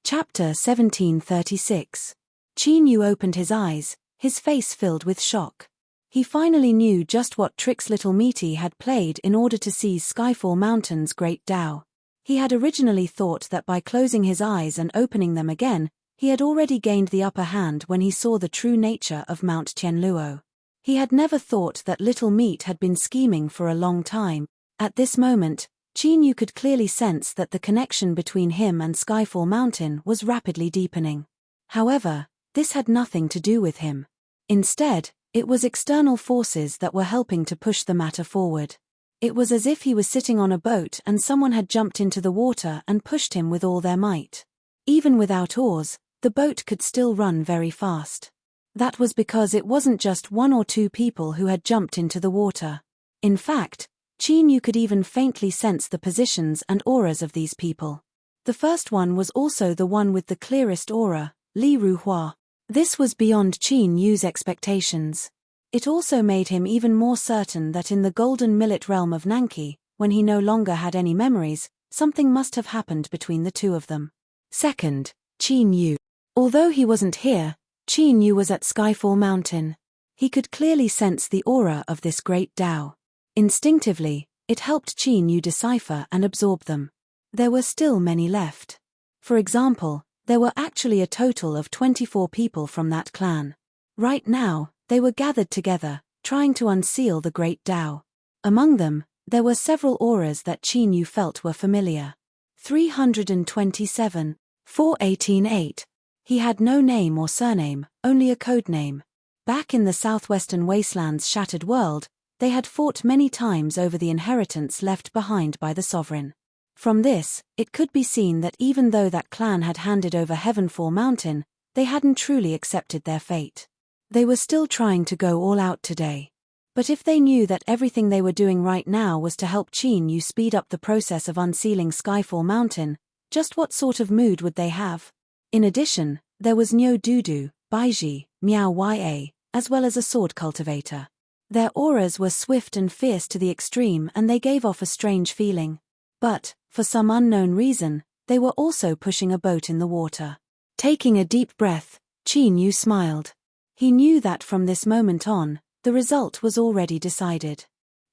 Chapter 1736. Qin Yu opened his eyes, his face filled with shock. He finally knew just what tricks little Misty had played in order to seize Skyfall Mountain's great Tao. He had originally thought that by closing his eyes and opening them again, he had already gained the upper hand when he saw the true nature of Mount Tianluo. He had never thought that little Meat had been scheming for a long time. At this moment, Qin Yu could clearly sense that the connection between him and Skyfall Mountain was rapidly deepening. However, this had nothing to do with him. Instead, it was external forces that were helping to push the matter forward. It was as if he was sitting on a boat and someone had jumped into the water and pushed him with all their might. Even without oars, the boat could still run very fast. That was because it wasn't just one or two people who had jumped into the water. In fact, Qin Yu could even faintly sense the positions and auras of these people. The first one was also the one with the clearest aura, Li Ruhua. This was beyond Qin Yu's expectations. It also made him even more certain that in the golden millet realm of Nanqi, when he no longer had any memories, something must have happened between the two of them. Second, Qin Yu. Although he wasn't here, Qin Yu was at Skyfall Mountain. He could clearly sense the aura of this great Tao. Instinctively, it helped Qin Yu decipher and absorb them. There were still many left. For example, there were actually a total of 24 people from that clan. Right now, they were gathered together, trying to unseal the great Tao. Among them, there were several auras that Qin Yu felt were familiar. 327, 4188. He had no name or surname, only a code name. Back in the southwestern wasteland's shattered world, they had fought many times over the inheritance left behind by the sovereign. From this, it could be seen that even though that clan had handed over Heavenfall Mountain, they hadn't truly accepted their fate. They were still trying to go all out today. But if they knew that everything they were doing right now was to help Qin Yu speed up the process of unsealing Skyfall Mountain, just what sort of mood would they have? In addition, there was Niu Dudu, Baiji, Miao Ya, as well as a sword cultivator. Their auras were swift and fierce to the extreme and they gave off a strange feeling. But, for some unknown reason, they were also pushing a boat in the water. Taking a deep breath, Qin Yu smiled. He knew that from this moment on, the result was already decided.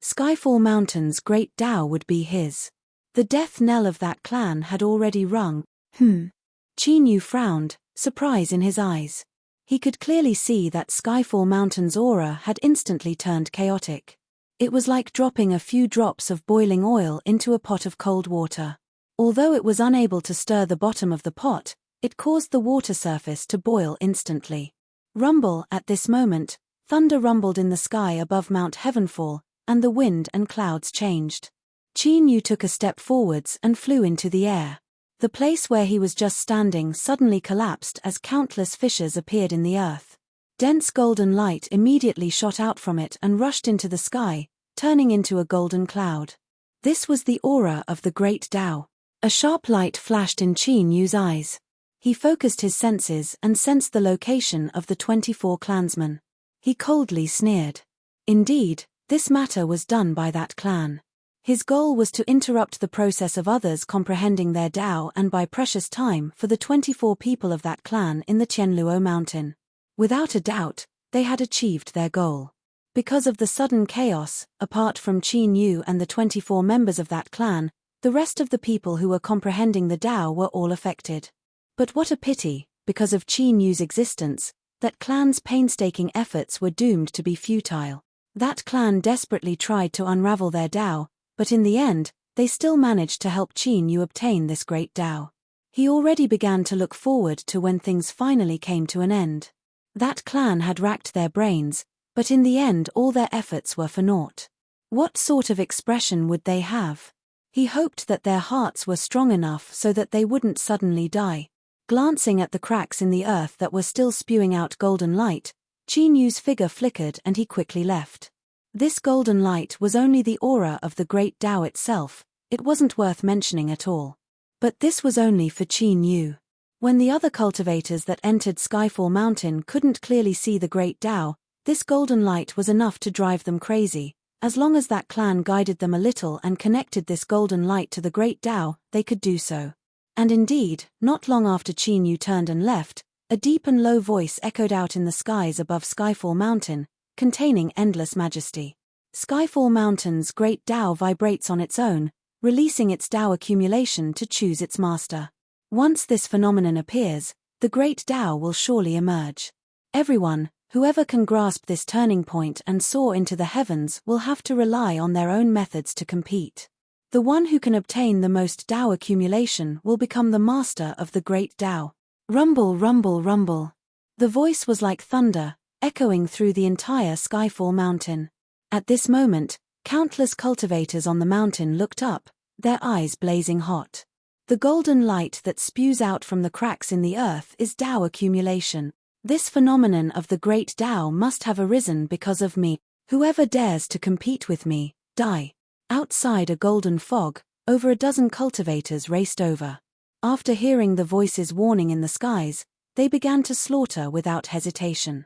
Skyfall Mountain's great Tao would be his. The death knell of that clan had already rung. Qin Yu frowned, surprise in his eyes. He could clearly see that Skyfall Mountain's aura had instantly turned chaotic. It was like dropping a few drops of boiling oil into a pot of cold water. Although it was unable to stir the bottom of the pot, it caused the water surface to boil instantly. Rumble at this moment, thunder rumbled in the sky above Mount Heavenfall, and the wind and clouds changed. Qin Yu took a step forwards and flew into the air. The place where he was just standing suddenly collapsed as countless fissures appeared in the earth. Dense golden light immediately shot out from it and rushed into the sky, turning into a golden cloud. This was the aura of the great Tao. A sharp light flashed in Qin Yu's eyes. He focused his senses and sensed the location of the 24 clansmen. He coldly sneered. Indeed, this matter was done by that clan. His goal was to interrupt the process of others comprehending their Tao and buy precious time for the 24 people of that clan in the Tianluo Mountain. Without a doubt, they had achieved their goal. Because of the sudden chaos, apart from Qin Yu and the 24 members of that clan, the rest of the people who were comprehending the Tao were all affected. But what a pity, because of Qin Yu's existence, that clan's painstaking efforts were doomed to be futile. That clan desperately tried to unravel their Tao, but in the end, they still managed to help Qin Yu obtain this great Tao. He already began to look forward to when things finally came to an end. That clan had racked their brains, but in the end all their efforts were for naught. What sort of expression would they have? He hoped that their hearts were strong enough so that they wouldn't suddenly die. Glancing at the cracks in the earth that were still spewing out golden light, Qin Yu's figure flickered and he quickly left. This golden light was only the aura of the great Tao itself, it wasn't worth mentioning at all. But this was only for Qin Yu. When the other cultivators that entered Skyfall Mountain couldn't clearly see the great Tao, this golden light was enough to drive them crazy. As long as that clan guided them a little and connected this golden light to the great Tao, they could do so. And indeed, not long after Qin Yu turned and left, a deep and low voice echoed out in the skies above Skyfall Mountain, containing endless majesty. Skyfall Mountain's great Tao vibrates on its own, releasing its Tao accumulation to choose its master. Once this phenomenon appears, the great Tao will surely emerge. Everyone, whoever can grasp this turning point and soar into the heavens, will have to rely on their own methods to compete. The one who can obtain the most Tao accumulation will become the master of the great Tao. Rumble, rumble, rumble. The voice was like thunder, echoing through the entire Skyfall Mountain. At this moment, countless cultivators on the mountain looked up, their eyes blazing hot. The golden light that spews out from the cracks in the earth is Tao accumulation. This phenomenon of the great Tao must have arisen because of me. Whoever dares to compete with me, die. Outside a golden fog, over a dozen cultivators raced over. After hearing the voice's warning in the skies, they began to slaughter without hesitation.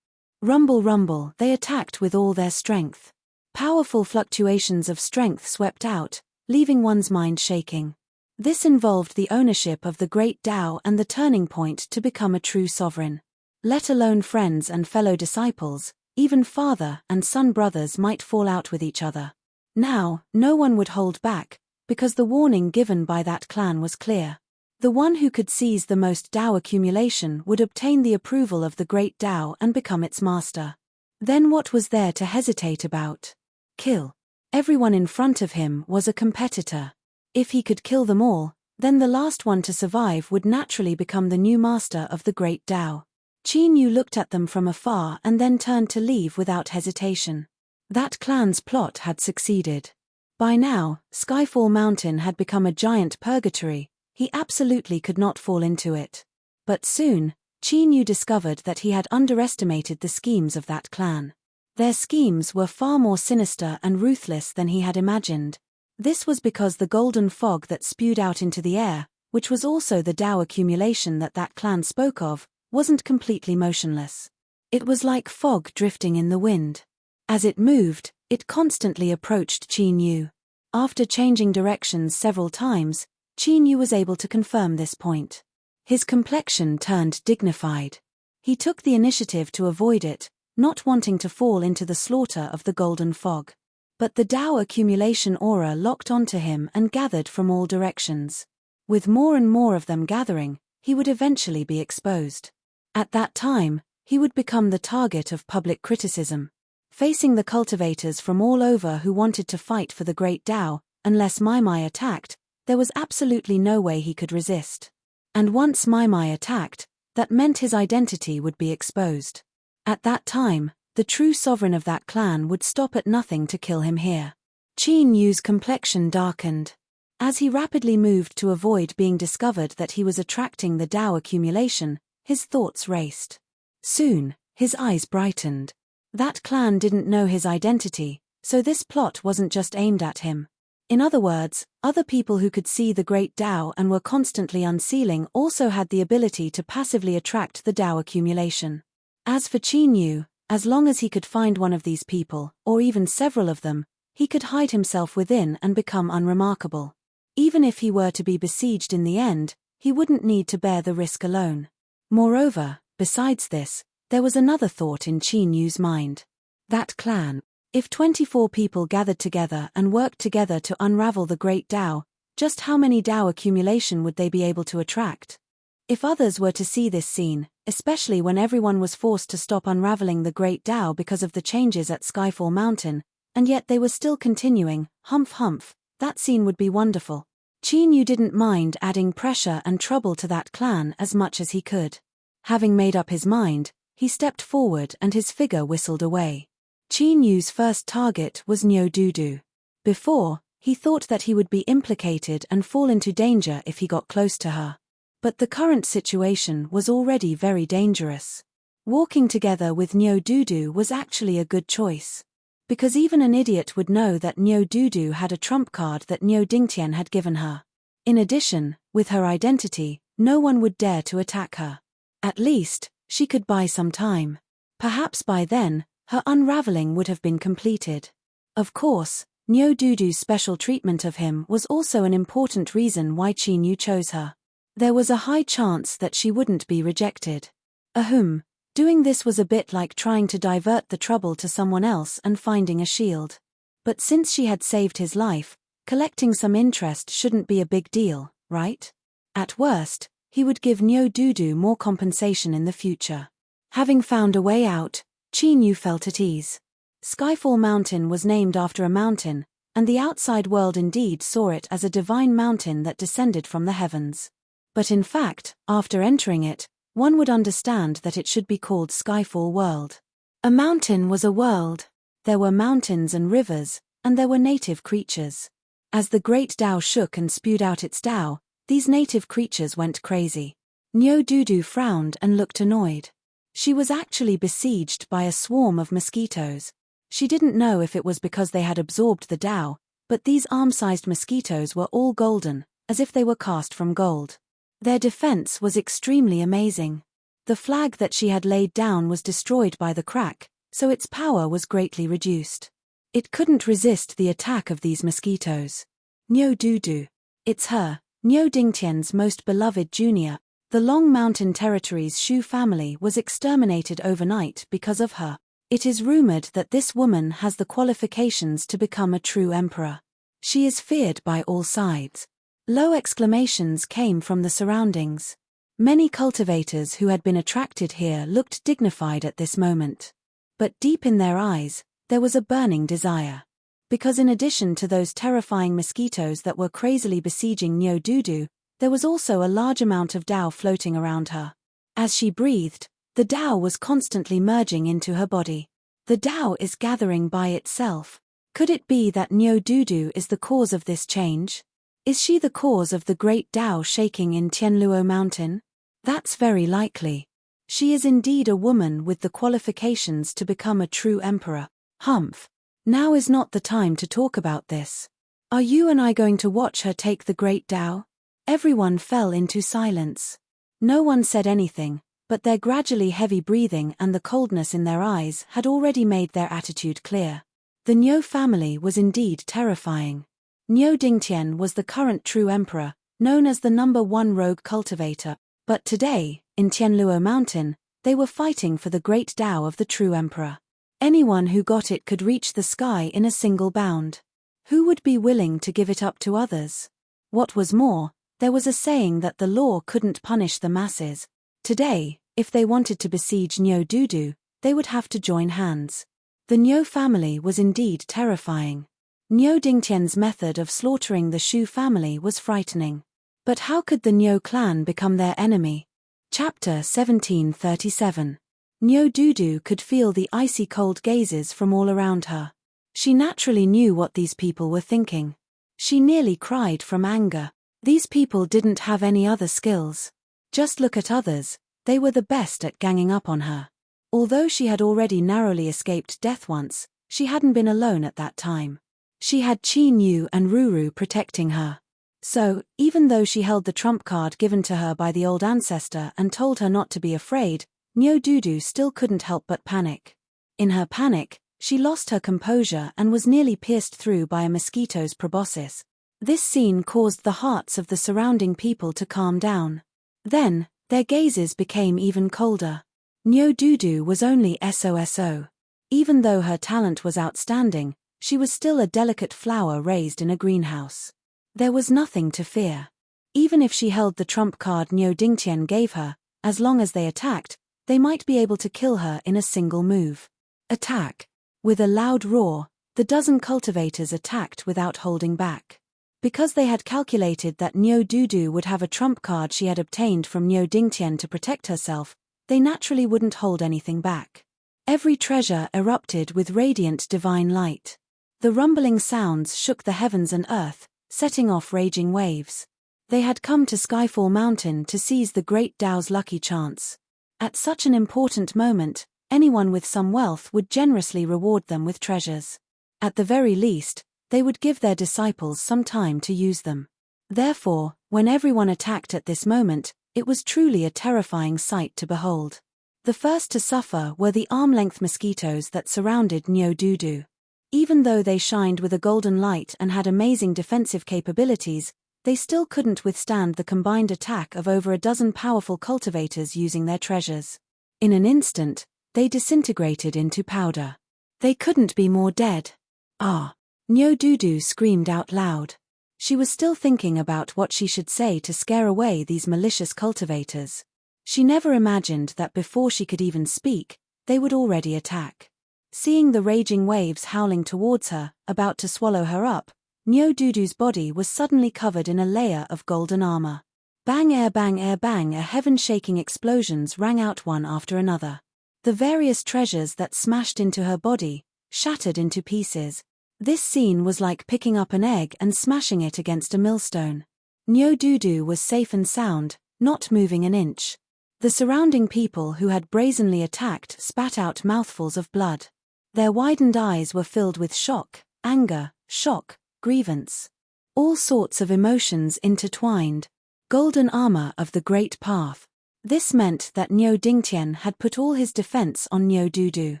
Rumble, rumble, they attacked with all their strength. Powerful fluctuations of strength swept out, leaving one's mind shaking. This involved the ownership of the great Tao and the turning point to become a true sovereign. Let alone friends and fellow disciples, even father and son brothers might fall out with each other. Now, no one would hold back, because the warning given by that clan was clear. The one who could seize the most Tao accumulation would obtain the approval of the great Tao and become its master. Then what was there to hesitate about? Kill. Everyone in front of him was a competitor. If he could kill them all, then the last one to survive would naturally become the new master of the great Tao. Qin Yu looked at them from afar and then turned to leave without hesitation. That clan's plot had succeeded. By now, Skyfall Mountain had become a giant purgatory. He absolutely could not fall into it. But soon, Qin Yu discovered that he had underestimated the schemes of that clan. Their schemes were far more sinister and ruthless than he had imagined. This was because the golden fog that spewed out into the air, which was also the Tao accumulation that clan spoke of, wasn't completely motionless. It was like fog drifting in the wind. As it moved, it constantly approached Qin Yu. After changing directions several times, Qin Yu was able to confirm this point. His complexion turned dignified. He took the initiative to avoid it, not wanting to fall into the slaughter of the golden fog. But the Tao accumulation aura locked onto him and gathered from all directions. With more and more of them gathering, he would eventually be exposed. At that time, he would become the target of public criticism. Facing the cultivators from all over who wanted to fight for the great Tao, unless Mai attacked, there was absolutely no way he could resist. And once Mai attacked, that meant his identity would be exposed. At that time, the true sovereign of that clan would stop at nothing to kill him here. Qin Yu's complexion darkened. As he rapidly moved to avoid being discovered that he was attracting the Tao accumulation, his thoughts raced. Soon, his eyes brightened. That clan didn't know his identity, so this plot wasn't just aimed at him. In other words, other people who could see the great Tao and were constantly unsealing also had the ability to passively attract the Tao accumulation. As for Qin Yu, as long as he could find one of these people, or even several of them, he could hide himself within and become unremarkable. Even if he were to be besieged in the end, he wouldn't need to bear the risk alone. Moreover, besides this, there was another thought in Qin Yu's mind. That clan. If 24 people gathered together and worked together to unravel the great Tao, just how many Tao accumulation would they be able to attract? If others were to see this scene, especially when everyone was forced to stop unraveling the great Tao because of the changes at Skyfall Mountain, and yet they were still continuing, humph humph, that scene would be wonderful. Qin Yu didn't mind adding pressure and trouble to that clan as much as he could. Having made up his mind, he stepped forward and his figure whistled away. Qin Yu's first target was Nyo Dudu. Before, he thought that he would be implicated and fall into danger if he got close to her. But the current situation was already very dangerous. Walking together with Nyo Dudu was actually a good choice. Because even an idiot would know that Nyo Dudu had a trump card that Nyo Dingtian had given her. In addition, with her identity, no one would dare to attack her. At least, she could buy some time. Perhaps by then, her unraveling would have been completed. Of course, Nyo Dudu's special treatment of him was also an important reason why Qin Yu chose her. There was a high chance that she wouldn't be rejected. Ahem, doing this was a bit like trying to divert the trouble to someone else and finding a shield. But since she had saved his life, collecting some interest shouldn't be a big deal, right? At worst, he would give Nyo Dudu more compensation in the future. Having found a way out, Chinyu felt at ease. Skyfall Mountain was named after a mountain, and the outside world indeed saw it as a divine mountain that descended from the heavens. But in fact, after entering it, one would understand that it should be called Skyfall World. A mountain was a world. There were mountains and rivers, and there were native creatures. As the great Tao shook and spewed out its Tao, these native creatures went crazy. Nyo Dudu frowned and looked annoyed. She was actually besieged by a swarm of mosquitoes. She didn't know if it was because they had absorbed the Tao, but these arm-sized mosquitoes were all golden, as if they were cast from gold. Their defense was extremely amazing. The flag that she had laid down was destroyed by the crack, so its power was greatly reduced. It couldn't resist the attack of these mosquitoes. Nyo Dudu. It's her, Nyo Dingtian's most beloved junior. The Long Mountain Territory's Shu family was exterminated overnight because of her. It is rumored that this woman has the qualifications to become a true emperor. She is feared by all sides. Low exclamations came from the surroundings. Many cultivators who had been attracted here looked dignified at this moment. But deep in their eyes, there was a burning desire. Because in addition to those terrifying mosquitoes that were crazily besieging Nyo Dudu, there was also a large amount of Tao floating around her. As she breathed, the Tao was constantly merging into her body. The Tao is gathering by itself. Could it be that Nyo Dudu is the cause of this change? Is she the cause of the great Tao shaking in Tianluo Mountain? That's very likely. She is indeed a woman with the qualifications to become a true emperor. Humph. Now is not the time to talk about this. Are you and I going to watch her take the great Tao? Everyone fell into silence. No one said anything, but their gradually heavy breathing and the coldness in their eyes had already made their attitude clear. The Nyo family was indeed terrifying. Nyo Dingtian was the current true emperor, known as the #1 rogue cultivator, but today, in Tianluo Mountain, they were fighting for the great Tao of the true emperor. Anyone who got it could reach the sky in a single bound. Who would be willing to give it up to others? What was more, there was a saying that the law couldn't punish the masses. Today, if they wanted to besiege Nyo Dudu, they would have to join hands. The Nyo family was indeed terrifying. Nyo Dingtian's method of slaughtering the Shu family was frightening. But how could the Nyo clan become their enemy? Chapter 1737. Nyo Dudu could feel the icy cold gazes from all around her. She naturally knew what these people were thinking. She nearly cried from anger. These people didn't have any other skills. Just look at others, they were the best at ganging up on her. Although she had already narrowly escaped death once, she hadn't been alone at that time. She had Qin Yu and Ruru protecting her. So, even though she held the trump card given to her by the old ancestor and told her not to be afraid, Nyo Dudu still couldn't help but panic. In her panic, she lost her composure and was nearly pierced through by a mosquito's proboscis. This scene caused the hearts of the surrounding people to calm down. Then, their gazes became even colder. Nyo Dudu was only SOSO. Even though her talent was outstanding, she was still a delicate flower raised in a greenhouse. There was nothing to fear. Even if she held the trump card Nyo Dingtian gave her, as long as they attacked, they might be able to kill her in a single move. Attack. With a loud roar, the dozen cultivators attacked without holding back. Because they had calculated that Nyo Dudu would have a trump card she had obtained from Nyo Dingtian to protect herself, they naturally wouldn't hold anything back. Every treasure erupted with radiant divine light. The rumbling sounds shook the heavens and earth, setting off raging waves. They had come to Skyfall Mountain to seize the great Tao's lucky chance. At such an important moment, anyone with some wealth would generously reward them with treasures. At the very least, they would give their disciples some time to use them. Therefore, when everyone attacked at this moment, it was truly a terrifying sight to behold. The first to suffer were the arm-length mosquitoes that surrounded Nyo Dudu. Even though they shined with a golden light and had amazing defensive capabilities, they still couldn't withstand the combined attack of over a dozen powerful cultivators using their treasures. In an instant, they disintegrated into powder. They couldn't be more dead. Ah! Nyodudu screamed out loud. She was still thinking about what she should say to scare away these malicious cultivators. She never imagined that before she could even speak, they would already attack. Seeing the raging waves howling towards her, about to swallow her up, Nyodudu's body was suddenly covered in a layer of golden armor. Bang, air, bang, a heaven-shaking explosions rang out one after another. The various treasures that smashed into her body, shattered into pieces. This scene was like picking up an egg and smashing it against a millstone. Nyodudu was safe and sound, not moving an inch. The surrounding people who had brazenly attacked spat out mouthfuls of blood. Their widened eyes were filled with shock, anger, shock, grievance. All sorts of emotions intertwined. Golden armor of the Great Path. This meant that Nyo Dingtian had put all his defense on Nyodudu.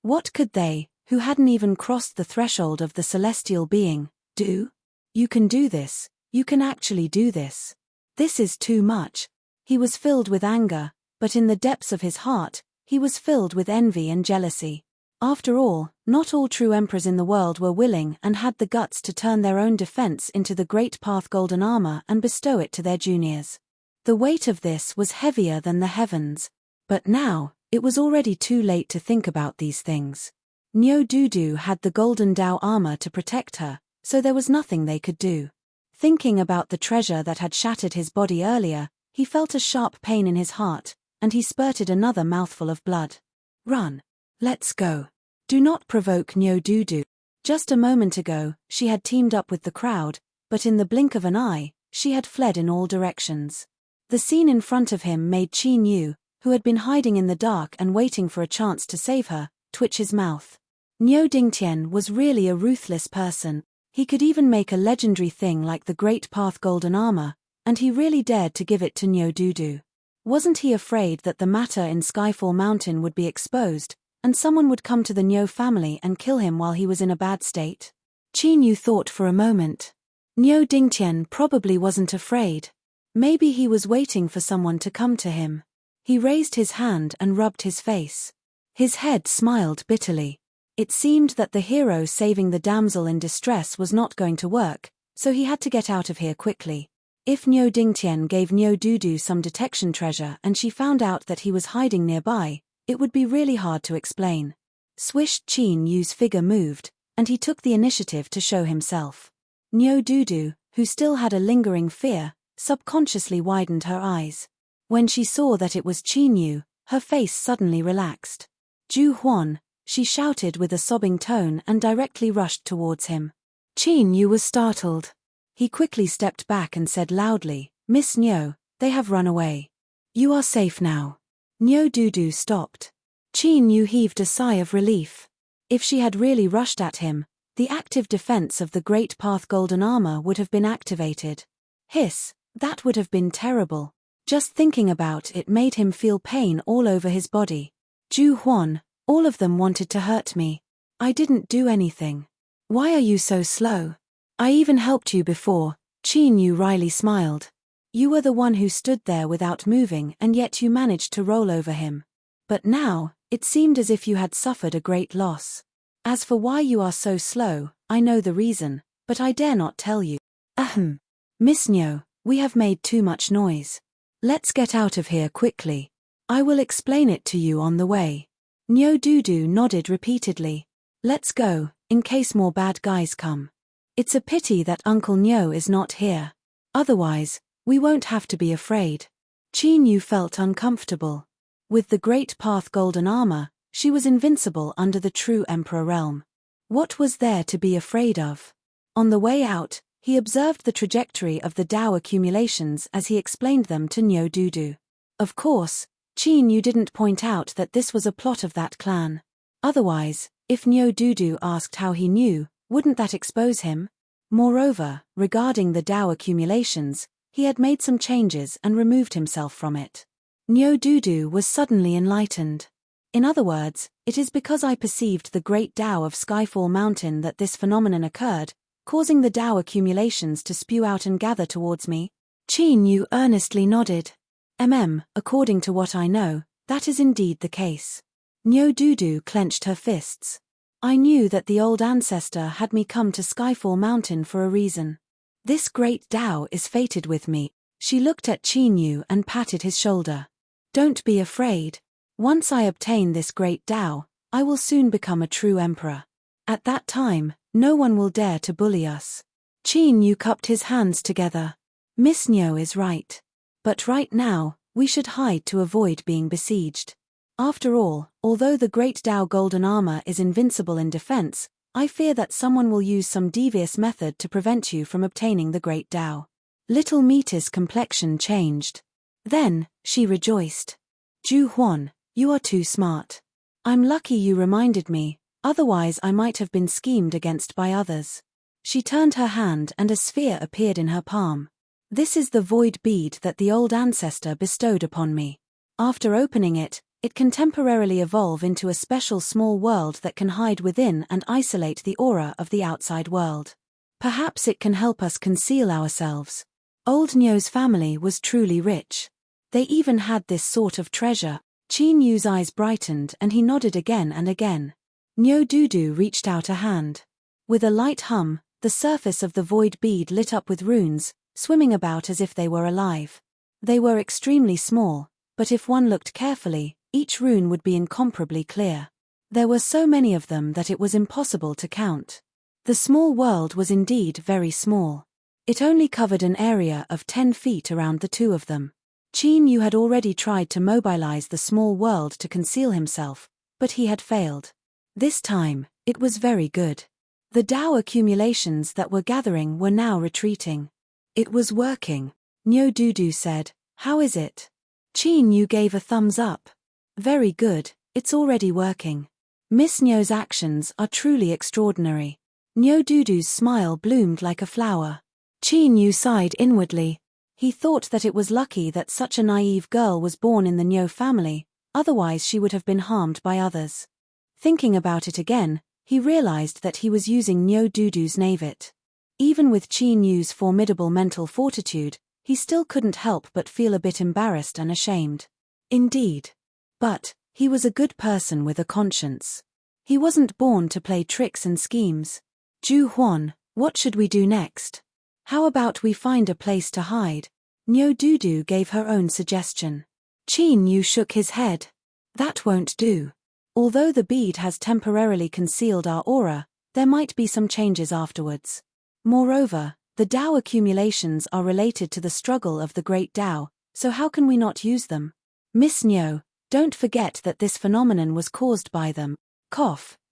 What could they, who hadn't even crossed the threshold of the celestial being, do? You can do this, you can actually do this. This is too much. He was filled with anger, but in the depths of his heart, he was filled with envy and jealousy. After all, not all true emperors in the world were willing and had the guts to turn their own defense into the Great Path golden armor and bestow it to their juniors. The weight of this was heavier than the heavens. But now, it was already too late to think about these things. Nyodudu had the golden Dao armor to protect her, so there was nothing they could do. Thinking about the treasure that had shattered his body earlier, he felt a sharp pain in his heart, and he spurted another mouthful of blood. Run. Let's go. Do not provoke Nyodudu. Just a moment ago, she had teamed up with the crowd, but in the blink of an eye, she had fled in all directions. The scene in front of him made Qin Yu, who had been hiding in the dark and waiting for a chance to save her, twitch his mouth. Nyo Dingtian was really a ruthless person. He could even make a legendary thing like the Great Path golden armor, and he really dared to give it to Nyodudu. Wasn't he afraid that the matter in Skyfall Mountain would be exposed, and someone would come to the Nyo family and kill him while he was in a bad state? Qin Yu thought for a moment. Nyo Dingtian probably wasn't afraid. Maybe he was waiting for someone to come to him. He raised his hand and rubbed his face. His head smiled bitterly. It seemed that the hero saving the damsel in distress was not going to work, so he had to get out of here quickly. If Nyo Dingtian gave Nyodudu some detection treasure and she found out that he was hiding nearby, it would be really hard to explain. Swish. Qin Yu's figure moved, and he took the initiative to show himself. Nyodudu, who still had a lingering fear, subconsciously widened her eyes. When she saw that it was Qin Yu, her face suddenly relaxed. Ju Huan, she shouted with a sobbing tone and directly rushed towards him. Qin Yu was startled. He quickly stepped back and said loudly, "Miss Nyo, they have run away. You are safe now." Nyodudu stopped. Qin Yu heaved a sigh of relief. If she had really rushed at him, the active defense of the Great Path golden armor would have been activated. Hiss, that would have been terrible. Just thinking about it made him feel pain all over his body. Ju Huan, all of them wanted to hurt me. I didn't do anything. Why are you so slow? I even helped you before. Qin Yu wryly smiled. You were the one who stood there without moving and yet you managed to roll over him. But now, it seemed as if you had suffered a great loss. As for why you are so slow, I know the reason, but I dare not tell you. Ahem. Miss Nyo, we have made too much noise. Let's get out of here quickly. I will explain it to you on the way. Nyodudu nodded repeatedly. Let's go, in case more bad guys come. It's a pity that Uncle Nyo is not here. Otherwise, we won't have to be afraid. Qin Yu felt uncomfortable. With the Great Path golden armor, she was invincible under the true Emperor realm. What was there to be afraid of? On the way out, he observed the trajectory of the Dao accumulations as he explained them to Nyodudu. Of course, Qin Yu didn't point out that this was a plot of that clan. Otherwise, if Nyodudu asked how he knew, wouldn't that expose him? Moreover, regarding the Dao accumulations, he had made some changes and removed himself from it. Nyodudu was suddenly enlightened. In other words, it is because I perceived the great Dao of Skyfall Mountain that this phenomenon occurred, causing the Tao accumulations to spew out and gather towards me? Qin Yu earnestly nodded. According to what I know, that is indeed the case. Nyo Dudu clenched her fists. I knew that the old ancestor had me come to Skyfall Mountain for a reason. This great Tao is fated with me. She looked at Qin Yu and patted his shoulder. Don't be afraid. Once I obtain this great Tao, I will soon become a true emperor. At that time, no one will dare to bully us. Qin Yu cupped his hands together. Miss Nyo is right. But right now, we should hide to avoid being besieged. After all, although the great Tao golden armor is invincible in defense, I fear that someone will use some devious method to prevent you from obtaining the great Tao. Little Mita's complexion changed. Then, she rejoiced. Ju Huan, you are too smart. I'm lucky you reminded me, otherwise I might have been schemed against by others. She turned her hand and a sphere appeared in her palm. This is the void bead that the old ancestor bestowed upon me. After opening it, it can temporarily evolve into a special small world that can hide within and isolate the aura of the outside world. Perhaps it can help us conceal ourselves. Old Nyo's family was truly rich. They even had this sort of treasure. Qin Yu's eyes brightened and he nodded again and again. Nyo Dudu reached out a hand. With a light hum, the surface of the void bead lit up with runes, swimming about as if they were alive. They were extremely small, but if one looked carefully, each rune would be incomparably clear. There were so many of them that it was impossible to count. The small world was indeed very small. It only covered an area of 10 feet around the two of them. Qin Yu had already tried to mobilize the small world to conceal himself, but he had failed. This time, it was very good. The Tao accumulations that were gathering were now retreating. It was working. Nyo Dudu said, how is it? Qin Yu gave a thumbs up. Very good, it's already working. Miss Nyo's actions are truly extraordinary. Nyo Dudu's smile bloomed like a flower. Qin Yu sighed inwardly. He thought that it was lucky that such a naive girl was born in the Nyo family, otherwise she would have been harmed by others. Thinking about it again, he realized that he was using Nyo Dudu's naivete. Even with Qin Yu's formidable mental fortitude, he still couldn't help but feel a bit embarrassed and ashamed. Indeed. But, he was a good person with a conscience. He wasn't born to play tricks and schemes. Ju Huan, what should we do next? How about we find a place to hide? Nyo Dudu gave her own suggestion. Qin Yu shook his head. That won't do. Although the bead has temporarily concealed our aura, there might be some changes afterwards. Moreover, the Tao accumulations are related to the struggle of the great Tao, so how can we not use them? Miss Nyo, don't forget that this phenomenon was caused by them.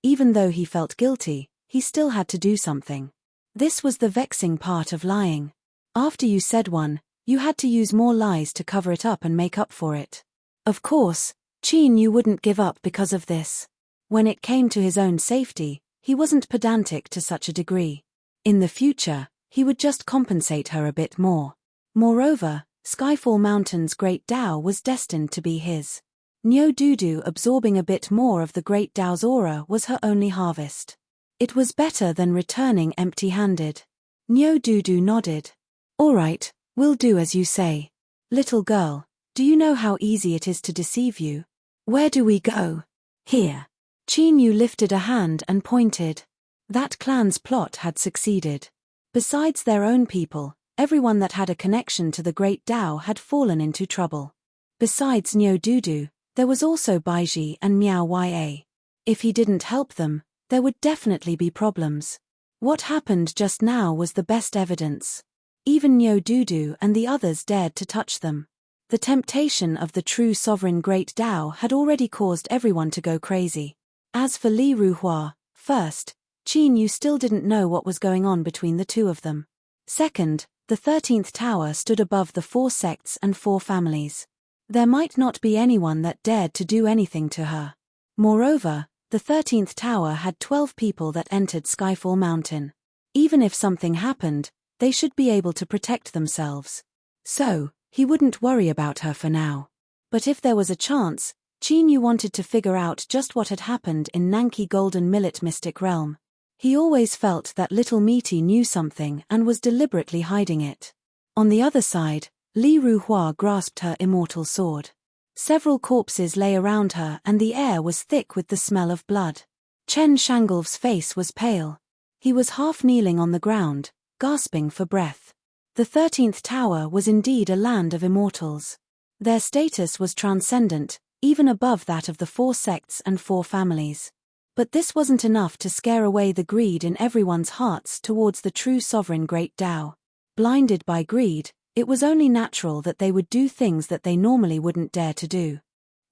Even though he felt guilty, he still had to do something. This was the vexing part of lying. After you said one, you had to use more lies to cover it up and make up for it. Of course, Qin Yu wouldn't give up because of this. When it came to his own safety, he wasn't pedantic to such a degree. In the future, he would just compensate her a bit more. Moreover, Skyfall Mountain's great Tao was destined to be his. Nyo Dudu absorbing a bit more of the great Tao's aura was her only harvest. It was better than returning empty-handed. Nyo Dudu nodded. All right, we'll do as you say. Little girl, do you know how easy it is to deceive you? Where do we go? Here. Qin Yu lifted a hand and pointed. That clan's plot had succeeded. Besides their own people, everyone that had a connection to the great Tao had fallen into trouble. Besides Nyo Dudu, there was also Baiji and Miao Ya. If he didn't help them, there would definitely be problems. What happened just now was the best evidence. Even Nyo Dudu and the others dared to touch them. The temptation of the true sovereign great Tao had already caused everyone to go crazy. As for Li Ruhua, first, Qin Yu still didn't know what was going on between the two of them. Second, the 13th tower stood above the 4 sects and 4 families. There might not be anyone that dared to do anything to her. Moreover, the 13th tower had 12 people that entered Skyfall Mountain. Even if something happened, they should be able to protect themselves. So, he wouldn't worry about her for now. But if there was a chance, Qin Yu wanted to figure out just what had happened in Nanki Golden Millet Mystic Realm. He always felt that little Meaty knew something and was deliberately hiding it. On the other side, Li Ruhua grasped her immortal sword. Several corpses lay around her and the air was thick with the smell of blood. Chen Shangolv's face was pale. He was half kneeling on the ground, gasping for breath. The 13th Tower was indeed a land of immortals. Their status was transcendent, even above that of the 4 sects and 4 families. But this wasn't enough to scare away the greed in everyone's hearts towards the true sovereign Great Tao. Blinded by greed, it was only natural that they would do things that they normally wouldn't dare to do.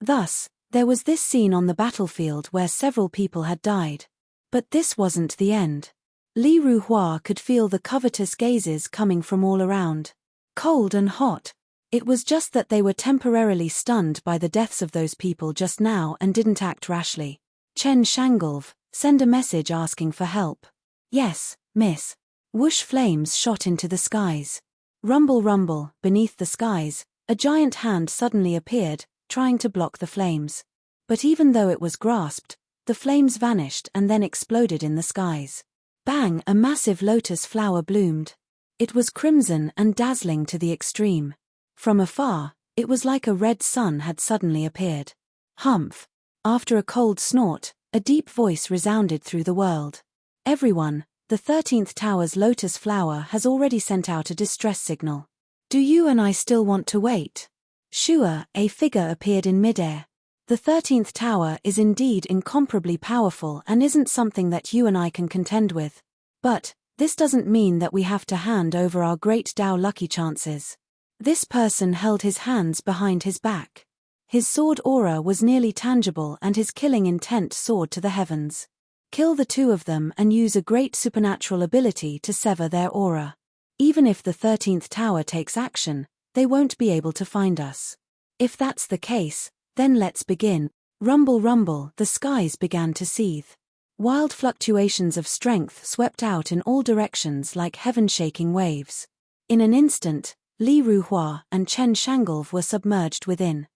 Thus, there was this scene on the battlefield where several people had died. But this wasn't the end. Li Ruhua could feel the covetous gazes coming from all around. Cold and hot. It was just that they were temporarily stunned by the deaths of those people just now and didn't act rashly. Chen Shangolv, send a message asking for help. Yes, miss. Whoosh, flames shot into the skies. Rumble rumble, beneath the skies, a giant hand suddenly appeared, trying to block the flames. But even though it was grasped, the flames vanished and then exploded in the skies. Bang, a massive lotus flower bloomed. It was crimson and dazzling to the extreme. From afar, it was like a red sun had suddenly appeared. Humph. After a cold snort, a deep voice resounded through the world. Everyone, the 13th Tower's lotus flower has already sent out a distress signal. Do you and I still want to wait? Shua, a figure appeared in midair. The 13th Tower is indeed incomparably powerful and isn't something that you and I can contend with. But, this doesn't mean that we have to hand over our great Tao lucky chances. This person held his hands behind his back. His sword aura was nearly tangible and his killing intent soared to the heavens. Kill the 2 of them and use a great supernatural ability to sever their aura. Even if the 13th Tower takes action, they won't be able to find us. If that's the case, then let's begin. Rumble rumble, the skies began to seethe. Wild fluctuations of strength swept out in all directions like heaven-shaking waves. In an instant, Li Ruhua and Chen Shangolv were submerged within.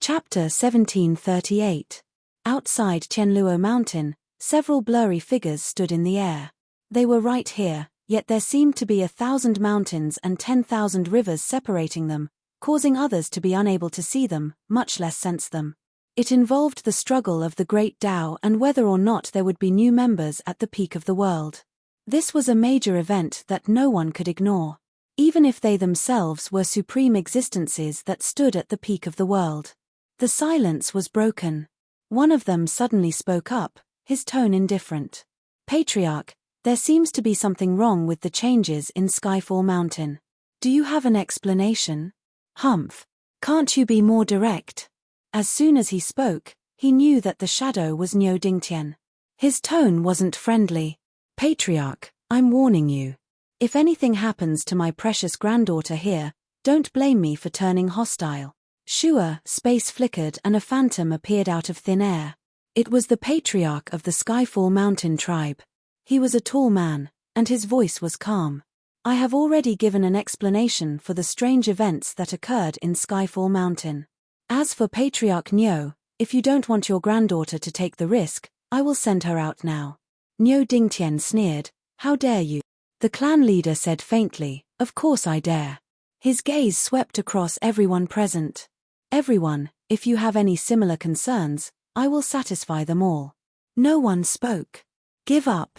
Chapter 1738. Outside Qianluo Mountain, several blurry figures stood in the air. They were right here, yet there seemed to be 1,000 mountains and 10,000 rivers separating them, causing others to be unable to see them, much less sense them. It involved the struggle of the Great Tao and whether or not there would be new members at the peak of the world. This was a major event that no one could ignore. Even if they themselves were supreme existences that stood at the peak of the world. The silence was broken. One of them suddenly spoke up, his tone indifferent. Patriarch, there seems to be something wrong with the changes in Skyfall Mountain. Do you have an explanation? Humph. Can't you be more direct? As soon as he spoke, he knew that the shadow was Niu Dingtian. His tone wasn't friendly. Patriarch, I'm warning you. If anything happens to my precious granddaughter here, don't blame me for turning hostile. Shua, space flickered and a phantom appeared out of thin air. It was the patriarch of the Skyfall Mountain tribe. He was a tall man, and his voice was calm. I have already given an explanation for the strange events that occurred in Skyfall Mountain. As for Patriarch Niu, if you don't want your granddaughter to take the risk, I will send her out now. Niu Dingtian sneered, how dare you? The clan leader said faintly, of course I dare. His gaze swept across everyone present. Everyone, if you have any similar concerns, I will satisfy them all. No one spoke. Give up.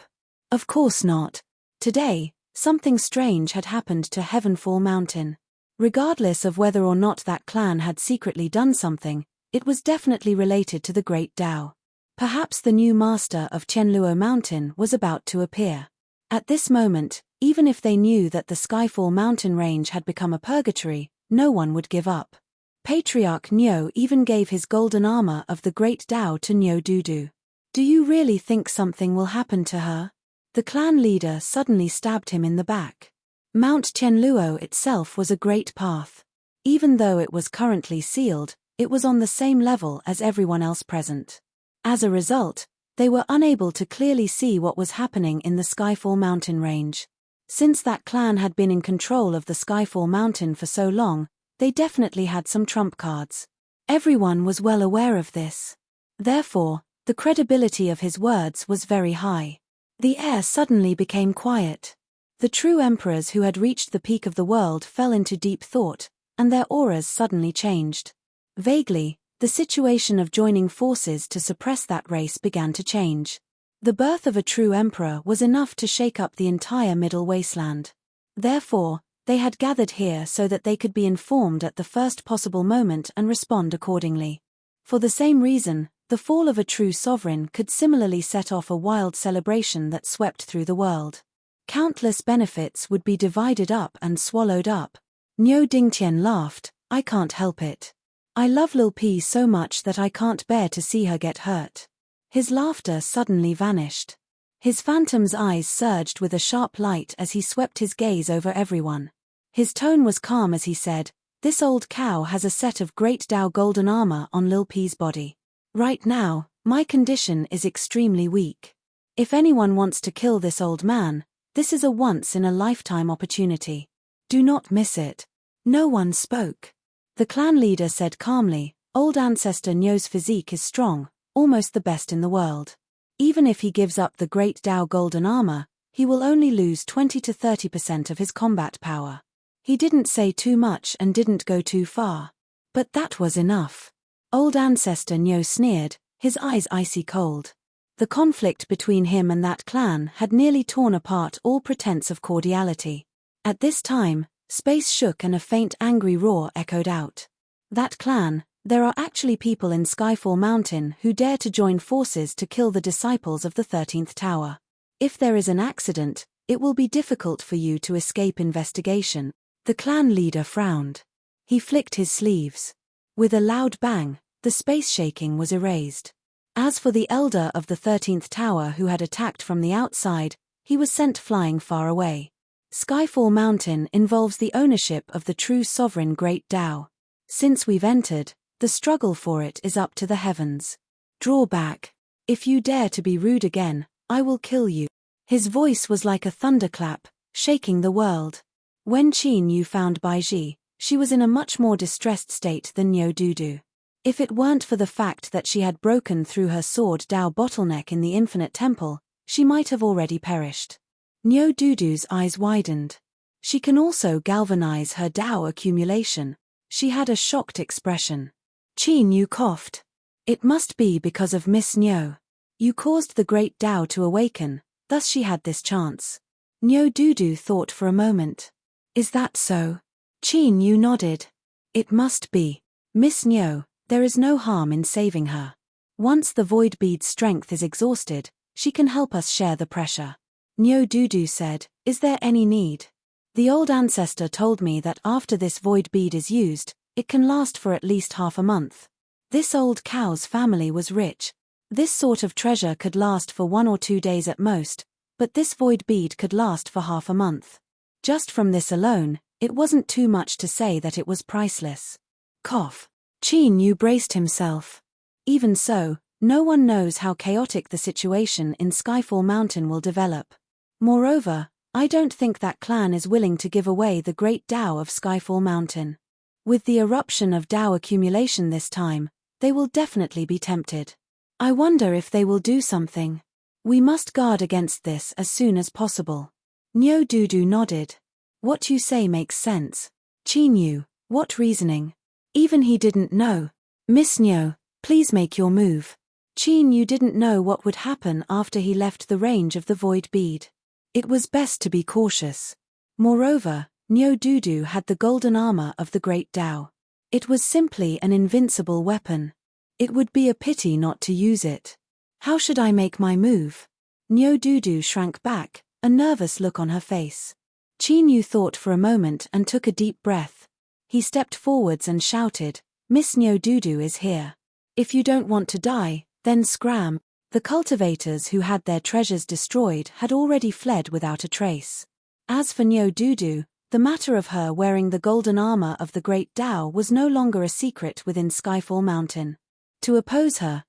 Of course not. Today, something strange had happened to Heavenfall Mountain. Regardless of whether or not that clan had secretly done something, it was definitely related to the Great Tao. Perhaps the new master of Qianluo Mountain was about to appear. At this moment, even if they knew that the Skyfall Mountain range had become a purgatory, no one would give up. Patriarch Niu even gave his golden armor of the Great Tao to Niu Dudu. Do you really think something will happen to her? The clan leader suddenly stabbed him in the back. Mount Qianluo itself was a great path. Even though it was currently sealed, it was on the same level as everyone else present. As a result, they were unable to clearly see what was happening in the Skyfall Mountain range. Since that clan had been in control of the Skyfall Mountain for so long, they definitely had some trump cards. Everyone was well aware of this. Therefore, the credibility of his words was very high. The air suddenly became quiet. The true emperors who had reached the peak of the world fell into deep thought, and their auras suddenly changed. Vaguely, the situation of joining forces to suppress that race began to change. The birth of a true emperor was enough to shake up the entire Middle Wasteland. Therefore, they had gathered here so that they could be informed at the first possible moment and respond accordingly. For the same reason, the fall of a true sovereign could similarly set off a wild celebration that swept through the world. Countless benefits would be divided up and swallowed up. Niu Dingtian laughed, "I can't help it. I love Lil P so much that I can't bear to see her get hurt." His laughter suddenly vanished. His phantom's eyes surged with a sharp light as he swept his gaze over everyone. His tone was calm as he said, "This old cow has a set of great Dao golden armor on Lil P's body. Right now, my condition is extremely weak. If anyone wants to kill this old man, this is a once-in-a-lifetime opportunity. Do not miss it." No one spoke. The clan leader said calmly, "Old Ancestor Nyo's physique is strong, almost the best in the world. Even if he gives up the great Dao golden armor, he will only lose 20 to 30% of his combat power." He didn't say too much and didn't go too far. But that was enough. Old Ancestor Nyo sneered, his eyes icy cold. The conflict between him and that clan had nearly torn apart all pretense of cordiality. At this time, space shook and a faint angry roar echoed out. That clan, there are actually people in Skyfall Mountain who dare to join forces to kill the disciples of the 13th Tower. If there is an accident, it will be difficult for you to escape investigation. The clan leader frowned. He flicked his sleeves. With a loud bang, the space shaking was erased. As for the elder of the 13th Tower who had attacked from the outside, he was sent flying far away. Skyfall Mountain involves the ownership of the true sovereign Great Dao. Since we've entered, the struggle for it is up to the heavens. Draw back. If you dare to be rude again, I will kill you. His voice was like a thunderclap, shaking the world. When Qin Yu found Baiji, she was in a much more distressed state than Niu Dudu. If it weren't for the fact that she had broken through her sword Dao bottleneck in the Infinite Temple, she might have already perished. Niu Dudu's eyes widened. She can also galvanize her Dao accumulation. She had a shocked expression. Qin Yu coughed. "It must be because of Miss Niu. You caused the great Dao to awaken, thus she had this chance." Niu Dudu thought for a moment. "Is that so?" Qin Yu nodded. "It must be. Miss Niu, there is no harm in saving her. Once the void bead's strength is exhausted, she can help us share the pressure." Niu Dudu said, "Is there any need? The old ancestor told me that after this void bead is used, it can last for at least half a month. This old cow's family was rich. This sort of treasure could last for 1 or 2 days at most, but this void bead could last for half a month. Just from this alone, it wasn't too much to say that it was priceless." Cough. Qin Yu braced himself. Even so, no one knows how chaotic the situation in Skyfall Mountain will develop. Moreover, I don't think that clan is willing to give away the great Dao of Skyfall Mountain. With the eruption of Dao accumulation this time, they will definitely be tempted. I wonder if they will do something. We must guard against this as soon as possible. Niu Dudu nodded. "What you say makes sense. Qin Yu, what reasoning?" Even he didn't know. "Miss Niu, please make your move." Qin Yu didn't know what would happen after he left the range of the void bead. It was best to be cautious. Moreover, Niu Dudu had the golden armor of the great Dao. It was simply an invincible weapon. It would be a pity not to use it. How should I make my move? Niu Dudu shrank back, a nervous look on her face. Qin Yu thought for a moment and took a deep breath. He stepped forwards and shouted, "Miss Niu Dudu is here. If you don't want to die, then scram." The cultivators who had their treasures destroyed had already fled without a trace. As for Niu Dudu, the matter of her wearing the golden armor of the great Dao was no longer a secret within Skyfall Mountain. To oppose her,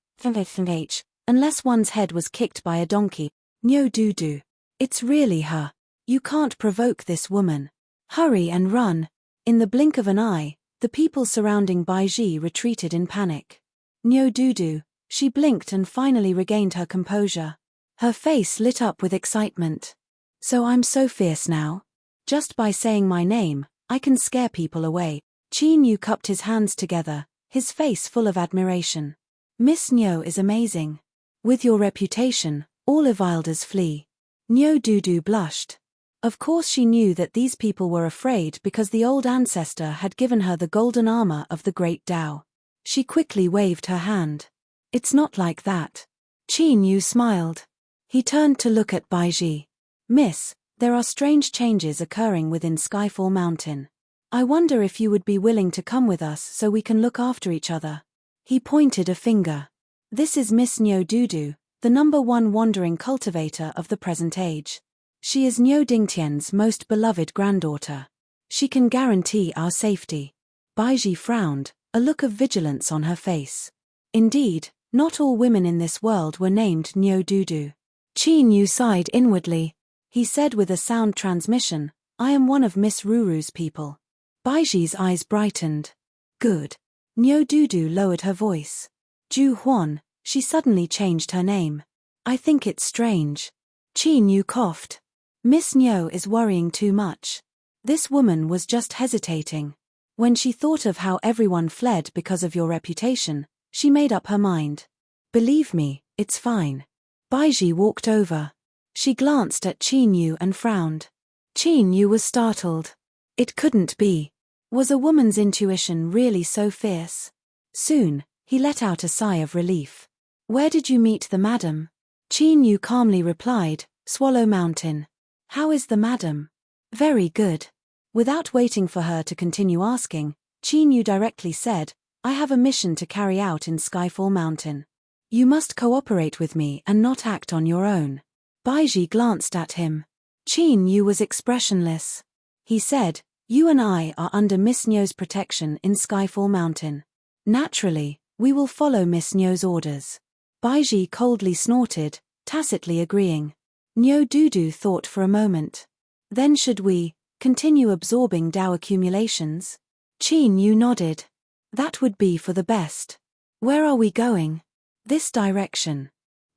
unless one's head was kicked by a donkey, Niu Dudu. It's really her. You can't provoke this woman. Hurry and run. In the blink of an eye, the people surrounding Baiji retreated in panic. Niu Dudu, she blinked and finally regained her composure. Her face lit up with excitement. So I'm so fierce now? Just by saying my name, I can scare people away. Qin Yu cupped his hands together, his face full of admiration. Miss Nyo is amazing. With your reputation, all Evilders flee. Nyo Dudu blushed. Of course she knew that these people were afraid because the old ancestor had given her the golden armor of the great Tao. She quickly waved her hand. It's not like that. Qin Yu smiled. He turned to look at Baiji. Miss, there are strange changes occurring within Skyfall Mountain. I wonder if you would be willing to come with us so we can look after each other. He pointed a finger. This is Miss Nyo Dudu, the #1 wandering cultivator of the present age. She is Nyo Dingtian's most beloved granddaughter. She can guarantee our safety. Baiji frowned, a look of vigilance on her face. Indeed, not all women in this world were named Nyo Dudu. Qin Yu sighed inwardly. He said with a sound transmission, I am one of Miss Ruru's people. Baiji's eyes brightened. Good. Nyo Dudu lowered her voice. Ju Huan, she suddenly changed her name. I think it's strange. Qin Yu coughed. Miss Nyo is worrying too much. This woman was just hesitating. When she thought of how everyone fled because of your reputation, she made up her mind. Believe me, it's fine. Baiji walked over. She glanced at Qin Yu and frowned. Qin Yu was startled. It couldn't be. Was a woman's intuition really so fierce? Soon, he let out a sigh of relief. Where did you meet the madam? Qin Yu calmly replied, Swallow Mountain. How is the madam? Very good. Without waiting for her to continue asking, Qin Yu directly said, I have a mission to carry out in Skyfall Mountain. You must cooperate with me and not act on your own. Baiji glanced at him. Qin Yu was expressionless. He said, You and I are under Miss Nyo's protection in Skyfall Mountain. Naturally, we will follow Miss Nyo's orders. Baiji coldly snorted, tacitly agreeing. Nyo Dudu thought for a moment. Then should we continue absorbing Tao accumulations? Qin Yu nodded. That would be for the best. Where are we going? This direction.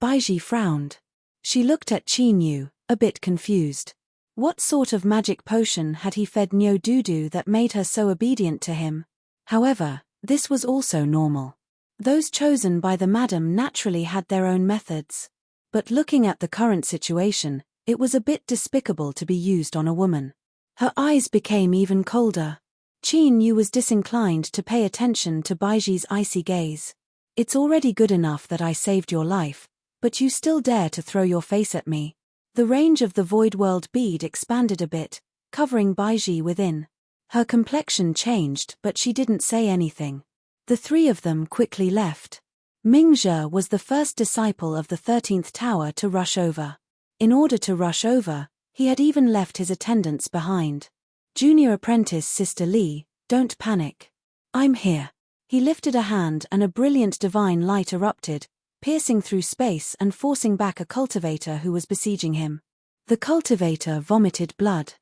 Baiji frowned. She looked at Qin Yu, a bit confused. What sort of magic potion had he fed Nyo Dudu that made her so obedient to him? However, this was also normal. Those chosen by the madam naturally had their own methods. But looking at the current situation, it was a bit despicable to be used on a woman. Her eyes became even colder. Qin Yu was disinclined to pay attention to Baiji's icy gaze. It's already good enough that I saved your life, but you still dare to throw your face at me. The range of the Void World bead expanded a bit, covering Baiji within. Her complexion changed, but she didn't say anything. The three of them quickly left. Mingzhe was the first disciple of the 13th tower to rush over. In order to rush over, he had even left his attendants behind. Junior apprentice Sister Li, don't panic. I'm here. He lifted a hand and a brilliant divine light erupted, piercing through space and forcing back a cultivator who was besieging him. The cultivator vomited blood.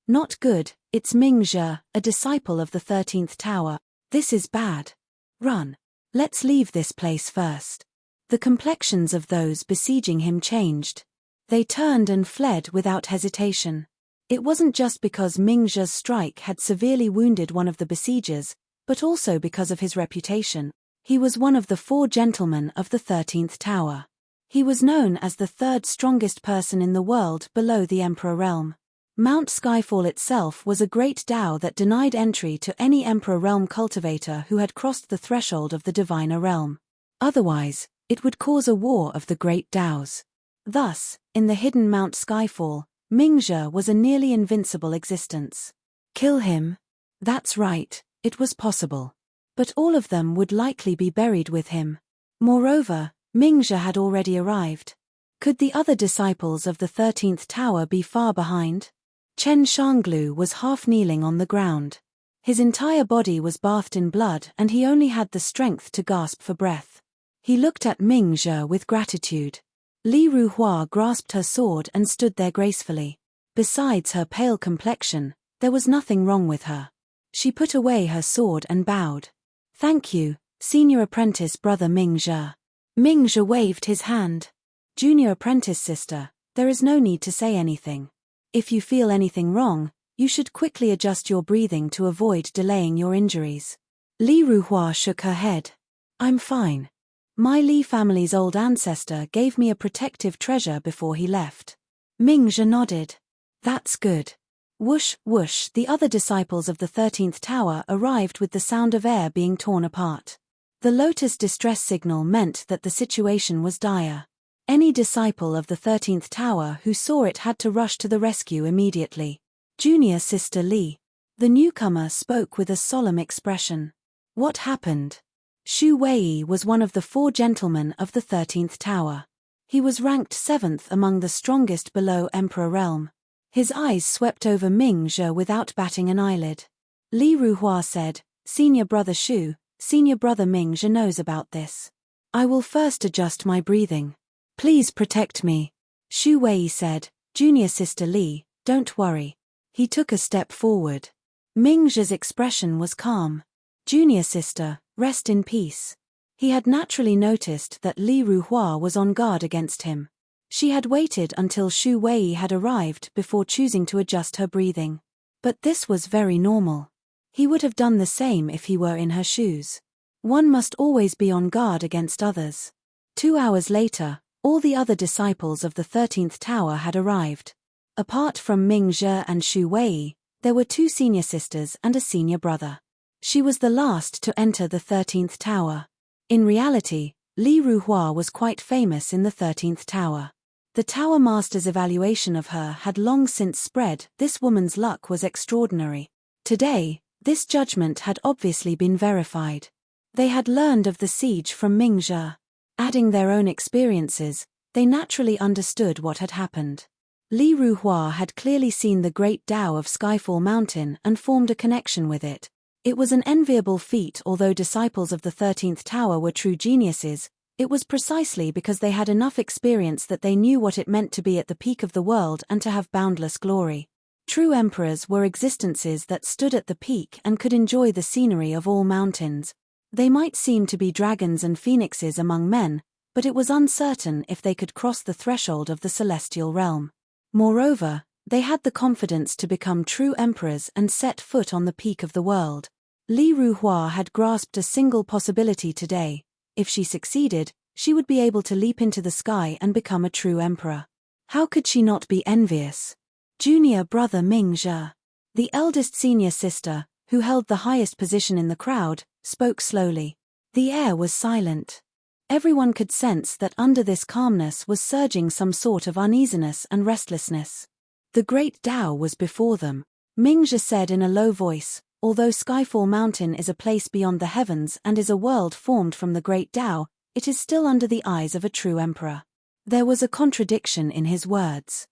Not good, it's Mingzhe, a disciple of the 13th tower. This is bad. Run. Let's leave this place first. The complexions of those besieging him changed. They turned and fled without hesitation. It wasn't just because Mingzhe's strike had severely wounded one of the besiegers, but also because of his reputation. He was one of the 4 gentlemen of the 13th tower. He was known as the 3rd strongest person in the world below the Emperor Realm. Mount Skyfall itself was a great Tao that denied entry to any Emperor Realm cultivator who had crossed the threshold of the Diviner Realm. Otherwise, it would cause a war of the great Taos. Thus, in the hidden Mount Skyfall, Mingzhe was a nearly invincible existence. Kill him? That's right, it was possible. But all of them would likely be buried with him. Moreover, Mingzhe had already arrived. Could the other disciples of the 13th tower be far behind? Chen Shanglu was half kneeling on the ground. His entire body was bathed in blood and he only had the strength to gasp for breath. He looked at Mingzhe with gratitude. Li Ruhua grasped her sword and stood there gracefully. Besides her pale complexion, there was nothing wrong with her. She put away her sword and bowed. Thank you, senior apprentice brother Mingzhe. Mingzhe waved his hand. Junior apprentice sister, there is no need to say anything. If you feel anything wrong, you should quickly adjust your breathing to avoid delaying your injuries. Li Ruhua shook her head. I'm fine. My Li family's old ancestor gave me a protective treasure before he left. Ming Zhe nodded. That's good. Whoosh, whoosh, the other disciples of the 13th tower arrived with the sound of air being torn apart. The lotus distress signal meant that the situation was dire. Any disciple of the 13th tower who saw it had to rush to the rescue immediately. Junior sister Li. The newcomer spoke with a solemn expression. What happened? Xu Wei was one of the 4 gentlemen of the 13th tower. He was ranked 7th among the strongest below Emperor realm. His eyes swept over Ming Zhe without batting an eyelid. Li Ruhua said, Senior brother Xu, senior brother Ming Zhe knows about this. I will first adjust my breathing. Please protect me. Xu Wei said, Junior sister Li, don't worry. He took a step forward. Ming Zhe's expression was calm. Junior sister, rest in peace. He had naturally noticed that Li Ruhua was on guard against him. She had waited until Xu Wei had arrived before choosing to adjust her breathing. But this was very normal. He would have done the same if he were in her shoes. One must always be on guard against others. 2 hours later, all the other disciples of the 13th tower had arrived. Apart from Ming Zhe and Xu Wei, there were 2 senior sisters and a senior brother. She was the last to enter the 13th tower. In reality, Li Ruhua was quite famous in the 13th tower. The tower master's evaluation of her had long since spread. This woman's luck was extraordinary. Today, this judgment had obviously been verified. They had learned of the siege from Ming Zhe. Adding their own experiences, they naturally understood what had happened. Li Ruhua had clearly seen the great Tao of Skyfall Mountain and formed a connection with it. It was an enviable feat. Although disciples of the 13th tower were true geniuses, it was precisely because they had enough experience that they knew what it meant to be at the peak of the world and to have boundless glory. True emperors were existences that stood at the peak and could enjoy the scenery of all mountains. They might seem to be dragons and phoenixes among men, but it was uncertain if they could cross the threshold of the celestial realm. Moreover, they had the confidence to become true emperors and set foot on the peak of the world. Li Ruhua had grasped a single possibility today. If she succeeded, she would be able to leap into the sky and become a true emperor. How could she not be envious? Junior brother Ming Zhe, the eldest senior sister, who held the highest position in the crowd, spoke slowly. The air was silent. Everyone could sense that under this calmness was surging some sort of uneasiness and restlessness. The great Tao was before them. Ming Zhe said in a low voice, although Skyfall Mountain is a place beyond the heavens and is a world formed from the great Tao, it is still under the eyes of a true emperor. There was a contradiction in his words.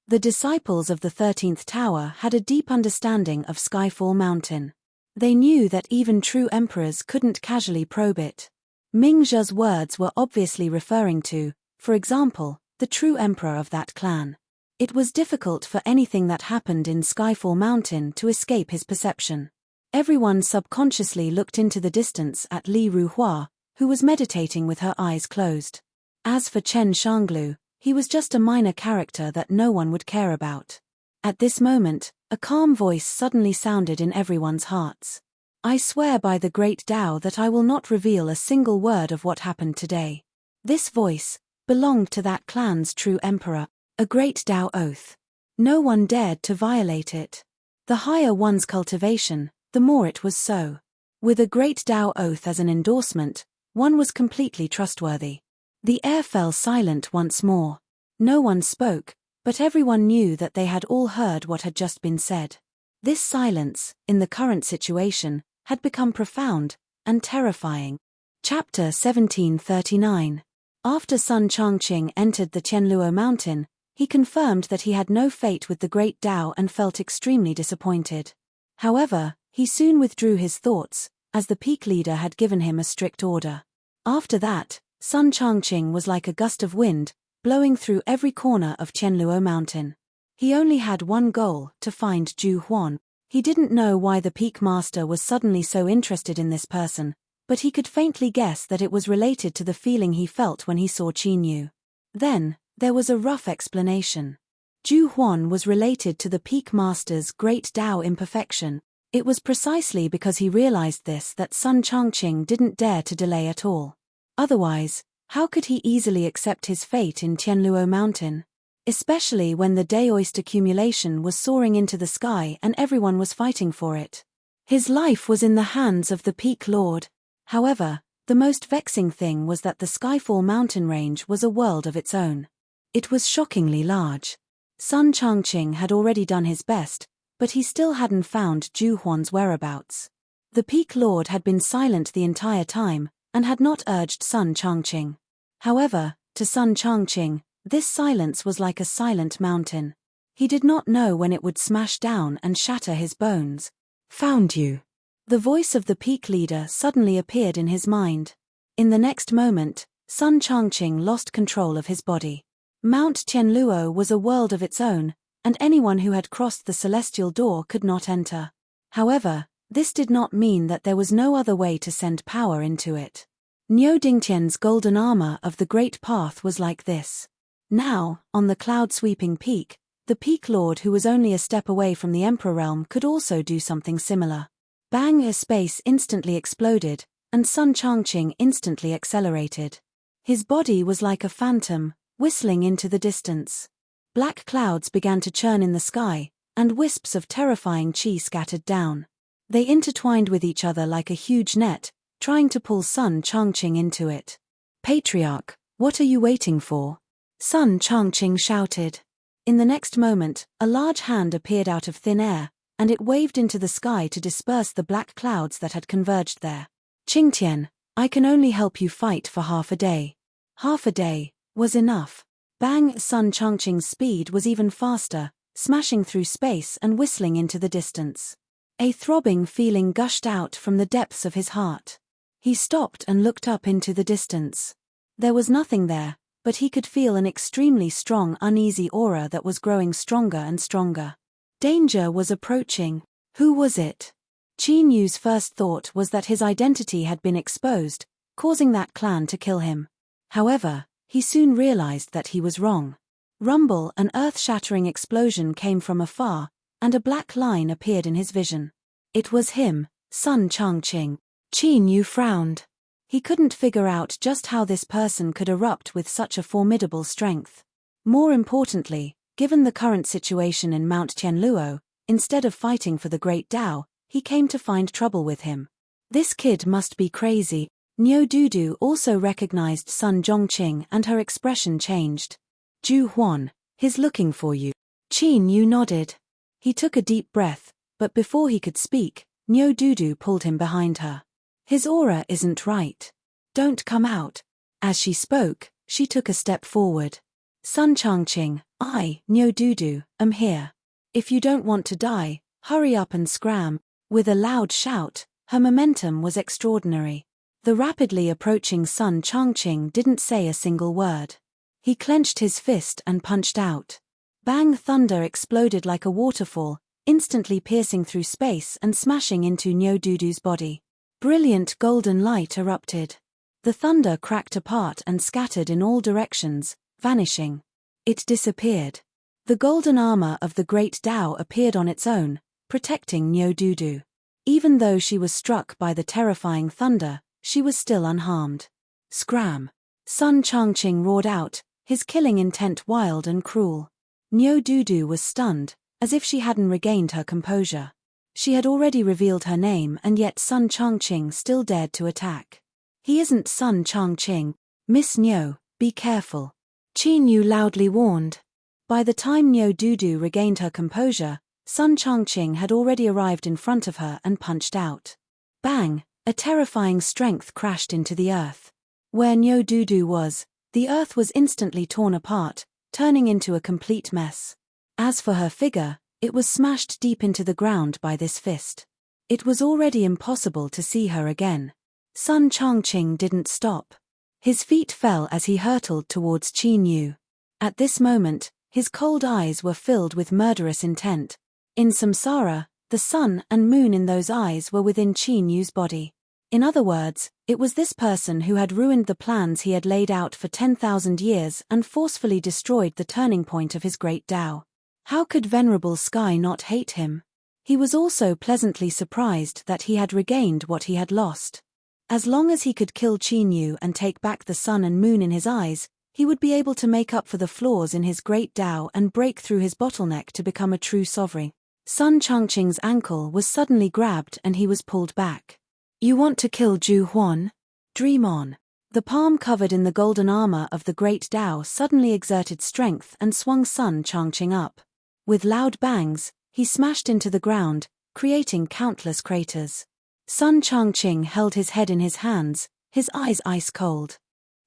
The disciples of the 13th tower had a deep understanding of Skyfall Mountain. They knew that even true emperors couldn't casually probe it. Ming Zhe's words were obviously referring to, for example, the true emperor of that clan. It was difficult for anything that happened in Skyfall Mountain to escape his perception. Everyone subconsciously looked into the distance at Li Ruhua, who was meditating with her eyes closed. As for Chen Shanglu, he was just a minor character that no one would care about. At this moment, a calm voice suddenly sounded in everyone's hearts. I swear by the great Tao that I will not reveal a single word of what happened today. This voice belonged to that clan's true emperor, a great Tao oath. No one dared to violate it. The higher one's cultivation, the more it was so. With a great Tao oath as an endorsement, one was completely trustworthy. The air fell silent once more. No one spoke, but everyone knew that they had all heard what had just been said. This silence, in the current situation, had become profound and terrifying. Chapter 1739. After Sun Changqing entered the Qianluo mountain, he confirmed that he had no fate with the great Tao and felt extremely disappointed. However, he soon withdrew his thoughts, as the peak leader had given him a strict order. After that, Sun Changqing was like a gust of wind, blowing through every corner of Qianluo mountain. He only had one goal, to find Zhu Huan. He didn't know why the peak master was suddenly so interested in this person, but he could faintly guess that it was related to the feeling he felt when he saw Qin Yu. Then, there was a rough explanation. Ju Huan was related to the Peak Master's great Tao imperfection. It was precisely because he realized this that Sun Changqing didn't dare to delay at all. Otherwise, how could he easily accept his fate in Tianluo Mountain? Especially when the Daoist accumulation was soaring into the sky and everyone was fighting for it. His life was in the hands of the Peak Lord. However, the most vexing thing was that the Skyfall mountain range was a world of its own. It was shockingly large. Sun Changqing had already done his best, but he still hadn't found Ju Huan's whereabouts. The Peak Lord had been silent the entire time, and had not urged Sun Changqing. However, to Sun Changqing, this silence was like a silent mountain. He did not know when it would smash down and shatter his bones. Found you. The voice of the Peak Leader suddenly appeared in his mind. In the next moment, Sun Changqing lost control of his body. Mount Tianluo was a world of its own, and anyone who had crossed the celestial door could not enter. However, this did not mean that there was no other way to send power into it. Niu Dingtian's golden armor of the Great Path was like this. Now, on the cloud-sweeping peak, the Peak Lord who was only a step away from the Emperor Realm could also do something similar. Bang! A space instantly exploded, and Sun Changqing instantly accelerated. His body was like a phantom, whistling into the distance. Black clouds began to churn in the sky, and wisps of terrifying chi scattered down. They intertwined with each other like a huge net, trying to pull Sun Changqing into it. Patriarch, what are you waiting for? Sun Changqing shouted. In the next moment, a large hand appeared out of thin air, and it waved into the sky to disperse the black clouds that had converged there. Qingtian, I can only help you fight for half a day. Half a day was enough. Bang! Sun Changqing's speed was even faster, smashing through space and whistling into the distance. A throbbing feeling gushed out from the depths of his heart. He stopped and looked up into the distance. There was nothing there, but he could feel an extremely strong uneasy aura that was growing stronger and stronger. Danger was approaching. Who was it? Qin Yu's first thought was that his identity had been exposed, causing that clan to kill him. However, he soon realized that he was wrong. Rumble, an earth-shattering explosion came from afar, and a black line appeared in his vision. It was him, Sun Changqing. Qin Yu frowned. He couldn't figure out just how this person could erupt with such a formidable strength. More importantly, given the current situation in Mount Tianluo, instead of fighting for the Great Tao, he came to find trouble with him. This kid must be crazy. Niu Dudu also recognized Sun Zhongqing and her expression changed. Ju Huan, he's looking for you. Qin Yu nodded. He took a deep breath, but before he could speak, Niu Dudu pulled him behind her. His aura isn't right. Don't come out. As she spoke, she took a step forward. Sun Changqing, I, Niu Dudu, am here. If you don't want to die, hurry up and scram. With a loud shout, her momentum was extraordinary. The rapidly approaching Sun Changqing didn't say a single word. He clenched his fist and punched out. Bang! Thunder exploded like a waterfall, instantly piercing through space and smashing into Niu Dudu's body. Brilliant golden light erupted. The thunder cracked apart and scattered in all directions, vanishing. It disappeared. The golden armor of the Great Tao appeared on its own, protecting Niu Dudu. Even though she was struck by the terrifying thunder, she was still unharmed. Scram! Sun Changqing roared out, his killing intent wild and cruel. Niu Dudu was stunned, as if she hadn't regained her composure. She had already revealed her name and yet Sun Changqing still dared to attack. He isn't Sun Changqing. Miss Niu, be careful. Qin Yu loudly warned. By the time Niu Dudu regained her composure, Sun Changqing had already arrived in front of her and punched out. Bang! A terrifying strength crashed into the earth. Where Niu Dudu was, the earth was instantly torn apart, turning into a complete mess. As for her figure, it was smashed deep into the ground by this fist. It was already impossible to see her again. Sun Changqing didn't stop. His feet fell as he hurtled towards Qin Yu. At this moment, his cold eyes were filled with murderous intent. In samsara, the sun and moon in those eyes were within Qin Yu's body. In other words, it was this person who had ruined the plans he had laid out for 10,000 years and forcefully destroyed the turning point of his great Tao. How could Venerable Sky not hate him? He was also pleasantly surprised that he had regained what he had lost. As long as he could kill Qin Yu and take back the sun and moon in his eyes, he would be able to make up for the flaws in his great Tao and break through his bottleneck to become a true sovereign. Sun Changqing's ankle was suddenly grabbed and he was pulled back. You want to kill Zhu Huan? Dream on. The palm covered in the golden armor of the great Tao suddenly exerted strength and swung Sun Changqing up. With loud bangs, he smashed into the ground, creating countless craters. Sun Changqing held his head in his hands, his eyes ice cold.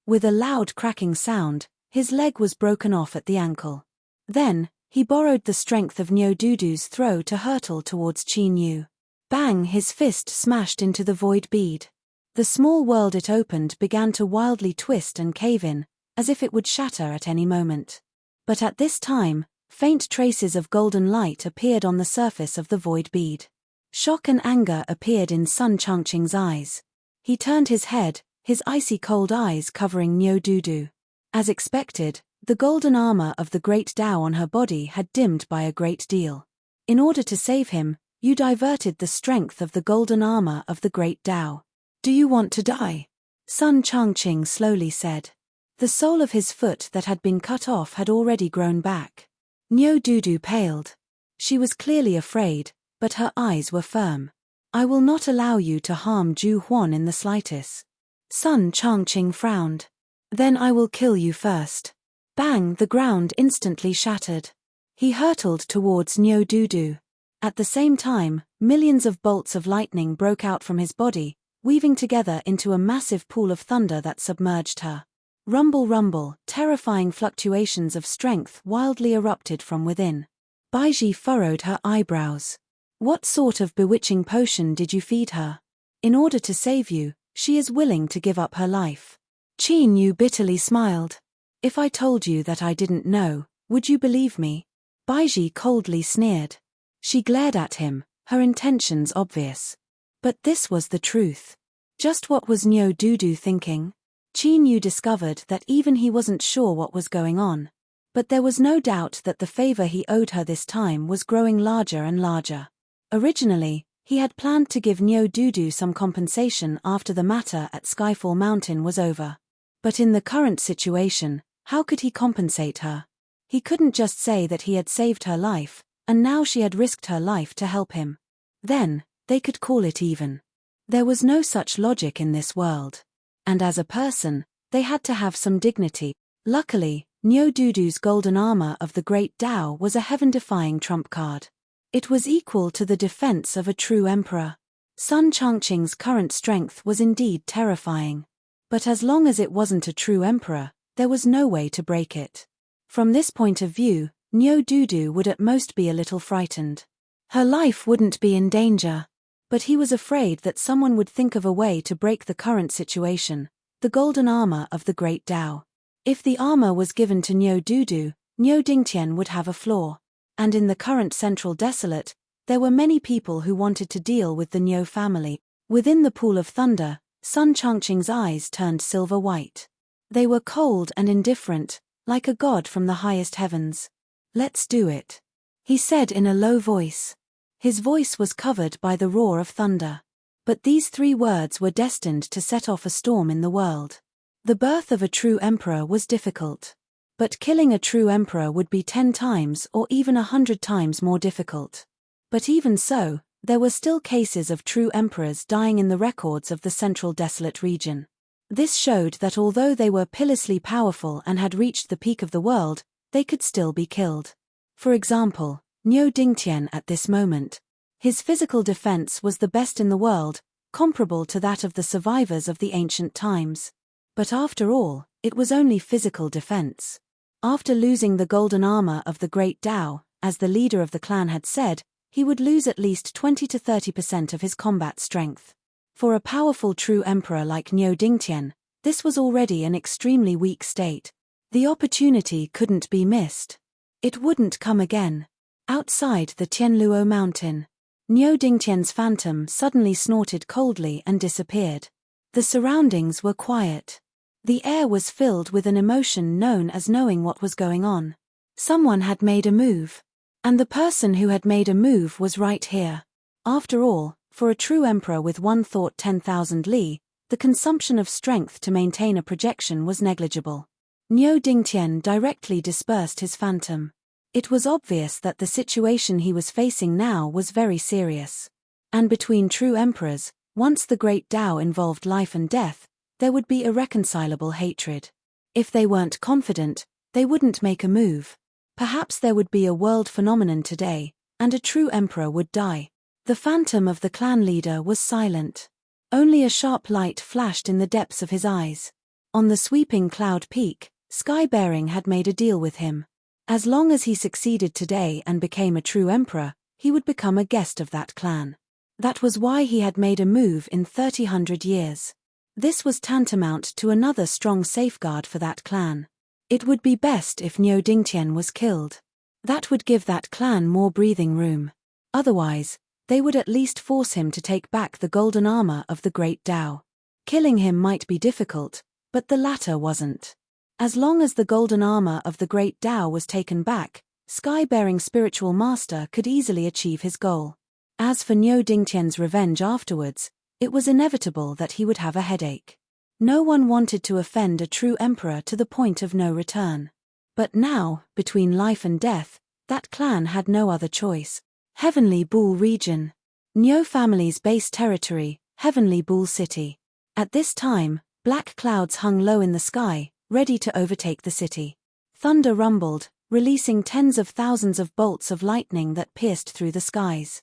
With a loud cracking sound, his leg was broken off at the ankle. Then, he borrowed the strength of Niu Dudu's throw to hurtle towards Qin Yu. Bang! His fist smashed into the void bead. The small world it opened began to wildly twist and cave in, as if it would shatter at any moment. But at this time, faint traces of golden light appeared on the surface of the void bead. Shock and anger appeared in Sun Changqing's eyes. He turned his head, his icy cold eyes covering Niu Dudu. As expected, the golden armor of the great Tao on her body had dimmed by a great deal. In order to save him, you diverted the strength of the golden armor of the great Tao. Do you want to die? Sun Changqing slowly said. The sole of his foot that had been cut off had already grown back. Niu Dudu paled. She was clearly afraid, but her eyes were firm. I will not allow you to harm Zhu Huan in the slightest. Sun Changqing frowned. Then I will kill you first. Bang! The ground instantly shattered. He hurtled towards Niu Dudu. At the same time, millions of bolts of lightning broke out from his body, weaving together into a massive pool of thunder that submerged her. Rumble rumble, terrifying fluctuations of strength wildly erupted from within. Baiji furrowed her eyebrows. What sort of bewitching potion did you feed her? In order to save you, she is willing to give up her life. Qin Yu bitterly smiled. If I told you that I didn't know, would you believe me? Baiji coldly sneered. She glared at him, her intentions obvious. But this was the truth. Just what was Niu Dudu thinking? Qin Yu discovered that even he wasn't sure what was going on. But there was no doubt that the favor he owed her this time was growing larger and larger. Originally, he had planned to give Niu Dudu some compensation after the matter at Skyfall Mountain was over. But in the current situation, how could he compensate her? He couldn't just say that he had saved her life, and now she had risked her life to help him. Then, they could call it even. There was no such logic in this world. And as a person, they had to have some dignity. Luckily, Niu Dudu's golden armor of the great Tao was a heaven-defying trump card. It was equal to the defense of a true emperor. Sun Changqing's current strength was indeed terrifying. But as long as it wasn't a true emperor, there was no way to break it. From this point of view, Niu Dudu would at most be a little frightened. Her life wouldn't be in danger. But he was afraid that someone would think of a way to break the current situation, the golden armor of the great Tao. If the armor was given to Niu Dudu, Niu Dingtian would have a flaw. And in the current Central Desolate, there were many people who wanted to deal with the Niu family. Within the pool of thunder, Sun Changqing's eyes turned silver white. They were cold and indifferent, like a god from the highest heavens. Let's do it, he said in a low voice. His voice was covered by the roar of thunder. But these 3 words were destined to set off a storm in the world. The birth of a true emperor was difficult. But killing a true emperor would be 10 times or even 100 times more difficult. But even so, there were still cases of true emperors dying in the records of the Central Desolate region. This showed that although they were pitilessly powerful and had reached the peak of the world, they could still be killed. For example, Niu Dingtian at this moment. His physical defense was the best in the world, comparable to that of the survivors of the ancient times. But after all, it was only physical defense. After losing the golden armor of the great Tao, as the leader of the clan had said, he would lose at least 20 to 30% of his combat strength. For a powerful true emperor like Niu Dingtian, this was already an extremely weak state. The opportunity couldn't be missed. It wouldn't come again. Outside the Tianluo mountain, Niu Dingtian's phantom suddenly snorted coldly and disappeared. The surroundings were quiet. The air was filled with an emotion known as knowing what was going on. Someone had made a move. And the person who had made a move was right here. After all, for a true emperor with one thought 10,000 li, the consumption of strength to maintain a projection was negligible. Niu Dingtian directly dispersed his phantom. It was obvious that the situation he was facing now was very serious. And between true emperors, once the great Tao involved life and death, there would be irreconcilable hatred. If they weren't confident, they wouldn't make a move. Perhaps there would be a world phenomenon today, and a true emperor would die. The phantom of the clan leader was silent. Only a sharp light flashed in the depths of his eyes. On the sweeping cloud peak, Sky-bearing had made a deal with him. As long as he succeeded today and became a true emperor, he would become a guest of that clan. That was why he had made a move in 300 years. This was tantamount to another strong safeguard for that clan. It would be best if Niu Dingtian was killed. That would give that clan more breathing room. Otherwise, they would at least force him to take back the golden armor of the great Tao. Killing him might be difficult, but the latter wasn't. As long as the golden armor of the great Tao was taken back, Sky-bearing spiritual master could easily achieve his goal. As for Niu Dingtian's revenge afterwards, it was inevitable that he would have a headache. No one wanted to offend a true emperor to the point of no return. But now, between life and death, that clan had no other choice. Heavenly Bull Region. Niu family's base territory, Heavenly Bull City. At this time, black clouds hung low in the sky, ready to overtake the city. Thunder rumbled, releasing tens of thousands of bolts of lightning that pierced through the skies.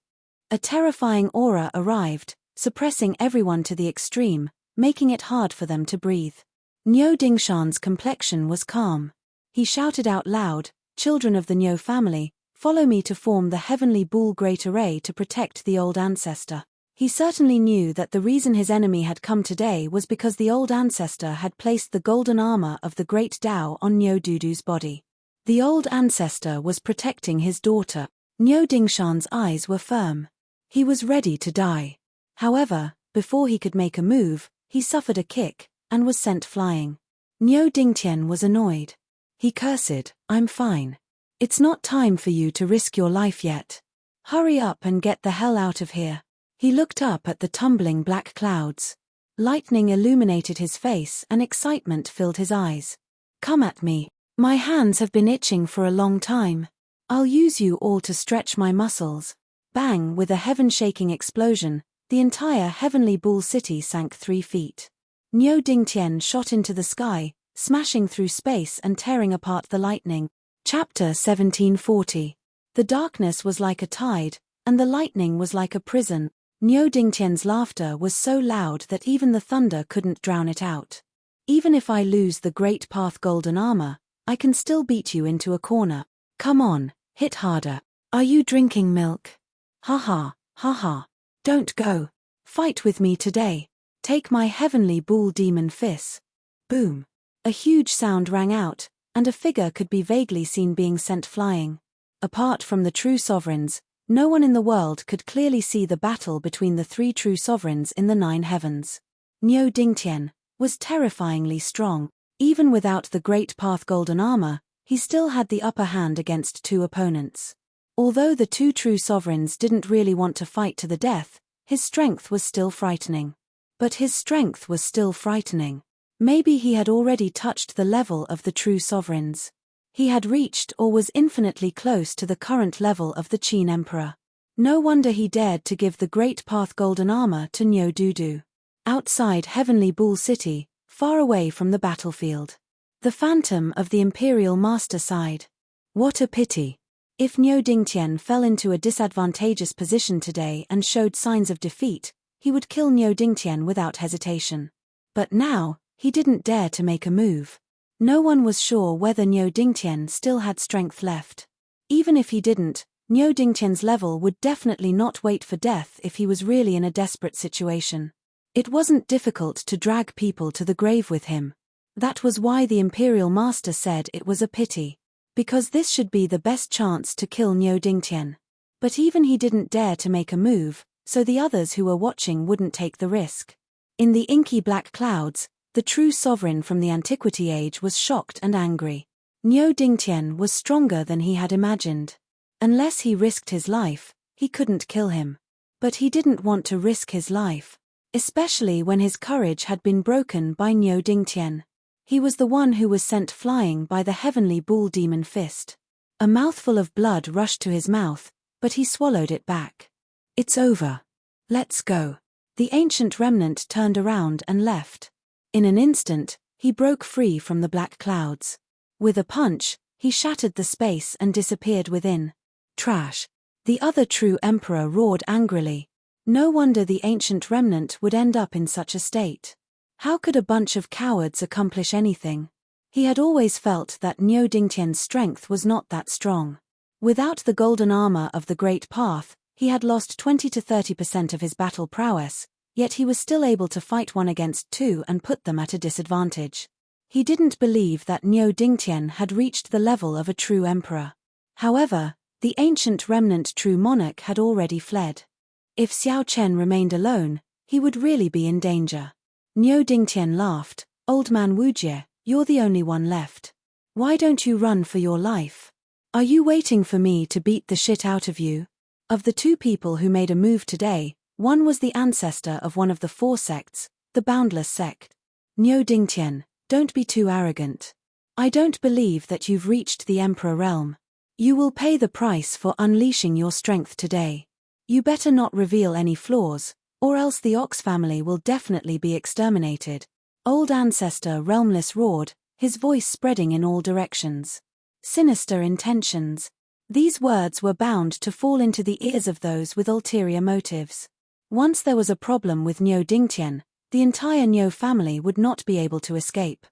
A terrifying aura arrived, suppressing everyone to the extreme, making it hard for them to breathe. Niu Dingshan's complexion was calm. He shouted out loud, "Children of the Niu family, follow me to form the Heavenly Bull Great Array to protect the old ancestor." He certainly knew that the reason his enemy had come today was because the old ancestor had placed the golden armor of the great Tao on Niu Dudu's body. The old ancestor was protecting his daughter. Niu Dingshan's eyes were firm. He was ready to die. However, before he could make a move, he suffered a kick, and was sent flying. Niu Dingtian was annoyed. He cursed, "I'm fine. It's not time for you to risk your life yet. Hurry up and get the hell out of here." He looked up at the tumbling black clouds. Lightning illuminated his face and excitement filled his eyes. "Come at me. My hands have been itching for a long time. I'll use you all to stretch my muscles." Bang! With a heaven-shaking explosion, the entire Heavenly Bull City sank 3 feet. Niu Dingtian shot into the sky, smashing through space and tearing apart the lightning. Chapter 1740. The darkness was like a tide, and the lightning was like a prison. Niu Dingtian's laughter was so loud that even the thunder couldn't drown it out. "Even if I lose the Great Path golden armor, I can still beat you into a corner. Come on, hit harder. Are you drinking milk? Ha ha, ha ha. Don't go. Fight with me today. Take my Heavenly Bull Demon Fist." Boom. A huge sound rang out, and a figure could be vaguely seen being sent flying. Apart from the true sovereigns, no one in the world could clearly see the battle between the 3 true sovereigns in the 9 heavens. Niu Dingtian was terrifyingly strong. Even without the Great Path golden armor, he still had the upper hand against 2 opponents. Although the 2 true sovereigns didn't really want to fight to the death, his strength was still frightening. But his strength was still frightening. Maybe he had already touched the level of the true sovereigns. He had reached or was infinitely close to the current level of the Qin Emperor. No wonder he dared to give the Great Path golden armor to Niu Dudu. Outside Heavenly Bull City, far away from the battlefield, the phantom of the Imperial Master sighed. What a pity. If Niu Dingtian fell into a disadvantageous position today and showed signs of defeat, he would kill Niu Dingtian without hesitation. But now, he didn't dare to make a move. No one was sure whether Niu Dingtian still had strength left. Even if he didn't, Niu Dingtian's level would definitely not wait for death if he was really in a desperate situation. It wasn't difficult to drag people to the grave with him. That was why the Imperial Master said it was a pity. Because this should be the best chance to kill Niu Dingtian. But even he didn't dare to make a move, so the others who were watching wouldn't take the risk. In the inky black clouds, the true sovereign from the Antiquity Age was shocked and angry. Niu Dingtian was stronger than he had imagined. Unless he risked his life, he couldn't kill him. But he didn't want to risk his life, especially when his courage had been broken by Niu Dingtian. He was the one who was sent flying by the heavenly bull demon fist. A mouthful of blood rushed to his mouth, but he swallowed it back. It's over. Let's go. The ancient remnant turned around and left. In an instant, he broke free from the black clouds. With a punch, he shattered the space and disappeared within. Trash. The other true emperor roared angrily. No wonder the ancient remnant would end up in such a state. How could a bunch of cowards accomplish anything? He had always felt that Niu Dingtian's strength was not that strong. Without the golden armor of the Great Path, he had lost 20 to 30% of his battle prowess, yet he was still able to fight 1 against 2 and put them at a disadvantage. He didn't believe that Niu Dingtian had reached the level of a true emperor. However, the ancient remnant true monarch had already fled. If Xiao Chen remained alone, he would really be in danger. Niu Dingtian laughed. Old man Wujie, you're the only one left. Why don't you run for your life? Are you waiting for me to beat the shit out of you? Of the 2 people who made a move today, one was the ancestor of one of the 4 sects, the Boundless sect. Niu Dingtian, don't be too arrogant. I don't believe that you've reached the emperor realm. You will pay the price for unleashing your strength today. You better not reveal any flaws, or else the Ox family will definitely be exterminated. Old Ancestor Realmless roared, his voice spreading in all directions. Sinister intentions. These words were bound to fall into the ears of those with ulterior motives. Once there was a problem with Niu Dingtian, the entire Niu family would not be able to escape.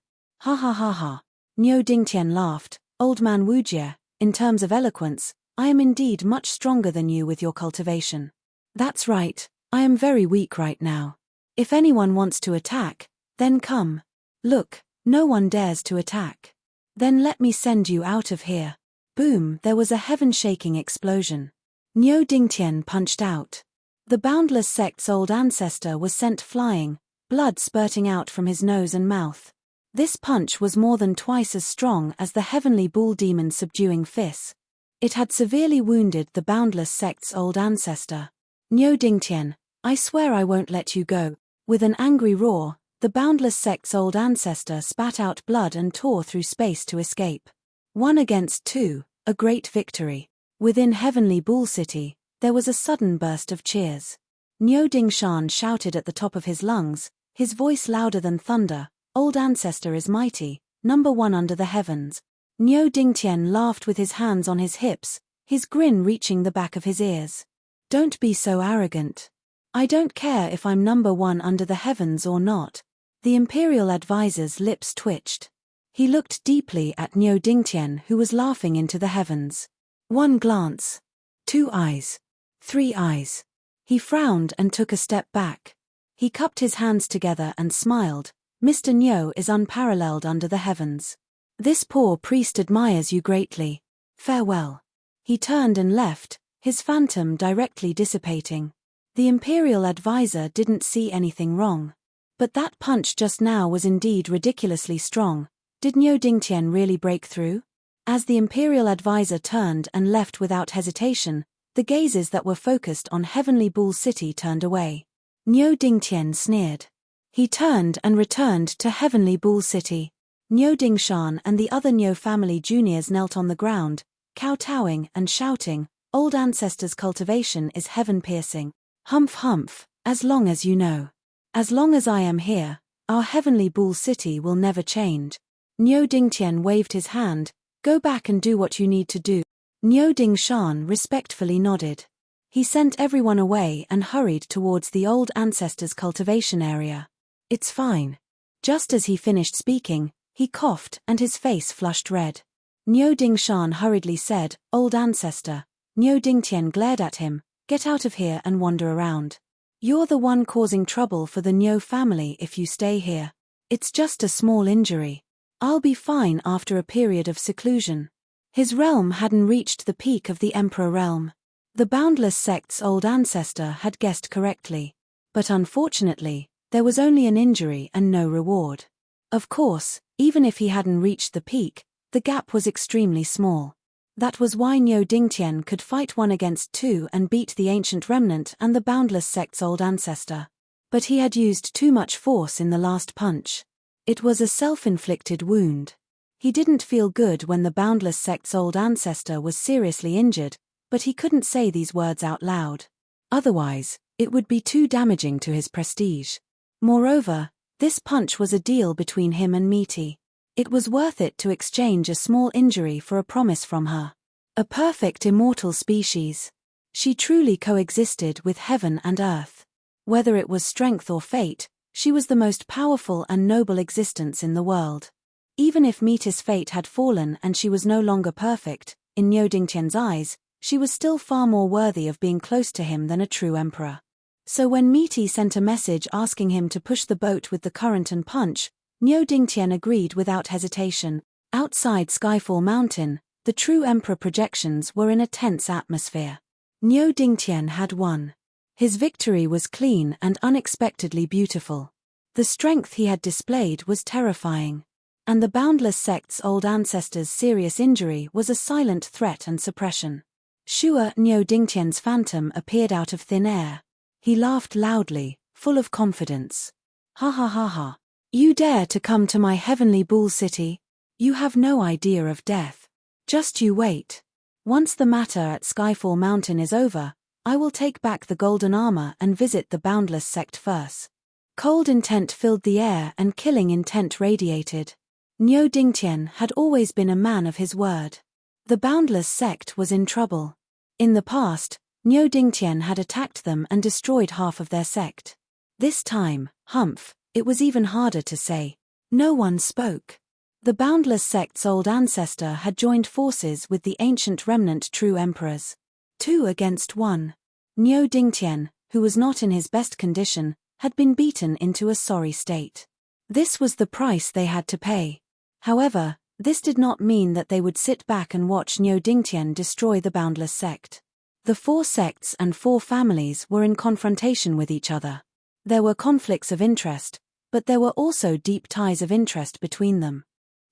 Ha ha ha ha. Niu Dingtian laughed. Old man Wujie, in terms of eloquence, I am indeed much stronger than you with your cultivation. That's right, I am very weak right now. If anyone wants to attack, then come. Look, no one dares to attack. Then let me send you out of here. Boom, there was a heaven-shaking explosion. Niu Dingtian punched out. The Boundless sect's old ancestor was sent flying, blood spurting out from his nose and mouth. This punch was more than twice as strong as the heavenly bull demon's subduing fist. It had severely wounded the Boundless sect's old ancestor. Niu Dingtian, I swear I won't let you go. With an angry roar, the Boundless sect's old ancestor spat out blood and tore through space to escape. 1 against 2, a great victory. Within Heavenly Bull City, there was a sudden burst of cheers. Niu Dingshan shouted at the top of his lungs, his voice louder than thunder, Old Ancestor is mighty, number 1 under the heavens. Niu Dingtian laughed with his hands on his hips, his grin reaching the back of his ears. Don't be so arrogant. I don't care if I'm number 1 under the heavens or not. The Imperial Advisor's lips twitched. He looked deeply at Niu Dingtian, who was laughing into the heavens. 1 glance. 2 eyes. 3 eyes. He frowned and took a step back. He cupped his hands together and smiled. Mr. Niu is unparalleled under the heavens. This poor priest admires you greatly. Farewell. He turned and left, his phantom directly dissipating. The Imperial Advisor didn't see anything wrong. But that punch just now was indeed ridiculously strong. Did Niu Dingtian really break through? As the Imperial Advisor turned and left without hesitation, the gazes that were focused on Heavenly Bull City turned away. Niu Dingtian sneered. He turned and returned to Heavenly Bull City. Niu Dingshan and the other Niu family juniors knelt on the ground, kowtowing and shouting, Old Ancestor's cultivation is heaven-piercing. Humph humph, as long as you know. As long as I am here, our Heavenly Bull City will never change. Niu Dingtian waved his hand, go back and do what you need to do. Niu Dingshan respectfully nodded. He sent everyone away and hurried towards the Old Ancestor's cultivation area. It's fine. Just as he finished speaking, he coughed and his face flushed red. Niu Dingshan hurriedly said, Old Ancestor. Niu Dingtian glared at him, get out of here and wander around. You're the one causing trouble for the Niu family if you stay here. It's just a small injury. I'll be fine after a period of seclusion. His realm hadn't reached the peak of the Emperor realm. The Boundless sect's old ancestor had guessed correctly. But unfortunately, there was only an injury and no reward. Of course, even if he hadn't reached the peak, the gap was extremely small. That was why Niu Dingtian could fight 1 against 2 and beat the ancient remnant and the Boundless sect's old ancestor. But he had used too much force in the last punch. It was a self-inflicted wound. He didn't feel good when the Boundless sect's old ancestor was seriously injured, but he couldn't say these words out loud. Otherwise, it would be too damaging to his prestige. Moreover, this punch was a deal between him and Misty. It was worth it to exchange a small injury for a promise from her. A perfect immortal species. She truly coexisted with heaven and earth. Whether it was strength or fate, she was the most powerful and noble existence in the world. Even if Misty's fate had fallen and she was no longer perfect, in Niu Dingtian's eyes, she was still far more worthy of being close to him than a true emperor. So when Misty sent a message asking him to push the boat with the current and punch, Niu Dingtian agreed without hesitation. Outside Skyfall Mountain, the true emperor projections were in a tense atmosphere. Niu Dingtian had won. His victory was clean and unexpectedly beautiful. The strength he had displayed was terrifying. And the Boundless sect's old ancestor's serious injury was a silent threat and suppression. Sure, Niu Dingtian's phantom appeared out of thin air. He laughed loudly, full of confidence. Ha ha ha ha. You dare to come to my heavenly bull city? You have no idea of death. Just you wait. Once the matter at Skyfall Mountain is over, I will take back the golden armor and visit the Boundless sect first. Cold intent filled the air and killing intent radiated. Niu Dingtian had always been a man of his word. The Boundless sect was in trouble. In the past, Niu Dingtian had attacked them and destroyed half of their sect. This time, humph, it was even harder to say. No one spoke. The Boundless sect's old ancestor had joined forces with the ancient remnant true emperors. 2 against 1. Niu Dingtian, who was not in his best condition, had been beaten into a sorry state. This was the price they had to pay. However, this did not mean that they would sit back and watch Niu Dingtian destroy the Boundless sect. The 4 sects and 4 families were in confrontation with each other. There were conflicts of interest, but there were also deep ties of interest between them.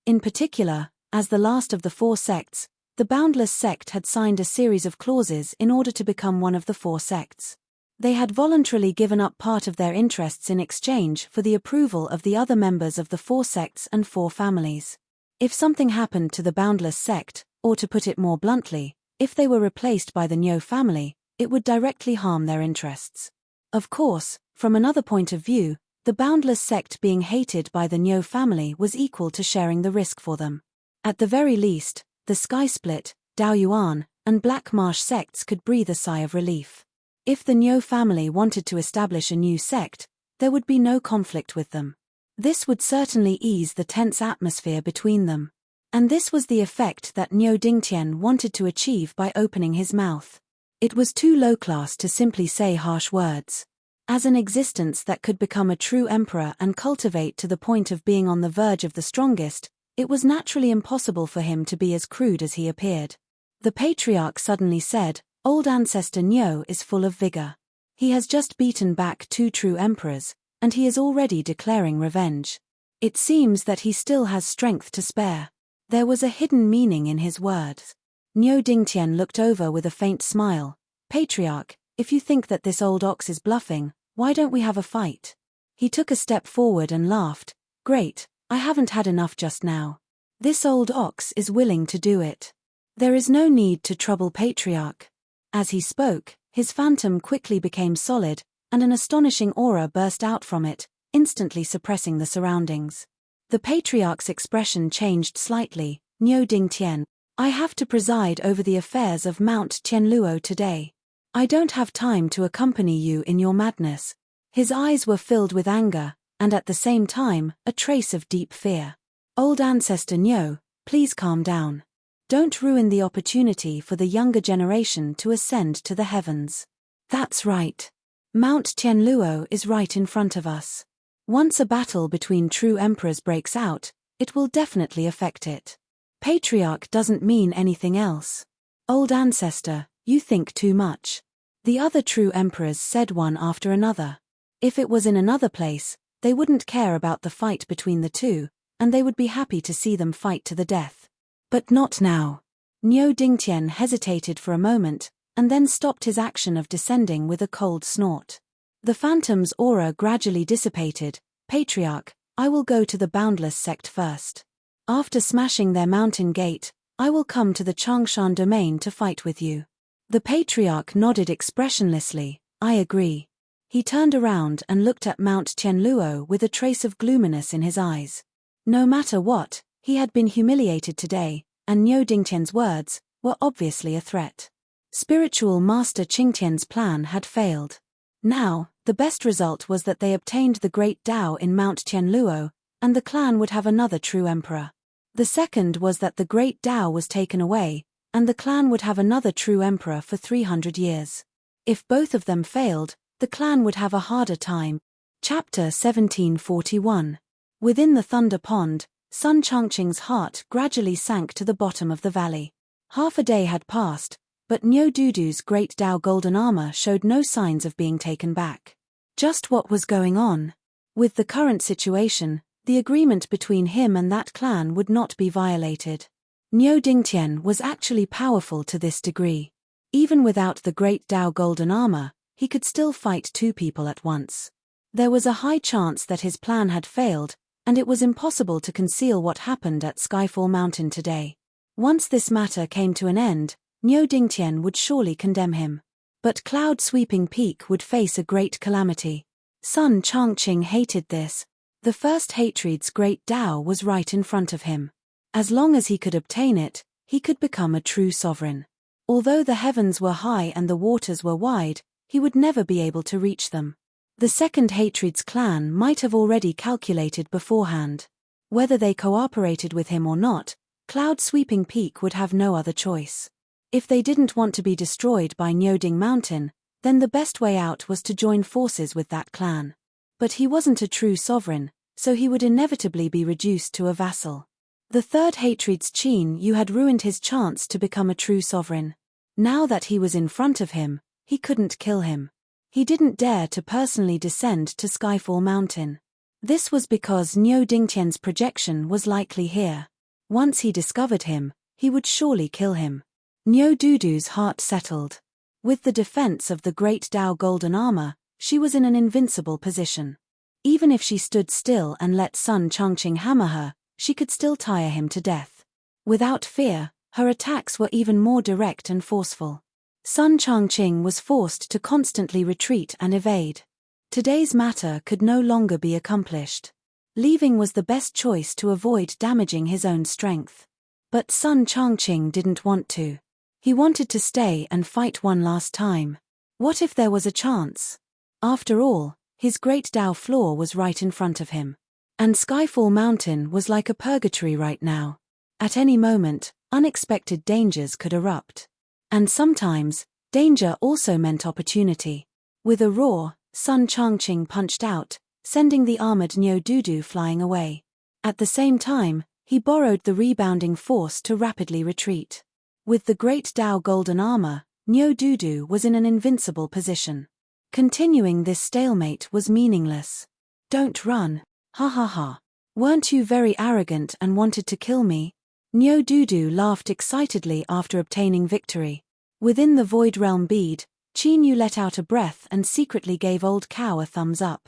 In particular, as the last of the 4 sects, the Boundless sect had signed a series of clauses in order to become one of the 4 sects. They had voluntarily given up part of their interests in exchange for the approval of the other members of the 4 sects and 4 families. If something happened to the Boundless sect, or to put it more bluntly, if they were replaced by the Niu family, it would directly harm their interests. Of course, from another point of view, the Boundless sect being hated by the Niu family was equal to sharing the risk for them. At the very least, the Sky Split, Daoyuan, and Black Marsh sects could breathe a sigh of relief. If the Niu family wanted to establish a new sect, there would be no conflict with them. This would certainly ease the tense atmosphere between them. And this was the effect that Niu Dingtian wanted to achieve by opening his mouth. It was too low class to simply say harsh words. As an existence that could become a true emperor and cultivate to the point of being on the verge of the strongest, it was naturally impossible for him to be as crude as he appeared. The patriarch suddenly said, "Old ancestor Niu is full of vigor. He has just beaten back 2 true emperors, and he is already declaring revenge. It seems that he still has strength to spare." There was a hidden meaning in his words. Niu Dingtian looked over with a faint smile. "Patriarch, if you think that this old ox is bluffing, why don't we have a fight?" He took a step forward and laughed. "Great, I haven't had enough just now. This old ox is willing to do it. There is no need to trouble Patriarch." As he spoke, his phantom quickly became solid, and an astonishing aura burst out from it, instantly suppressing the surroundings. The Patriarch's expression changed slightly. "Niu Dingtian, I have to preside over the affairs of Mount Tianluo today. I don't have time to accompany you in your madness." His eyes were filled with anger, and at the same time, a trace of deep fear. "Old ancestor Niu, please calm down. Don't ruin the opportunity for the younger generation to ascend to the heavens. That's right. Mount Tianluo is right in front of us. Once a battle between true emperors breaks out, it will definitely affect it. Patriarch doesn't mean anything else. Old ancestor, You think too much. The other true emperors said one after another. If it was in another place, they wouldn't care about the fight between the two, and they would be happy to see them fight to the death. But not now. Niu Dingtian hesitated for a moment, and then stopped his action of descending with a cold snort. The phantom's aura gradually dissipated. Patriarch, I will go to the Boundless sect first. After smashing their mountain gate, I will come to the Changshan domain to fight with you. The Patriarch nodded expressionlessly. I agree. He turned around and looked at Mount Tianluo with a trace of gloominess in his eyes. No matter what, he had been humiliated today, and Niu Dingtian's words were obviously a threat. Spiritual Master Qingtian's plan had failed. Now, the best result was that they obtained the Great Tao in Mount Tianluo, and the clan would have another true emperor. The second was that the Great Tao was taken away, and the clan would have another true emperor for 300 years. If both of them failed, the clan would have a harder time. Chapter 1741. Within the Thunder Pond, Sun Changqing's heart gradually sank to the bottom of the valley. Half a day had passed, but Niu Dudu's Great Tao golden armor showed no signs of being taken back. Just what was going on? With the current situation, the agreement between him and that clan would not be violated. Niu Dingtian was actually powerful to this degree. Even without the Great Tao golden armor, he could still fight two people at once. There was a high chance that his plan had failed, and it was impossible to conceal what happened at Skyfall Mountain today. Once this matter came to an end, Niu Dingtian would surely condemn him. But Cloud Sweeping Peak would face a great calamity. Sun Changqing hated this. The first Hatred's Great Tao was right in front of him. As long as he could obtain it, he could become a true sovereign. Although the heavens were high and the waters were wide, he would never be able to reach them. The second Hatred's clan might have already calculated beforehand. Whether they cooperated with him or not, Cloud Sweeping Peak would have no other choice. If they didn't want to be destroyed by Niuding Mountain, then the best way out was to join forces with that clan. But he wasn't a true sovereign, so he would inevitably be reduced to a vassal. The third Hatred's Qin Yu had ruined his chance to become a true sovereign. Now that he was in front of him, he couldn't kill him. He didn't dare to personally descend to Skyfall Mountain. This was because Niu Dingtian's projection was likely here. Once he discovered him, he would surely kill him. Niu Dudu's heart settled. With the defense of the Great Tao golden armor, she was in an invincible position. Even if she stood still and let Sun Changqing hammer her, she could still tire him to death. Without fear, her attacks were even more direct and forceful. Sun Changqing was forced to constantly retreat and evade. Today's matter could no longer be accomplished. Leaving was the best choice to avoid damaging his own strength. But Sun Changqing didn't want to. He wanted to stay and fight one last time. What if there was a chance? After all, his Great Tao floor was right in front of him. And Skyfall Mountain was like a purgatory right now. At any moment, unexpected dangers could erupt. And sometimes, danger also meant opportunity. With a roar, Sun Changqing punched out, sending the armored Niu Dudu flying away. At the same time, he borrowed the rebounding force to rapidly retreat. With the Great Tao golden armor, Niu Dudu was in an invincible position. Continuing this stalemate was meaningless. Don't run. Ha ha ha. Weren't you very arrogant and wanted to kill me? Niu Dudu laughed excitedly after obtaining victory. Within the Void Realm bead, Qin Yu let out a breath and secretly gave Old Cow a thumbs up.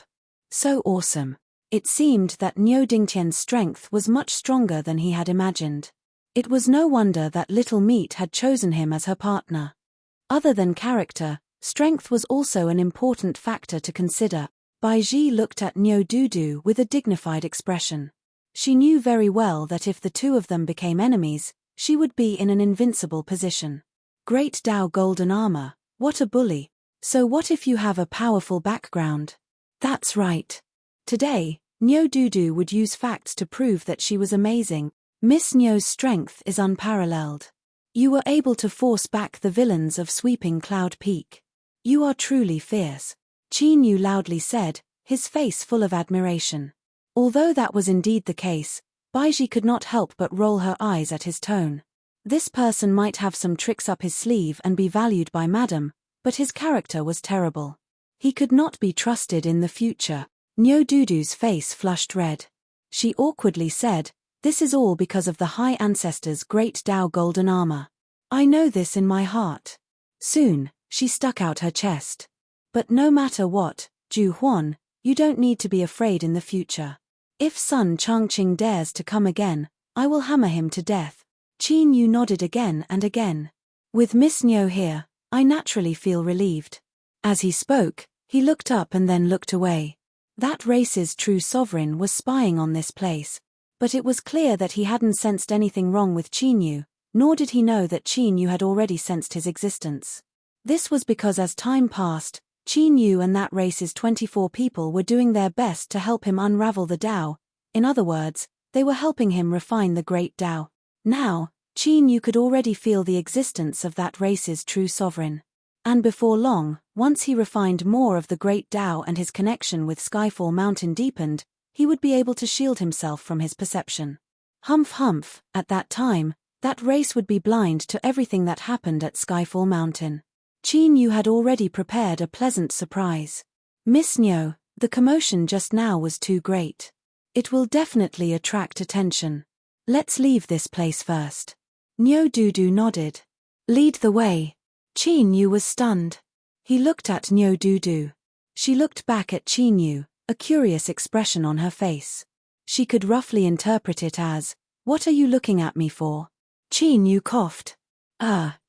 So awesome. It seemed that Niu Dingtian's strength was much stronger than he had imagined. It was no wonder that Little Meat had chosen him as her partner. Other than character, strength was also an important factor to consider. Baiji looked at Niu Dudu with a dignified expression. She knew very well that if the two of them became enemies, she would be in an invincible position. Great Tao golden armor, what a bully. So what if you have a powerful background? That's right. Today, Niu Dudu would use facts to prove that she was amazing. Miss Niu's strength is unparalleled. You were able to force back the villains of Sweeping Cloud Peak. You are truly fierce, Qin Yu loudly said, his face full of admiration. Although that was indeed the case, Baiji could not help but roll her eyes at his tone. This person might have some tricks up his sleeve and be valued by Madam, but his character was terrible. He could not be trusted in the future. Nyo Dudu's face flushed red. She awkwardly said, "This is all because of the High Ancestors' great Tao golden armor. I know this in my heart." Soon, she stuck out her chest. "But no matter what, Ju Huan, you don't need to be afraid in the future. If Sun Changqing dares to come again, I will hammer him to death." Qin Yu nodded again and again. "With Miss Nyo here, I naturally feel relieved." As he spoke, he looked up and then looked away. That race's true sovereign was spying on this place, but it was clear that he hadn't sensed anything wrong with Qin Yu, nor did he know that Qin Yu had already sensed his existence. This was because as time passed, Qin Yu and that race's 24 people were doing their best to help him unravel the Tao. In other words, they were helping him refine the great Tao. Now, Qin Yu could already feel the existence of that race's true sovereign. And before long, once he refined more of the great Tao and his connection with Skyfall Mountain deepened, he would be able to shield himself from his perception. Humph humph, at that time, that race would be blind to everything that happened at Skyfall Mountain. Qin Yu had already prepared a pleasant surprise. "Miss Nyo, the commotion just now was too great. It will definitely attract attention. Let's leave this place first." Nyo Dudu nodded. "Lead the way." Qin Yu was stunned. He looked at Nyo Dudu. She looked back at Qin Yu, a curious expression on her face. She could roughly interpret it as, "What are you looking at me for?" Qin Yu coughed.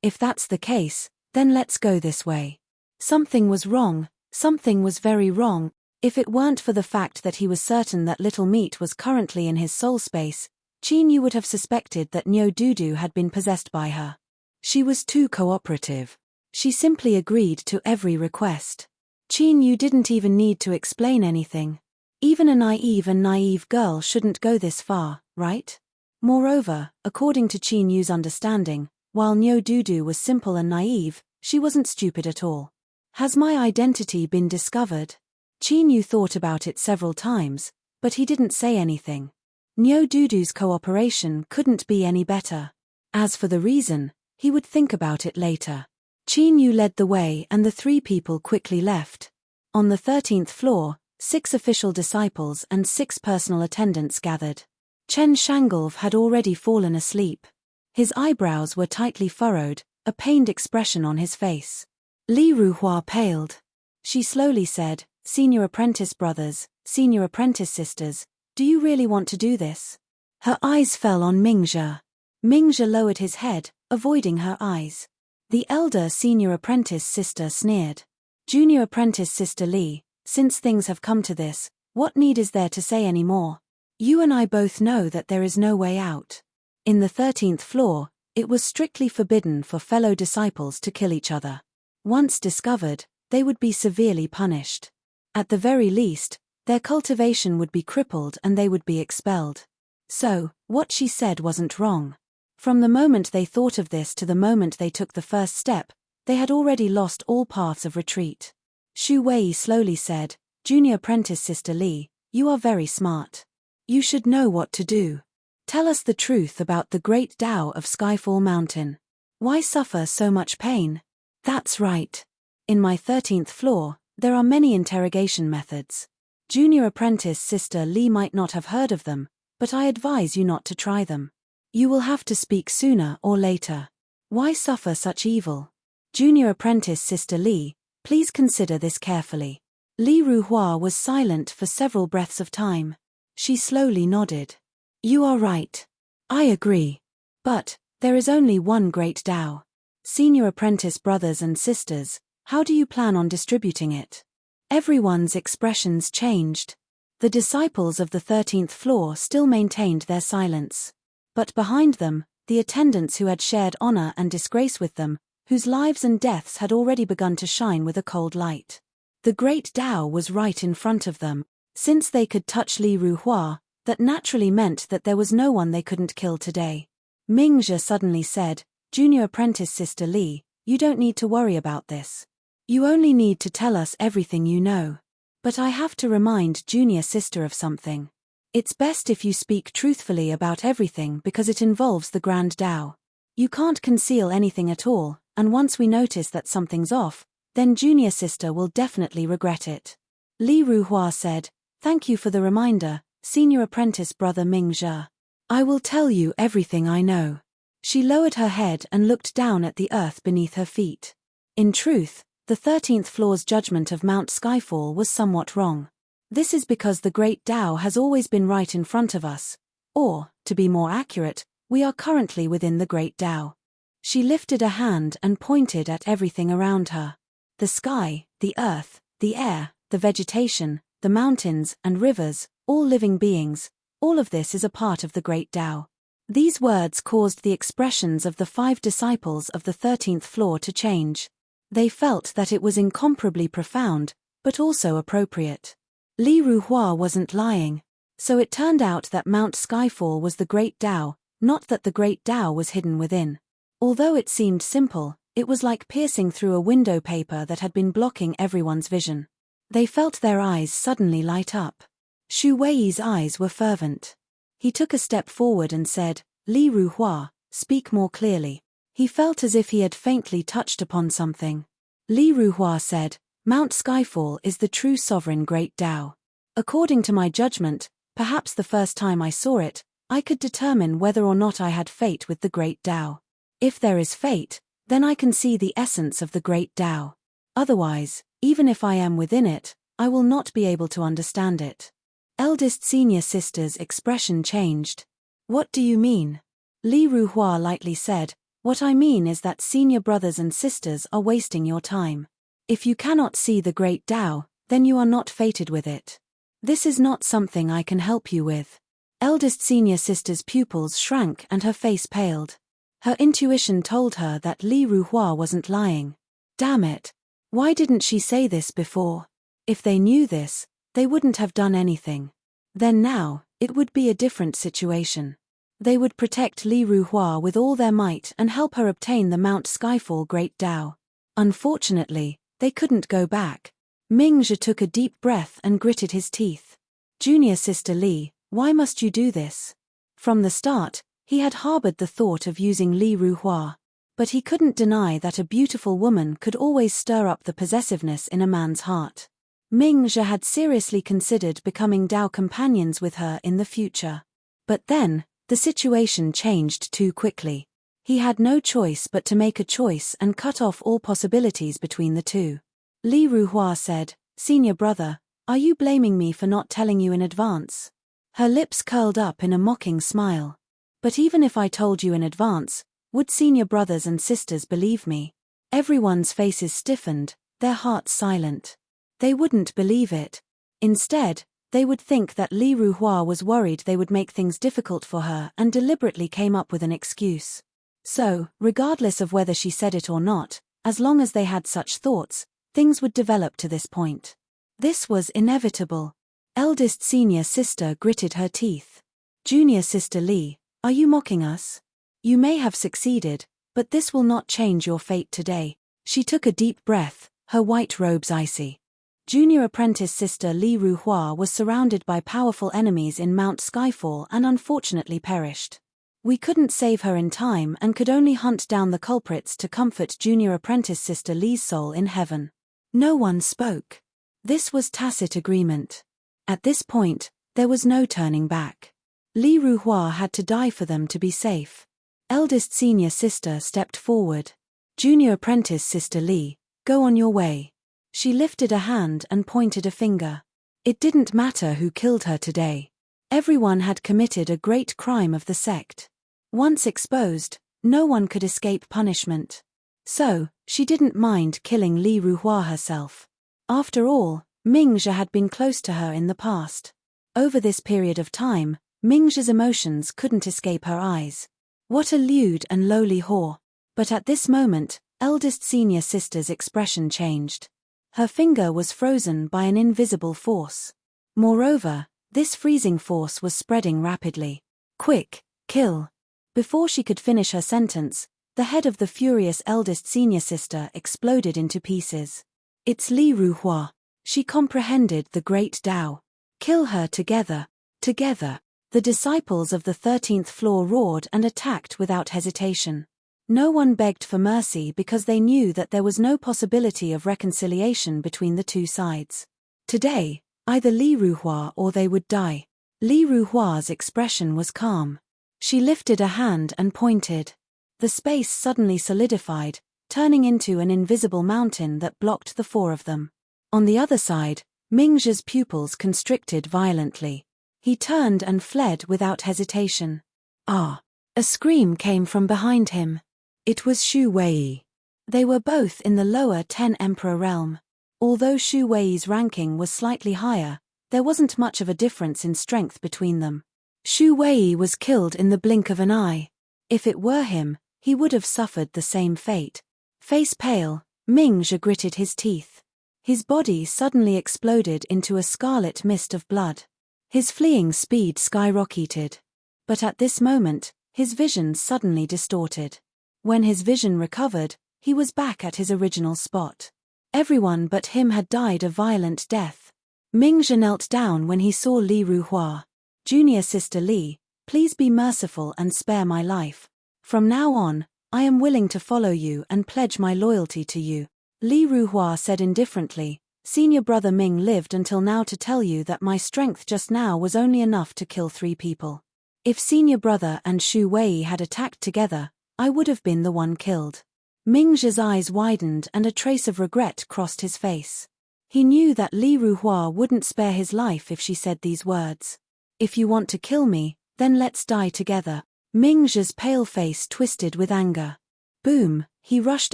If that's the case, then let's go this way." Something was wrong, something was very wrong. If it weren't for the fact that he was certain that Little Meat was currently in his soul space, Qin Yu would have suspected that Nyo Dudu had been possessed by her. She was too cooperative. She simply agreed to every request. Qin Yu didn't even need to explain anything. Even a naive girl shouldn't go this far, right? Moreover, according to Qin Yu's understanding, while Nyo Dudu was simple and naive, she wasn't stupid at all. Has my identity been discovered? Qin Yu thought about it several times, but he didn't say anything. Nyo Dudu's cooperation couldn't be any better. As for the reason, he would think about it later. Qin Yu led the way and the 3 people quickly left. On the 13th floor, 6 official disciples and 6 personal attendants gathered. Chen Shangolv had already fallen asleep. His eyebrows were tightly furrowed, a pained expression on his face. Li Ruhua paled. She slowly said, "Senior apprentice brothers, senior apprentice sisters, do you really want to do this?" Her eyes fell on Mingzhe. Mingzhe lowered his head, avoiding her eyes. The elder senior apprentice sister sneered. "Junior apprentice sister Li, since things have come to this, what need is there to say any more? You and I both know that there is no way out." In the 13th floor, it was strictly forbidden for fellow disciples to kill each other. Once discovered, they would be severely punished. At the very least, their cultivation would be crippled and they would be expelled. So, what she said wasn't wrong. From the moment they thought of this to the moment they took the first step, they had already lost all paths of retreat. Xu Wei slowly said, "Junior apprentice sister Li, you are very smart. You should know what to do. Tell us the truth about the great Tao of Skyfall Mountain. Why suffer so much pain?" "That's right. In my 13th floor, there are many interrogation methods. Junior apprentice sister Li might not have heard of them, but I advise you not to try them. You will have to speak sooner or later. Why suffer such evil? Junior apprentice sister Li, please consider this carefully." Li Ruhua was silent for several breaths of time. She slowly nodded. "You are right. I agree. But, there is only one great Tao. Senior apprentice brothers and sisters, how do you plan on distributing it?" Everyone's expressions changed. The disciples of the 13th floor still maintained their silence. But behind them, the attendants who had shared honor and disgrace with them, whose lives and deaths had already begun to shine with a cold light. The great Tao was right in front of them. Since they could touch Li Ruhua, that naturally meant that there was no one they couldn't kill today. Mingzhe suddenly said, "Junior apprentice sister Li, you don't need to worry about this. You only need to tell us everything you know. But I have to remind junior sister of something. It's best if you speak truthfully about everything because it involves the Grand Tao." You can't conceal anything at all, and once we notice that something's off, then junior sister will definitely regret it. Li Ruhua said, "Thank you for the reminder, senior apprentice brother Ming Zhe. I will tell you everything I know." She lowered her head and looked down at the earth beneath her feet. In truth, the 13th floor's judgment of Mount Skyfall was somewhat wrong. This is because the Great Tao has always been right in front of us. Or, to be more accurate, we are currently within the Great Tao. She lifted a hand and pointed at everything around her. The sky, the earth, the air, the vegetation, the mountains and rivers, all living beings, all of this is a part of the Great Tao. These words caused the expressions of the 5 disciples of the 13th floor to change. They felt that it was incomparably profound, but also appropriate. Li Ruhua wasn't lying. So it turned out that Mount Skyfall was the Great Tao, not that the Great Tao was hidden within. Although it seemed simple, it was like piercing through a window paper that had been blocking everyone's vision. They felt their eyes suddenly light up. Xu Wei's eyes were fervent. He took a step forward and said, "Li Ruhua, speak more clearly." He felt as if he had faintly touched upon something. Li Ruhua said, "Mount Skyfall is the true sovereign Great Tao. According to my judgment, perhaps the first time I saw it, I could determine whether or not I had fate with the Great Tao. If there is fate, then I can see the essence of the Great Tao. Otherwise, even if I am within it, I will not be able to understand it." Eldest senior sister's expression changed. "What do you mean?" Li Ruhua lightly said, "What I mean is that senior brothers and sisters are wasting your time. If you cannot see the Great Tao, then you are not fated with it. This is not something I can help you with." Eldest senior sister's pupils shrank and her face paled. Her intuition told her that Li Ruhua wasn't lying. Damn it. Why didn't she say this before? If they knew this, they wouldn't have done anything. Then now, it would be a different situation. They would protect Li Ruhua with all their might and help her obtain the Mount Skyfall Great Tao. Unfortunately, they couldn't go back. Ming Zhe took a deep breath and gritted his teeth. "Junior sister Li, why must you do this?" From the start, he had harbored the thought of using Li Ruhua. But he couldn't deny that a beautiful woman could always stir up the possessiveness in a man's heart. Ming Zhe had seriously considered becoming Tao companions with her in the future. But then, the situation changed too quickly. He had no choice but to make a choice and cut off all possibilities between the two. Li Ruhua said, "Senior brother, are you blaming me for not telling you in advance?" Her lips curled up in a mocking smile. "But even if I told you in advance, would senior brothers and sisters believe me?" Everyone's faces stiffened, their hearts silent. They wouldn't believe it. Instead, they would think that Li Ruhua was worried they would make things difficult for her and deliberately came up with an excuse. So, regardless of whether she said it or not, as long as they had such thoughts, things would develop to this point. This was inevitable. Eldest senior sister gritted her teeth. "Junior sister Li, are you mocking us? You may have succeeded, but this will not change your fate today." She took a deep breath, her white robes icy. Junior apprentice sister Li Ruhua was surrounded by powerful enemies in Mount Skyfall and unfortunately perished. We couldn't save her in time and could only hunt down the culprits to comfort junior apprentice sister Li's soul in heaven. No one spoke. This was tacit agreement. At this point, there was no turning back. Li Ruhua had to die for them to be safe. Eldest senior sister stepped forward. "Junior apprentice sister Li, go on your way." She lifted a hand and pointed a finger. It didn't matter who killed her today. Everyone had committed a great crime of the sect. Once exposed, no one could escape punishment. So, she didn't mind killing Li Ruhua herself. After all, Ming Zhe had been close to her in the past. Over this period of time, Ming Zhe's emotions couldn't escape her eyes. What a lewd and lowly whore. But at this moment, eldest senior sister's expression changed. Her finger was frozen by an invisible force. Moreover, this freezing force was spreading rapidly. "Quick, kill." Before she could finish her sentence, the head of the furious eldest senior sister exploded into pieces. "It's Li Ruhua." She comprehended the great Tao. "Kill her together, together." The disciples of the 13th floor roared and attacked without hesitation. No one begged for mercy because they knew that there was no possibility of reconciliation between the two sides. Today, either Li Ruhua or they would die. Li Ruhua's expression was calm. She lifted a hand and pointed. The space suddenly solidified, turning into an invisible mountain that blocked the four of them. On the other side, Mingzhe's pupils constricted violently. He turned and fled without hesitation. Ah! A scream came from behind him. It was Xu Wei. They were both in the lower 10 Emperor realm. Although Xu Wei's ranking was slightly higher, there wasn't much of a difference in strength between them. Xu Wei was killed in the blink of an eye. If it were him, he would have suffered the same fate. Face pale, Mingzhe gritted his teeth. His body suddenly exploded into a scarlet mist of blood. His fleeing speed skyrocketed. But at this moment, his vision suddenly distorted. When his vision recovered, he was back at his original spot. Everyone but him had died a violent death. Mingzhe knelt down when he saw Li Ruhua. "Junior sister Li, please be merciful and spare my life. From now on, I am willing to follow you and pledge my loyalty to you." Li Ruhua said indifferently, "Senior brother Ming lived until now to tell you that my strength just now was only enough to kill 3 people. If senior brother and Xu Wei had attacked together, I would have been the one killed." Mingzhe's eyes widened and a trace of regret crossed his face. He knew that Li Ruhua wouldn't spare his life if she said these words. "If you want to kill me, then let's die together." Mingzhe's pale face twisted with anger. Boom, he rushed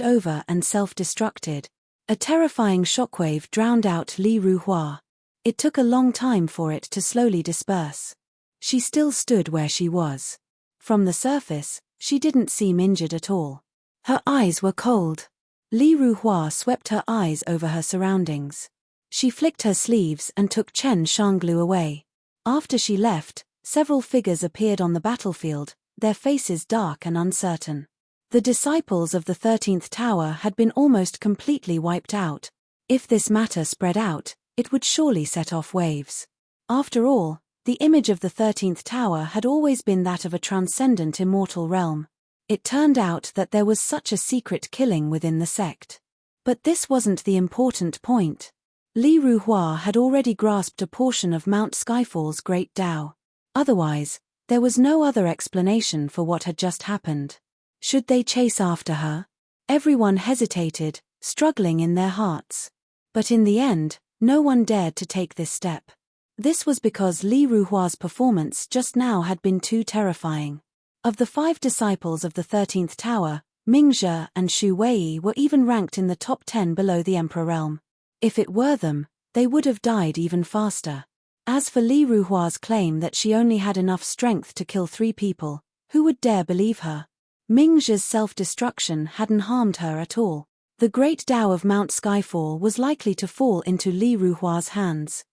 over and self-destructed. A terrifying shockwave drowned out Li Ruhua. It took a long time for it to slowly disperse. She still stood where she was. From the surface, she didn't seem injured at all. Her eyes were cold. Li Ruhua swept her eyes over her surroundings. She flicked her sleeves and took Chen Shanglu away. After she left, several figures appeared on the battlefield, their faces dark and uncertain. The disciples of the 13th Tower had been almost completely wiped out. If this matter spread out, it would surely set off waves. After all, the image of the 13th Tower had always been that of a transcendent immortal realm. It turned out that there was such a secret killing within the sect. But this wasn't the important point. Li Ruhua had already grasped a portion of Mount Skyfall's great Tao. Otherwise, there was no other explanation for what had just happened. Should they chase after her? Everyone hesitated, struggling in their hearts. But in the end, no one dared to take this step. This was because Li Ruhua's performance just now had been too terrifying. Of the 5 disciples of the 13th Tower, Mingzhe and Xu Wei were even ranked in the top 10 below the Emperor realm. If it were them, they would have died even faster. As for Li Ruhua's claim that she only had enough strength to kill 3 people, who would dare believe her? Mingzhe's self-destruction hadn't harmed her at all. The great Tao of Mount Skyfall was likely to fall into Li Ruhua's hands.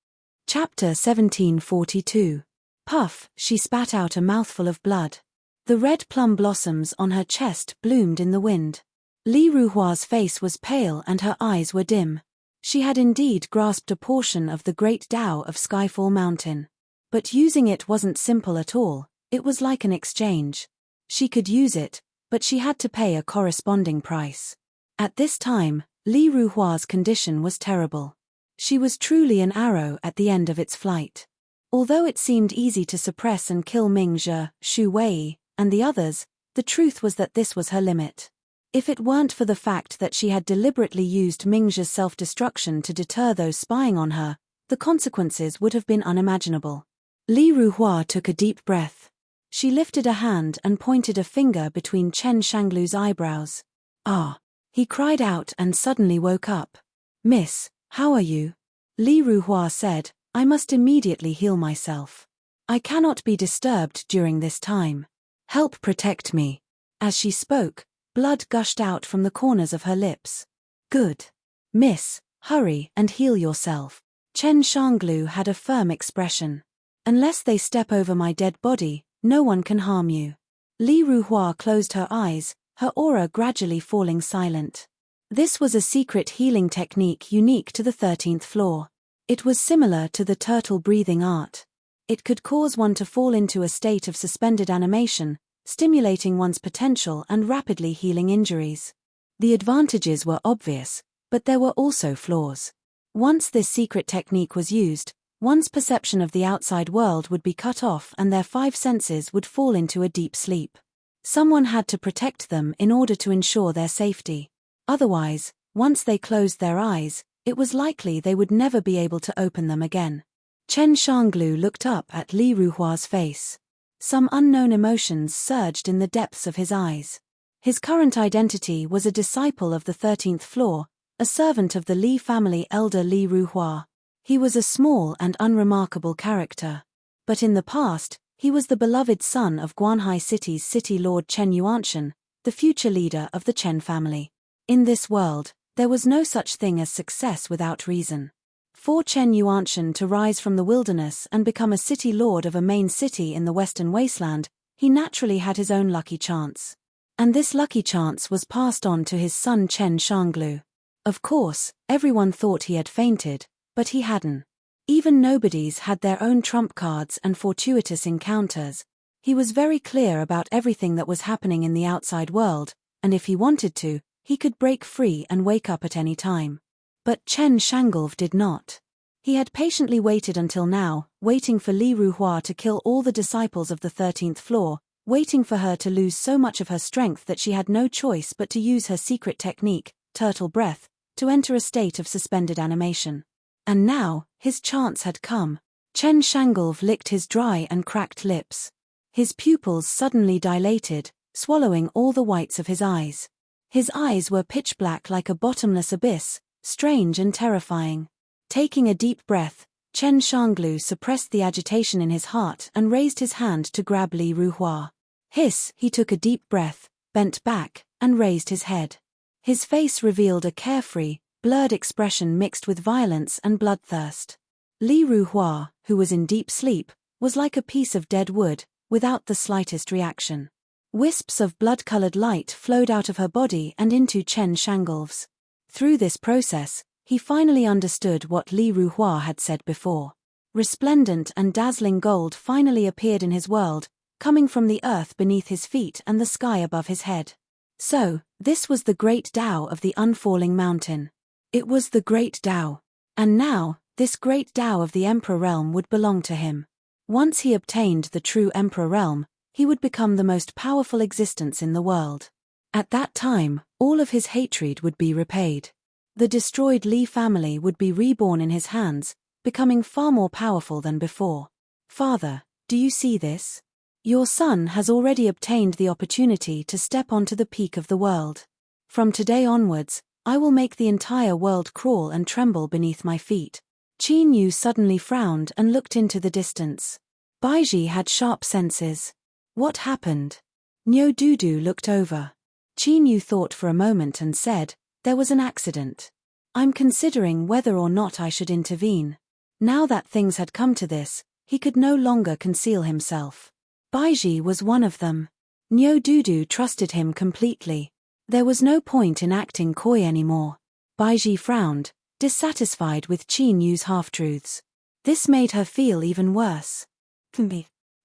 Chapter 1742. Puff, she spat out a mouthful of blood. The red plum blossoms on her chest bloomed in the wind. Li Ruhua's face was pale and her eyes were dim. She had indeed grasped a portion of the great Tao of Skyfall Mountain. But using it wasn't simple at all, it was like an exchange. She could use it, but she had to pay a corresponding price. At this time, Li Ruhua's condition was terrible. She was truly an arrow at the end of its flight. Although it seemed easy to suppress and kill Mingzhe, Xu Wei, and the others, the truth was that this was her limit. If it weren't for the fact that she had deliberately used Mingzhe's self-destruction to deter those spying on her, the consequences would have been unimaginable. Li Ruhua took a deep breath. She lifted a hand and pointed a finger between Chen Shanglu's eyebrows. "Ah!" he cried out and suddenly woke up. "Miss, how are you?" Li Ruhua said, "I must immediately heal myself. I cannot be disturbed during this time. Help protect me." As she spoke, blood gushed out from the corners of her lips. "Good. Miss, hurry and heal yourself." Chen Shanglu had a firm expression. "Unless they step over my dead body, no one can harm you." Li Ruhua closed her eyes, her aura gradually falling silent. This was a secret healing technique unique to the 13th floor. It was similar to the turtle breathing art. It could cause one to fall into a state of suspended animation, stimulating one's potential and rapidly healing injuries. The advantages were obvious, but there were also flaws. Once this secret technique was used, one's perception of the outside world would be cut off and their 5 senses would fall into a deep sleep. Someone had to protect them in order to ensure their safety. Otherwise, once they closed their eyes, it was likely they would never be able to open them again. Chen Shanglu looked up at Li Ruhua's face. Some unknown emotions surged in the depths of his eyes. His current identity was a disciple of the 13th floor, a servant of the Li family elder Li Ruhua. He was a small and unremarkable character. But in the past, he was the beloved son of Guanhai City's city lord Chen Yuanshan, the future leader of the Chen family. In this world, there was no such thing as success without reason. For Chen Yuanshan to rise from the wilderness and become a city lord of a main city in the Western Wasteland, he naturally had his own lucky chance. And this lucky chance was passed on to his son Chen Shanglu. Of course, everyone thought he had fainted, but he hadn't. Even nobodies had their own trump cards and fortuitous encounters. He was very clear about everything that was happening in the outside world, and if he wanted to, he could break free and wake up at any time. But Chen Shangulv did not. He had patiently waited until now, waiting for Li Ruhua to kill all the disciples of the 13th floor, waiting for her to lose so much of her strength that she had no choice but to use her secret technique, turtle breath, to enter a state of suspended animation. And now, his chance had come. Chen Shangulv licked his dry and cracked lips. His pupils suddenly dilated, swallowing all the whites of his eyes. His eyes were pitch black like a bottomless abyss, strange and terrifying. Taking a deep breath, Chen Shanglu suppressed the agitation in his heart and raised his hand to grab Li Ruhua. Hiss, he took a deep breath, bent back, and raised his head. His face revealed a carefree, blurred expression mixed with violence and bloodthirst. Li Ruhua, who was in deep sleep, was like a piece of dead wood, without the slightest reaction. Wisps of blood-colored light flowed out of her body and into Chen Shangulv's. Through this process, he finally understood what Li Ruhua had said before. Resplendent and dazzling gold finally appeared in his world, coming from the earth beneath his feet and the sky above his head. So, this was the great Tao of the unfalling mountain. It was the great Tao. And now, this great Tao of the Emperor Realm would belong to him. Once he obtained the true Emperor Realm, he would become the most powerful existence in the world. At that time, all of his hatred would be repaid. The destroyed Li family would be reborn in his hands, becoming far more powerful than before. Father, do you see this? Your son has already obtained the opportunity to step onto the peak of the world. From today onwards, I will make the entire world crawl and tremble beneath my feet. Qin Yu suddenly frowned and looked into the distance. Baiji had sharp senses. What happened? Niu Dudu looked over. Qin Yu thought for a moment and said, there was an accident. I'm considering whether or not I should intervene. Now that things had come to this, he could no longer conceal himself. Baiji was one of them. Niu Dudu trusted him completely. There was no point in acting coy anymore. Baiji frowned, dissatisfied with Qin Yu's half-truths. This made her feel even worse.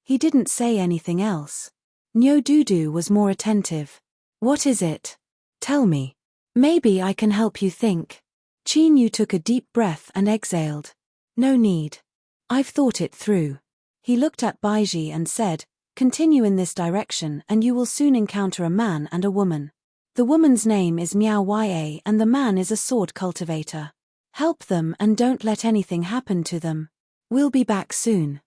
He didn't say anything else. Niu Dudu was more attentive. What is it? Tell me. Maybe I can help you think. Qin Yu took a deep breath and exhaled. No need. I've thought it through. He looked at Baiji and said, continue in this direction and you will soon encounter a man and a woman. The woman's name is Miao Ya and the man is a sword cultivator. Help them and don't let anything happen to them. We'll be back soon.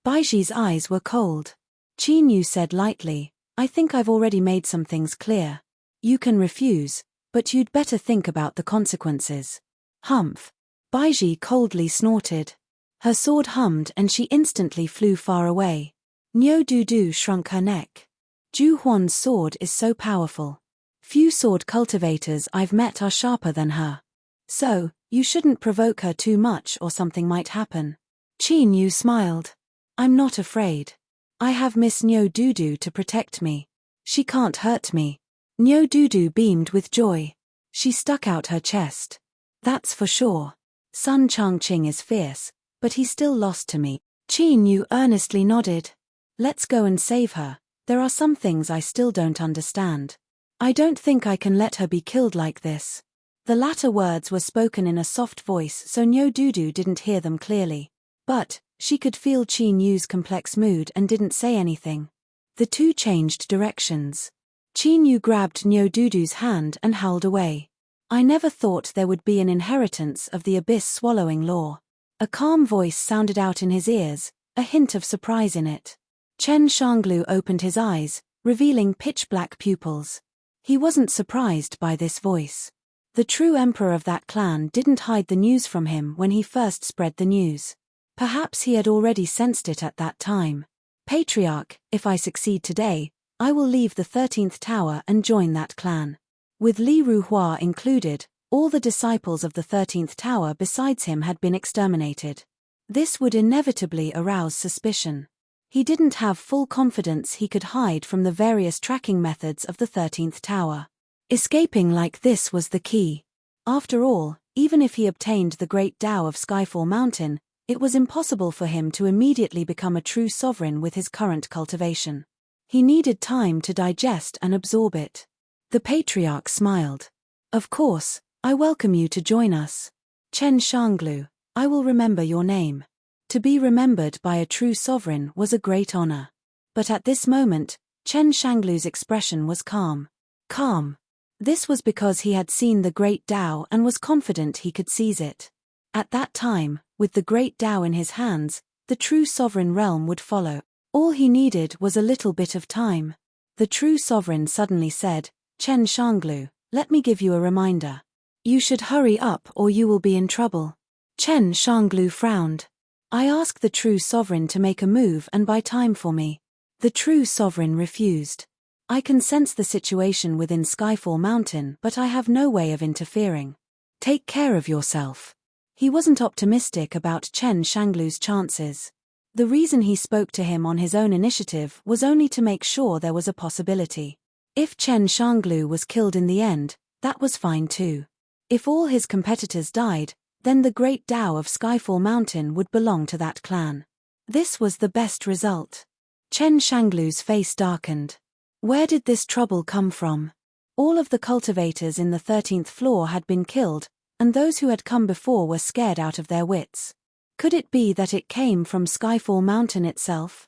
Baiji's eyes were cold. Qin Yu said lightly, I think I've already made some things clear. You can refuse, but you'd better think about the consequences. Humph. Baiji coldly snorted. Her sword hummed and she instantly flew far away. Niu Dudu shrunk her neck. Ju Huan's sword is so powerful. Few sword cultivators I've met are sharper than her. So, you shouldn't provoke her too much or something might happen. Qin Yu smiled. I'm not afraid. I have Miss Niu Dudu to protect me. She can't hurt me. Niu Dudu beamed with joy. She stuck out her chest. That's for sure. Sun Changqing is fierce, but he still lost to me. Qin Yu earnestly nodded. Let's go and save her. There are some things I still don't understand. I don't think I can let her be killed like this. The latter words were spoken in a soft voice so Nyo-Doodoo didn't hear them clearly. But she could feel Qin Yu's complex mood and didn't say anything. The two changed directions. Qin Yu grabbed Nyo-Doodoo's hand and howled away. I never thought there would be an inheritance of the abyss-swallowing law. A calm voice sounded out in his ears, a hint of surprise in it. Chen Shanglu opened his eyes, revealing pitch-black pupils. He wasn't surprised by this voice. The true emperor of that clan didn't hide the news from him when he first spread the news. Perhaps he had already sensed it at that time. Patriarch, if I succeed today, I will leave the 13th tower and join that clan. With Li Ruhua included, all the disciples of the 13th tower besides him had been exterminated. This would inevitably arouse suspicion. He didn't have full confidence he could hide from the various tracking methods of the 13th tower. Escaping like this was the key. After all, even if he obtained the Great Tao of Skyfall Mountain, it was impossible for him to immediately become a true sovereign with his current cultivation. He needed time to digest and absorb it. The patriarch smiled. Of course, I welcome you to join us. Chen Shanglu, I will remember your name. To be remembered by a true sovereign was a great honor. But at this moment, Chen Shanglu's expression was calm. Calm. This was because he had seen the Great Tao and was confident he could seize it. At that time, with the Great Tao in his hands, the true sovereign realm would follow. All he needed was a little bit of time. The true sovereign suddenly said, Chen Shanglu, let me give you a reminder. You should hurry up or you will be in trouble. Chen Shanglu frowned. I ask the true sovereign to make a move and buy time for me. The true sovereign refused. I can sense the situation within Skyfall Mountain, but I have no way of interfering. Take care of yourself. He wasn't optimistic about Chen Shanglu's chances. The reason he spoke to him on his own initiative was only to make sure there was a possibility. If Chen Shanglu was killed in the end, that was fine too. If all his competitors died, then the Great Tao of Skyfall Mountain would belong to that clan. This was the best result. Chen Shanglu's face darkened. Where did this trouble come from? All of the cultivators in the 13th floor had been killed, and those who had come before were scared out of their wits. Could it be that it came from Skyfall Mountain itself?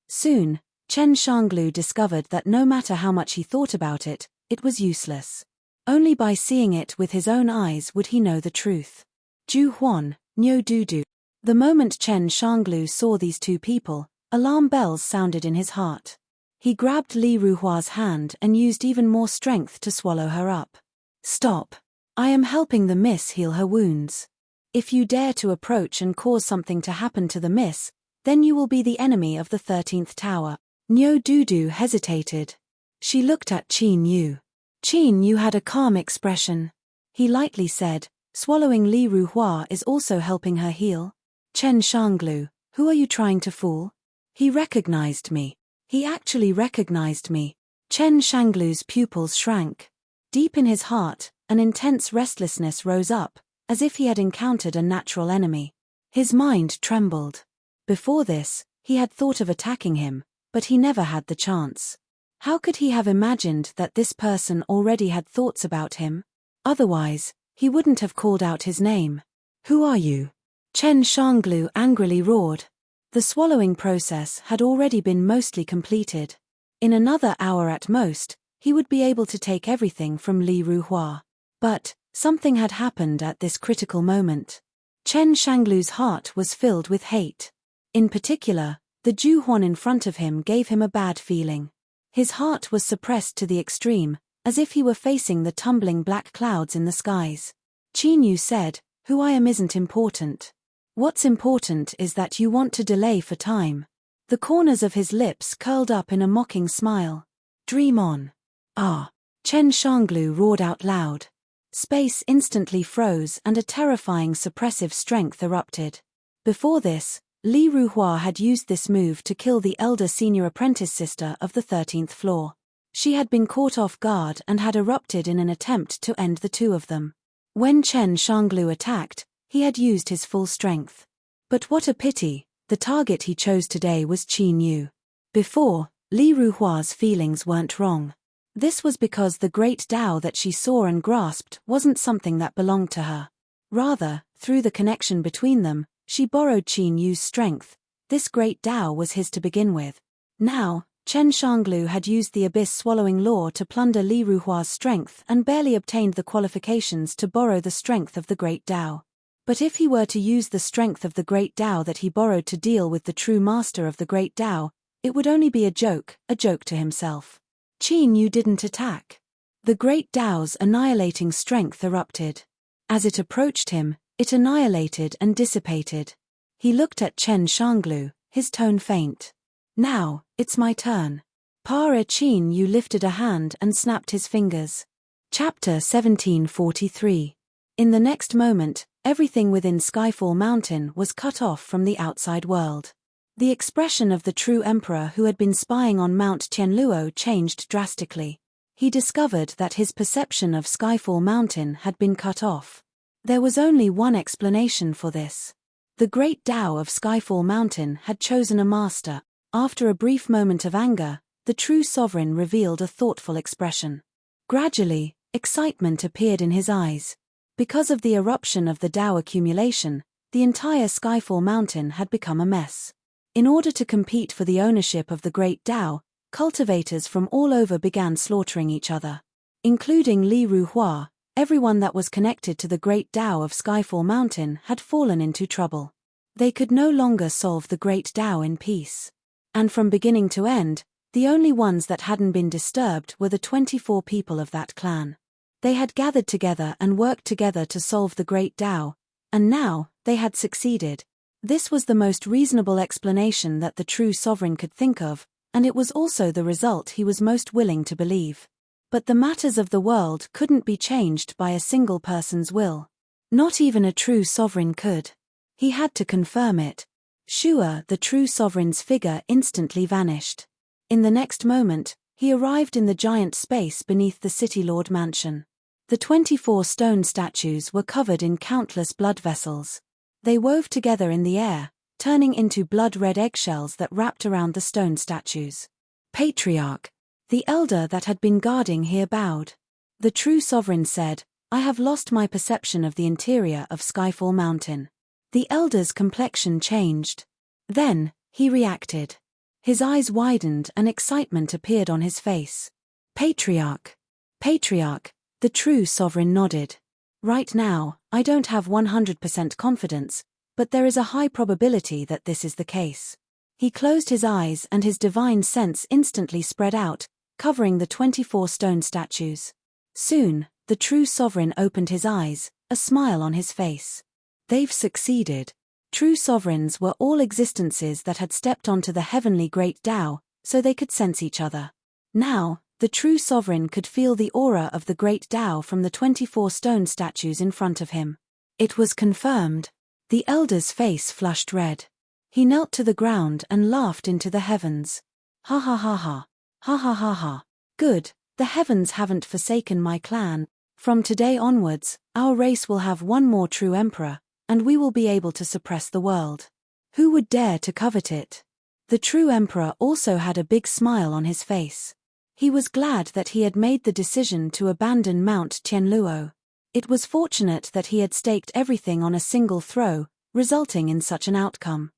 Soon, Chen Shanglu discovered that no matter how much he thought about it, it was useless. Only by seeing it with his own eyes would he know the truth. Ju Huan, Nyo-Doodoo. The moment Chen Shanglu saw these two people, alarm bells sounded in his heart. He grabbed Li Ruhua's hand and used even more strength to swallow her up. Stop. I am helping the miss heal her wounds. If you dare to approach and cause something to happen to the miss, then you will be the enemy of the 13th tower. Nyo-Doodoo hesitated. She looked at Qin Yu. Qin Yu had a calm expression. He lightly said, swallowing Li Ruhua is also helping her heal. Chen Shanglu, who are you trying to fool? He recognized me. He actually recognized me. Chen Shanglu's pupils shrank. Deep in his heart, an intense restlessness rose up, as if he had encountered a natural enemy. His mind trembled. Before this, he had thought of attacking him, but he never had the chance. How could he have imagined that this person already had thoughts about him? Otherwise, he wouldn't have called out his name. Who are you? Chen Shanglu angrily roared. The swallowing process had already been mostly completed. In another hour at most, he would be able to take everything from Li Ruhua. But something had happened at this critical moment. Chen Shanglu's heart was filled with hate. In particular, the Ju Huan in front of him gave him a bad feeling. His heart was suppressed to the extreme, as if he were facing the tumbling black clouds in the skies. Qin Yu said, "Who I am isn't important. What's important is that you want to delay for time." The corners of his lips curled up in a mocking smile. "Dream on." "Ah!" Chen Shanglu roared out loud. Space instantly froze and a terrifying suppressive strength erupted. Before this, Li Ruhua had used this move to kill the elder senior apprentice sister of the 13th floor. She had been caught off guard and had erupted in an attempt to end the two of them. When Chen Shanglu attacked, he had used his full strength. But what a pity, the target he chose today was Qin Yu. Before, Li Ruhua's feelings weren't wrong. This was because the great Tao that she saw and grasped wasn't something that belonged to her. Rather, through the connection between them, she borrowed Qin Yu's strength. This great Tao was his to begin with. Now, Chen Shanglu had used the abyss-swallowing law to plunder Li Ruhua's strength and barely obtained the qualifications to borrow the strength of the great Tao. But if he were to use the strength of the great Tao that he borrowed to deal with the true master of the great Tao, it would only be a joke to himself. Qin Yu didn't attack. The great Tao's annihilating strength erupted. As it approached him, it annihilated and dissipated. He looked at Chen Shanglu, his tone faint. Now, it's my turn. Qin Yu lifted a hand and snapped his fingers. Chapter 1743. In the next moment, everything within Skyfall Mountain was cut off from the outside world. The expression of the true emperor who had been spying on Mount Tianluo changed drastically. He discovered that his perception of Skyfall Mountain had been cut off. There was only one explanation for this. The great Tao of Skyfall Mountain had chosen a master. After a brief moment of anger, the true sovereign revealed a thoughtful expression. Gradually, excitement appeared in his eyes. Because of the eruption of the Tao accumulation, the entire Skyfall Mountain had become a mess. In order to compete for the ownership of the great Tao, cultivators from all over began slaughtering each other. Including Li Ruhua, everyone that was connected to the great Tao of Skyfall Mountain had fallen into trouble. They could no longer solve the great Tao in peace. And from beginning to end, the only ones that hadn't been disturbed were the 24 people of that clan. They had gathered together and worked together to solve the great Tao, and now, they had succeeded. This was the most reasonable explanation that the true sovereign could think of, and it was also the result he was most willing to believe. But the matters of the world couldn't be changed by a single person's will. Not even a true sovereign could. He had to confirm it. Shua, the true sovereign's figure, instantly vanished. In the next moment, he arrived in the giant space beneath the City Lord mansion. The 24 stone statues were covered in countless blood vessels. They wove together in the air, turning into blood-red eggshells that wrapped around the stone statues. Patriarch, the elder that had been guarding here, bowed. The true sovereign said, "I have lost my perception of the interior of Skyfall Mountain." The elder's complexion changed. Then, he reacted. His eyes widened and excitement appeared on his face. Patriarch. Patriarch, the true sovereign nodded. Right now, I don't have 100% confidence, but there is a high probability that this is the case. He closed his eyes and his divine sense instantly spread out, covering the 24 stone statues. Soon, the true sovereign opened his eyes, a smile on his face. They've succeeded. True sovereigns were all existences that had stepped onto the heavenly great Tao, so they could sense each other. Now, the true sovereign could feel the aura of the great Tao from the 24 stone statues in front of him. It was confirmed. The elder's face flushed red. He knelt to the ground and laughed into the heavens. Ha ha ha ha. Ha ha ha ha. Good, the heavens haven't forsaken my clan. From today onwards, our race will have one more true emperor, and we will be able to suppress the world. Who would dare to covet it? The true emperor also had a big smile on his face. He was glad that he had made the decision to abandon Mount Tianluo. It was fortunate that he had staked everything on a single throw, resulting in such an outcome.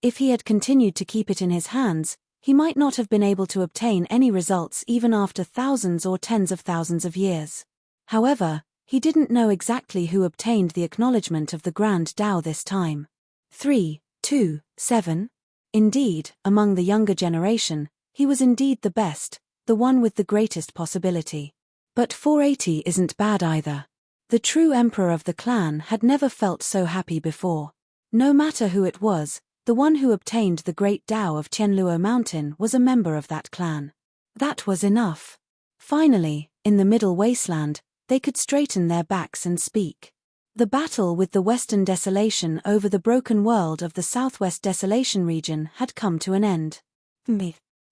If he had continued to keep it in his hands, he might not have been able to obtain any results even after thousands or tens of thousands of years. However, he didn't know exactly who obtained the acknowledgement of the Grand Tao this time. 3, 2, 7. Indeed, among the younger generation, he was indeed the best, the one with the greatest possibility. But 480 isn't bad either. The true emperor of the clan had never felt so happy before. No matter who it was, the one who obtained the great Tao of Tianluo Mountain was a member of that clan. That was enough. Finally, in the Middle Wasteland, they could straighten their backs and speak. The battle with the Western Desolation over the broken world of the Southwest Desolation region had come to an end.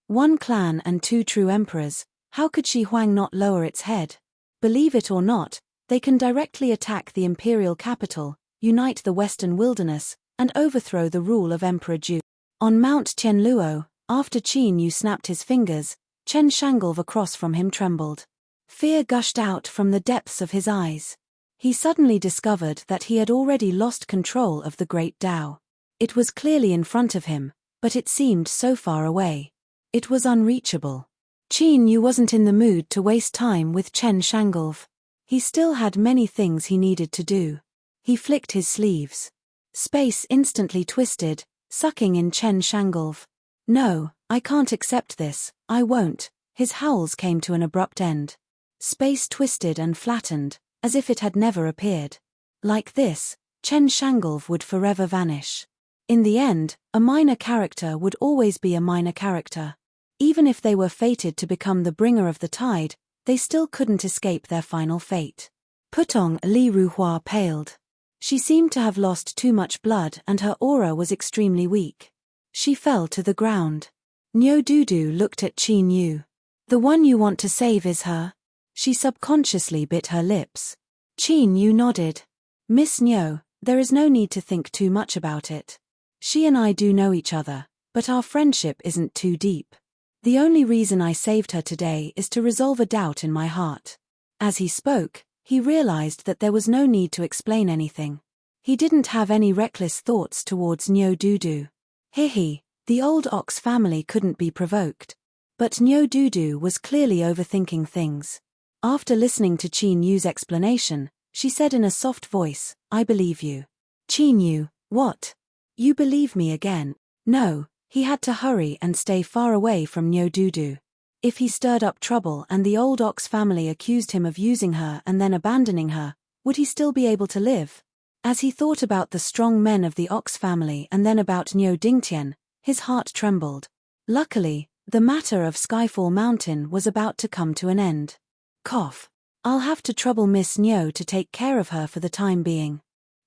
One clan and two true emperors, how could Shi Huang not lower its head? Believe it or not, they can directly attack the imperial capital, unite the Western wilderness, and overthrow the rule of Emperor Ju. On Mount Tianluo, After Qin Yu snapped his fingers, Chen Shangolv across from him trembled. Fear gushed out from the depths of his eyes. He suddenly discovered that he had already lost control of the great Tao. It was clearly in front of him, but it seemed so far away. It was unreachable. Qin Yu wasn't in the mood to waste time with Chen Shangolv. He still had many things he needed to do. He flicked his sleeves. Space instantly twisted, sucking in Chen Shangolv. No, I can't accept this, I won't. His howls came to an abrupt end. Space twisted and flattened, as if it had never appeared. Like this, Chen Shangolv would forever vanish. In the end, a minor character would always be a minor character. Even if they were fated to become the bringer of the tide, they still couldn't escape their final fate. Putong Li Ruhua paled. She seemed to have lost too much blood and her aura was extremely weak. She fell to the ground. Nyo Dudu looked at Qin Yu. The one you want to save is her? She subconsciously bit her lips. Qin Yu nodded. Miss Nyo, there is no need to think too much about it. She and I do know each other, but our friendship isn't too deep. The only reason I saved her today is to resolve a doubt in my heart. As he spoke, he realized that there was no need to explain anything. He didn't have any reckless thoughts towards Nyo Dudu. The old ox family couldn't be provoked. But Nyo Dudu was clearly overthinking things. After listening to Qin Yu's explanation, she said in a soft voice, I believe you. Qin Yu, what? You believe me again? No, he had to hurry and stay far away from Nyo Dudu. If he stirred up trouble and the old ox family accused him of using her and then abandoning her, would he still be able to live? As he thought about the strong men of the ox family and then about Nyo Dingtian, his heart trembled. Luckily, the matter of Skyfall Mountain was about to come to an end. Cough. I'll have to trouble Miss Nyo to take care of her for the time being.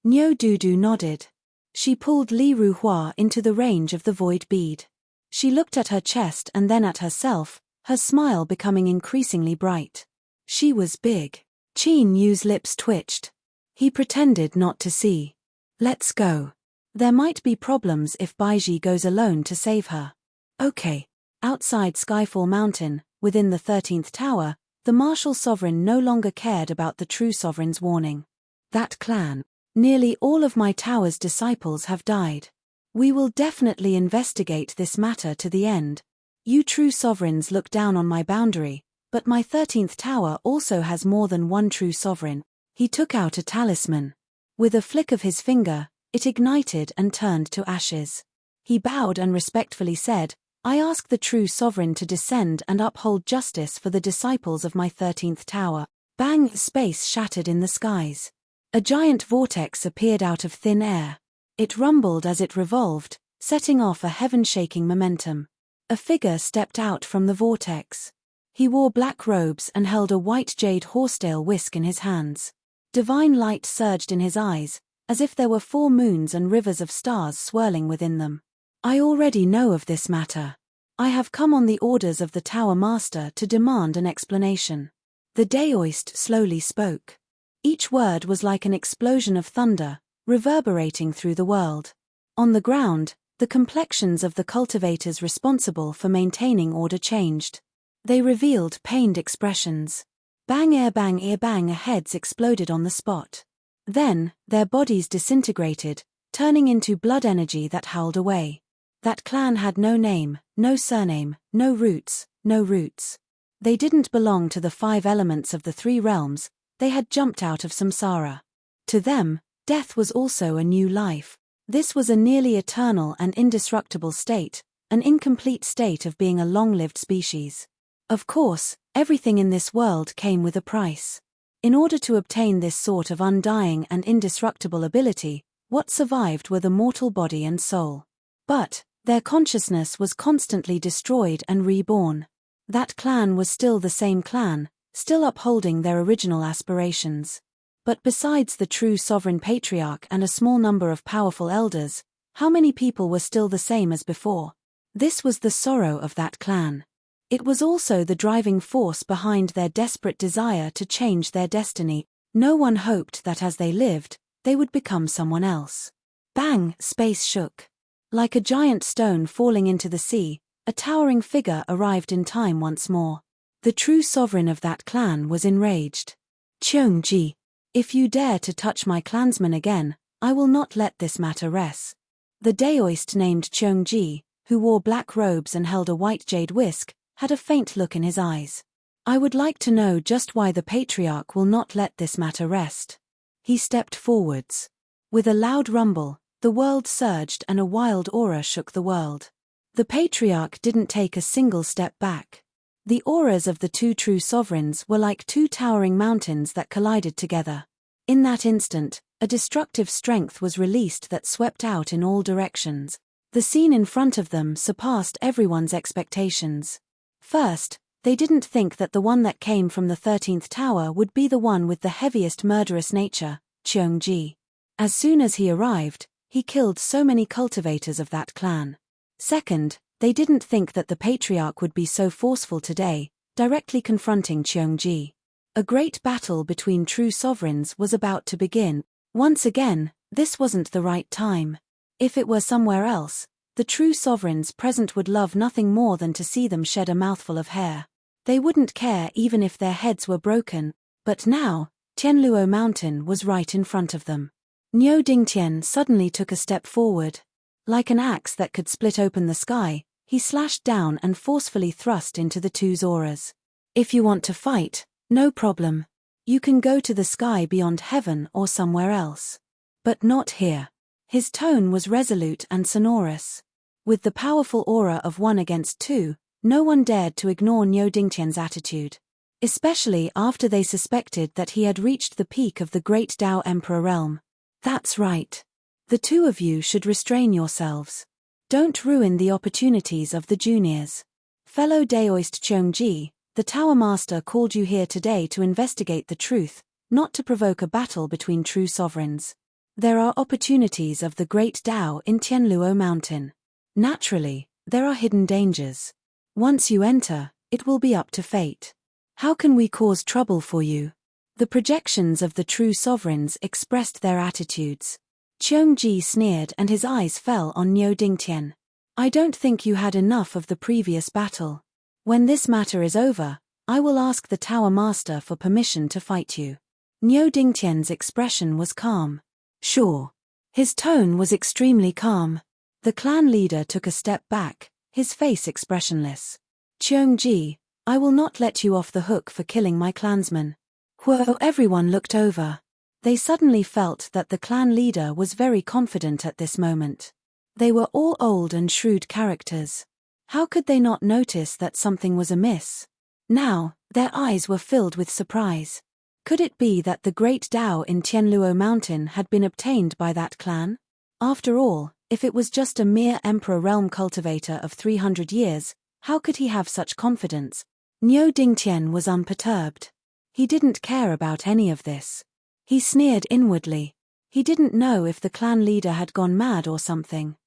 Nyo Dudu nodded. She pulled Li Ruhua into the range of the void bead. She looked at her chest and then at herself, her smile becoming increasingly bright. She was big. Qin Yu's lips twitched. He pretended not to see. Let's go. There might be problems if Baiji goes alone to save her. Okay. Outside Skyfall Mountain, within the 13th tower, the martial sovereign no longer cared about the true sovereign's warning. That clan. Nearly all of my tower's disciples have died. We will definitely investigate this matter to the end. You true sovereigns look down on my boundary, but my 13th tower also has more than one true sovereign. He took out a talisman. With a flick of his finger, it ignited and turned to ashes. He bowed and respectfully said, I ask the true sovereign to descend and uphold justice for the disciples of my 13th tower. Bang! Space shattered in the skies. A giant vortex appeared out of thin air. It rumbled as it revolved, setting off a heaven-shaking momentum. A figure stepped out from the vortex. He wore black robes and held a white jade horsetail whisk in his hands. Divine light surged in his eyes, as if there were 4 moons and rivers of stars swirling within them. I already know of this matter. I have come on the orders of the Tower Master to demand an explanation. The Daoist slowly spoke. Each word was like an explosion of thunder, reverberating through the world. On the ground, the complexions of the cultivators responsible for maintaining order changed. They revealed pained expressions. Bang ear bang, heads exploded on the spot. Then, their bodies disintegrated, turning into blood energy that howled away. That clan had no name, no surname, no roots, no roots. They didn't belong to the 5 elements of the 3 realms, they had jumped out of samsara. To them, death was also a new life. This was a nearly eternal and indestructible state, an incomplete state of being a long-lived species. Of course, everything in this world came with a price. In order to obtain this sort of undying and indestructible ability, what survived were the mortal body and soul. But their consciousness was constantly destroyed and reborn. That clan was still the same clan, still upholding their original aspirations. But besides the true sovereign patriarch and a small number of powerful elders, how many people were still the same as before? This was the sorrow of that clan. It was also the driving force behind their desperate desire to change their destiny. No one hoped that as they lived, they would become someone else. Bang! Space shook. Like a giant stone falling into the sea, a towering figure arrived in time once more. The true sovereign of that clan was enraged. Cheongji, if you dare to touch my clansmen again, I will not let this matter rest. The daoist named Cheongji, who wore black robes and held a white jade whisk, had a faint look in his eyes. I would like to know just why the patriarch will not let this matter rest. He stepped forwards. With a loud rumble, the world surged and a wild aura shook the world. The patriarch didn't take a single step back. The auras of the two true sovereigns were like two towering mountains that collided together. In that instant, a destructive strength was released that swept out in all directions. The scene in front of them surpassed everyone's expectations. First, they didn't think that the one that came from the 13th tower would be the one with the heaviest murderous nature, Cheongji. As soon as he arrived, he killed so many cultivators of that clan. Second, they didn't think that the patriarch would be so forceful today, directly confronting Cheongji. A great battle between true sovereigns was about to begin. Once again, this wasn't the right time. If it were somewhere else, the true sovereigns present would love nothing more than to see them shed a mouthful of hair. They wouldn't care even if their heads were broken, but now, Tianluo Mountain was right in front of them. Niu Dingtian suddenly took a step forward. Like an axe that could split open the sky, he slashed down and forcefully thrust into the two's auras. If you want to fight, no problem. You can go to the sky beyond heaven or somewhere else. But not here. His tone was resolute and sonorous. With the powerful aura of 1 against 2, no one dared to ignore Niu Dingtian's attitude. Especially after they suspected that he had reached the peak of the great Dao Emperor realm. That's right. The two of you should restrain yourselves. Don't ruin the opportunities of the juniors. Fellow Daoist Cheongji, the Tower Master called you here today to investigate the truth, not to provoke a battle between true sovereigns. There are opportunities of the great Dao in Tianluo Mountain. Naturally, there are hidden dangers. Once you enter, it will be up to fate. How can we cause trouble for you? The projections of the true sovereigns expressed their attitudes. Cheongji sneered and his eyes fell on Niu Dingtian. I don't think you had enough of the previous battle. When this matter is over, I will ask the Tower Master for permission to fight you. Niu Dingtian's expression was calm. Sure. His tone was extremely calm. The clan leader took a step back, his face expressionless. Cheongji, I will not let you off the hook for killing my clansmen. Whoa! Everyone looked over. They suddenly felt that the clan leader was very confident at this moment. They were all old and shrewd characters. How could they not notice that something was amiss? Now, their eyes were filled with surprise. Could it be that the great Dao in Tianluo Mountain had been obtained by that clan? After all, if it was just a mere Emperor realm cultivator of 300 years, how could he have such confidence? Niu Dingtian was unperturbed. He didn't care about any of this. He sneered inwardly. He didn't know if the clan leader had gone mad or something.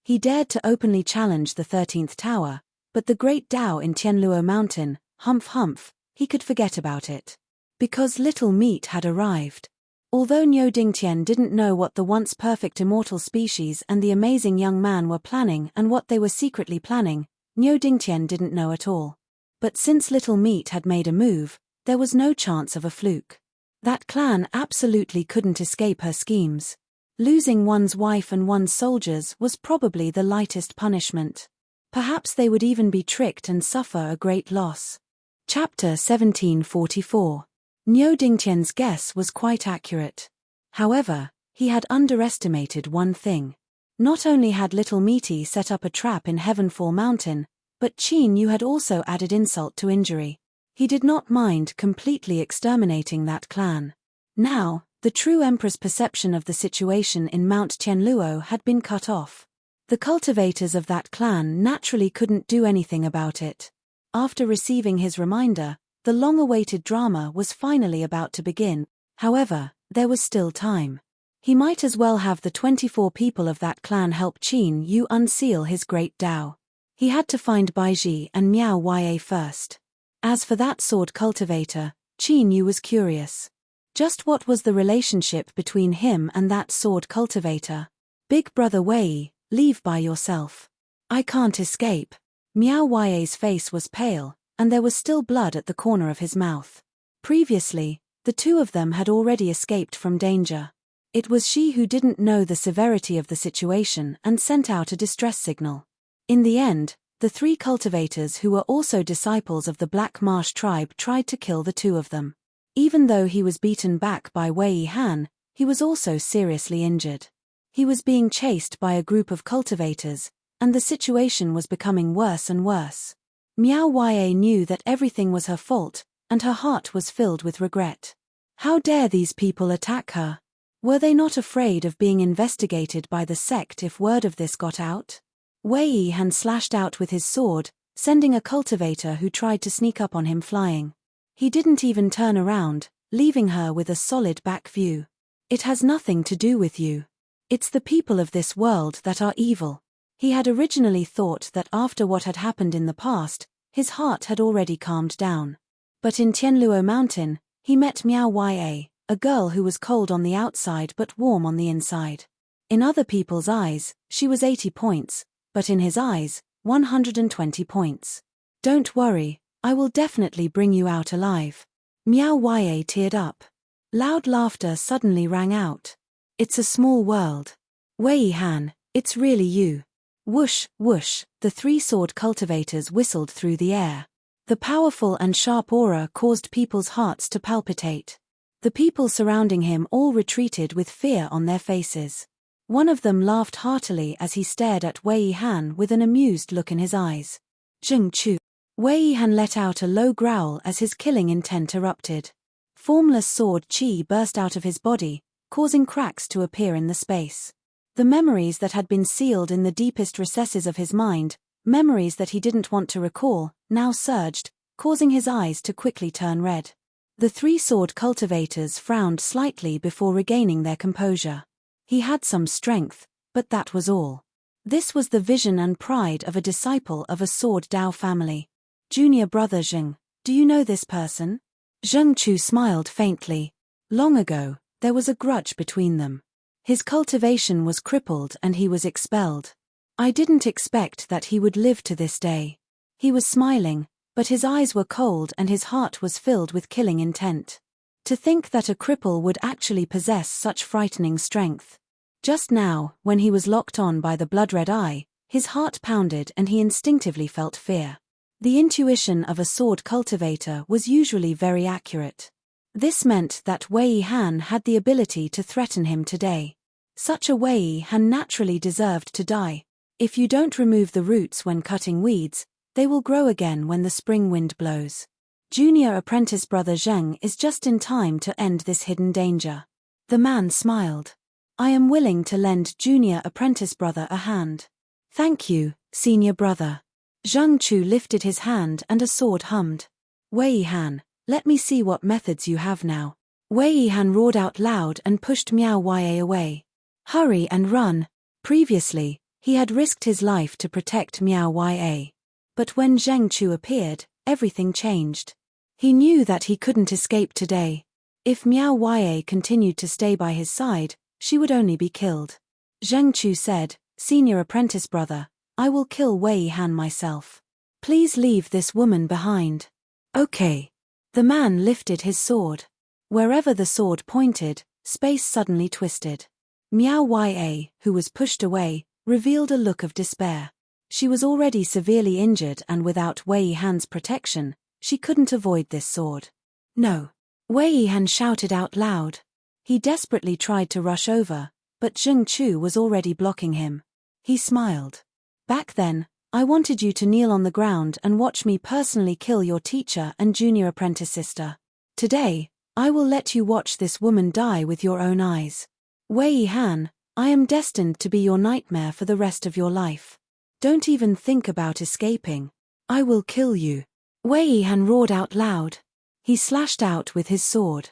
He dared to openly challenge the 13th tower, but the great Dao in Tianluo Mountain, humph, he could forget about it. Because little meat had arrived. Although Niu Dingtian didn't know what the once perfect immortal species and the amazing young man were planning and what they were secretly planning, Niu Dingtian didn't know at all. But since little meat had made a move, there was no chance of a fluke. That clan absolutely couldn't escape her schemes. Losing one's wife and one's soldiers was probably the lightest punishment. Perhaps they would even be tricked and suffer a great loss. Chapter 1744. Niu Dingtian's guess was quite accurate. However, he had underestimated one thing. Not only had Little Meaty set up a trap in Heavenfall Mountain, but Qin Yu had also added insult to injury. He did not mind completely exterminating that clan. Now, the true Emperor's perception of the situation in Mount Tianluo had been cut off. The cultivators of that clan naturally couldn't do anything about it. After receiving his reminder, the long-awaited drama was finally about to begin. However, there was still time. He might as well have the 24 people of that clan help Qin Yu unseal his great Dao. He had to find Baiji and Miao Ya first. As for that sword cultivator, Qin Yu was curious. Just what was the relationship between him and that sword cultivator? Big brother Wei, leave by yourself. I can't escape. Miao Ye's face was pale, and there was still blood at the corner of his mouth. Previously, the two of them had already escaped from danger. It was she who didn't know the severity of the situation and sent out a distress signal. In the end, the three cultivators who were also disciples of the Black Marsh tribe tried to kill the two of them. Even though he was beaten back by Wei Han, he was also seriously injured. He was being chased by a group of cultivators, and the situation was becoming worse and worse. Miao Ye knew that everything was her fault, and her heart was filled with regret. How dare these people attack her? Were they not afraid of being investigated by the sect if word of this got out? Wei Han slashed out with his sword, sending a cultivator who tried to sneak up on him flying. He didn't even turn around, leaving her with a solid back view. It has nothing to do with you. It's the people of this world that are evil. He had originally thought that after what had happened in the past, his heart had already calmed down. But in Tianluo Mountain, he met Miao Ye, a girl who was cold on the outside but warm on the inside. In other people's eyes, she was 80 points, but in his eyes, 120 points. Don't worry, I will definitely bring you out alive. Miao Ye teared up. Loud laughter suddenly rang out. It's a small world. Wei Han, it's really you. Whoosh, whoosh, the three sword cultivators whistled through the air. The powerful and sharp aura caused people's hearts to palpitate. The people surrounding him all retreated with fear on their faces. One of them laughed heartily as he stared at Wei Han with an amused look in his eyes. Zheng Chu. Wei Han let out a low growl as his killing intent erupted. Formless sword chi burst out of his body, causing cracks to appear in the space. The memories that had been sealed in the deepest recesses of his mind, memories that he didn't want to recall, now surged, causing his eyes to quickly turn red. The three sword cultivators frowned slightly before regaining their composure. He had some strength, but that was all. This was the vision and pride of a disciple of a sword Dao family. Junior brother Zheng, do you know this person? Zheng Chu smiled faintly. Long ago, there was a grudge between them. His cultivation was crippled and he was expelled. I didn't expect that he would live to this day. He was smiling, but his eyes were cold and his heart was filled with killing intent. To think that a cripple would actually possess such frightening strength. Just now, when he was locked on by the blood-red eye, his heart pounded and he instinctively felt fear. The intuition of a sword cultivator was usually very accurate. This meant that Wei Han had the ability to threaten him today. Such a Wei Han naturally deserved to die. If you don't remove the roots when cutting weeds, they will grow again when the spring wind blows. Junior apprentice brother Zheng is just in time to end this hidden danger. The man smiled. I am willing to lend junior apprentice brother a hand. Thank you, senior brother. Zheng Chu lifted his hand and a sword hummed. Wei Han, let me see what methods you have now. Wei Han roared out loud and pushed Miao Ye away. Hurry and run. Previously, he had risked his life to protect Miao Ye. But when Zheng Chu appeared, everything changed. He knew that he couldn't escape today. If Miao Ye continued to stay by his side, she would only be killed. Zheng Chu said, Senior apprentice brother, I will kill Wei Han myself. Please leave this woman behind. Okay. The man lifted his sword. Wherever the sword pointed, space suddenly twisted. Miao Ye, who was pushed away, revealed a look of despair. She was already severely injured and without Wei Han's protection, she couldn't avoid this sword. No. Wei Han shouted out loud. He desperately tried to rush over, but Zheng Chu was already blocking him. He smiled. Back then, I wanted you to kneel on the ground and watch me personally kill your teacher and junior apprentice sister. Today, I will let you watch this woman die with your own eyes. Wei Han, I am destined to be your nightmare for the rest of your life. Don't even think about escaping. I will kill you. Wei Han roared out loud. He slashed out with his sword.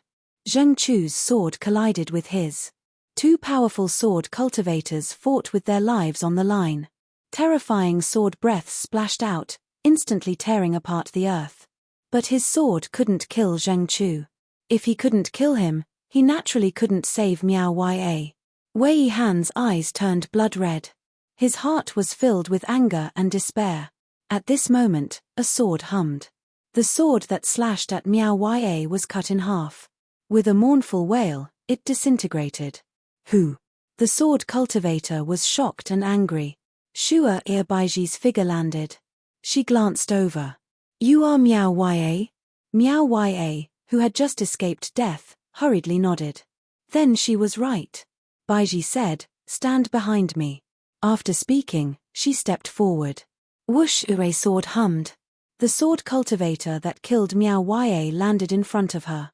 Zheng Chu's sword collided with his. Two powerful sword cultivators fought with their lives on the line. Terrifying sword breaths splashed out, instantly tearing apart the earth. But his sword couldn't kill Zheng Chu. If he couldn't kill him, he naturally couldn't save Miao Ye. Wei Han's eyes turned blood red. His heart was filled with anger and despair. At this moment, a sword hummed. The sword that slashed at Miao Ya was cut in half. With a mournful wail, it disintegrated. Who? The sword cultivator was shocked and angry. Shua Baizhi's figure landed. She glanced over. You are Miao Ya? Miao Ya, who had just escaped death, hurriedly nodded. Then she was right. Baizhi said, stand behind me. After speaking, she stepped forward. Whoosh! A sword hummed. The sword cultivator that killed Miao Ya landed in front of her.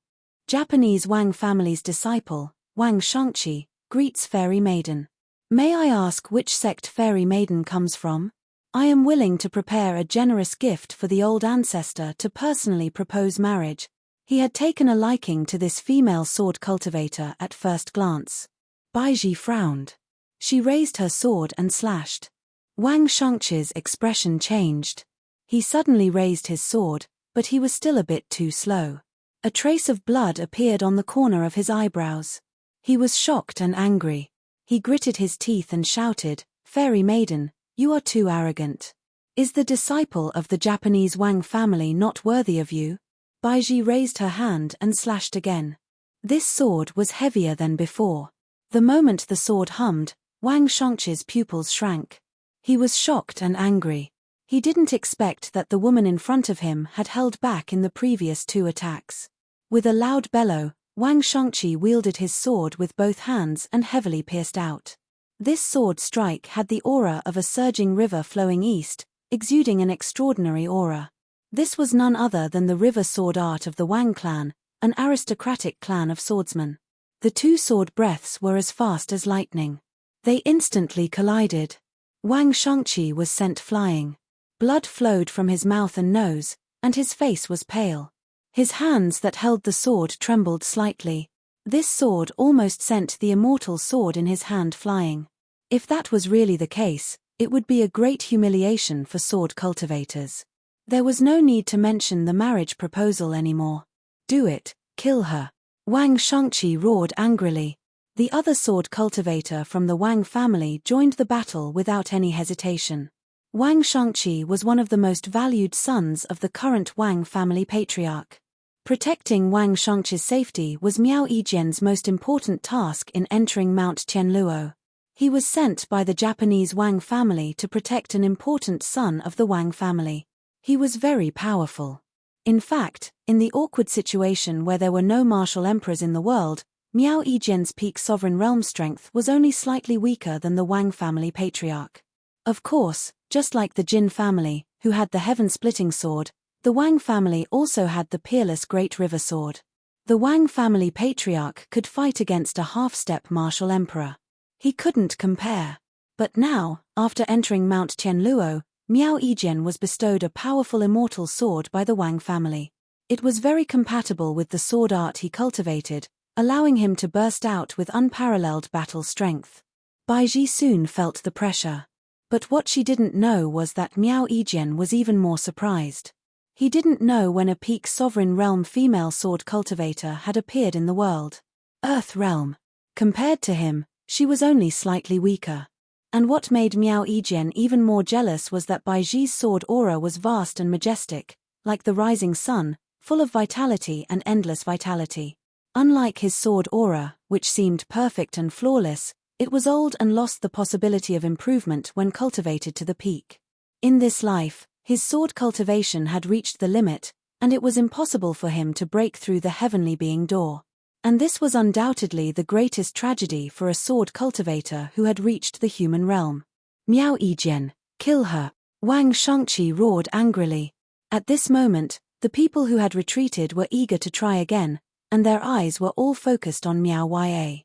Japanese Wang family's disciple, Wang Shangqi, greets Fairy Maiden. May I ask which sect Fairy Maiden comes from? I am willing to prepare a generous gift for the old ancestor to personally propose marriage. He had taken a liking to this female sword cultivator at first glance. Baizhi frowned. She raised her sword and slashed. Wang Shangqi's expression changed. He suddenly raised his sword, but he was still a bit too slow. A trace of blood appeared on the corner of his eyebrows. He was shocked and angry. He gritted his teeth and shouted, Fairy Maiden, you are too arrogant. Is the disciple of the Japanese Wang family not worthy of you? Baizhi raised her hand and slashed again. This sword was heavier than before. The moment the sword hummed, Wang Shangqi's pupils shrank. He was shocked and angry. He didn't expect that the woman in front of him had held back in the previous two attacks. With a loud bellow, Wang Shangqi wielded his sword with both hands and heavily pierced out. This sword strike had the aura of a surging river flowing east, exuding an extraordinary aura. This was none other than the river sword art of the Wang clan, an aristocratic clan of swordsmen. The two sword breaths were as fast as lightning. They instantly collided. Wang Shangqi was sent flying. Blood flowed from his mouth and nose, and his face was pale. His hands that held the sword trembled slightly. This sword almost sent the immortal sword in his hand flying. If that was really the case, it would be a great humiliation for sword cultivators. There was no need to mention the marriage proposal anymore. Do it, kill her. Wang Shangqi roared angrily. The other sword cultivator from the Wang family joined the battle without any hesitation. Wang Shangqi was one of the most valued sons of the current Wang family patriarch. Protecting Wang Shangqi's safety was Miao Yijian's most important task in entering Mount Tianluo. He was sent by the Japanese Wang family to protect an important son of the Wang family. He was very powerful. In fact, in the awkward situation where there were no martial emperors in the world, Miao Yijian's peak sovereign realm strength was only slightly weaker than the Wang family patriarch. Of course, just like the Jin family, who had the heaven-splitting sword, the Wang family also had the peerless Great River Sword. The Wang family patriarch could fight against a half-step martial emperor. He couldn't compare. But now, after entering Mount Tianluo, Miao Yijian was bestowed a powerful immortal sword by the Wang family. It was very compatible with the sword art he cultivated, allowing him to burst out with unparalleled battle strength. Baizhi soon felt the pressure. But what she didn't know was that Miao Yijian was even more surprised. He didn't know when a peak sovereign realm female sword cultivator had appeared in the world. Earth realm. Compared to him, she was only slightly weaker. And what made Miao Yijian even more jealous was that Baizhi's sword aura was vast and majestic, like the rising sun, full of vitality and endless vitality. Unlike his sword aura, which seemed perfect and flawless, it was old and lost the possibility of improvement when cultivated to the peak. In this life, his sword cultivation had reached the limit, and it was impossible for him to break through the heavenly being door. And this was undoubtedly the greatest tragedy for a sword cultivator who had reached the human realm. Miao Yijian, kill her! Wang Shangqi roared angrily. At this moment, the people who had retreated were eager to try again, and their eyes were all focused on Miao Ya.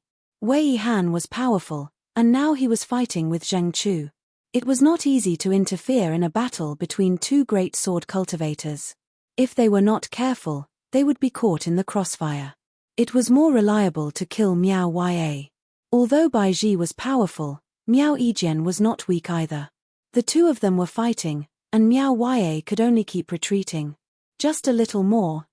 Wei Han was powerful, and now he was fighting with Zheng Chu. It was not easy to interfere in a battle between two great sword cultivators. If they were not careful, they would be caught in the crossfire. It was more reliable to kill Miao Ya. Although Baizhi was powerful, Miao Yijian was not weak either. The two of them were fighting, and Miao Ya could only keep retreating. Just a little more,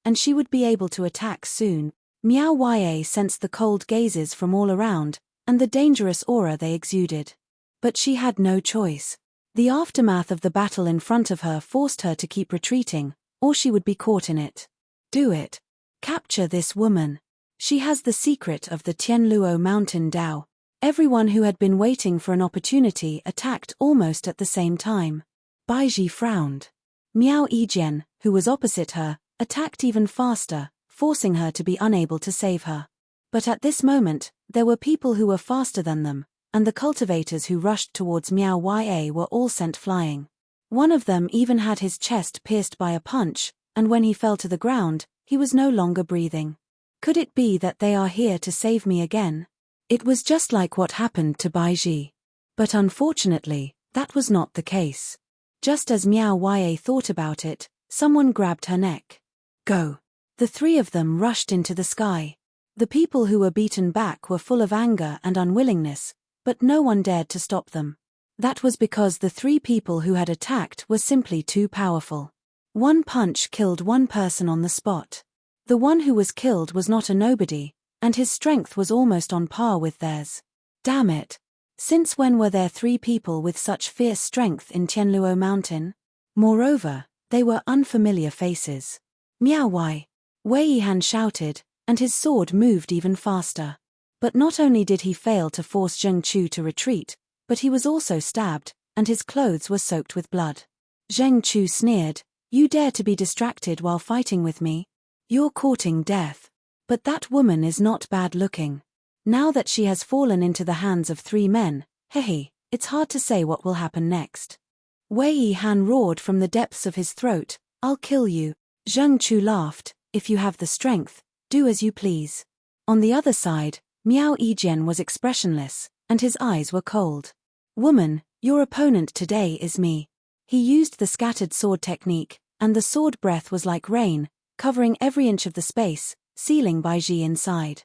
and she would be able to attack soon. Miao Ya sensed the cold gazes from all around, and the dangerous aura they exuded. But she had no choice. The aftermath of the battle in front of her forced her to keep retreating, or she would be caught in it. Do it. Capture this woman. She has the secret of the Tianluo mountain Dao. Everyone who had been waiting for an opportunity attacked almost at the same time. Baizhi frowned. Miao Yijian, who was opposite her, attacked even faster, forcing her to be unable to save her. But at this moment, there were people who were faster than them, and the cultivators who rushed towards Miao Ya were all sent flying. One of them even had his chest pierced by a punch, and when he fell to the ground, he was no longer breathing. Could it be that they are here to save me again? It was just like what happened to Baizhi. But unfortunately, that was not the case. Just as Miao Ya thought about it, someone grabbed her neck. Go. The three of them rushed into the sky. The people who were beaten back were full of anger and unwillingness, but no one dared to stop them. That was because the three people who had attacked were simply too powerful. One punch killed one person on the spot. The one who was killed was not a nobody, and his strength was almost on par with theirs. Damn it! Since when were there three people with such fierce strength in Tianluo Mountain? Moreover, they were unfamiliar faces. Miao Wei. Wei Yihan shouted, and his sword moved even faster. But not only did he fail to force Zheng Chu to retreat, but he was also stabbed, and his clothes were soaked with blood. Zheng Chu sneered, "You dare to be distracted while fighting with me? You're courting death. But that woman is not bad looking. Now that she has fallen into the hands of three men, hehe, it's hard to say what will happen next." Wei Yihan roared from the depths of his throat, "I'll kill you." Zheng Chu laughed, "If you have the strength, do as you please." On the other side, Miao Yijian was expressionless, and his eyes were cold. "Woman, your opponent today is me." He used the scattered sword technique, and the sword breath was like rain, covering every inch of the space, sealing Baizhi inside.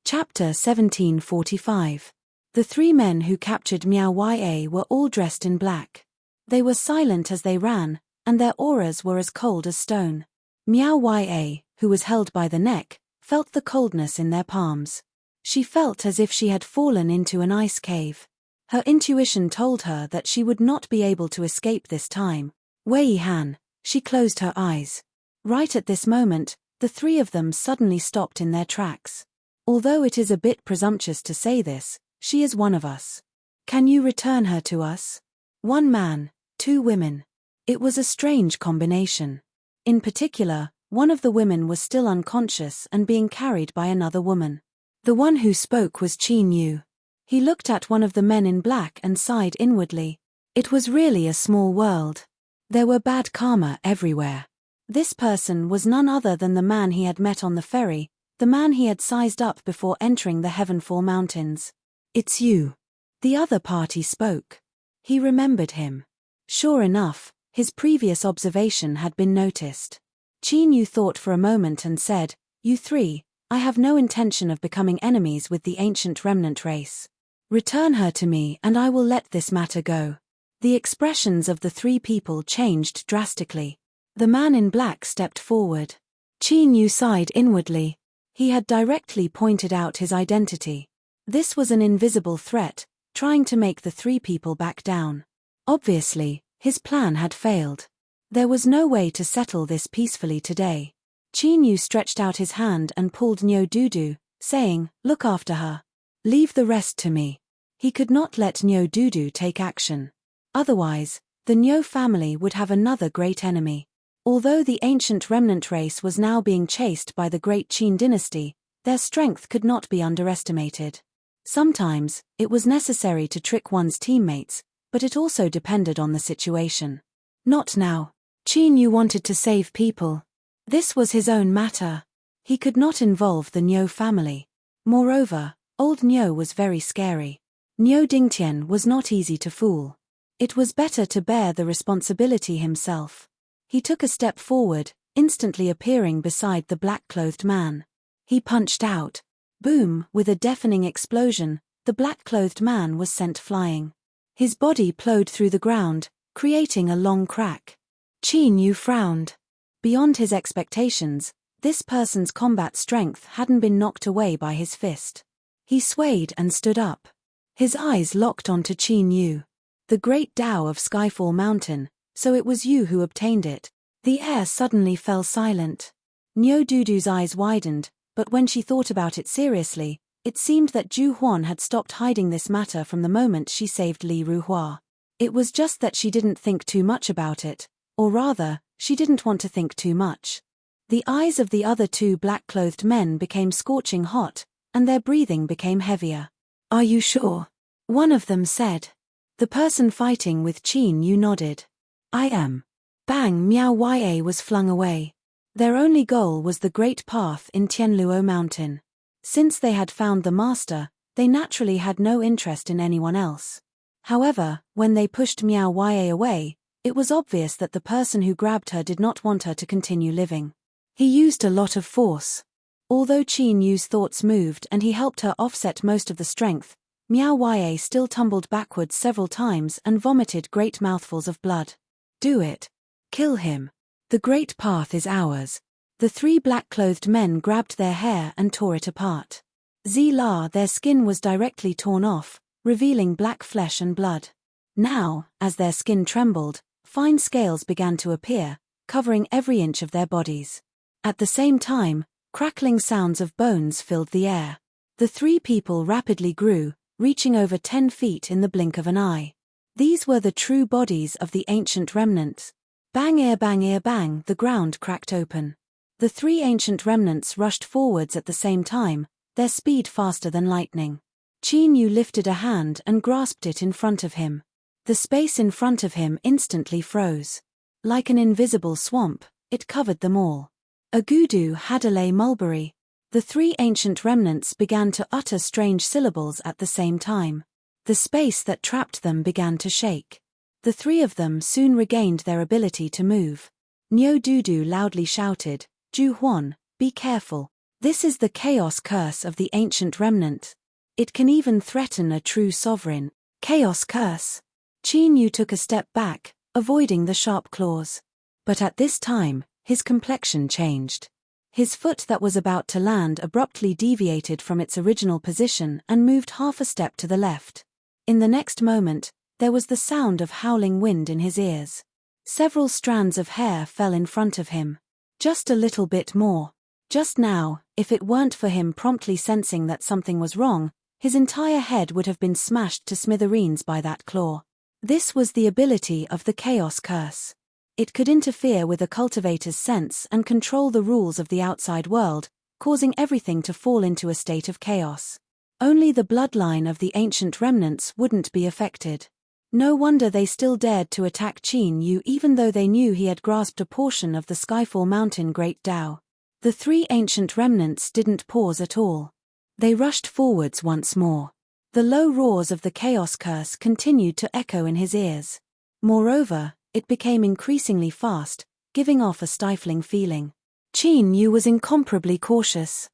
Chapter 1745. The three men who captured Miao Ya were all dressed in black. They were silent as they ran, and their auras were as cold as stone. Miao Ya, who was held by the neck, felt the coldness in their palms. She felt as if she had fallen into an ice cave. Her intuition told her that she would not be able to escape this time. Wei Yihan. She closed her eyes. Right at this moment, the three of them suddenly stopped in their tracks. Although it is a bit presumptuous to say this, she is one of us. Can you return her to us? One man, two women. It was a strange combination. In particular, one of the women was still unconscious and being carried by another woman. The one who spoke was Qin Yu. He looked at one of the men in black and sighed inwardly. It was really a small world. There were bad karma everywhere. This person was none other than the man he had met on the ferry, the man he had sized up before entering the Heavenfall Mountains. "It's you." The other party spoke. He remembered him. Sure enough, his previous observation had been noticed. Qin Yu thought for a moment and said, "You three, I have no intention of becoming enemies with the ancient remnant race. Return her to me and I will let this matter go." The expressions of the three people changed drastically. The man in black stepped forward. Qin Yu sighed inwardly. He had directly pointed out his identity. This was an invisible threat, trying to make the three people back down. Obviously, his plan had failed. There was no way to settle this peacefully today. Qin Yu stretched out his hand and pulled Nyo Dudu, saying, "Look after her. Leave the rest to me." He could not let Nyo Dudu take action. Otherwise, the Nyo family would have another great enemy. Although the ancient remnant race was now being chased by the great Qin dynasty, their strength could not be underestimated. Sometimes, it was necessary to trick one's teammates, but it also depended on the situation. Not now. Qin Yu wanted to save people. This was his own matter. He could not involve the Nyo family. Moreover, old Nyo was very scary. Nyo Dingtian was not easy to fool. It was better to bear the responsibility himself. He took a step forward, instantly appearing beside the black-clothed man. He punched out. Boom! With a deafening explosion, the black-clothed man was sent flying. His body plowed through the ground, creating a long crack. Qin Yu frowned. Beyond his expectations, this person's combat strength hadn't been knocked away by his fist. He swayed and stood up. His eyes locked onto Qin Yu. The great Tao of Skyfall Mountain, so it was you who obtained it. The air suddenly fell silent. Niu Dudu's eyes widened, but when she thought about it seriously, it seemed that Ju Huan had stopped hiding this matter from the moment she saved Li Ruhua. It was just that she didn't think too much about it, or rather, she didn't want to think too much. The eyes of the other two black-clothed men became scorching hot, and their breathing became heavier. "Are you sure?" one of them said. The person fighting with Qin Yu nodded. "I am." Bang! Miao Ya was flung away. Their only goal was the great path in Tianluo Mountain. Since they had found the master, they naturally had no interest in anyone else. However, when they pushed Miao Ya away, it was obvious that the person who grabbed her did not want her to continue living. He used a lot of force. Although Qin Yu's thoughts moved and he helped her offset most of the strength, Miao Ya still tumbled backwards several times and vomited great mouthfuls of blood. "Do it. Kill him. The great path is ours." The three black-clothed men grabbed their hair and tore it apart. Zila, their skin was directly torn off, revealing black flesh and blood. Now, as their skin trembled, fine scales began to appear, covering every inch of their bodies. At the same time, crackling sounds of bones filled the air. The three people rapidly grew, reaching over 10 feet in the blink of an eye. These were the true bodies of the ancient remnants. Bang, ear, bang, the ground cracked open. The three ancient remnants rushed forwards at the same time, their speed faster than lightning. Qin Yu lifted a hand and grasped it in front of him. The space in front of him instantly froze. Like an invisible swamp, it covered them all. Agudu Hadalay Mulberry. The three ancient remnants began to utter strange syllables at the same time. The space that trapped them began to shake. The three of them soon regained their ability to move. Niu Dudu loudly shouted, "Ju Huan, be careful. This is the chaos curse of the ancient remnant. It can even threaten a true sovereign." Chaos curse. Qin Yu took a step back, avoiding the sharp claws. But at this time, his complexion changed. His foot that was about to land abruptly deviated from its original position and moved half a step to the left. In the next moment, there was the sound of howling wind in his ears. Several strands of hair fell in front of him. Just a little bit more. Just now, if it weren't for him promptly sensing that something was wrong, his entire head would have been smashed to smithereens by that claw. This was the ability of the Chaos Curse. It could interfere with a cultivator's sense and control the rules of the outside world, causing everything to fall into a state of chaos. Only the bloodline of the ancient remnants wouldn't be affected. No wonder they still dared to attack Qin Yu even though they knew he had grasped a portion of the Skyfall Mountain Great Tao. The three ancient remnants didn't pause at all. They rushed forwards once more. The low roars of the Chaos Curse continued to echo in his ears. Moreover, it became increasingly fast, giving off a stifling feeling. Qin Yu was incomparably cautious.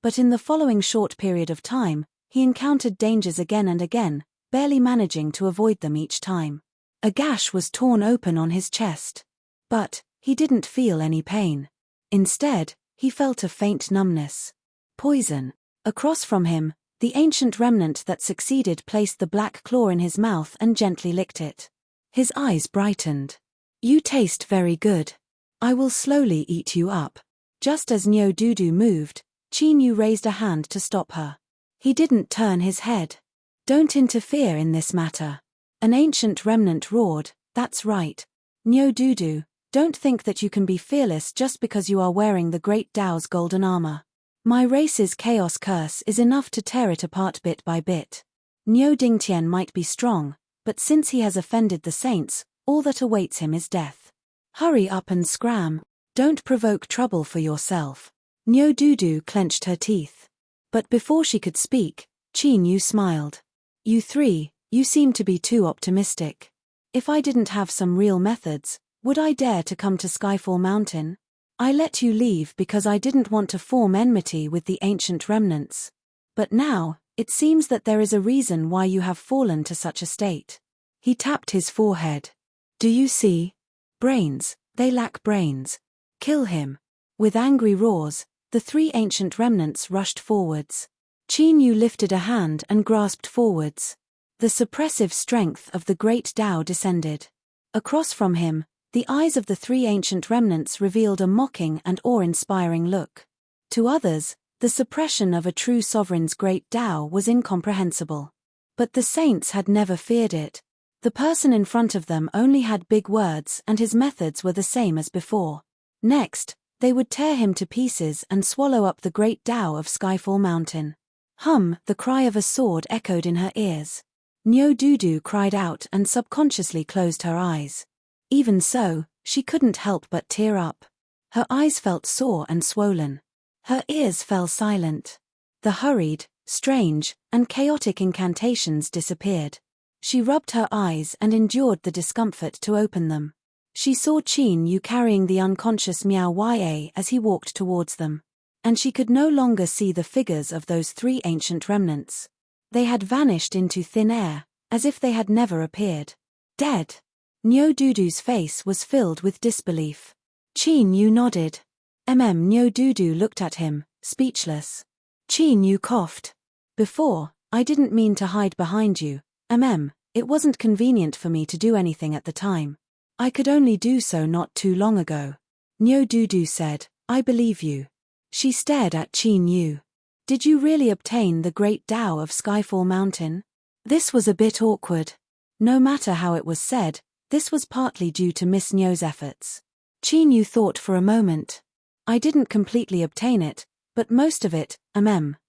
But in the following short period of time, he encountered dangers again and again, barely managing to avoid them each time. A gash was torn open on his chest. But he didn't feel any pain. Instead, he felt a faint numbness. Poison. Across from him, the ancient remnant that succeeded placed the black claw in his mouth and gently licked it. His eyes brightened. "You taste very good. I will slowly eat you up." Just as Niu Dudu moved, Qin Yu raised a hand to stop her. He didn't turn his head. "Don't interfere in this matter." An ancient remnant roared, "That's right. Niu Dudu, don't think that you can be fearless just because you are wearing the Great Tao's golden armor. My race's chaos curse is enough to tear it apart bit by bit. Niu Dingtian might be strong, but since he has offended the saints, all that awaits him is death. Hurry up and scram. Don't provoke trouble for yourself." Niu Dudu clenched her teeth. But before she could speak, Qin Yu smiled. "You three, you seem to be too optimistic. If I didn't have some real methods, would I dare to come to Skyfall Mountain? I let you leave because I didn't want to form enmity with the ancient remnants. But now, it seems that there is a reason why you have fallen to such a state." He tapped his forehead. "Do you see? Brains, they lack brains. Kill him." With angry roars, the three ancient remnants rushed forwards. Qin Yu lifted a hand and grasped forwards. The suppressive strength of the great Tao descended. Across from him, the eyes of the three ancient remnants revealed a mocking and awe-inspiring look. To others, the suppression of a true sovereign's great Tao was incomprehensible. But the saints had never feared it. The person in front of them only had big words, and his methods were the same as before. Next, they would tear him to pieces and swallow up the great Tao of Skyfall Mountain. The cry of a sword echoed in her ears. Nyo Dudu cried out and subconsciously closed her eyes. Even so, she couldn't help but tear up. Her eyes felt sore and swollen. Her ears fell silent. The hurried, strange, and chaotic incantations disappeared. She rubbed her eyes and endured the discomfort to open them. She saw Qin Yu carrying the unconscious Miao Ya as he walked towards them. And she could no longer see the figures of those three ancient remnants. They had vanished into thin air, as if they had never appeared. Dead. Nyo Dudu's face was filled with disbelief. Qin Yu nodded. Nyo Dudu looked at him, speechless. Qin Yu coughed. Before, I didn't mean to hide behind you, it wasn't convenient for me to do anything at the time. I could only do so not too long ago. Nyo Dudu said, I believe you. She stared at Qin Yu. Did you really obtain the great Tao of Skyfall Mountain? This was a bit awkward. No matter how it was said, this was partly due to Miss Nyo's efforts. Qin Yu thought for a moment. I didn't completely obtain it, but most of it,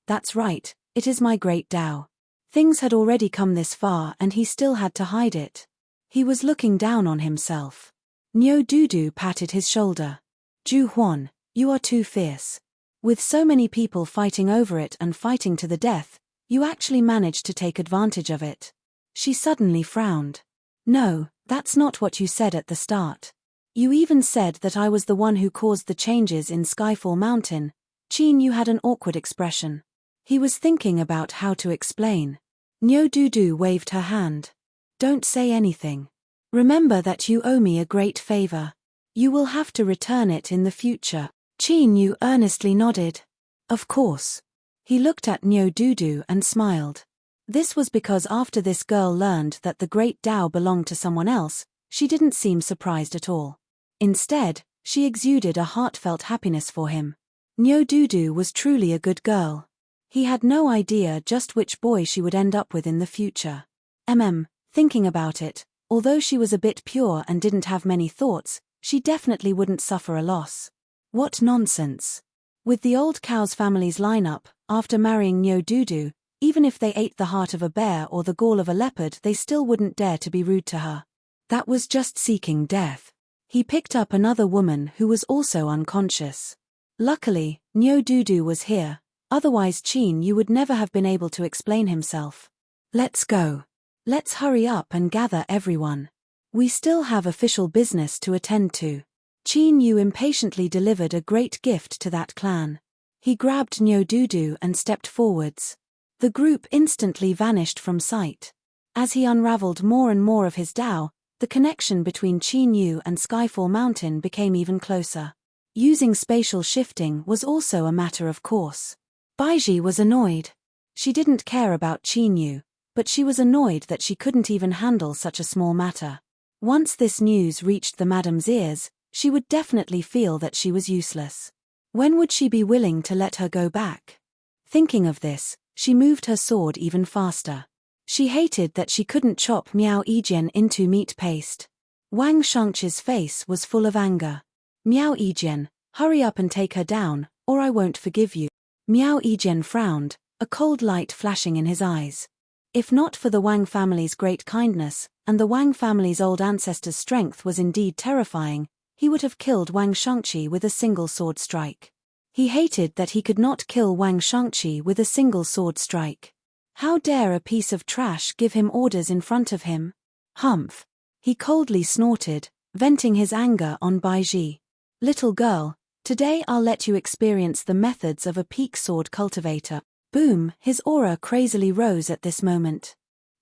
that's right, it is my great Tao. Things had already come this far and he still had to hide it. He was looking down on himself. Nyo Dudu patted his shoulder. Ju Huan, you are too fierce. With so many people fighting over it and fighting to the death, you actually managed to take advantage of it. She suddenly frowned. No, that's not what you said at the start. You even said that I was the one who caused the changes in Skyfall Mountain. Qin Yu had an awkward expression. He was thinking about how to explain. Nyo Dudu waved her hand. Don't say anything. Remember that you owe me a great favor. You will have to return it in the future. Qin Yu earnestly nodded. Of course. He looked at Nyo Dudu and smiled. This was because after this girl learned that the great Tao belonged to someone else, she didn't seem surprised at all. Instead, she exuded a heartfelt happiness for him. Nyo Dudu was truly a good girl. He had no idea just which boy she would end up with in the future. Thinking about it, although she was a bit pure and didn't have many thoughts, she definitely wouldn't suffer a loss. What nonsense. With the old cow's family's lineup, after marrying Nyo Dudu, even if they ate the heart of a bear or the gall of a leopard, they still wouldn't dare to be rude to her. That was just seeking death. He picked up another woman who was also unconscious. Luckily, Nyo Dudu was here, otherwise Qin Yu would never have been able to explain himself. Let's go. Let's hurry up and gather everyone. We still have official business to attend to. Qin Yu impatiently delivered a great gift to that clan. He grabbed Nyo Dudu and stepped forwards. The group instantly vanished from sight. As he unraveled more and more of his Tao, the connection between Qin Yu and Skyfall Mountain became even closer. Using spatial shifting was also a matter of course. Baiji was annoyed. She didn't care about Qin Yu, but she was annoyed that she couldn't even handle such a small matter. Once this news reached the madam's ears, she would definitely feel that she was useless. When would she be willing to let her go back? Thinking of this, she moved her sword even faster. She hated that she couldn't chop Miao Yijian into meat paste. Wang Shangqi's face was full of anger. Miao Yijian, hurry up and take her down, or I won't forgive you. Miao Yijian frowned, a cold light flashing in his eyes. If not for the Wang family's great kindness, and the Wang family's old ancestors' strength was indeed terrifying, he would have killed Wang Shangqi with a single sword strike. He hated that he could not kill Wang Shangqi with a single sword strike. How dare a piece of trash give him orders in front of him? Humph. He coldly snorted, venting his anger on Baiji. Little girl, today I'll let you experience the methods of a peak sword cultivator. Boom, his aura crazily rose at this moment.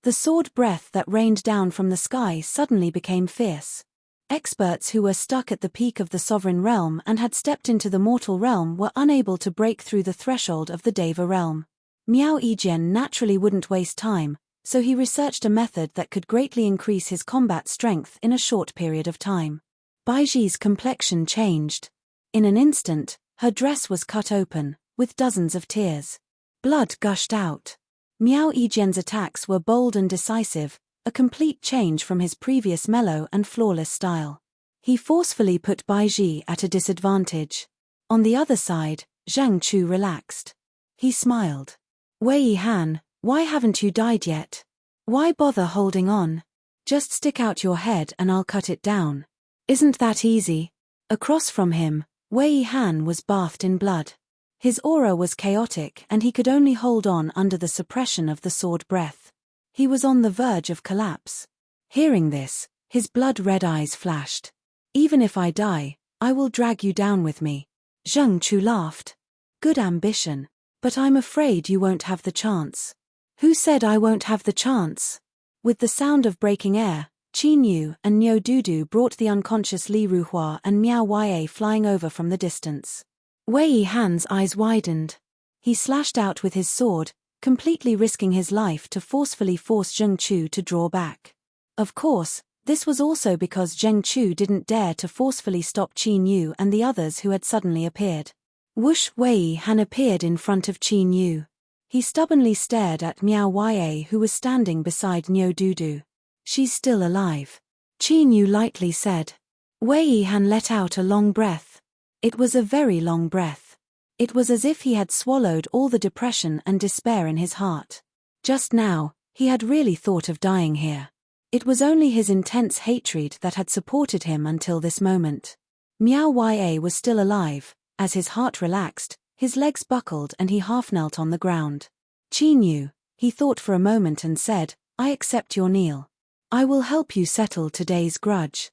The sword breath that rained down from the sky suddenly became fierce. Experts who were stuck at the peak of the sovereign realm and had stepped into the mortal realm were unable to break through the threshold of the Deva realm. Miao Yijian naturally wouldn't waste time, so he researched a method that could greatly increase his combat strength in a short period of time. Baiji's complexion changed. In an instant, her dress was cut open, with dozens of tears. Blood gushed out. Miao Yijian's attacks were bold and decisive, a complete change from his previous mellow and flawless style. He forcefully put Baiji at a disadvantage. On the other side, Zhang Chu relaxed. He smiled. Wei Han, why haven't you died yet? Why bother holding on? Just stick out your head and I'll cut it down. Isn't that easy? Across from him, Wei Han was bathed in blood. His aura was chaotic and he could only hold on under the suppression of the sword breath. He was on the verge of collapse. Hearing this, his blood-red eyes flashed. Even if I die, I will drag you down with me. Zheng Chu laughed. Good ambition, but I'm afraid you won't have the chance. Who said I won't have the chance? With the sound of breaking air, Qin Yu and Niu Dudu brought the unconscious Li Ruhua and Miao Ye flying over from the distance. Wei Han's eyes widened. He slashed out with his sword, completely risking his life to forcefully force Zheng Chu to draw back. Of course, this was also because Zheng Chu didn't dare to forcefully stop Qin Yu and the others who had suddenly appeared. Whoosh! Wei Han appeared in front of Qin Yu. He stubbornly stared at Miao Ye, who was standing beside Niu Dudu. She's still alive. Qin Yu lightly said. Wei Han let out a long breath. It was a very long breath. It was as if he had swallowed all the depression and despair in his heart. Just now, he had really thought of dying here. It was only his intense hatred that had supported him until this moment. Miao Ye was still alive. As his heart relaxed, his legs buckled and he half knelt on the ground. Qin Yu, he thought for a moment and said, I accept your kneel. I will help you settle today's grudge.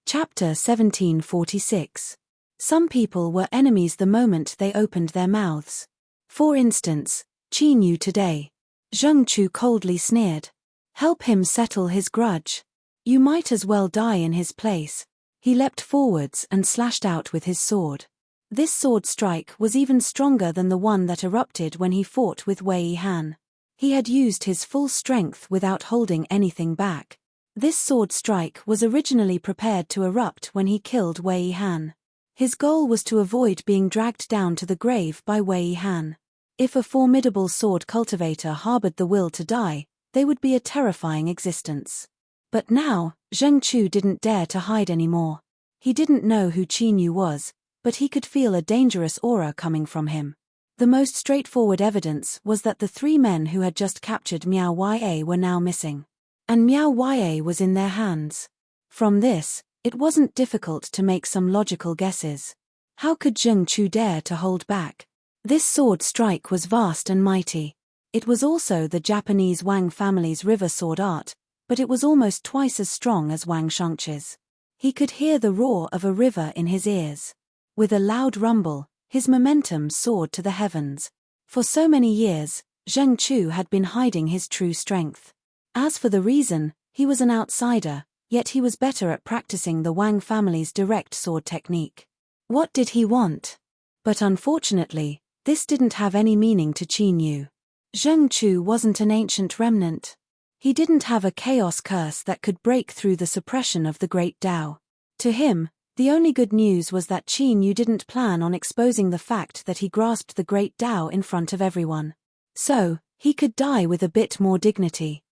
Chapter 1746. Some people were enemies the moment they opened their mouths. For instance, Qin Yu today. Zheng Chu coldly sneered. Help him settle his grudge. You might as well die in his place. He leapt forwards and slashed out with his sword. This sword strike was even stronger than the one that erupted when he fought with Wei Han. He had used his full strength without holding anything back. This sword strike was originally prepared to erupt when he killed Wei Han. His goal was to avoid being dragged down to the grave by Wei Han. If a formidable sword cultivator harbored the will to die, they would be a terrifying existence. But now, Zheng Chu didn't dare to hide anymore. He didn't know who Qin Yu was, but he could feel a dangerous aura coming from him. The most straightforward evidence was that the three men who had just captured Miao Ye were now missing. And Miao Ye was in their hands. From this, it wasn't difficult to make some logical guesses. How could Zheng Chu dare to hold back? This sword strike was vast and mighty. It was also the Japanese Wang family's river sword art, but it was almost twice as strong as Wang Shangqi's. He could hear the roar of a river in his ears. With a loud rumble, his momentum soared to the heavens. For so many years, Zheng Chu had been hiding his true strength. As for the reason, he was an outsider, yet he was better at practicing the Wang family's direct sword technique. What did he want? But unfortunately, this didn't have any meaning to Qin Yu. Zheng Chu wasn't an ancient remnant. He didn't have a chaos curse that could break through the suppression of the Great Tao. To him, the only good news was that Qin Yu didn't plan on exposing the fact that he grasped the Great Tao in front of everyone. So, he could die with a bit more dignity.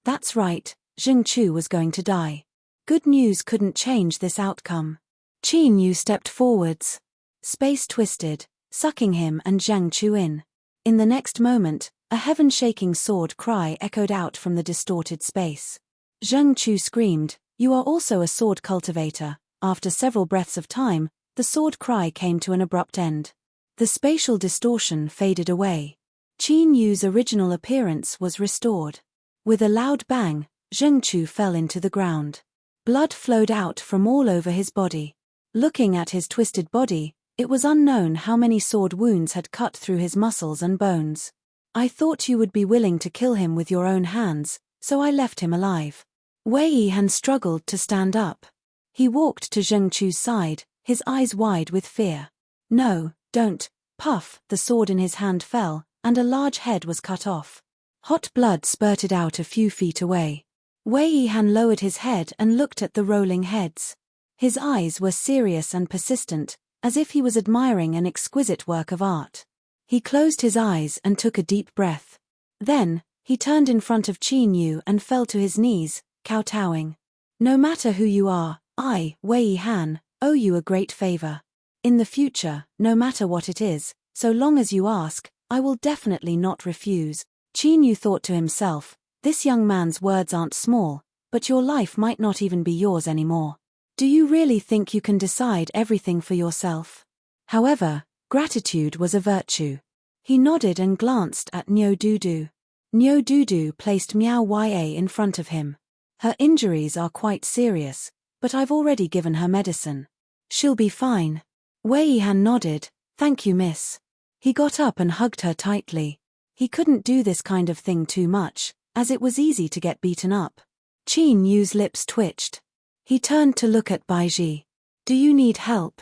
That's right, Zheng Chu was going to die. Good news couldn't change this outcome. Qin Yu stepped forwards. Space twisted, sucking him and Zheng Chu in. In the next moment, a heaven-shaking sword cry echoed out from the distorted space. Zheng Chu screamed, "You are also a sword cultivator." After several breaths of time, the sword cry came to an abrupt end. The spatial distortion faded away. Qin Yu's original appearance was restored. With a loud bang, Zheng Chu fell into the ground. Blood flowed out from all over his body. Looking at his twisted body, it was unknown how many sword wounds had cut through his muscles and bones. I thought you would be willing to kill him with your own hands, so I left him alive. Wei Han struggled to stand up. He walked to Zheng Chu's side, his eyes wide with fear. No, don't. Puff, the sword in his hand fell, and a large head was cut off. Hot blood spurted out a few feet away. Wei Yihan lowered his head and looked at the rolling heads. His eyes were serious and persistent, as if he was admiring an exquisite work of art. He closed his eyes and took a deep breath. Then, he turned in front of Qin Yu and fell to his knees, kowtowing. No matter who you are, I, Wei Yihan, owe you a great favor. In the future, no matter what it is, so long as you ask, I will definitely not refuse. Qin Yu thought to himself, this young man's words aren't small, but your life might not even be yours anymore. Do you really think you can decide everything for yourself? However, gratitude was a virtue. He nodded and glanced at Niu Dudu. Niu Dudu placed Miao Ya in front of him. Her injuries are quite serious, but I've already given her medicine. She'll be fine. Wei Yihan nodded, thank you, miss. He got up and hugged her tightly. He couldn't do this kind of thing too much, as it was easy to get beaten up. Qin Yu's lips twitched. He turned to look at Baiji. Do you need help?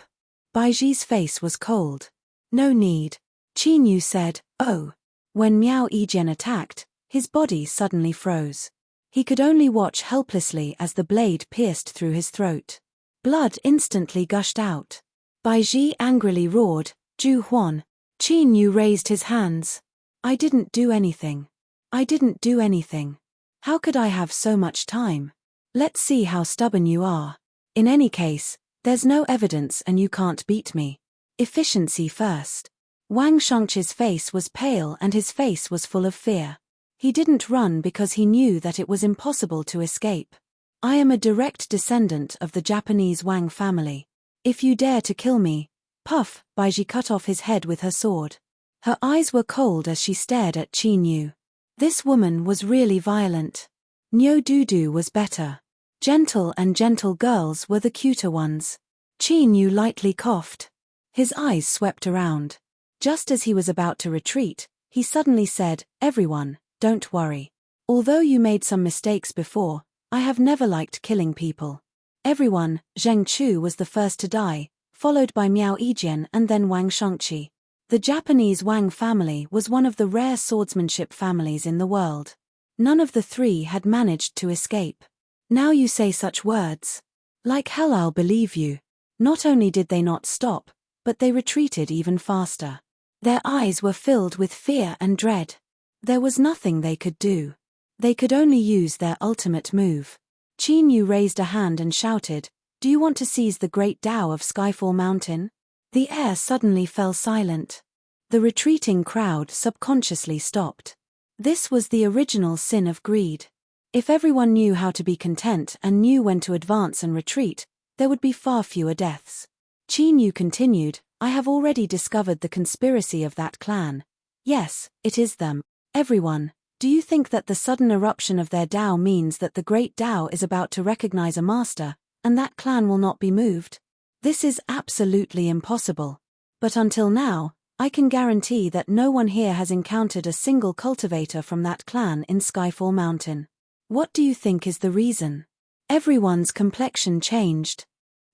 Baiji's face was cold. No need. Qin Yu said, oh. When Miao Yijian attacked, his body suddenly froze. He could only watch helplessly as the blade pierced through his throat. Blood instantly gushed out. Baiji angrily roared, Zhu Huan. Qin Yu raised his hands. I didn't do anything. I didn't do anything. How could I have so much time? Let's see how stubborn you are. In any case, there's no evidence and you can't beat me. Efficiency first. Wang Shangqi's face was pale and his face was full of fear. He didn't run because he knew that it was impossible to escape. I am a direct descendant of the Japanese Wang family. If you dare to kill me, puff, Baiji cut off his head with her sword. Her eyes were cold as she stared at Qin Yu. This woman was really violent. Niu Dudu was better. Gentle and gentle girls were the cuter ones. Qin Yu lightly coughed. His eyes swept around. Just as he was about to retreat, he suddenly said, everyone, don't worry. Although you made some mistakes before, I have never liked killing people. Everyone, Zheng Chu was the first to die, followed by Miao Yijian and then Wang Shangqi. The Japanese Wang family was one of the rare swordsmanship families in the world. None of the three had managed to escape. Now you say such words. Like hell I'll believe you. Not only did they not stop, but they retreated even faster. Their eyes were filled with fear and dread. There was nothing they could do. They could only use their ultimate move. Qin Yu raised a hand and shouted, do you want to seize the great Tao of Skyfall Mountain? The air suddenly fell silent. The retreating crowd subconsciously stopped. This was the original sin of greed. If everyone knew how to be content and knew when to advance and retreat, there would be far fewer deaths. Qin Yu continued, I have already discovered the conspiracy of that clan. Yes, it is them. Everyone, do you think that the sudden eruption of their Tao means that the great Tao is about to recognize a master, and that clan will not be moved? This is absolutely impossible. But until now, I can guarantee that no one here has encountered a single cultivator from that clan in Skyfall Mountain. What do you think is the reason? Everyone's complexion changed.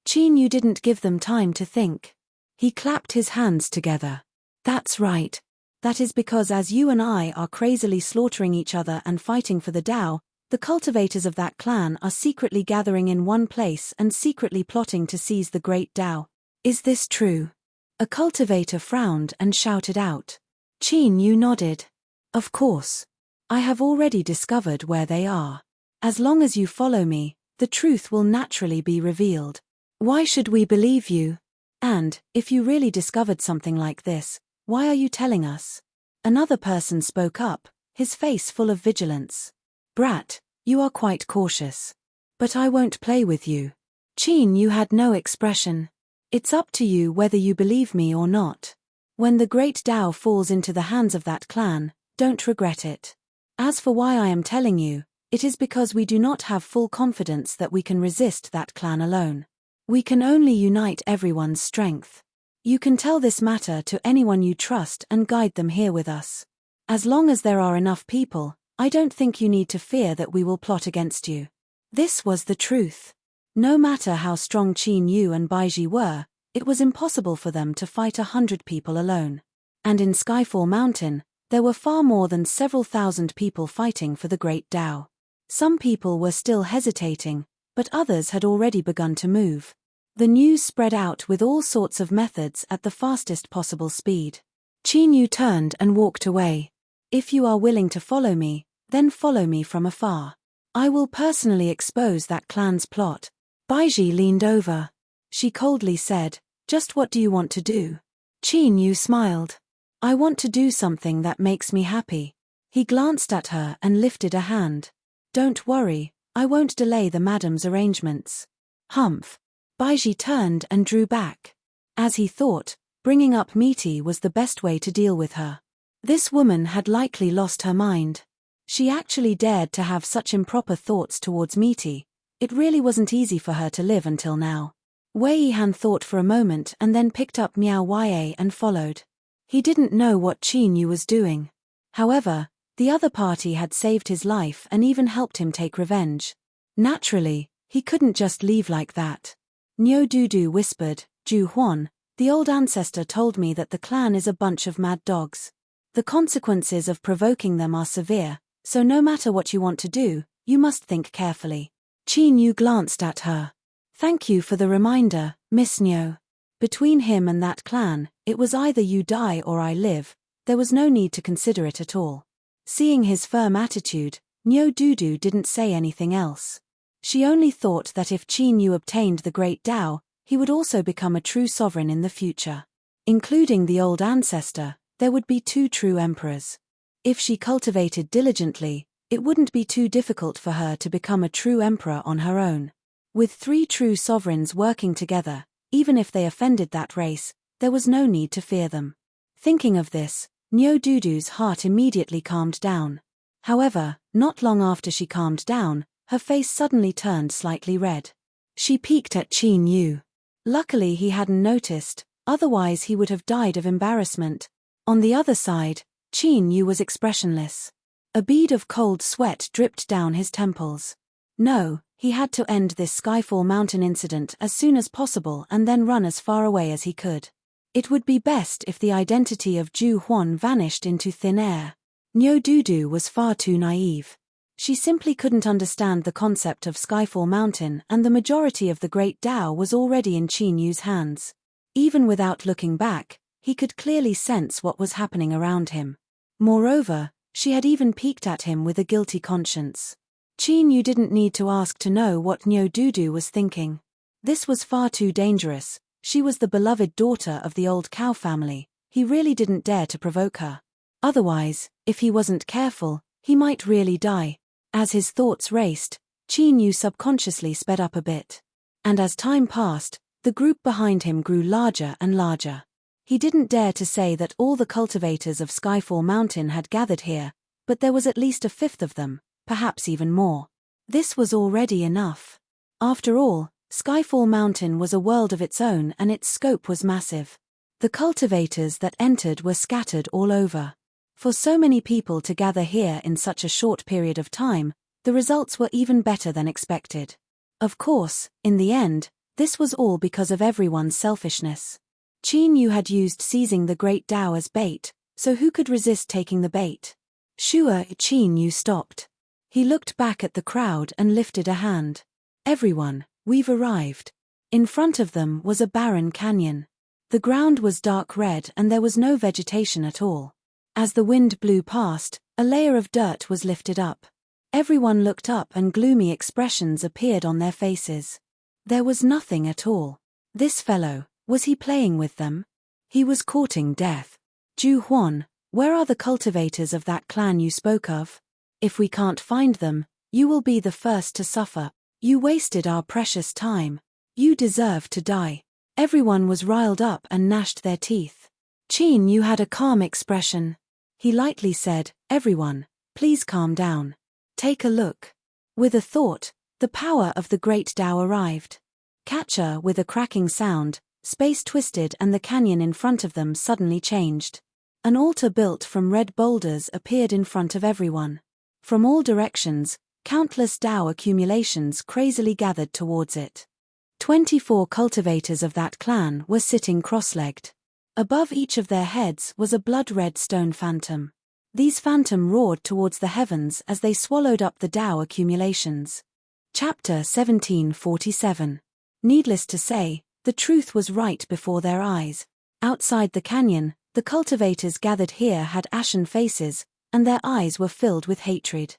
Qin Yu didn't give them time to think. He clapped his hands together. That's right. That is because as you and I are crazily slaughtering each other and fighting for the Tao, the cultivators of that clan are secretly gathering in one place and secretly plotting to seize the great Tao. Is this true? A cultivator frowned and shouted out. Qin Yu nodded. Of course. I have already discovered where they are. As long as you follow me, the truth will naturally be revealed. Why should we believe you? And, if you really discovered something like this, why are you telling us? Another person spoke up, his face full of vigilance. Brat, you are quite cautious. But I won't play with you. Qin Yu had no expression. It's up to you whether you believe me or not. When the great Tao falls into the hands of that clan, don't regret it. As for why I am telling you, it is because we do not have full confidence that we can resist that clan alone. We can only unite everyone's strength. You can tell this matter to anyone you trust and guide them here with us. As long as there are enough people, I don't think you need to fear that we will plot against you. This was the truth. No matter how strong Qin Yu and Baiji were, it was impossible for them to fight 100 people alone. And in Skyfall Mountain, There were far more than several thousand people fighting for the Great Tao. Some people were still hesitating, but others had already begun to move. The news spread out with all sorts of methods at the fastest possible speed. Qin Yu turned and walked away. If you are willing to follow me, then follow me from afar. I will personally expose that clan's plot. Baiji leaned over. She coldly said, "Just what do you want to do?" Qin Yu smiled. "I want to do something that makes me happy." He glanced at her and lifted a hand. "Don't worry, I won't delay the madam's arrangements." Humph. Baiji turned and drew back. As he thought, bringing up Misty was the best way to deal with her. This woman had likely lost her mind. She actually dared to have such improper thoughts towards Misty. It really wasn't easy for her to live until now. Wei Yihan thought for a moment and then picked up Miao Ye and followed. He didn't know what Qin Yu was doing. However, the other party had saved his life and even helped him take revenge. Naturally, he couldn't just leave like that. Niu Dudu whispered, "Ju Huan, the old ancestor told me that the clan is a bunch of mad dogs. The consequences of provoking them are severe, so no matter what you want to do, you must think carefully." Qin Yu glanced at her. "Thank you for the reminder, Miss Niu." Between him and that clan, it was either you die or I live. There was no need to consider it at all. Seeing his firm attitude, Niu Dudu didn't say anything else. She only thought that if Qin Yu obtained the Great Tao, he would also become a true sovereign in the future. Including the old ancestor, there would be 2 true emperors. If she cultivated diligently, it wouldn't be too difficult for her to become a true emperor on her own. With 3 true sovereigns working together, even if they offended that race, there was no need to fear them. Thinking of this, Niu Dudu's heart immediately calmed down. However, not long after she calmed down, her face suddenly turned slightly red. She peeked at Qin Yu. Luckily he hadn't noticed, otherwise he would have died of embarrassment. On the other side, Qin Yu was expressionless. A bead of cold sweat dripped down his temples. No, he had to end this Skyfall Mountain incident as soon as possible and then run as far away as he could. It would be best if the identity of Ju Huan vanished into thin air. Niu Dudu was far too naive. She simply couldn't understand the concept of Skyfall Mountain, and the majority of the Great Tao was already in Qin Yu's hands. Even without looking back, he could clearly sense what was happening around him. Moreover, she had even peeked at him with a guilty conscience. Qin Yu didn't need to ask to know what Niu Dudu was thinking. This was far too dangerous. She was the beloved daughter of the old cow family. He really didn't dare to provoke her. Otherwise, if he wasn't careful, he might really die. As his thoughts raced, Qin Yu subconsciously sped up a bit. And as time passed, the group behind him grew larger and larger. He didn't dare to say that all the cultivators of Skyfall Mountain had gathered here, but there was at least a fifth of them, perhaps even more. This was already enough. After all, Skyfall Mountain was a world of its own and its scope was massive. The cultivators that entered were scattered all over. For so many people to gather here in such a short period of time, the results were even better than expected. Of course, in the end, this was all because of everyone's selfishness. Qin Yu had used seizing the Great Tao as bait, so who could resist taking the bait? Sure, Qin Yu stopped. He looked back at the crowd and lifted a hand. "Everyone, we've arrived." In front of them was a barren canyon. The ground was dark red and there was no vegetation at all. As the wind blew past, a layer of dirt was lifted up. Everyone looked up and gloomy expressions appeared on their faces. There was nothing at all. This fellow, was he playing with them? He was courting death. "Ju Huan, where are the cultivators of that clan you spoke of? If we can't find them, you will be the first to suffer. You wasted our precious time. You deserve to die." Everyone was riled up and gnashed their teeth. Qin Yu had a calm expression. He lightly said, "Everyone, please calm down. Take a look." With a thought, the power of the Great Tao arrived. Catcher, with a cracking sound, space twisted and the canyon in front of them suddenly changed. An altar built from red boulders appeared in front of everyone. From all directions, countless Tao accumulations crazily gathered towards it. 24 cultivators of that clan were sitting cross-legged. Above each of their heads was a blood-red stone phantom. These phantom roared towards the heavens as they swallowed up the Tao accumulations. Chapter 1747. Needless to say, the truth was right before their eyes. Outside the canyon, the cultivators gathered here had ashen faces, and their eyes were filled with hatred.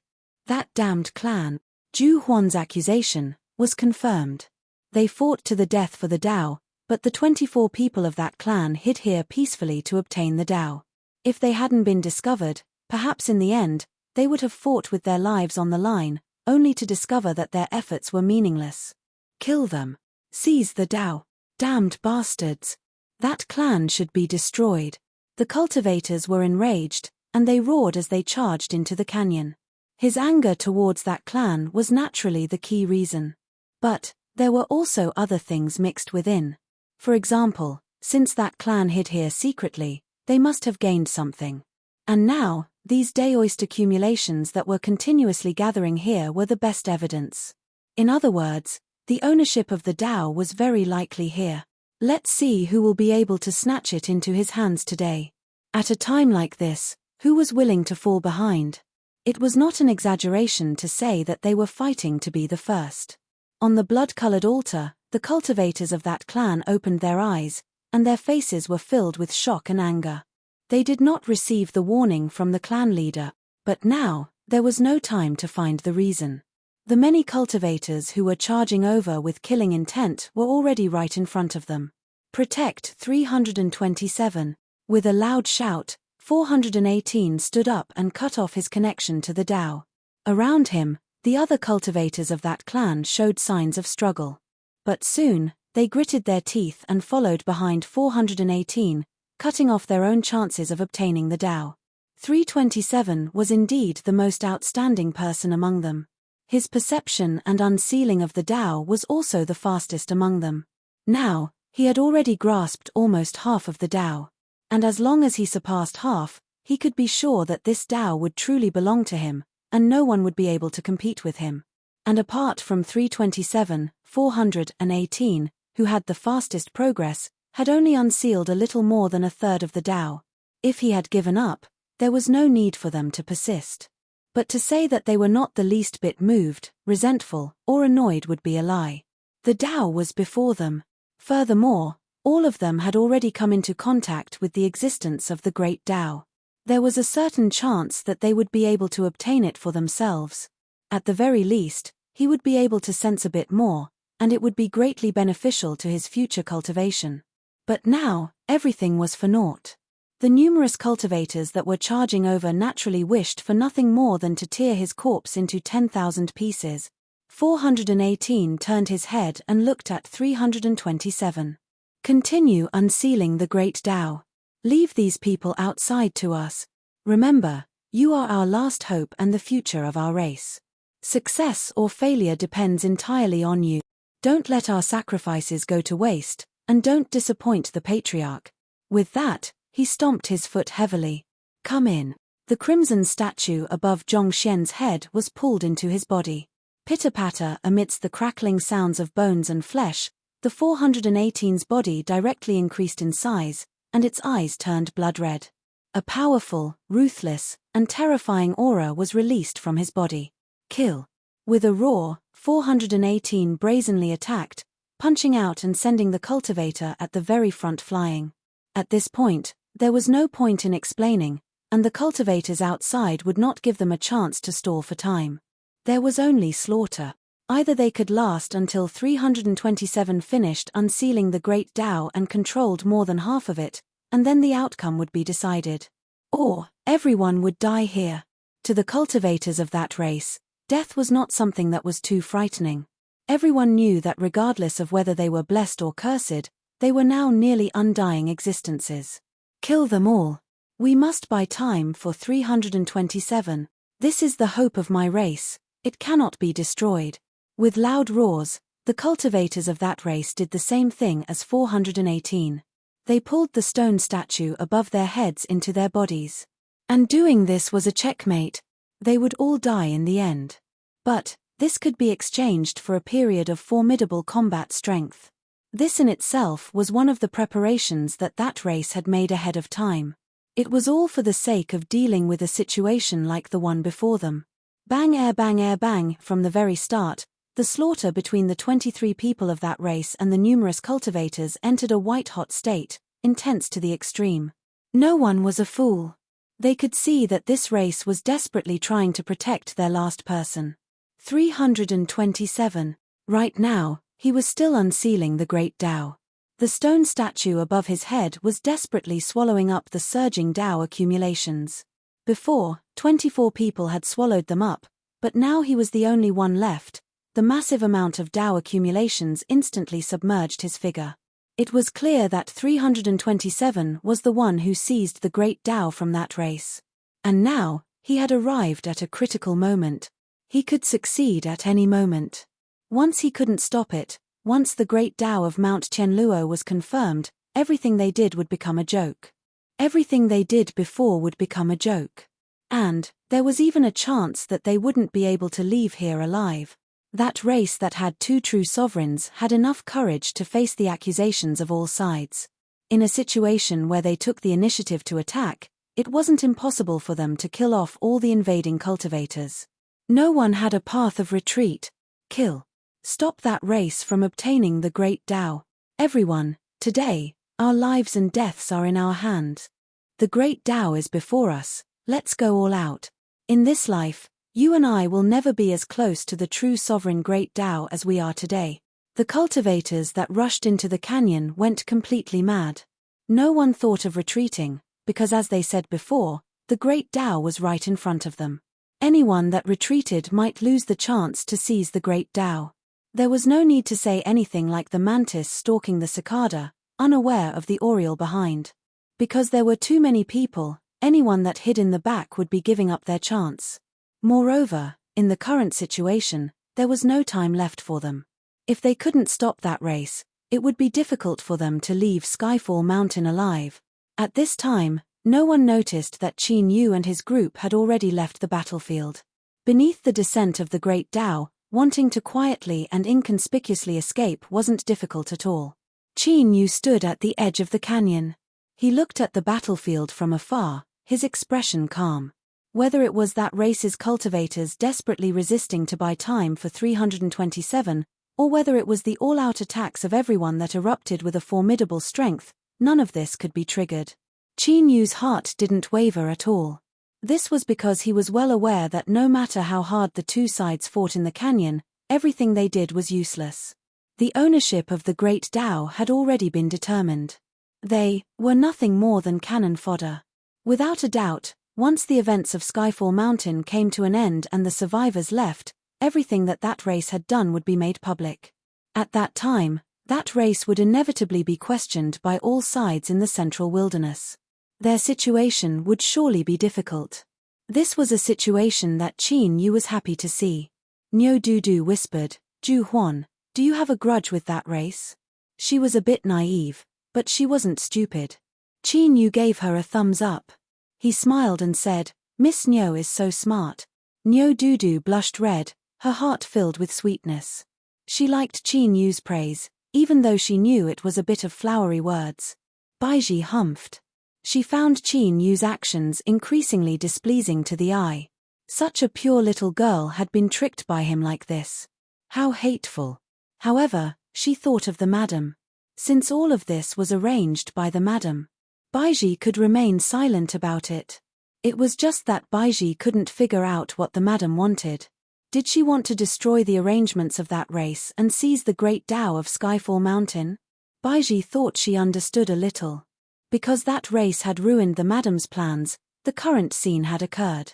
That damned clan, Zhu Huan's accusation, was confirmed. They fought to the death for the Tao, but the 24 people of that clan hid here peacefully to obtain the Tao. If they hadn't been discovered, perhaps in the end, they would have fought with their lives on the line, only to discover that their efforts were meaningless. Kill them. Seize the Tao. Damned bastards. That clan should be destroyed. The cultivators were enraged, and they roared as they charged into the canyon. His anger towards that clan was naturally the key reason. But there were also other things mixed within. For example, since that clan hid here secretly, they must have gained something. And now, these Daoist accumulations that were continuously gathering here were the best evidence. In other words, the ownership of the Tao was very likely here. Let's see who will be able to snatch it into his hands today. At a time like this, who was willing to fall behind? It was not an exaggeration to say that they were fighting to be the first. On the blood-colored altar, the cultivators of that clan opened their eyes, and their faces were filled with shock and anger. They did not receive the warning from the clan leader, but now, there was no time to find the reason. The many cultivators who were charging over with killing intent were already right in front of them. Protect 327. With a loud shout, 418 stood up and cut off his connection to the Tao. Around him, the other cultivators of that clan showed signs of struggle. But soon, they gritted their teeth and followed behind 418, cutting off their own chances of obtaining the Tao. 327 was indeed the most outstanding person among them. His perception and unsealing of the Tao was also the fastest among them. Now, he had already grasped almost half of the Tao. And as long as he surpassed half, he could be sure that this Tao would truly belong to him, and no one would be able to compete with him. And apart from 327, 418, who had the fastest progress, had only unsealed a little more than a third of the Tao. If he had given up, there was no need for them to persist. But to say that they were not the least bit moved, resentful, or annoyed would be a lie. The Tao was before them. Furthermore, all of them had already come into contact with the existence of the great Tao. There was a certain chance that they would be able to obtain it for themselves. At the very least, he would be able to sense a bit more, and it would be greatly beneficial to his future cultivation. But now, everything was for naught. The numerous cultivators that were charging over naturally wished for nothing more than to tear his corpse into 10,000 pieces. 418 turned his head and looked at 327. Continue unsealing the great Tao. Leave these people outside to us. Remember, you are our last hope and the future of our race. Success or failure depends entirely on you. Don't let our sacrifices go to waste, and don't disappoint the patriarch. With that, he stomped his foot heavily. Come in. The crimson statue above Zhong Xian's head was pulled into his body. Pitter-patter amidst the crackling sounds of bones and flesh, the 418's body directly increased in size, and its eyes turned blood red. A powerful, ruthless, and terrifying aura was released from his body. Kill. With a roar, 418 brazenly attacked, punching out and sending the cultivator at the very front flying. At this point, there was no point in explaining, and the cultivators outside would not give them a chance to stall for time. There was only slaughter. Either they could last until 327 finished unsealing the great Tao and controlled more than half of it, and then the outcome would be decided. Or, everyone would die here. To the cultivators of that race, death was not something that was too frightening. Everyone knew that regardless of whether they were blessed or cursed, they were now nearly undying existences. Kill them all. We must buy time for 327. This is the hope of my race. It cannot be destroyed. With loud roars, the cultivators of that race did the same thing as 418. They pulled the stone statue above their heads into their bodies. And doing this was a checkmate. They would all die in the end. But this could be exchanged for a period of formidable combat strength. This in itself was one of the preparations that race had made ahead of time. It was all for the sake of dealing with a situation like the one before them. Bang air bang from the very start. The slaughter between the 23 people of that race and the numerous cultivators entered a white-hot state, intense to the extreme. No one was a fool. They could see that this race was desperately trying to protect their last person. 327. Right now, he was still unsealing the great Tao. The stone statue above his head was desperately swallowing up the surging Tao accumulations. Before, 24 people had swallowed them up, but now he was the only one left. The massive amount of Tao accumulations instantly submerged his figure. It was clear that 327 was the one who seized the great Tao from that race. And now, he had arrived at a critical moment. He could succeed at any moment. Once he couldn't stop it, once the great Tao of Mount Tianluo was confirmed, everything they did would become a joke. Everything they did before would become a joke. And, there was even a chance that they wouldn't be able to leave here alive. That race that had two true sovereigns had enough courage to face the accusations of all sides. In a situation where they took the initiative to attack, it wasn't impossible for them to kill off all the invading cultivators. No one had a path of retreat. Kill. Stop that race from obtaining the great Tao. Everyone, today, our lives and deaths are in our hands. The great Tao is before us, let's go all out. In this life, you and I will never be as close to the true sovereign great Tao as we are today. The cultivators that rushed into the canyon went completely mad. No one thought of retreating, because as they said before, the great Tao was right in front of them. Anyone that retreated might lose the chance to seize the great Tao. There was no need to say anything like the mantis stalking the cicada, unaware of the oriole behind. Because there were too many people, anyone that hid in the back would be giving up their chance. Moreover, in the current situation, there was no time left for them. If they couldn't stop that race, it would be difficult for them to leave Skyfall Mountain alive. At this time, no one noticed that Qin Yu and his group had already left the battlefield. Beneath the descent of the great Tao, wanting to quietly and inconspicuously escape wasn't difficult at all. Qin Yu stood at the edge of the canyon. He looked at the battlefield from afar, his expression calm. Whether it was that race's cultivators desperately resisting to buy time for 327, or whether it was the all-out attacks of everyone that erupted with a formidable strength, none of this could be triggered. Qin Yu's heart didn't waver at all. This was because he was well aware that no matter how hard the two sides fought in the canyon, everything they did was useless. The ownership of the great Tao had already been determined. They were nothing more than cannon fodder. Without a doubt, once the events of Skyfall Mountain came to an end and the survivors left, everything that race had done would be made public. At that time, that race would inevitably be questioned by all sides in the central wilderness. Their situation would surely be difficult. This was a situation that Qin Yu was happy to see. Niu Dudu whispered, "Ju Huan, do you have a grudge with that race?" She was a bit naive, but she wasn't stupid. Qin Yu gave her a thumbs up. He smiled and said, "Miss Niu is so smart." Niu Dudu blushed red, her heart filled with sweetness. She liked Qin Yu's praise, even though she knew it was a bit of flowery words. Baiji humphed. She found Qin Yu's actions increasingly displeasing to the eye. Such a pure little girl had been tricked by him like this. How hateful. However, she thought of the madam. Since all of this was arranged by the madam, Baiji could remain silent about it. It was just that Baiji couldn't figure out what the madam wanted. Did she want to destroy the arrangements of that race and seize the great Tao of Skyfall Mountain? Baiji thought she understood a little. Because that race had ruined the madam's plans, the current scene had occurred.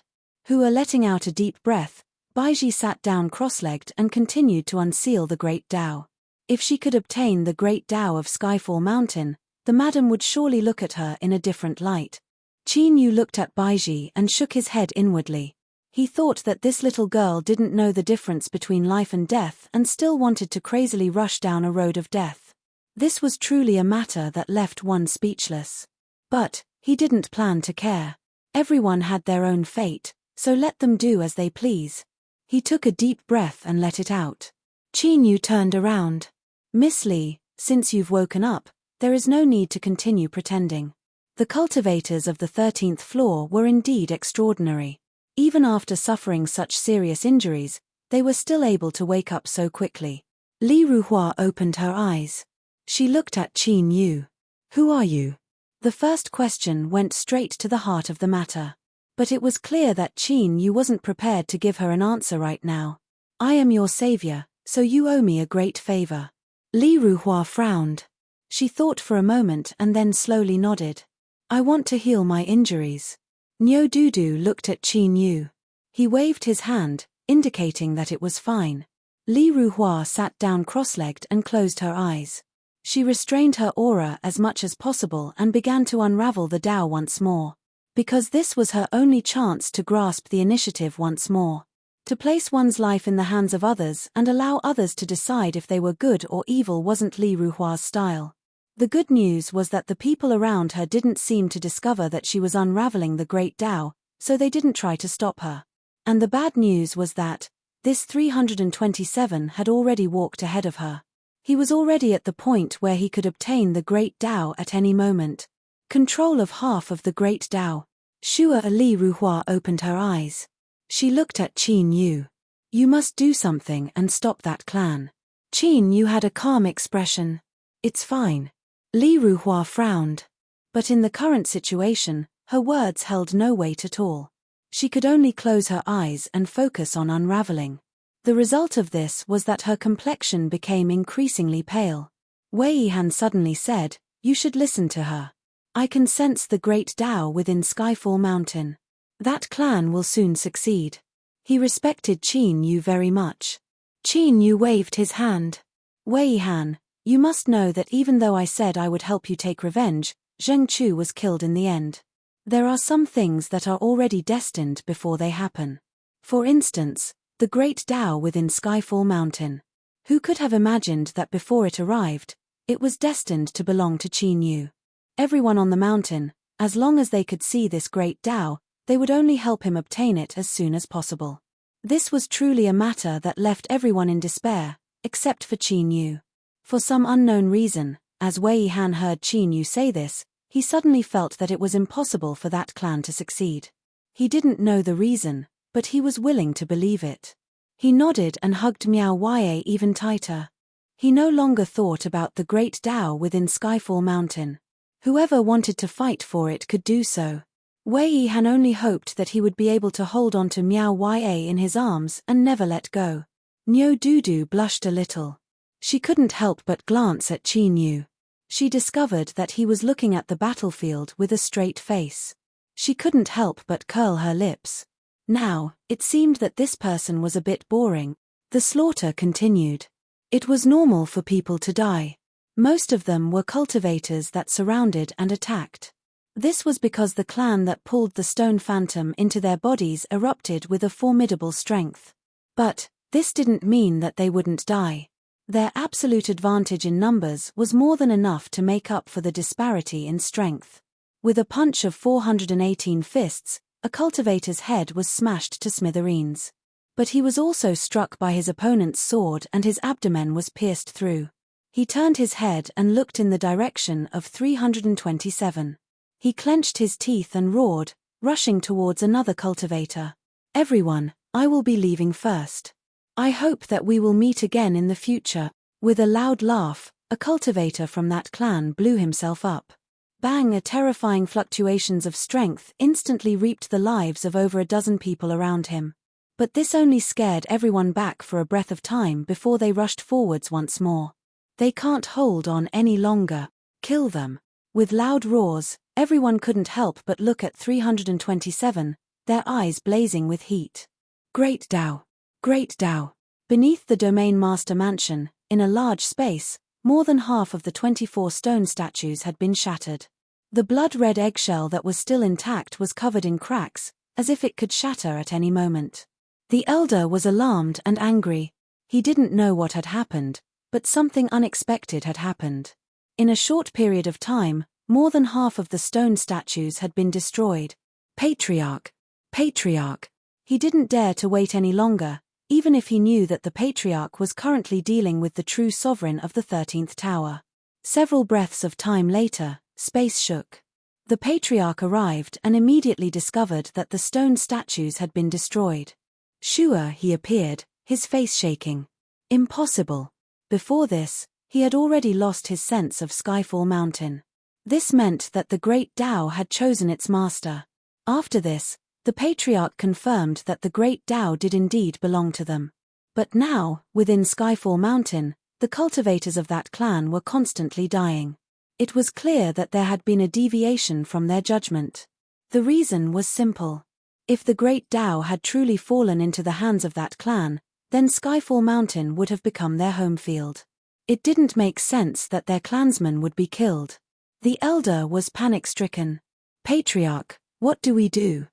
Letting out a deep breath, Baiji sat down cross-legged and continued to unseal the great Tao. If she could obtain the great Tao of Skyfall Mountain, the madam would surely look at her in a different light. Qin Yu looked at Baiji and shook his head inwardly. He thought that this little girl didn't know the difference between life and death and still wanted to crazily rush down a road of death. This was truly a matter that left one speechless. But he didn't plan to care. Everyone had their own fate, so let them do as they please. He took a deep breath and let it out. Qin Yu turned around. "Miss Li, since you've woken up, there is no need to continue pretending. The cultivators of the 13th floor were indeed extraordinary. Even after suffering such serious injuries, they were still able to wake up so quickly. Li Ruhua opened her eyes. She looked at Qin Yu. "Who are you?" The first question went straight to the heart of the matter. But it was clear that Qin Yu wasn't prepared to give her an answer right now. "I am your savior, so you owe me a great favor." Li Ruhua frowned. She thought for a moment and then slowly nodded. "I want to heal my injuries." Niu Dudu looked at Qin Yu. He waved his hand, indicating that it was fine. Li Ruhua sat down cross-legged and closed her eyes. She restrained her aura as much as possible and began to unravel the Tao once more. Because this was her only chance to grasp the initiative once more. To place one's life in the hands of others and allow others to decide if they were good or evil wasn't Li Ruhua's style. The good news was that the people around her didn't seem to discover that she was unraveling the great Tao, so they didn't try to stop her. And the bad news was that this 327 had already walked ahead of her. He was already at the point where he could obtain the great Tao at any moment. Control of half of the great Tao. Shua Li Ruhua opened her eyes. She looked at Qin Yu. "You must do something and stop that clan." Qin Yu had a calm expression. "It's fine." Li Ruhua frowned. But in the current situation, her words held no weight at all. She could only close her eyes and focus on unraveling. The result of this was that her complexion became increasingly pale. Wei Han suddenly said, "You should listen to her. I can sense the great Tao within Skyfall Mountain. That clan will soon succeed." He respected Qin Yu very much. Qin Yu waved his hand. "Wei Han, you must know that even though I said I would help you take revenge, Zheng Chu was killed in the end. There are some things that are already destined before they happen. For instance, the great Tao within Skyfall Mountain. Who could have imagined that before it arrived, it was destined to belong to Qin Yu? Everyone on the mountain, as long as they could see this great Tao, they would only help him obtain it as soon as possible. This was truly a matter that left everyone in despair, except for Qin Yu. For some unknown reason, as Wei Han heard Qin Yu say this, he suddenly felt that it was impossible for that clan to succeed. He didn't know the reason, but he was willing to believe it. He nodded and hugged Miao Wei even tighter. He no longer thought about the great Tao within Skyfall Mountain. Whoever wanted to fight for it could do so. Wei Han only hoped that he would be able to hold on to Miao Wei in his arms and never let go. Niu Dudu blushed a little. She couldn't help but glance at Qin Yu. She discovered that he was looking at the battlefield with a straight face. She couldn't help but curl her lips. Now, it seemed that this person was a bit boring. The slaughter continued. It was normal for people to die. Most of them were cultivators that surrounded and attacked. This was because the clan that pulled the stone phantom into their bodies erupted with a formidable strength. But this didn't mean that they wouldn't die. Their absolute advantage in numbers was more than enough to make up for the disparity in strength. With a punch of 418 fists, a cultivator's head was smashed to smithereens. But he was also struck by his opponent's sword and his abdomen was pierced through. He turned his head and looked in the direction of 327. He clenched his teeth and roared, rushing towards another cultivator. "Everyone, I will be leaving first. I hope that we will meet again in the future." With a loud laugh, a cultivator from that clan blew himself up. Bang! A terrifying fluctuations of strength instantly reaped the lives of over a dozen people around him. But this only scared everyone back for a breath of time before they rushed forwards once more. "They can't hold on any longer. Kill them." With loud roars, everyone couldn't help but look at 327, their eyes blazing with heat. Great Tao! Great Tao! Beneath the Domain Master Mansion, in a large space, more than half of the 24 stone statues had been shattered. The blood-red eggshell that was still intact was covered in cracks, as if it could shatter at any moment. The elder was alarmed and angry. He didn't know what had happened, but something unexpected had happened. In a short period of time, more than half of the stone statues had been destroyed. Patriarch! Patriarch! He didn't dare to wait any longer, even if he knew that the Patriarch was currently dealing with the true sovereign of the 13th Tower. Several breaths of time later, space shook. The patriarch arrived and immediately discovered that the stone statues had been destroyed. Sure, he appeared, his face shaking. Impossible. Before this, he had already lost his sense of Skyfall Mountain. This meant that the great Tao had chosen its master. After this, the patriarch confirmed that the great Tao did indeed belong to them. But now, within Skyfall Mountain, the cultivators of that clan were constantly dying. It was clear that there had been a deviation from their judgment. The reason was simple. If the great Tao had truly fallen into the hands of that clan, then Skyfall Mountain would have become their home field. It didn't make sense that their clansmen would be killed. The elder was panic-stricken. Patriarch, what do we do?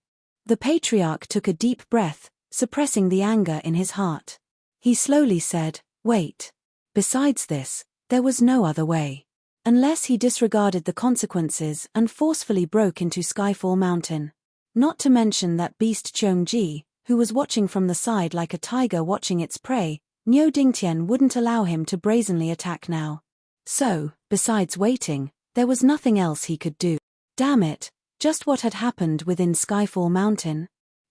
The patriarch took a deep breath, suppressing the anger in his heart. He slowly said, wait. Besides this, there was no other way. Unless he disregarded the consequences and forcefully broke into Skyfall Mountain. Not to mention that beast Cheongji, who was watching from the side like a tiger watching its prey, Niu Dingtian wouldn't allow him to brazenly attack now. So, besides waiting, there was nothing else he could do. Damn it, just what had happened within Skyfall Mountain?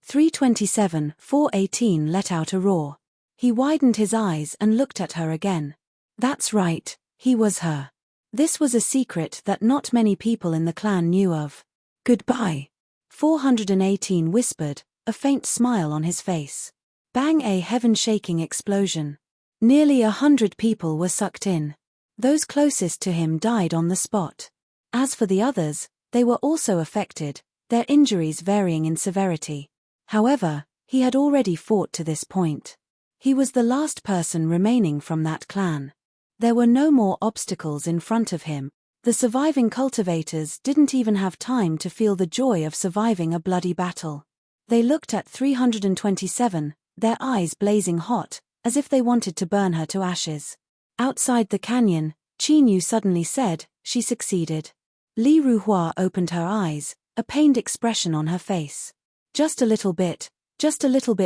327-418 let out a roar. He widened his eyes and looked at her again. That's right, he was her. This was a secret that not many people in the clan knew of. Goodbye. 418 whispered, a faint smile on his face. Bang, a heaven-shaking explosion. Nearly 100 people were sucked in. Those closest to him died on the spot. As for the others, they were also affected, their injuries varying in severity. However, he had already fought to this point. He was the last person remaining from that clan. There were no more obstacles in front of him. The surviving cultivators didn't even have time to feel the joy of surviving a bloody battle. They looked at 327, their eyes blazing hot, as if they wanted to burn her to ashes. Outside the canyon, Qin Yu suddenly said, she succeeded. Li Ruhua opened her eyes, a pained expression on her face. Just a little bit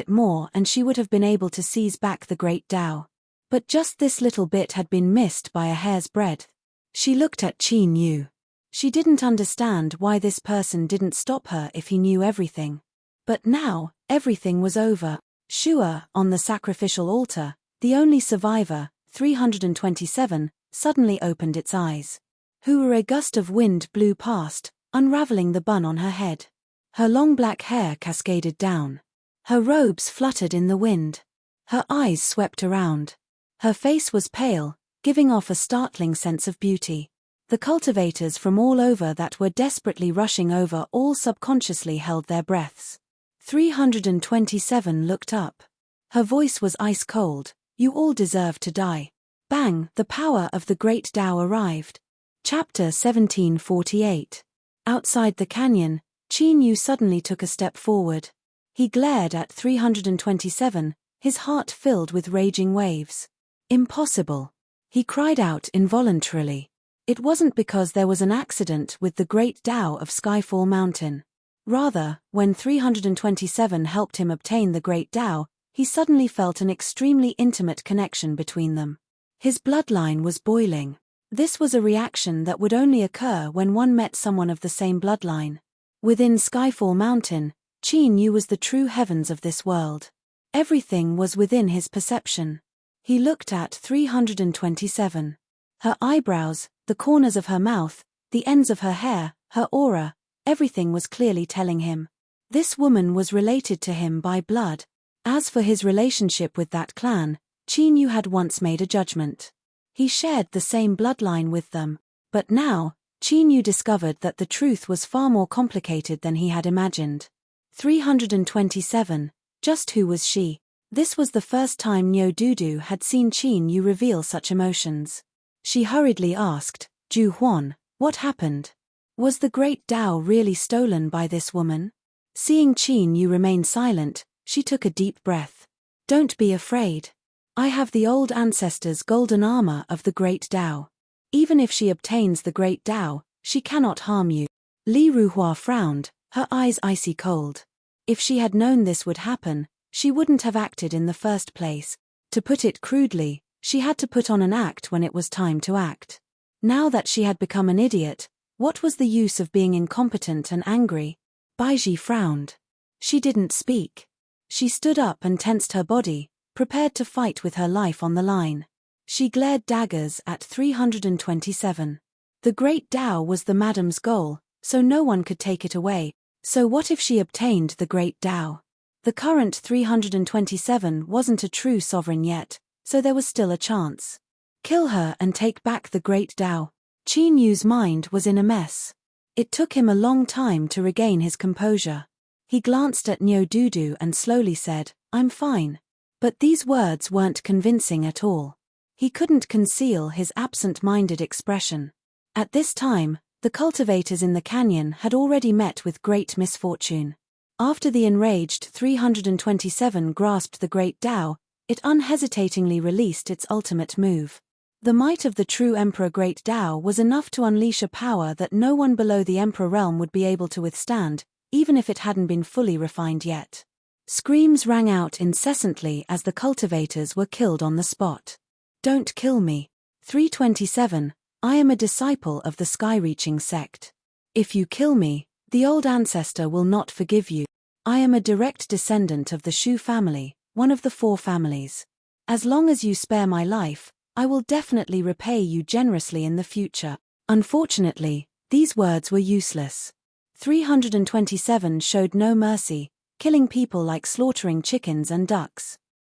more and she would have been able to seize back the great Tao. But just this little bit had been missed by a hair's breadth. She looked at Qin Yu. She didn't understand why this person didn't stop her if he knew everything. But now, everything was over. Shua, on the sacrificial altar, the only survivor, 327, suddenly opened its eyes. A gust of wind blew past, unraveling the bun on her head. Her long black hair cascaded down. Her robes fluttered in the wind. Her eyes swept around. Her face was pale, giving off a startling sense of beauty. The cultivators from all over that were desperately rushing over all subconsciously held their breaths. 327 looked up. Her voice was ice cold. You all deserve to die. Bang, the power of the great Tao arrived. Chapter 1748. Outside the canyon, Qin Yu suddenly took a step forward. He glared at 327, his heart filled with raging waves. Impossible. He cried out involuntarily. It wasn't because there was an accident with the great Tao of Skyfall Mountain. Rather, when 327 helped him obtain the great Tao, he suddenly felt an extremely intimate connection between them. His bloodline was boiling. This was a reaction that would only occur when one met someone of the same bloodline. Within Skyfall Mountain, Qin Yu was the true heavens of this world. Everything was within his perception. He looked at 327. Her eyebrows, the corners of her mouth, the ends of her hair, her aura, everything was clearly telling him. This woman was related to him by blood. As for his relationship with that clan, Qin Yu had once made a judgment. He shared the same bloodline with them, but now, Qin Yu discovered that the truth was far more complicated than he had imagined. 327, just who was she? This was the first time Niu Dudu had seen Qin Yu reveal such emotions. She hurriedly asked, Ju Huan, what happened? Was the great Tao really stolen by this woman? Seeing Qin Yu remain silent, she took a deep breath. Don't be afraid. I have the old ancestors' golden armor of the great Tao. Even if she obtains the great Tao, she cannot harm you. Li Ruhua frowned, her eyes icy cold. If she had known this would happen, she wouldn't have acted in the first place. To put it crudely, she had to put on an act when it was time to act. Now that she had become an idiot, What was the use of being incompetent and angry? Baiji frowned. She didn't speak. She stood up and tensed her body, prepared to fight with her life on the line. She glared daggers at 327. The Great Tao was the madam's goal, so no one could take it away. So what if she obtained the Great Tao? The current 327 wasn't a true sovereign yet, so there was still a chance. Kill her and take back the Great Tao. Qin Yu's mind was in a mess. It took him a long time to regain his composure. He glanced at Nyo Dudu and slowly said, "I'm fine." But these words weren't convincing at all. He couldn't conceal his absent-minded expression. At this time, the cultivators in the canyon had already met with great misfortune. After the enraged 327 grasped the Great Tao, it unhesitatingly released its ultimate move. The might of the true Emperor Great Tao was enough to unleash a power that no one below the Emperor realm would be able to withstand, even if it hadn't been fully refined yet. Screams rang out incessantly as the cultivators were killed on the spot. "Don't kill me. 327, I am a disciple of the Sky-Reaching sect. If you kill me, the old ancestor will not forgive you. I am a direct descendant of the Shu family, one of the 4 families. As long as you spare my life, I will definitely repay you generously in the future." Unfortunately, these words were useless. 327 showed no mercy, killing people like slaughtering chickens and ducks.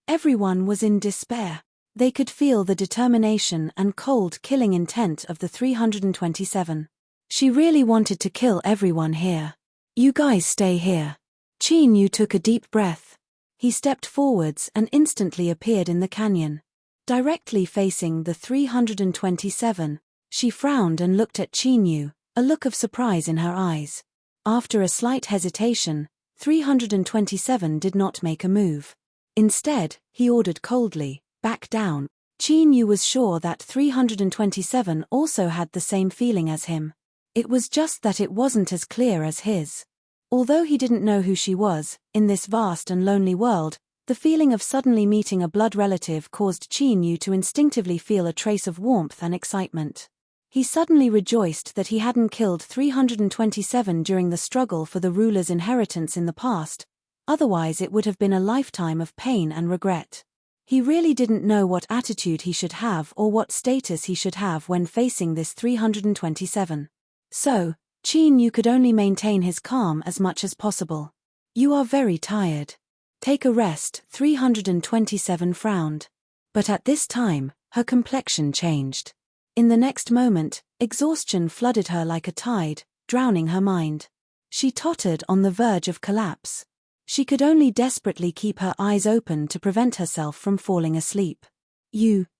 Everyone was in despair. They could feel the determination and cold killing intent of the 327. She really wanted to kill everyone here. "You guys stay here." Qin Yu took a deep breath. He stepped forwards and instantly appeared in the canyon. Directly facing the 327, she frowned and looked at Qin Yu, a look of surprise in her eyes. After a slight hesitation, 327 did not make a move. Instead, he ordered coldly, "Back down." Qin Yu was sure that 327 also had the same feeling as him. It was just that it wasn't as clear as his. Although he didn't know who she was, in this vast and lonely world, the feeling of suddenly meeting a blood relative caused Qin Yu to instinctively feel a trace of warmth and excitement. He suddenly rejoiced that he hadn't killed 327 during the struggle for the ruler's inheritance in the past, otherwise it would have been a lifetime of pain and regret. He really didn't know what attitude he should have or what status he should have when facing this 327. So, Qin Yu could only maintain his calm as much as possible. "You are very tired. Take a rest." 327 frowned. But at this time, her complexion changed. In the next moment, exhaustion flooded her like a tide, drowning her mind. She tottered on the verge of collapse. She could only desperately keep her eyes open to prevent herself from falling asleep.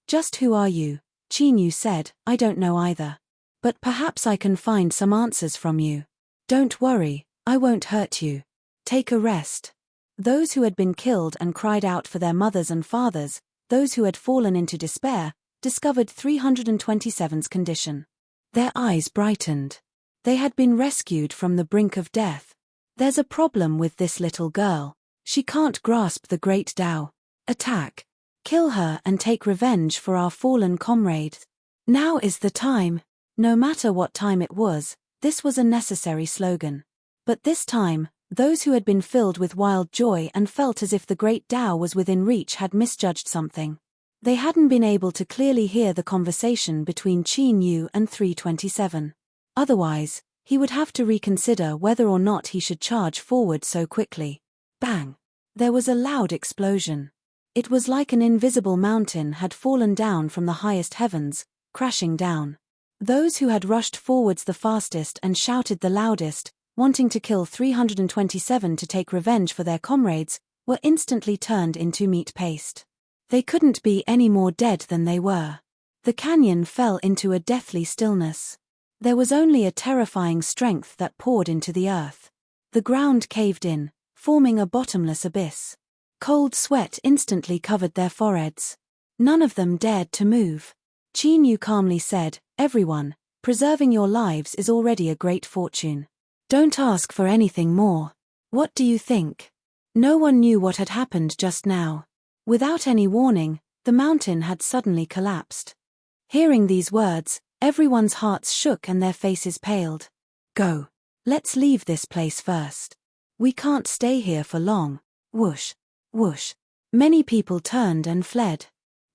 Just who are you?" Qin Yu said. "I don't know either. But perhaps I can find some answers from you. Don't worry, I won't hurt you. Take a rest." Those who had been killed and cried out for their mothers and fathers, those who had fallen into despair, discovered 327's condition. Their eyes brightened. They had been rescued from the brink of death. "There's a problem with this little girl. She can't grasp the Great Tao. Attack. Kill her and take revenge for our fallen comrades. Now is the time." No matter what time it was, this was a necessary slogan. But this time, those who had been filled with wild joy and felt as if the Great Tao was within reach had misjudged something. They hadn't been able to clearly hear the conversation between Qin Yu and 327. Otherwise, he would have to reconsider whether or not he should charge forward so quickly. Bang! There was a loud explosion. It was like an invisible mountain had fallen down from the highest heavens, crashing down. Those who had rushed forwards the fastest and shouted the loudest, wanting to kill 327 to take revenge for their comrades, were instantly turned into meat paste. They couldn't be any more dead than they were. The canyon fell into a deathly stillness. There was only a terrifying strength that poured into the earth. The ground caved in, forming a bottomless abyss. Cold sweat instantly covered their foreheads. None of them dared to move. Qin Yu calmly said, "Everyone, preserving your lives is already a great fortune. Don't ask for anything more. What do you think?" No one knew what had happened just now. Without any warning, the mountain had suddenly collapsed. Hearing these words, Everyone's hearts shook and their faces paled. Go. Let's leave this place first. We can't stay here for long. Whoosh. Whoosh. Many people turned and fled.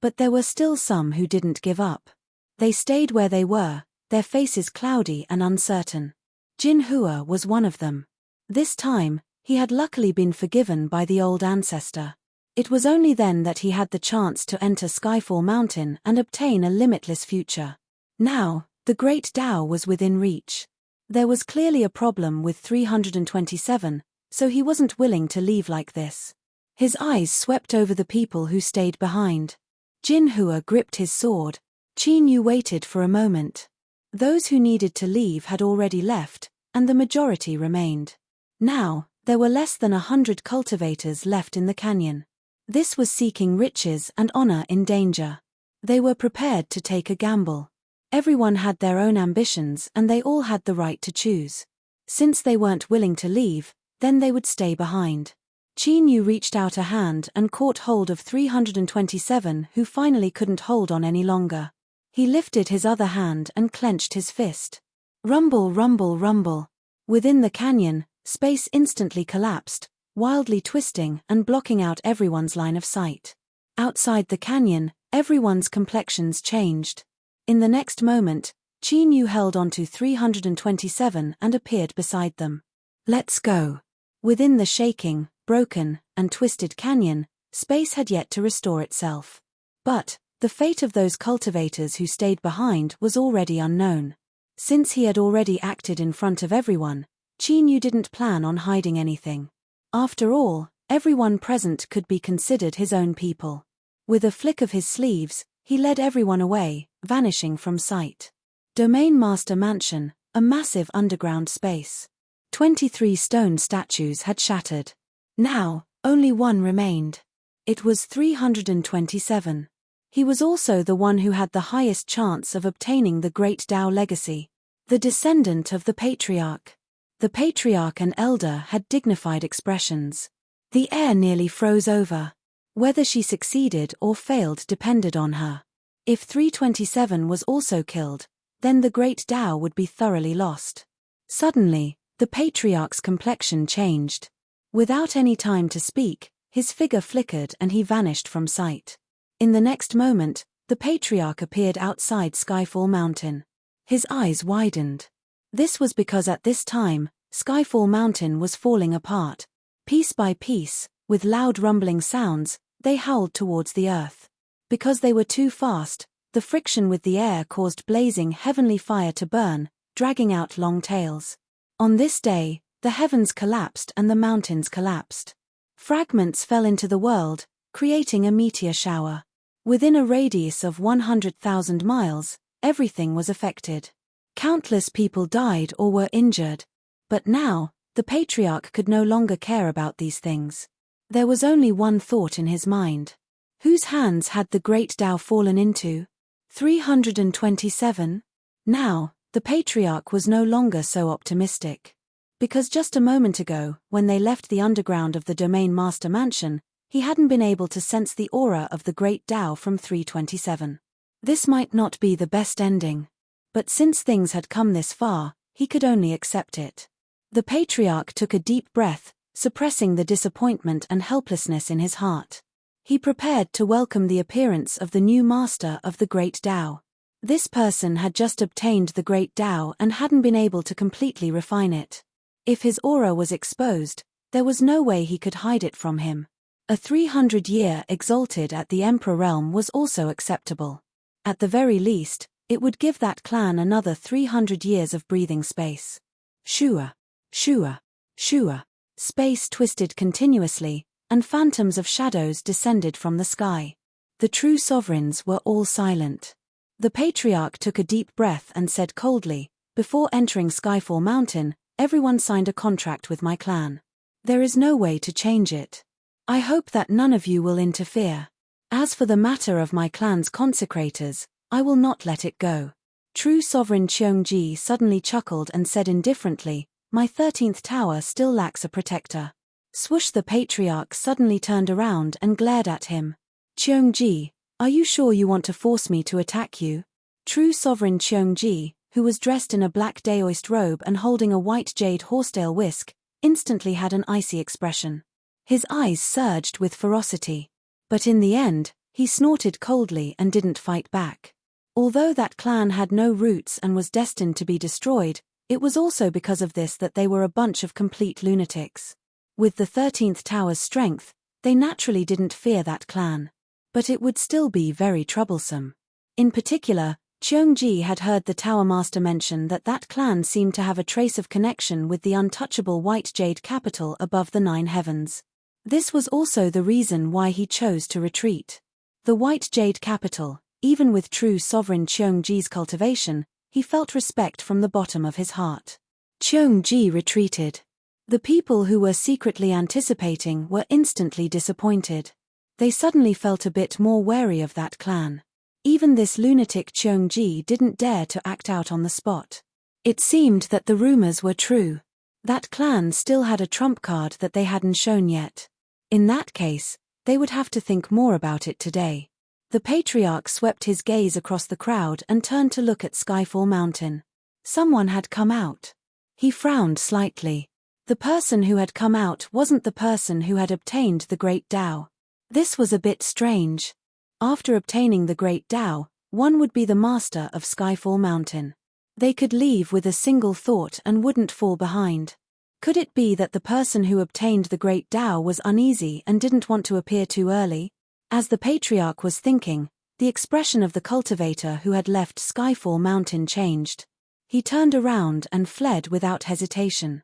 But there were still some who didn't give up. They stayed where they were, their faces cloudy and uncertain. Jin Hua was one of them. This time, he had luckily been forgiven by the old ancestor. It was only then that he had the chance to enter Skyfall Mountain and obtain a limitless future. Now, the Great Tao was within reach. There was clearly a problem with 327, so he wasn't willing to leave like this. His eyes swept over the people who stayed behind. Jin Hua gripped his sword. Qin Yu waited for a moment. Those who needed to leave had already left, and the majority remained. Now, there were less than 100 cultivators left in the canyon. This was seeking riches and honor in danger. They were prepared to take a gamble. Everyone had their own ambitions and they all had the right to choose. Since they weren't willing to leave, then they would stay behind. Qin Yu reached out a hand and caught hold of 327 who finally couldn't hold on any longer. He lifted his other hand and clenched his fist. Rumble, rumble, rumble. Within the canyon, space instantly collapsed, wildly twisting and blocking out everyone's line of sight. Outside the canyon, everyone's complexions changed. In the next moment, Qin Yu held onto 327 and appeared beside them. Let's go. Within the shaking, broken, and twisted canyon, space had yet to restore itself. But the fate of those cultivators who stayed behind was already unknown. Since he had already acted in front of everyone, Qin Yu didn't plan on hiding anything. After all, everyone present could be considered his own people. With a flick of his sleeves, he led everyone away, vanishing from sight. Domain Master Mansion, a massive underground space. 23 stone statues had shattered. Now, only one remained. It was 327. He was also the one who had the highest chance of obtaining the Great Tao legacy. The descendant of the Patriarch. The Patriarch and Elder had dignified expressions. The air nearly froze over. Whether she succeeded or failed depended on her. If 327 was also killed, then the Great Tao would be thoroughly lost. Suddenly, the Patriarch's complexion changed. Without any time to speak, his figure flickered and he vanished from sight. In the next moment, the Patriarch appeared outside Skyfall Mountain. His eyes widened. This was because at this time, Skyfall Mountain was falling apart. Piece by piece, with loud rumbling sounds, they howled towards the earth. Because they were too fast, the friction with the air caused blazing heavenly fire to burn, dragging out long tails. On this day, the heavens collapsed and the mountains collapsed. Fragments fell into the world, creating a meteor shower. Within a radius of 100,000 miles, everything was affected. Countless people died or were injured. But now, the Patriarch could no longer care about these things. There was only one thought in his mind. Whose hands had the Great Tao fallen into? 327? Now, the Patriarch was no longer so optimistic. Because just a moment ago, when they left the underground of the Domain Master Mansion, he hadn't been able to sense the aura of the Great Tao from 327. This might not be the best ending. But since things had come this far, he could only accept it. The Patriarch took a deep breath, suppressing the disappointment and helplessness in his heart. He prepared to welcome the appearance of the new master of the Great Tao. This person had just obtained the Great Tao and hadn't been able to completely refine it. If his aura was exposed, there was no way he could hide it from him. A 300-year exalted at the Emperor realm was also acceptable. At the very least, it would give that clan another 300 years of breathing space. Shua, shua, shua. Space twisted continuously, and phantoms of shadows descended from the sky. The true sovereigns were all silent. The Patriarch took a deep breath and said coldly, "Before entering Skyfall Mountain, everyone signed a contract with my clan. There is no way to change it. I hope that none of you will interfere. As for the matter of my clan's consecrators, I will not let it go." True Sovereign Cheongji suddenly chuckled and said indifferently, "My 13th tower still lacks a protector." Swoosh! The Patriarch suddenly turned around and glared at him. "Cheongji, are you sure you want to force me to attack you? True sovereign Cheongji, who was dressed in a black daoist robe and holding a white jade horsetail whisk, instantly had an icy expression. His eyes surged with ferocity. But in the end, he snorted coldly and didn't fight back. Although that clan had no roots and was destined to be destroyed, it was also because of this that they were a bunch of complete lunatics. With the 13th Tower's strength, they naturally didn't fear that clan. But it would still be very troublesome. In particular, Cheongji had heard the Tower Master mention that that clan seemed to have a trace of connection with the untouchable White Jade capital above the 9 heavens. This was also the reason why he chose to retreat. The White Jade capital, even with true sovereign Cheongji's cultivation, he felt respect from the bottom of his heart. Cheongji retreated. The people who were secretly anticipating were instantly disappointed. They suddenly felt a bit more wary of that clan. Even this lunatic Cheongji didn't dare to act out on the spot. It seemed that the rumors were true. That clan still had a trump card that they hadn't shown yet. In that case, they would have to think more about it today. The patriarch swept his gaze across the crowd and turned to look at Skyfall Mountain. Someone had come out. He frowned slightly. The person who had come out wasn't the person who had obtained the Great Tao. This was a bit strange. After obtaining the Great Tao, one would be the master of Skyfall Mountain. They could leave with a single thought and wouldn't fall behind. Could it be that the person who obtained the Great Tao was uneasy and didn't want to appear too early? As the patriarch was thinking, the expression of the cultivator who had left Skyfall Mountain changed. He turned around and fled without hesitation.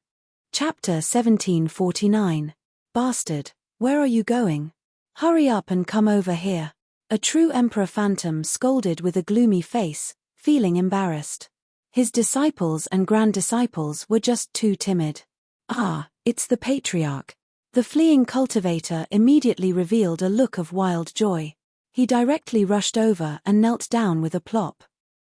Chapter 1749. Bastard, where are you going? Hurry up and come over here. A true Emperor Phantom scolded with a gloomy face, feeling embarrassed. His disciples and grand disciples were just too timid. Ah, it's the patriarch. The fleeing cultivator immediately revealed a look of wild joy. He directly rushed over and knelt down with a plop.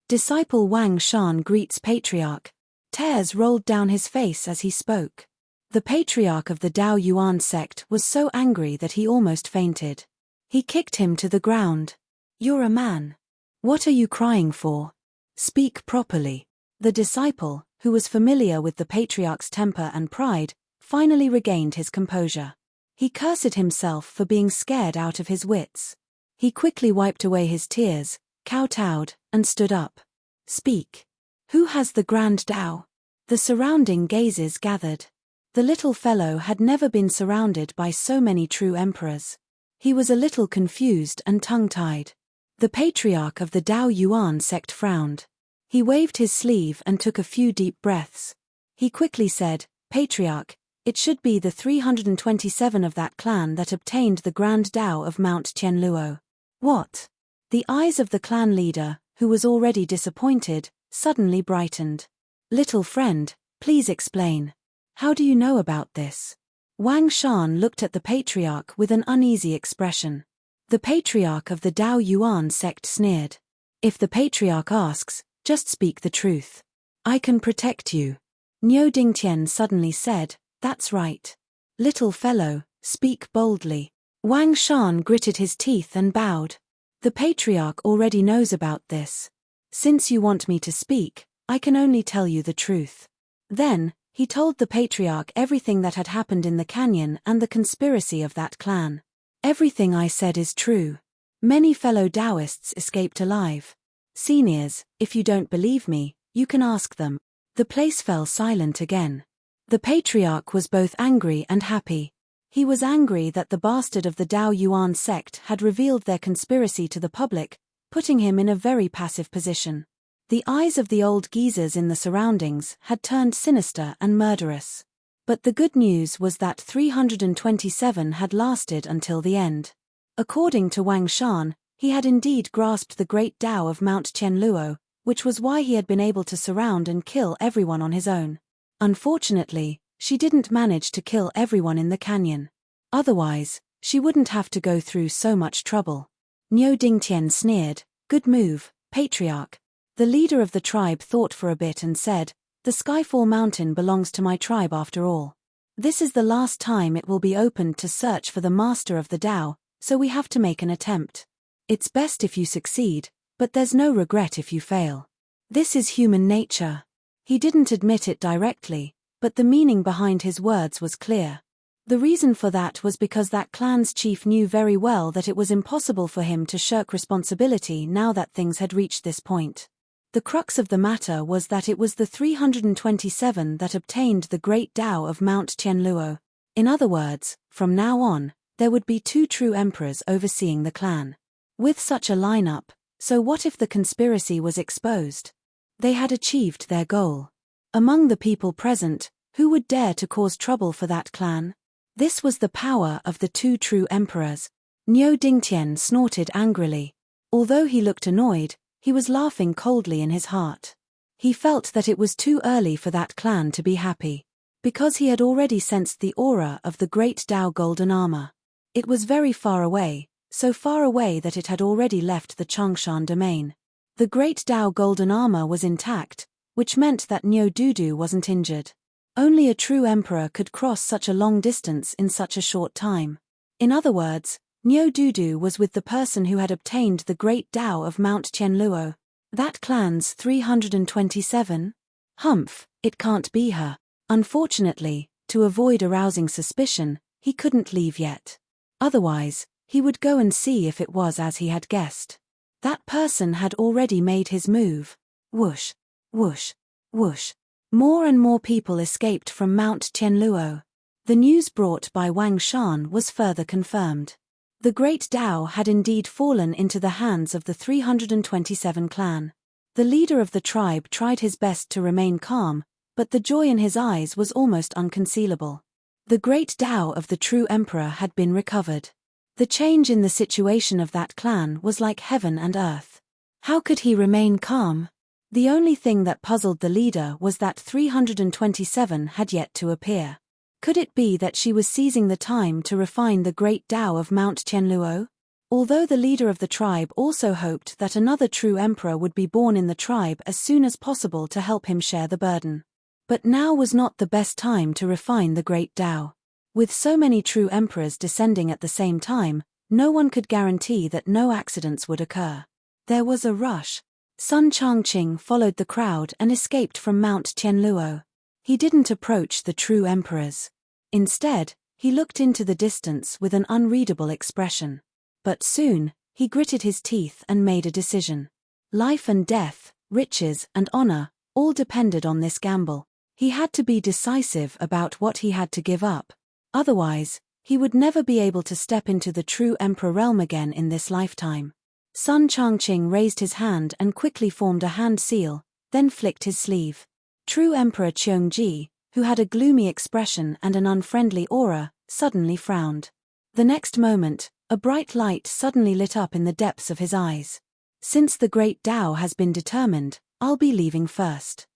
Disciple Wang Shan greets patriarch. Tears rolled down his face as he spoke. The patriarch of the Dao Yuan sect was so angry that he almost fainted. He kicked him to the ground. You're a man. What are you crying for? Speak properly. The disciple, who was familiar with the patriarch's temper and pride, finally regained his composure. He cursed himself for being scared out of his wits. He quickly wiped away his tears, kowtowed, and stood up. Speak. Who has the Grand Tao? The surrounding gazes gathered. The little fellow had never been surrounded by so many true emperors. He was a little confused and tongue-tied. The patriarch of the Dao Yuan sect frowned. He waved his sleeve and took a few deep breaths. He quickly said, Patriarch, it should be the 327 of that clan that obtained the Grand Tao of Mount Tianluo. What? The eyes of the clan leader, who was already disappointed, suddenly brightened. Little friend, please explain. How do you know about this? Wang Shan looked at the patriarch with an uneasy expression. The patriarch of the Dao Yuan sect sneered. If the patriarch asks, just speak the truth. I can protect you. Niu Dingtian suddenly said, that's right. Little fellow, speak boldly. Wang Shan gritted his teeth and bowed. The patriarch already knows about this. Since you want me to speak, I can only tell you the truth. Then, he told the patriarch everything that had happened in the canyon and the conspiracy of that clan. Everything I said is true. Many fellow Taoists escaped alive. Seniors, if you don't believe me, you can ask them. The place fell silent again. The patriarch was both angry and happy. He was angry that the bastard of the Dao Yuan sect had revealed their conspiracy to the public, putting him in a very passive position. The eyes of the old geezers in the surroundings had turned sinister and murderous. But the good news was that 327 had lasted until the end. According to Wang Shan, he had indeed grasped the great Tao of Mount Tianluo, which was why he had been able to surround and kill everyone on his own. Unfortunately, she didn't manage to kill everyone in the canyon. Otherwise, she wouldn't have to go through so much trouble. Niu Dingtian sneered, good move, patriarch. The leader of the tribe thought for a bit and said, the Skyfall Mountain belongs to my tribe after all. This is the last time it will be opened to search for the master of the Tao, so we have to make an attempt. It's best if you succeed, But there's no regret if you fail. This is human nature. He didn't admit it directly, but the meaning behind his words was clear. The reason for that was because that clan's chief knew very well that it was impossible for him to shirk responsibility now that things had reached this point. The crux of the matter was that it was the 327 that obtained the great Tao of Mount Tianluo. In other words, from now on, there would be 2 true emperors overseeing the clan. With such a lineup, so what if the conspiracy was exposed? They had achieved their goal. Among the people present, who would dare to cause trouble for that clan? This was the power of the 2 true emperors. Niu Dingtian snorted angrily. Although he looked annoyed, he was laughing coldly in his heart. He felt that it was too early for that clan to be happy, because he had already sensed the aura of the great Tao golden armor. It was very far away, so far away that it had already left the Changshan domain. The great Tao golden armor was intact, which meant that Niu Dudu wasn't injured. Only a true emperor could cross such a long distance in such a short time. In other words, Niu Dudu was with the person who had obtained the great Tao of Mount Tianluo. That clan's 327? Humph, it can't be her. Unfortunately, to avoid arousing suspicion, he couldn't leave yet. Otherwise, he would go and see if it was as he had guessed. That person had already made his move. Whoosh, whoosh, whoosh. More and more people escaped from Mount Tianluo. The news brought by Wang Shan was further confirmed. The great Tao had indeed fallen into the hands of the 327 clan. The leader of the tribe tried his best to remain calm, but the joy in his eyes was almost unconcealable. The great Tao of the true emperor had been recovered. The change in the situation of that clan was like heaven and earth. How could he remain calm? The only thing that puzzled the leader was that 327 had yet to appear. Could it be that she was seizing the time to refine the great Tao of Mount Tianluo? Although the leader of the tribe also hoped that another true emperor would be born in the tribe as soon as possible to help him share the burden. But now was not the best time to refine the great Tao. With so many true emperors descending at the same time, no one could guarantee that no accidents would occur. There was a rush. Sun Changqing followed the crowd and escaped from Mount Tianluo. He didn't approach the true emperors. Instead, he looked into the distance with an unreadable expression. But soon, he gritted his teeth and made a decision. Life and death, riches and honor, all depended on this gamble. He had to be decisive about what he had to give up. Otherwise, he would never be able to step into the true emperor realm again in this lifetime. Sun Changqing raised his hand and quickly formed a hand seal, then flicked his sleeve. True Emperor Cheongji, who had a gloomy expression and an unfriendly aura, suddenly frowned. The next moment, a bright light suddenly lit up in the depths of his eyes. Since the great Tao has been determined, I'll be leaving first.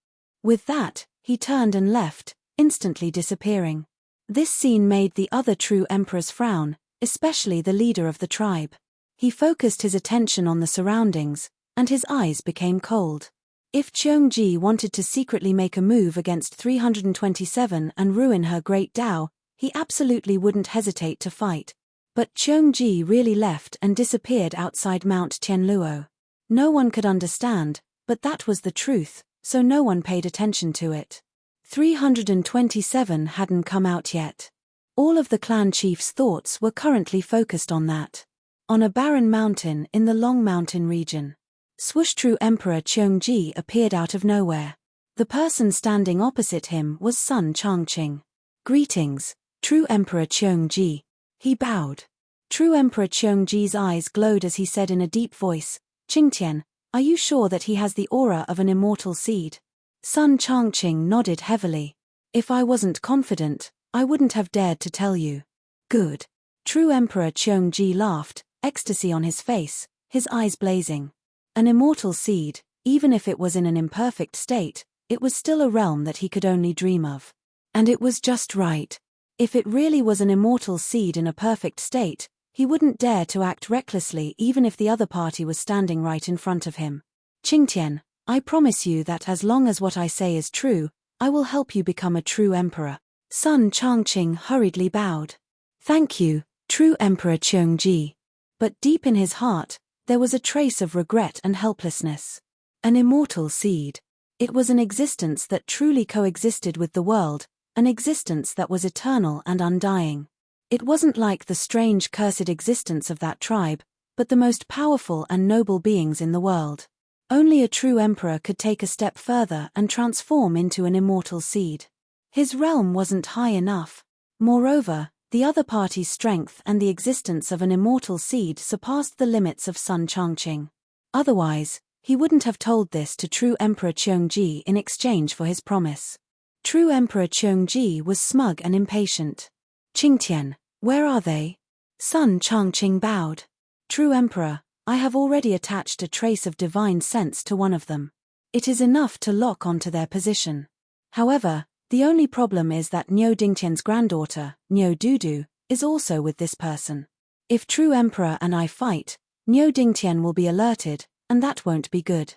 With that, he turned and left, instantly disappearing. This scene made the other true emperors frown, especially the leader of the tribe. He focused his attention on the surroundings, and his eyes became cold. If Cheongji wanted to secretly make a move against 327 and ruin her great Tao, he absolutely wouldn't hesitate to fight. But Cheongji really left and disappeared outside Mount Tianluo. No one could understand, but that was the truth, so no one paid attention to it. 327 hadn't come out yet. All of the clan chiefs' thoughts were currently focused on that. On a barren mountain in the Long Mountain region. Swoosh True Emperor Cheongji appeared out of nowhere. The person standing opposite him was Sun Changqing. Greetings, True Emperor Cheongji. He bowed. True Emperor Cheongji's eyes glowed as he said in a deep voice, Qingtian, are you sure that he has the aura of an immortal seed? Sun Changqing nodded heavily. If I wasn't confident, I wouldn't have dared to tell you. Good. True Emperor Cheongji laughed, ecstasy on his face, his eyes blazing. An immortal seed, even if it was in an imperfect state, it was still a realm that he could only dream of. And it was just right. If it really was an immortal seed in a perfect state, he wouldn't dare to act recklessly even if the other party was standing right in front of him. Qingtian, I promise you that as long as what I say is true, I will help you become a true emperor. Sun Changqing hurriedly bowed. Thank you, True Emperor Cheongji. But deep in his heart, There was a trace of regret and helplessness. An immortal seed. It was an existence that truly coexisted with the world, an existence that was eternal and undying. It wasn't like the strange cursed existence of that tribe, but the most powerful and noble beings in the world. Only a true emperor could take a step further and transform into an immortal seed. His realm wasn't high enough. Moreover, the other party's strength and the existence of an immortal seed surpassed the limits of Sun Changqing. Otherwise, he wouldn't have told this to true Emperor Cheongji in exchange for his promise. True Emperor Cheongji was smug and impatient. "Qingtian, where are they?" Sun Changqing bowed. "True Emperor, I have already attached a trace of divine sense to one of them. It is enough to lock onto their position. However, the only problem is that Niu Dingtian's granddaughter, Niu Dudu, is also with this person. If True Emperor and I fight, Niu Dingtian will be alerted, and that won't be good."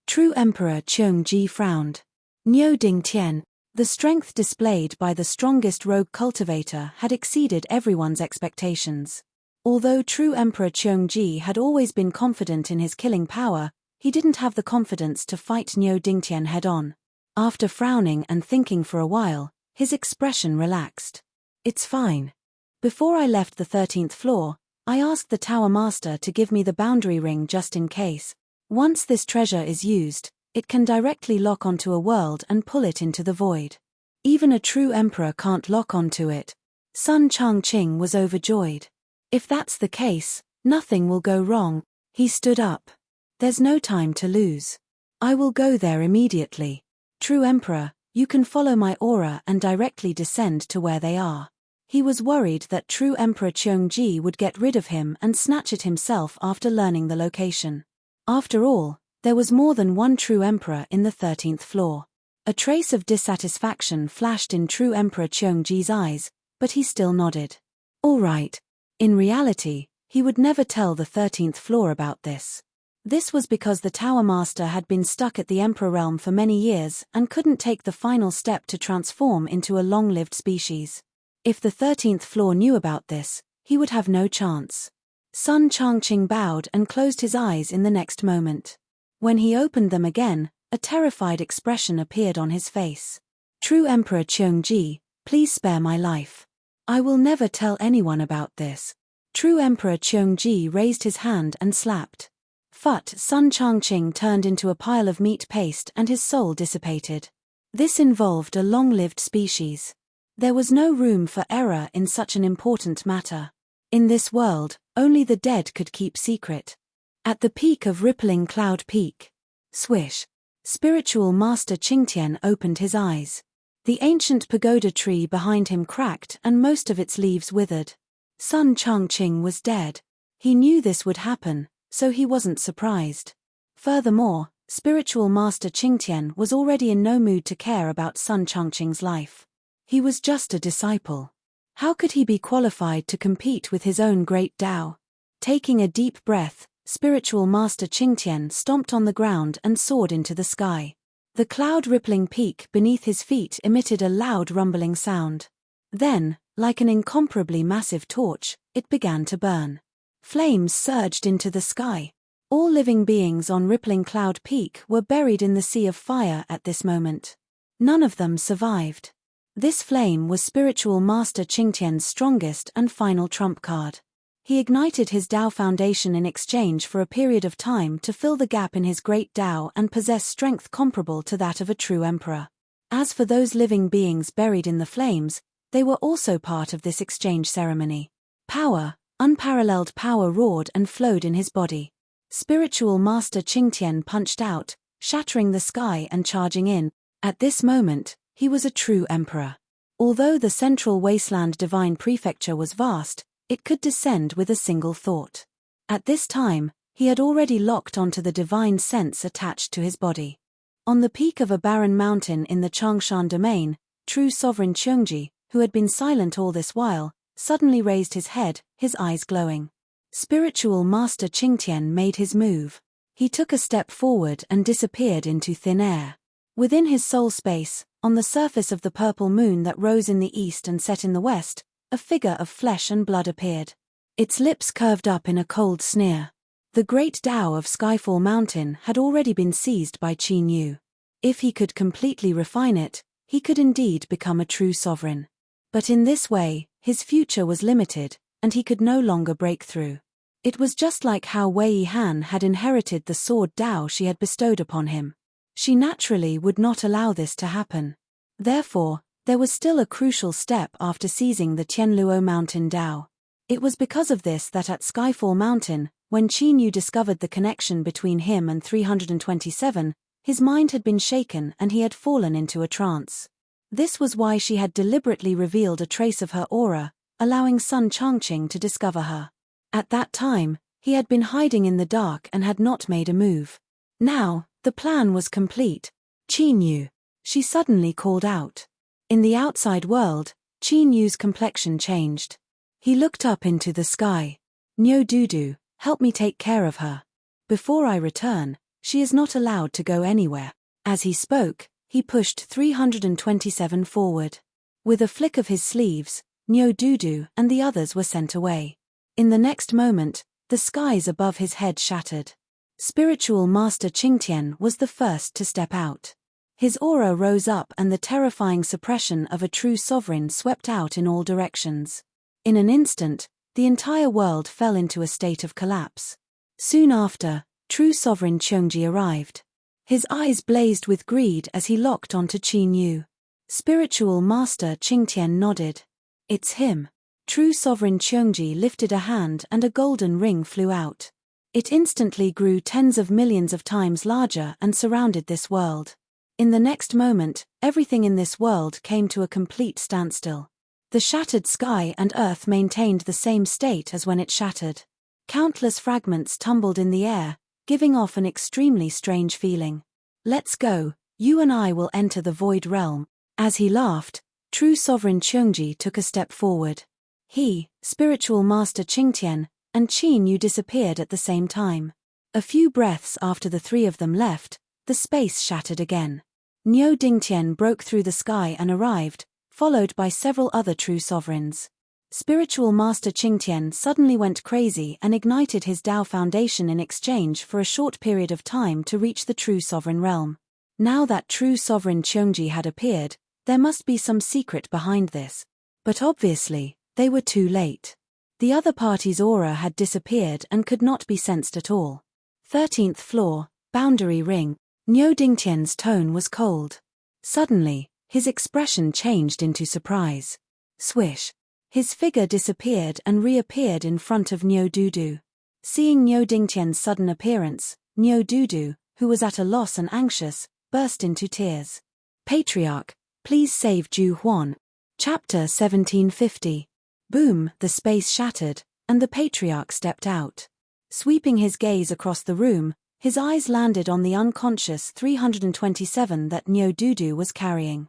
True Emperor Cheongji frowned. Niu Dingtian, the strength displayed by the strongest rogue cultivator, had exceeded everyone's expectations. Although true Emperor Cheongji had always been confident in his killing power, he didn't have the confidence to fight Niu Dingtian head-on. After frowning and thinking for a while, his expression relaxed. "It's fine. Before I left the 13th floor, I asked the Tower Master to give me the boundary ring just in case. Once this treasure is used, it can directly lock onto a world and pull it into the void. Even a true emperor can't lock onto it." Sun Changqing was overjoyed. "If that's the case, nothing will go wrong." He stood up. "There's no time to lose. I will go there immediately. True Emperor, you can follow my aura and directly descend to where they are." He was worried that true Emperor Cheongji would get rid of him and snatch it himself after learning the location. After all, there was more than one true emperor in the 13th floor. A trace of dissatisfaction flashed in true Emperor Cheongji's eyes, but he still nodded. All right. In reality, he would never tell the 13th floor about this. This was because the Tower Master had been stuck at the Emperor realm for many years and couldn't take the final step to transform into a long-lived species. If the 13th floor knew about this, he would have no chance. Sun Changqing bowed and closed his eyes in the next moment. When he opened them again, a terrified expression appeared on his face. "True Emperor Cheongji, please spare my life. I will never tell anyone about this." True Emperor Cheongji raised his hand and slapped. Phut! Sun Changqing turned into a pile of meat paste and his soul dissipated. This involved a long-lived species. There was no room for error in such an important matter. In this world, only the dead could keep secret. At the peak of Rippling Cloud Peak. Swish! Spiritual Master Qingtian opened his eyes. The ancient pagoda tree behind him cracked and most of its leaves withered. Sun Changqing was dead. He knew this would happen, so he wasn't surprised. Furthermore, Spiritual Master Qingtian was already in no mood to care about Sun Changqing's life. He was just a disciple. How could he be qualified to compete with his own great Tao? Taking a deep breath, Spiritual Master Qingtian stomped on the ground and soared into the sky. The cloud-rippling peak beneath his feet emitted a loud rumbling sound. Then, like an incomparably massive torch, it began to burn. Flames surged into the sky. All living beings on Rippling Cloud Peak were buried in the sea of fire at this moment. None of them survived. This flame was Spiritual Master Qingtian's strongest and final trump card. He ignited his Tao foundation in exchange for a period of time to fill the gap in his great Tao and possess strength comparable to that of a true emperor. As for those living beings buried in the flames, they were also part of this exchange ceremony. Power, unparalleled power roared and flowed in his body. Spiritual Master Qingtian punched out, shattering the sky and charging in. At this moment, he was a true emperor. Although the central wasteland divine prefecture was vast, it could descend with a single thought. At this time, he had already locked onto the divine sense attached to his body. On the peak of a barren mountain in the Changshan domain, true sovereign Cheongji, who had been silent all this while, suddenly raised his head, his eyes glowing. Spiritual Master Qingtian made his move. He took a step forward and disappeared into thin air. Within his soul space, on the surface of the purple moon that rose in the east and set in the west, a figure of flesh and blood appeared. Its lips curved up in a cold sneer. The great Tao of Skyfall Mountain had already been seized by Qin Yu. If he could completely refine it, he could indeed become a true sovereign. But in this way, his future was limited, and he could no longer break through. It was just like how Wei Han had inherited the sword Tao she had bestowed upon him. She naturally would not allow this to happen. Therefore, there was still a crucial step after seizing the Tianluo Mountain Tao. It was because of this that at Skyfall Mountain, when Qin Yu discovered the connection between him and 327, his mind had been shaken and he had fallen into a trance. This was why she had deliberately revealed a trace of her aura, allowing Sun Changqing to discover her. At that time, he had been hiding in the dark and had not made a move. Now, the plan was complete. Qin Yu. She suddenly called out. In the outside world, Qin Yu's complexion changed. He looked up into the sky. Nyo Dudu, help me take care of her. Before I return, she is not allowed to go anywhere. As he spoke, he pushed 327 forward. With a flick of his sleeves, Nyo Dudu and the others were sent away. In the next moment, the skies above his head shattered. Spiritual Master Qingtian was the first to step out. His aura rose up and the terrifying suppression of a true sovereign swept out in all directions. In an instant, the entire world fell into a state of collapse. Soon after, true sovereign Qiongji arrived. His eyes blazed with greed as he locked onto Qin Yu. Spiritual Master Qingtian nodded. It's him. True sovereign Qiongji lifted a hand and a golden ring flew out. It instantly grew tens of millions of times larger and surrounded this world. In the next moment, everything in this world came to a complete standstill. The shattered sky and earth maintained the same state as when it shattered. Countless fragments tumbled in the air, giving off an extremely strange feeling. Let's go, you and I will enter the void realm. As he laughed, true sovereign Qiongji took a step forward. He, spiritual master Qingtian, and Qin Yu disappeared at the same time. A few breaths after the three of them left, the space shattered again. Niu Dingtian broke through the sky and arrived, followed by several other true sovereigns. Spiritual Master Qingtian suddenly went crazy and ignited his Tao Foundation in exchange for a short period of time to reach the true sovereign realm. Now that true sovereign Qiongji had appeared, there must be some secret behind this. But obviously, they were too late. The other party's aura had disappeared and could not be sensed at all. 13th floor, boundary ring. Niu Dingtian's tone was cold. Suddenly, his expression changed into surprise. Swish. His figure disappeared and reappeared in front of Niu Dudu. Seeing Niu Dingtian's sudden appearance, Niu Dudu, who was at a loss and anxious, burst into tears. Patriarch, please save Ju Huan. Chapter 1750. Boom, the space shattered, and the patriarch stepped out. Sweeping his gaze across the room, his eyes landed on the unconscious 327 that Niu Dudu was carrying.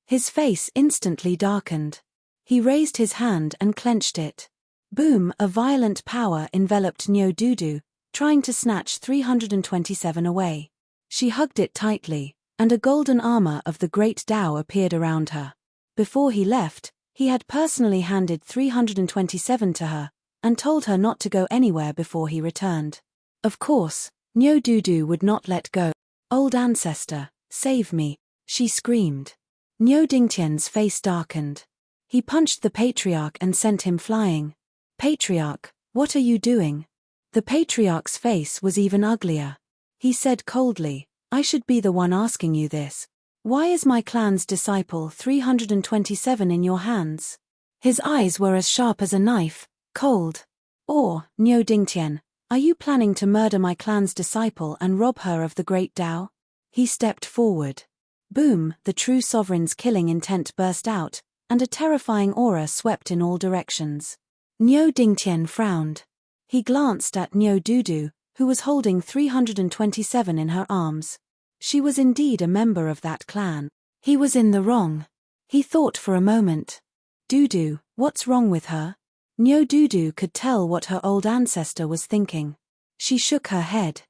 His face instantly darkened. He raised his hand and clenched it. Boom, a violent power enveloped Niu Dudu, trying to snatch 327 away. She hugged it tightly, and a golden armor of the great Tao appeared around her. Before he left, he had personally handed 327 to her, and told her not to go anywhere before he returned. Of course, Niu Dudu would not let go. Old ancestor, save me, she screamed. Niu Dingtian's face darkened. He punched the patriarch and sent him flying. Patriarch, what are you doing? The patriarch's face was even uglier. He said coldly, I should be the one asking you this. Why is my clan's disciple 327 in your hands? His eyes were as sharp as a knife, cold. Or, Niu Dingtian, are you planning to murder my clan's disciple and rob her of the great Tao? He stepped forward. Boom, the true sovereign's killing intent burst out, and a terrifying aura swept in all directions. Niu Dingtian frowned. He glanced at Niu Dudu, who was holding 327 in her arms. She was indeed a member of that clan. He was in the wrong. He thought for a moment. Dudu, what's wrong with her? Niu Dudu could tell what her old ancestor was thinking. She shook her head.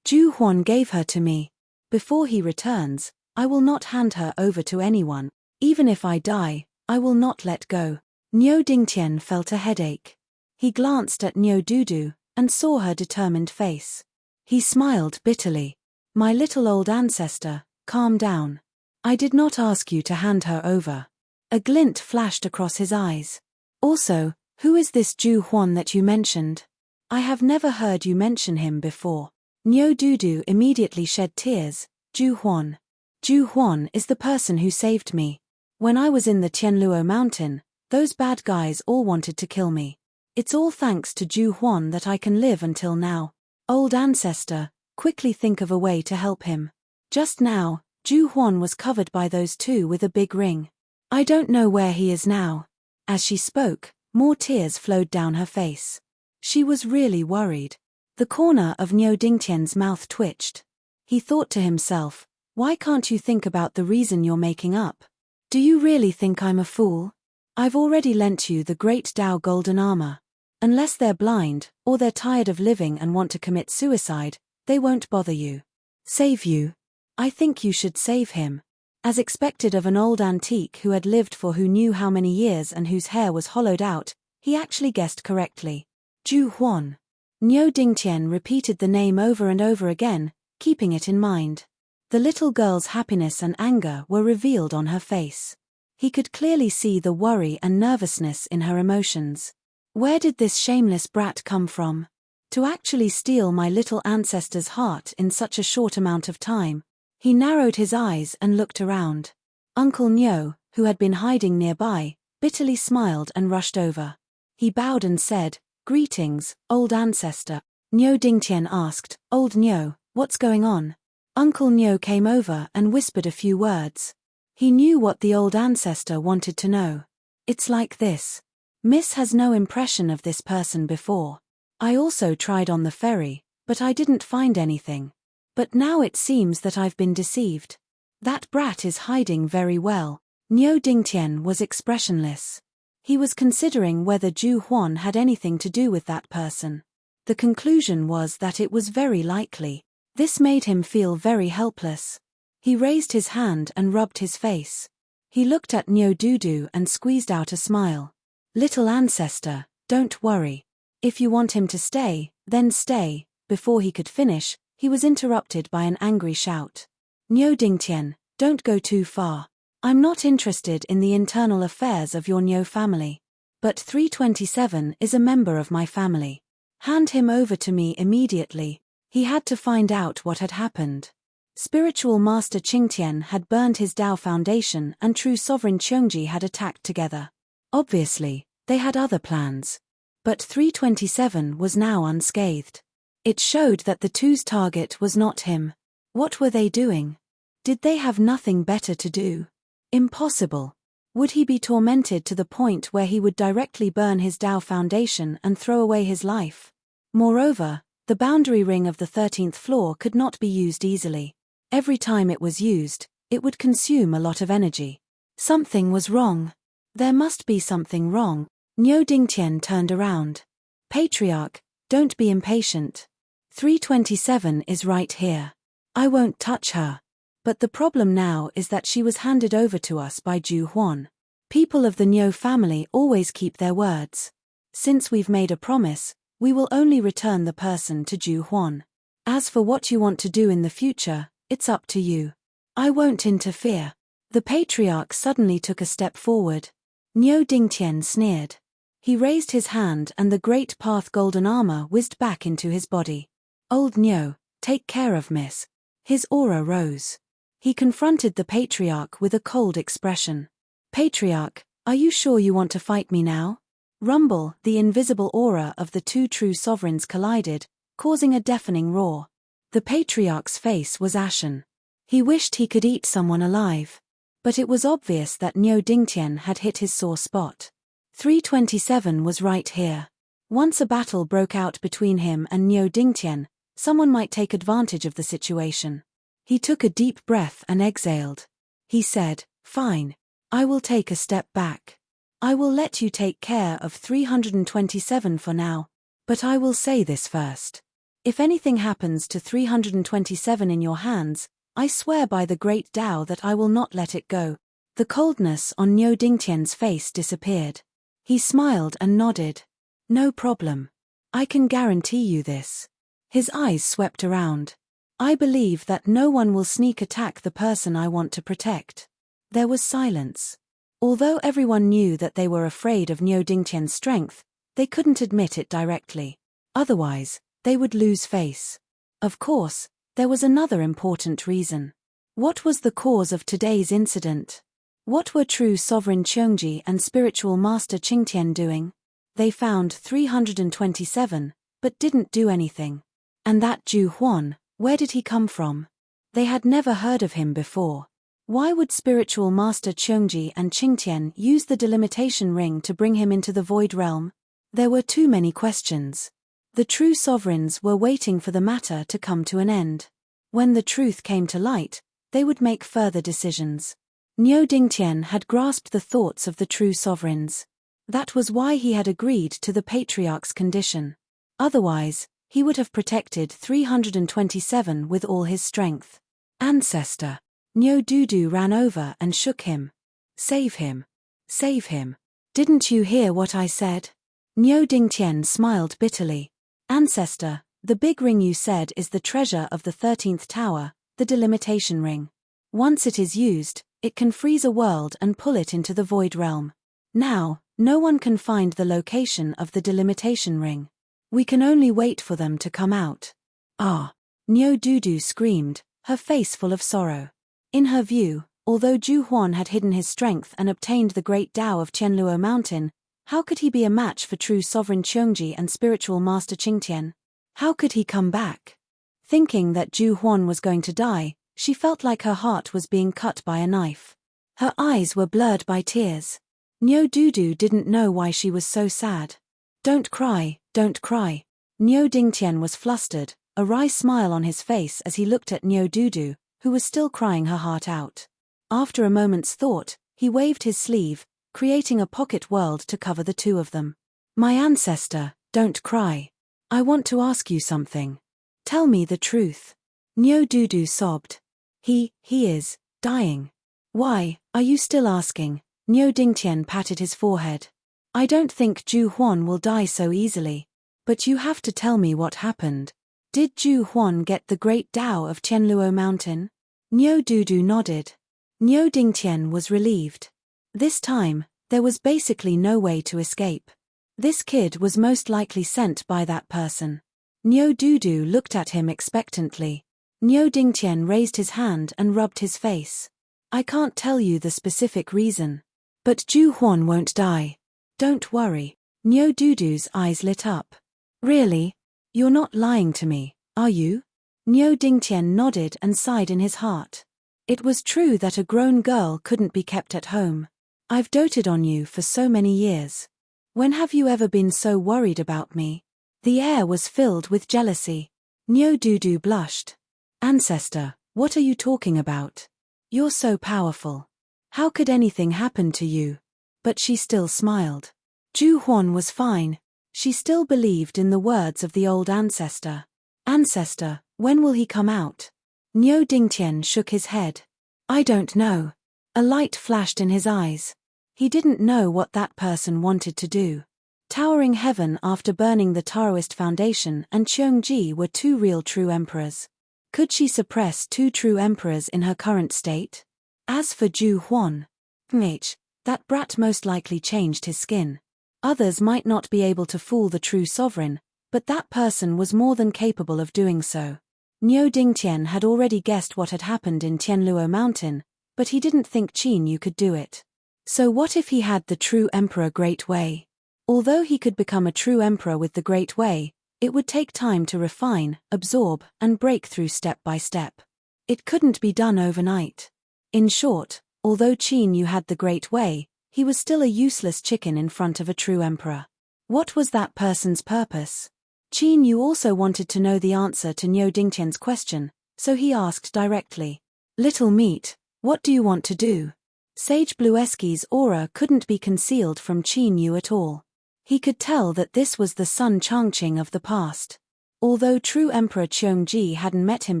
Ju Huan gave her to me. Before he returns, I will not hand her over to anyone. Even if I die, I will not let go. Niu Dingtian felt a headache. He glanced at Niu Dudu, and saw her determined face. He smiled bitterly. My little old ancestor, calm down. I did not ask you to hand her over. A glint flashed across his eyes. Also, who is this Ju Huan that you mentioned? I have never heard you mention him before. Niu Dudu immediately shed tears. Ju Huan. Ju Huan is the person who saved me. When I was in the Tianluo mountain, those bad guys all wanted to kill me. It's all thanks to Ju Huan that I can live until now. Old ancestor, quickly think of a way to help him. Just now, Ju Huan was covered by those two with a big ring. I don't know where he is now. As she spoke, more tears flowed down her face. She was really worried. The corner of Niu Dingtian's mouth twitched. He thought to himself, why can't you think about the reason you're making up? Do you really think I'm a fool? I've already lent you the great Dao golden armor. Unless they're blind, or they're tired of living and want to commit suicide, they won't bother you. Save you? I think you should save him. As expected of an old antique who had lived for who knew how many years and whose hair was hollowed out, he actually guessed correctly. Ju Huan. Niu Dingtian repeated the name over and over again, keeping it in mind. The little girl's happiness and anger were revealed on her face. He could clearly see the worry and nervousness in her emotions. Where did this shameless brat come from? To actually steal my little ancestor's heart in such a short amount of time. He narrowed his eyes and looked around. Uncle Niu, who had been hiding nearby, bitterly smiled and rushed over. He bowed and said, "Greetings, old ancestor." Niu Dingtian asked, "Old Niu, what's going on?" Uncle Niu came over and whispered a few words. He knew what the old ancestor wanted to know. It's like this. Miss has no impression of this person before. I also tried on the ferry, but I didn't find anything. But now it seems that I've been deceived. That brat is hiding very well. Niu Dingtian was expressionless. He was considering whether Ju Huan had anything to do with that person. The conclusion was that it was very likely. This made him feel very helpless. He raised his hand and rubbed his face. He looked at Niu Dudu and squeezed out a smile. Little ancestor, don't worry. If you want him to stay, then stay. Before he could finish, he was interrupted by an angry shout. Niu Dingtian, don't go too far. I'm not interested in the internal affairs of your Niu family. But 327 is a member of my family. Hand him over to me immediately. He had to find out what had happened. Spiritual Master Qingtian had burned his Dao foundation and true Sovereign Qiongji had attacked together. Obviously, they had other plans. But 327 was now unscathed. It showed that the two's target was not him. What were they doing? Did they have nothing better to do? Impossible. Would he be tormented to the point where he would directly burn his Dao foundation and throw away his life? Moreover, the boundary ring of the 13th floor could not be used easily. Every time it was used, it would consume a lot of energy. Something was wrong. There must be something wrong. Niu Dingtian turned around. Patriarch, don't be impatient. 327 is right here. I won't touch her. But the problem now is that she was handed over to us by Ju Huan. People of the Niu family always keep their words. Since we've made a promise, we will only return the person to Ju Huan. As for what you want to do in the future, it's up to you. I won't interfere. The patriarch suddenly took a step forward. Niu Dingtian sneered. He raised his hand and the great path golden armor whizzed back into his body. Old Niu, take care of Miss. His aura rose. He confronted the patriarch with a cold expression. Patriarch, are you sure you want to fight me now? Rumble, the invisible aura of the two true sovereigns collided, causing a deafening roar. The patriarch's face was ashen. He wished he could eat someone alive. But it was obvious that Niu Dingtian had hit his sore spot. 327 was right here. Once a battle broke out between him and Niu Dingtian, someone might take advantage of the situation. He took a deep breath and exhaled. He said, "Fine. I will take a step back. I will let you take care of 327 for now. But I will say this first. If anything happens to 327 in your hands, I swear by the great Tao that I will not let it go." The coldness on Niu Dingtian's face disappeared. He smiled and nodded. "No problem. I can guarantee you this. His eyes swept around. I believe that no one will sneak attack the person I want to protect. There was silence. Although everyone knew that they were afraid of Niu Dingtian's strength, they couldn't admit it directly. Otherwise, they would lose face. Of course, there was another important reason. What was the cause of today's incident? What were true sovereign Qiongji and spiritual master Qingtian doing? They found 327, but didn't do anything. And that Zhu Huan, where did he come from? They had never heard of him before. Why would spiritual master Qiongji and Qingtian use the delimitation ring to bring him into the void realm? There were too many questions. The true sovereigns were waiting for the matter to come to an end. When the truth came to light, they would make further decisions. Niu Dingtian had grasped the thoughts of the true sovereigns. That was why he had agreed to the patriarch's condition. Otherwise, he would have protected 327 with all his strength. Ancestor. Niu Dudu ran over and shook him. Save him. Save him. Didn't you hear what I said? Niu Dingtian smiled bitterly. Ancestor, the big ring you said is the treasure of the 13th tower, the delimitation ring. Once it is used, it can freeze a world and pull it into the void realm. Now, no one can find the location of the delimitation ring. We can only wait for them to come out. Ah! Niu Dudu screamed, her face full of sorrow. In her view, although Zhu Huan had hidden his strength and obtained the great Tao of Qianluo Mountain, how could he be a match for true sovereign Qiongji and spiritual master Qingtian? How could he come back? Thinking that Zhu Huan was going to die, she felt like her heart was being cut by a knife. Her eyes were blurred by tears. Niu Dudu didn't know why she was so sad. Don't cry, don't cry. Niu Dingtian was flustered, a wry smile on his face as he looked at Niu Dudu, who was still crying her heart out. After a moment's thought, he waved his sleeve, creating a pocket world to cover the two of them. My ancestor, don't cry. I want to ask you something. Tell me the truth. Niu Dudu sobbed. He is dying. Why, are you still asking? Niu Dingtian patted his forehead. I don't think Zhu Huan will die so easily. But you have to tell me what happened. Did Zhu Huan get the great Tao of Qianluo Mountain? Niu Dudu nodded. Niu Dingtian was relieved. This time, there was basically no way to escape. This kid was most likely sent by that person. Niu Dudu looked at him expectantly. Niu Dingtian raised his hand and rubbed his face. I can't tell you the specific reason. But Zhu Huan won't die. Don't worry. Niu Dudu's eyes lit up. Really? You're not lying to me, are you? Niu Dingtian nodded and sighed in his heart. It was true that a grown girl couldn't be kept at home. I've doted on you for so many years. When have you ever been so worried about me? The air was filled with jealousy. Niu Dudu blushed. Ancestor, what are you talking about? You're so powerful. How could anything happen to you? But she still smiled. Zhu Huan was fine. She still believed in the words of the old ancestor. Ancestor, when will he come out? Niu Dingtian shook his head. I don't know. A light flashed in his eyes. He didn't know what that person wanted to do. Towering heaven after burning the Taoist foundation and Qiongji were two real true emperors. Could she suppress two true emperors in her current state? As for Zhu Huan, that brat most likely changed his skin. Others might not be able to fool the true sovereign, but that person was more than capable of doing so. Niu Dingtian had already guessed what had happened in Qianluo Mountain, but he didn't think Qin Yu could do it. So what if he had the true emperor Great Wei? Although he could become a true emperor with the Great Wei, it would take time to refine, absorb, and break through step by step. It couldn't be done overnight. In short, although Qin Yu had the Great Wei, he was still a useless chicken in front of a true emperor. What was that person's purpose? Qin Yu also wanted to know the answer to Niu Dingtian's question, so he asked directly. Little meat, what do you want to do? Sage Blueski's aura couldn't be concealed from Qin Yu at all. He could tell that this was the son Changqing of the past. Although true Emperor Qiongji hadn't met him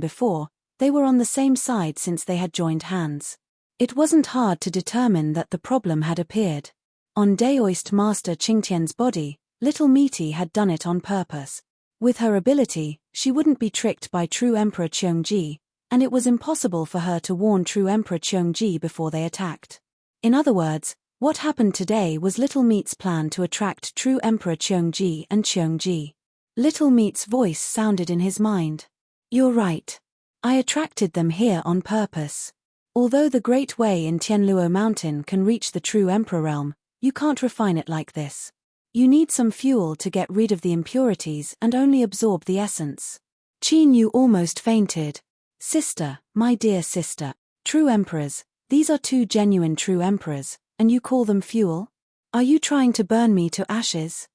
before, they were on the same side since they had joined hands. It wasn't hard to determine that the problem had appeared. On Daoist Master Qingtian's body, Little Meaty had done it on purpose. With her ability, she wouldn't be tricked by true Emperor Cheongji, and it was impossible for her to warn true Emperor Cheongji before they attacked. In other words, what happened today was Little Meat's plan to attract true Emperor Cheongji and Cheongji. Little Meat's voice sounded in his mind. You're right. I attracted them here on purpose. Although the Great Way in Tianluo Mountain can reach the true Emperor realm, you can't refine it like this. You need some fuel to get rid of the impurities and only absorb the essence. Qin Yu almost fainted. Sister, my dear sister, true emperors, these are two genuine true emperors, and you call them fuel? Are you trying to burn me to ashes?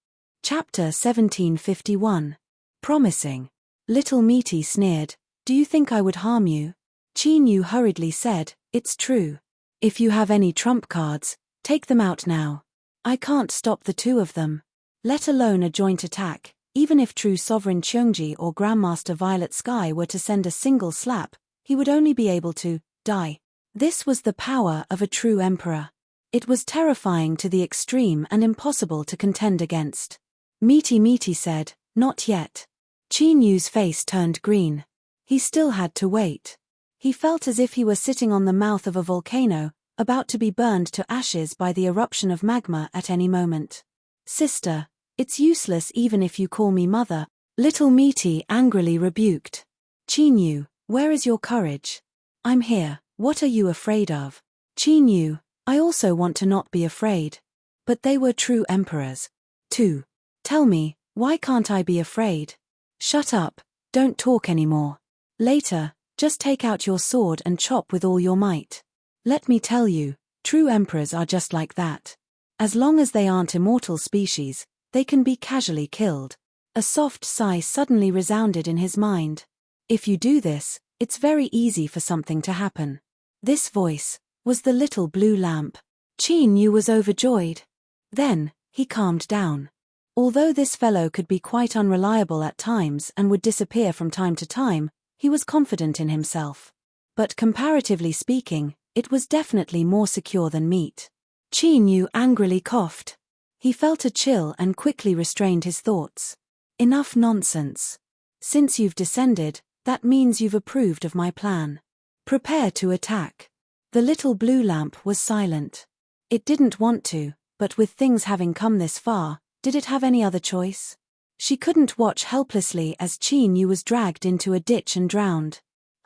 Chapter 1751. Promising. Little Meaty sneered. Do you think I would harm you? Qin Yu hurriedly said, it's true. If you have any trump cards, take them out now. I can't stop the two of them. Let alone a joint attack, even if true Sovereign Cheongji or Grandmaster Violet Sky were to send a single slap, he would only be able to die. This was the power of a true emperor. It was terrifying to the extreme and impossible to contend against. Meaty said, not yet. Qin Yu's face turned green. He still had to wait. He felt as if he were sitting on the mouth of a volcano, about to be burned to ashes by the eruption of magma at any moment. Sister, it's useless even if you call me mother, Little Meaty angrily rebuked. Qin Yu, where is your courage? I'm here, what are you afraid of? Qin Yu, I also want to not be afraid. But they were true emperors. too. Tell me, why can't I be afraid? Shut up, don't talk anymore. Later, just take out your sword and chop with all your might. Let me tell you, true emperors are just like that. As long as they aren't immortal species, they can be casually killed. A soft sigh suddenly resounded in his mind. If you do this, it's very easy for something to happen. This voice was the little blue lamp. Qin Yu was overjoyed. Then, he calmed down. Although this fellow could be quite unreliable at times and would disappear from time to time, he was confident in himself. But comparatively speaking, it was definitely more secure than meat. Qin Yu angrily coughed. He felt a chill and quickly restrained his thoughts. Enough nonsense. Since you've descended, that means you've approved of my plan. Prepare to attack. The little blue lamp was silent. It didn't want to, but with things having come this far, did it have any other choice? She couldn't watch helplessly as Qin Yu was dragged into a ditch and drowned.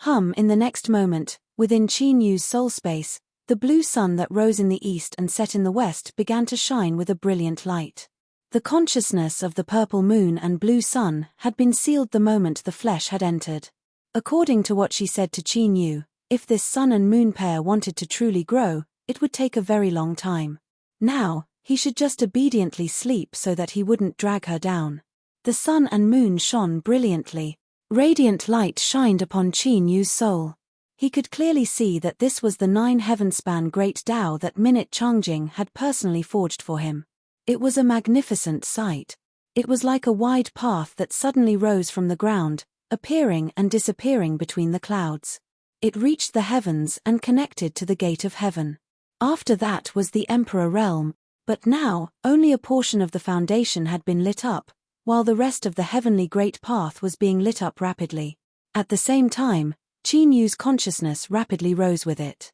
In the next moment, within Qin Yu's soul space, the blue sun that rose in the east and set in the west began to shine with a brilliant light. The consciousness of the purple moon and blue sun had been sealed the moment the flesh had entered. According to what she said to Qin Yu, if this sun and moon pair wanted to truly grow, it would take a very long time. Now, he should just obediently sleep so that he wouldn't drag her down. The sun and moon shone brilliantly. Radiant light shined upon Qin Yu's soul. He could clearly see that this was the 9-heaven-span great Tao that Minute Changjing had personally forged for him. It was a magnificent sight. It was like a wide path that suddenly rose from the ground, appearing and disappearing between the clouds. It reached the heavens and connected to the gate of heaven. After that was the Emperor realm, but now, only a portion of the foundation had been lit up, while the rest of the heavenly great path was being lit up rapidly. At the same time, Qin Yu's consciousness rapidly rose with it.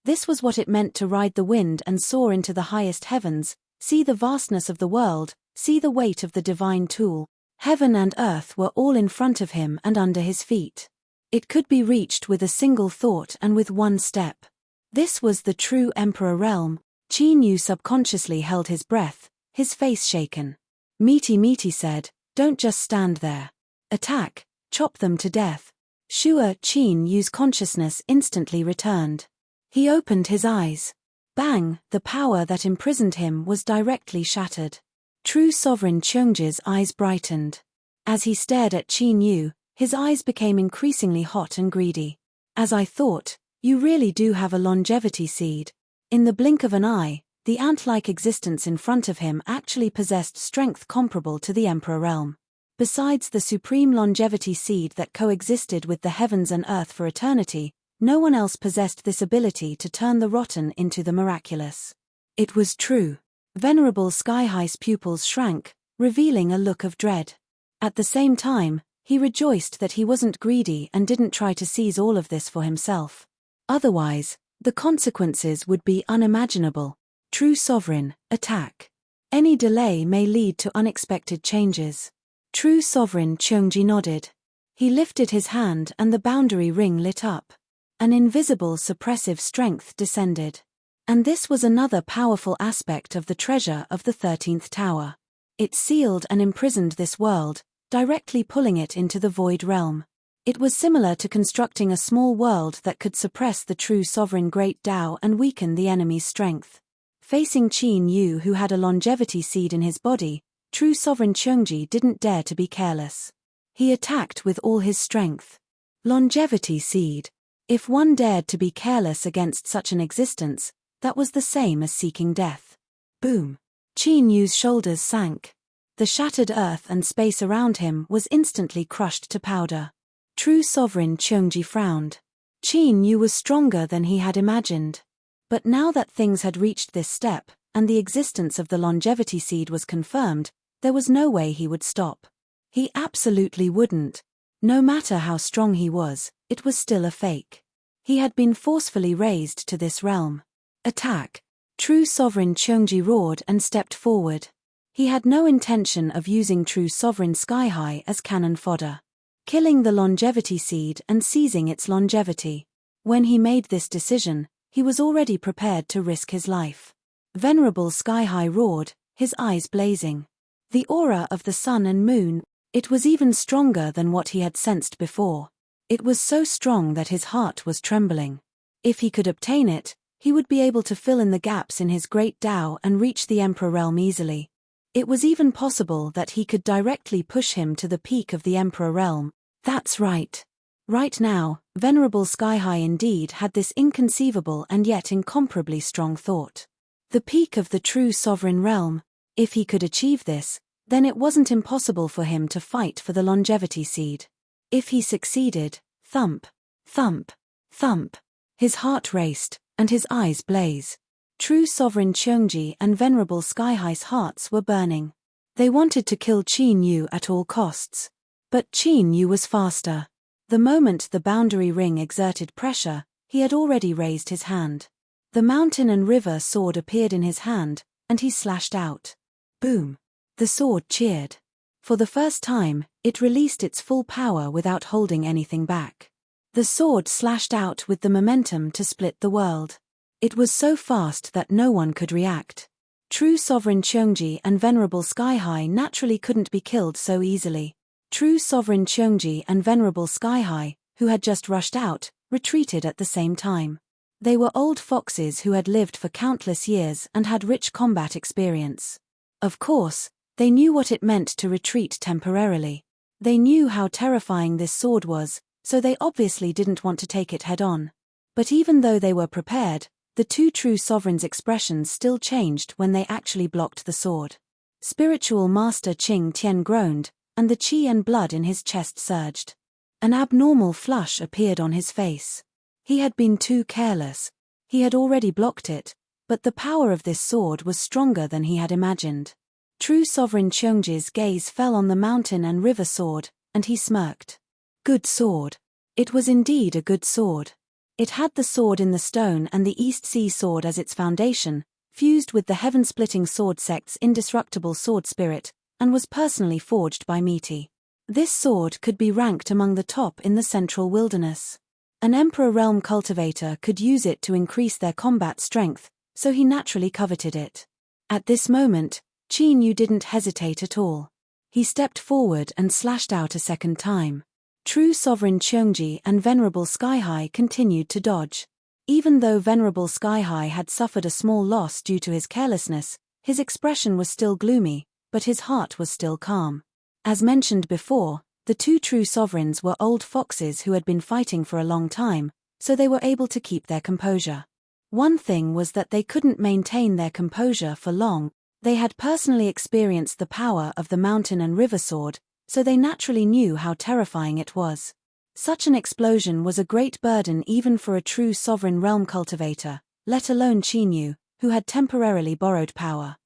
This was what it meant to ride the wind and soar into the highest heavens, see the vastness of the world, see the weight of the divine tool. Heaven and earth were all in front of him and under his feet. It could be reached with a single thought and with one step. This was the true Emperor realm. Qin Yu subconsciously held his breath, his face shaken. Meaty said, don't just stand there. Attack, chop them to death. Sure, Qin Yu's consciousness instantly returned. He opened his eyes. Bang, the power that imprisoned him was directly shattered. True Sovereign Cheongji's eyes brightened. As he stared at Qin Yu, his eyes became increasingly hot and greedy. As I thought, you really do have a longevity seed. In the blink of an eye, the ant-like existence in front of him actually possessed strength comparable to the Emperor realm. Besides the supreme longevity seed that coexisted with the heavens and earth for eternity, no one else possessed this ability to turn the rotten into the miraculous. It was true. Venerable Sky-High's pupils shrank, revealing a look of dread. At the same time, he rejoiced that he wasn't greedy and didn't try to seize all of this for himself. Otherwise, the consequences would be unimaginable. True sovereign, attack. Any delay may lead to unexpected changes. True sovereign Cheongji nodded. He lifted his hand and the boundary ring lit up. An invisible suppressive strength descended. And this was another powerful aspect of the treasure of the 13th tower. It sealed and imprisoned this world, directly pulling it into the void realm. It was similar to constructing a small world that could suppress the true sovereign Great Tao and weaken the enemy's strength. Facing Qin Yu, who had a longevity seed in his body, true sovereign Cheongji didn't dare to be careless. He attacked with all his strength. Longevity seed. If one dared to be careless against such an existence, that was the same as seeking death. Boom. Qin Yu's shoulders sank. The shattered earth and space around him was instantly crushed to powder. True sovereign Cheongji frowned. Qin Yu was stronger than he had imagined. But now that things had reached this step, and the existence of the longevity seed was confirmed, there was no way he would stop. He absolutely wouldn't. No matter how strong he was, it was still a fake. He had been forcefully raised to this realm. Attack. True sovereign Cheongji roared and stepped forward. He had no intention of using true sovereign Sky-High as cannon fodder. Killing the longevity seed and seizing its longevity. When he made this decision, he was already prepared to risk his life. Venerable Sky-High roared, his eyes blazing. The aura of the sun and moon, it was even stronger than what he had sensed before. It was so strong that his heart was trembling. If he could obtain it, he would be able to fill in the gaps in his great Tao and reach the Emperor realm easily. It was even possible that he could directly push him to the peak of the Emperor realm. That's right. Right now, Venerable Sky-High indeed had this inconceivable and yet incomparably strong thought. The peak of the true sovereign realm. If he could achieve this, then it wasn't impossible for him to fight for the longevity seed. If he succeeded, thump, thump, thump. His heart raced, and his eyes blaze. True sovereign Cheongji and Venerable Sky-High's hearts were burning. They wanted to kill Qin Yu at all costs. But Qin Yu was faster. The moment the boundary ring exerted pressure, he had already raised his hand. The mountain and river sword appeared in his hand, and he slashed out. Boom. The sword cheered. For the first time, it released its full power without holding anything back. The sword slashed out with the momentum to split the world. It was so fast that no one could react. True sovereign Cheongji and Venerable Sky-High naturally couldn't be killed so easily. True sovereign Cheongji and Venerable Sky-High, who had just rushed out, retreated at the same time. They were old foxes who had lived for countless years and had rich combat experience. Of course, they knew what it meant to retreat temporarily. They knew how terrifying this sword was, so they obviously didn't want to take it head-on. But even though they were prepared, the two true sovereigns' expressions still changed when they actually blocked the sword. Spiritual Master Qing Tian groaned, and the qi and blood in his chest surged. An abnormal flush appeared on his face. He had been too careless. He had already blocked it, but the power of this sword was stronger than he had imagined. True sovereign Cheongji's gaze fell on the mountain and river sword, and he smirked. Good sword. It was indeed a good sword. It had the sword in the stone and the East Sea sword as its foundation, fused with the heaven-splitting sword sect's indestructible sword spirit, and was personally forged by Misty. This sword could be ranked among the top in the central wilderness. An Emperor realm cultivator could use it to increase their combat strength, so he naturally coveted it. At this moment, Qin Yu didn't hesitate at all. He stepped forward and slashed out a second time. True sovereign Cheongji and Venerable Sky-High continued to dodge. Even though Venerable Sky-High had suffered a small loss due to his carelessness, his expression was still gloomy, but his heart was still calm. As mentioned before, the two true sovereigns were old foxes who had been fighting for a long time, so they were able to keep their composure. One thing was that they couldn't maintain their composure for long. They had personally experienced the power of the mountain and river sword, so they naturally knew how terrifying it was. Such an explosion was a great burden even for a true sovereign realm cultivator, let alone Qin Yu, who had temporarily borrowed power.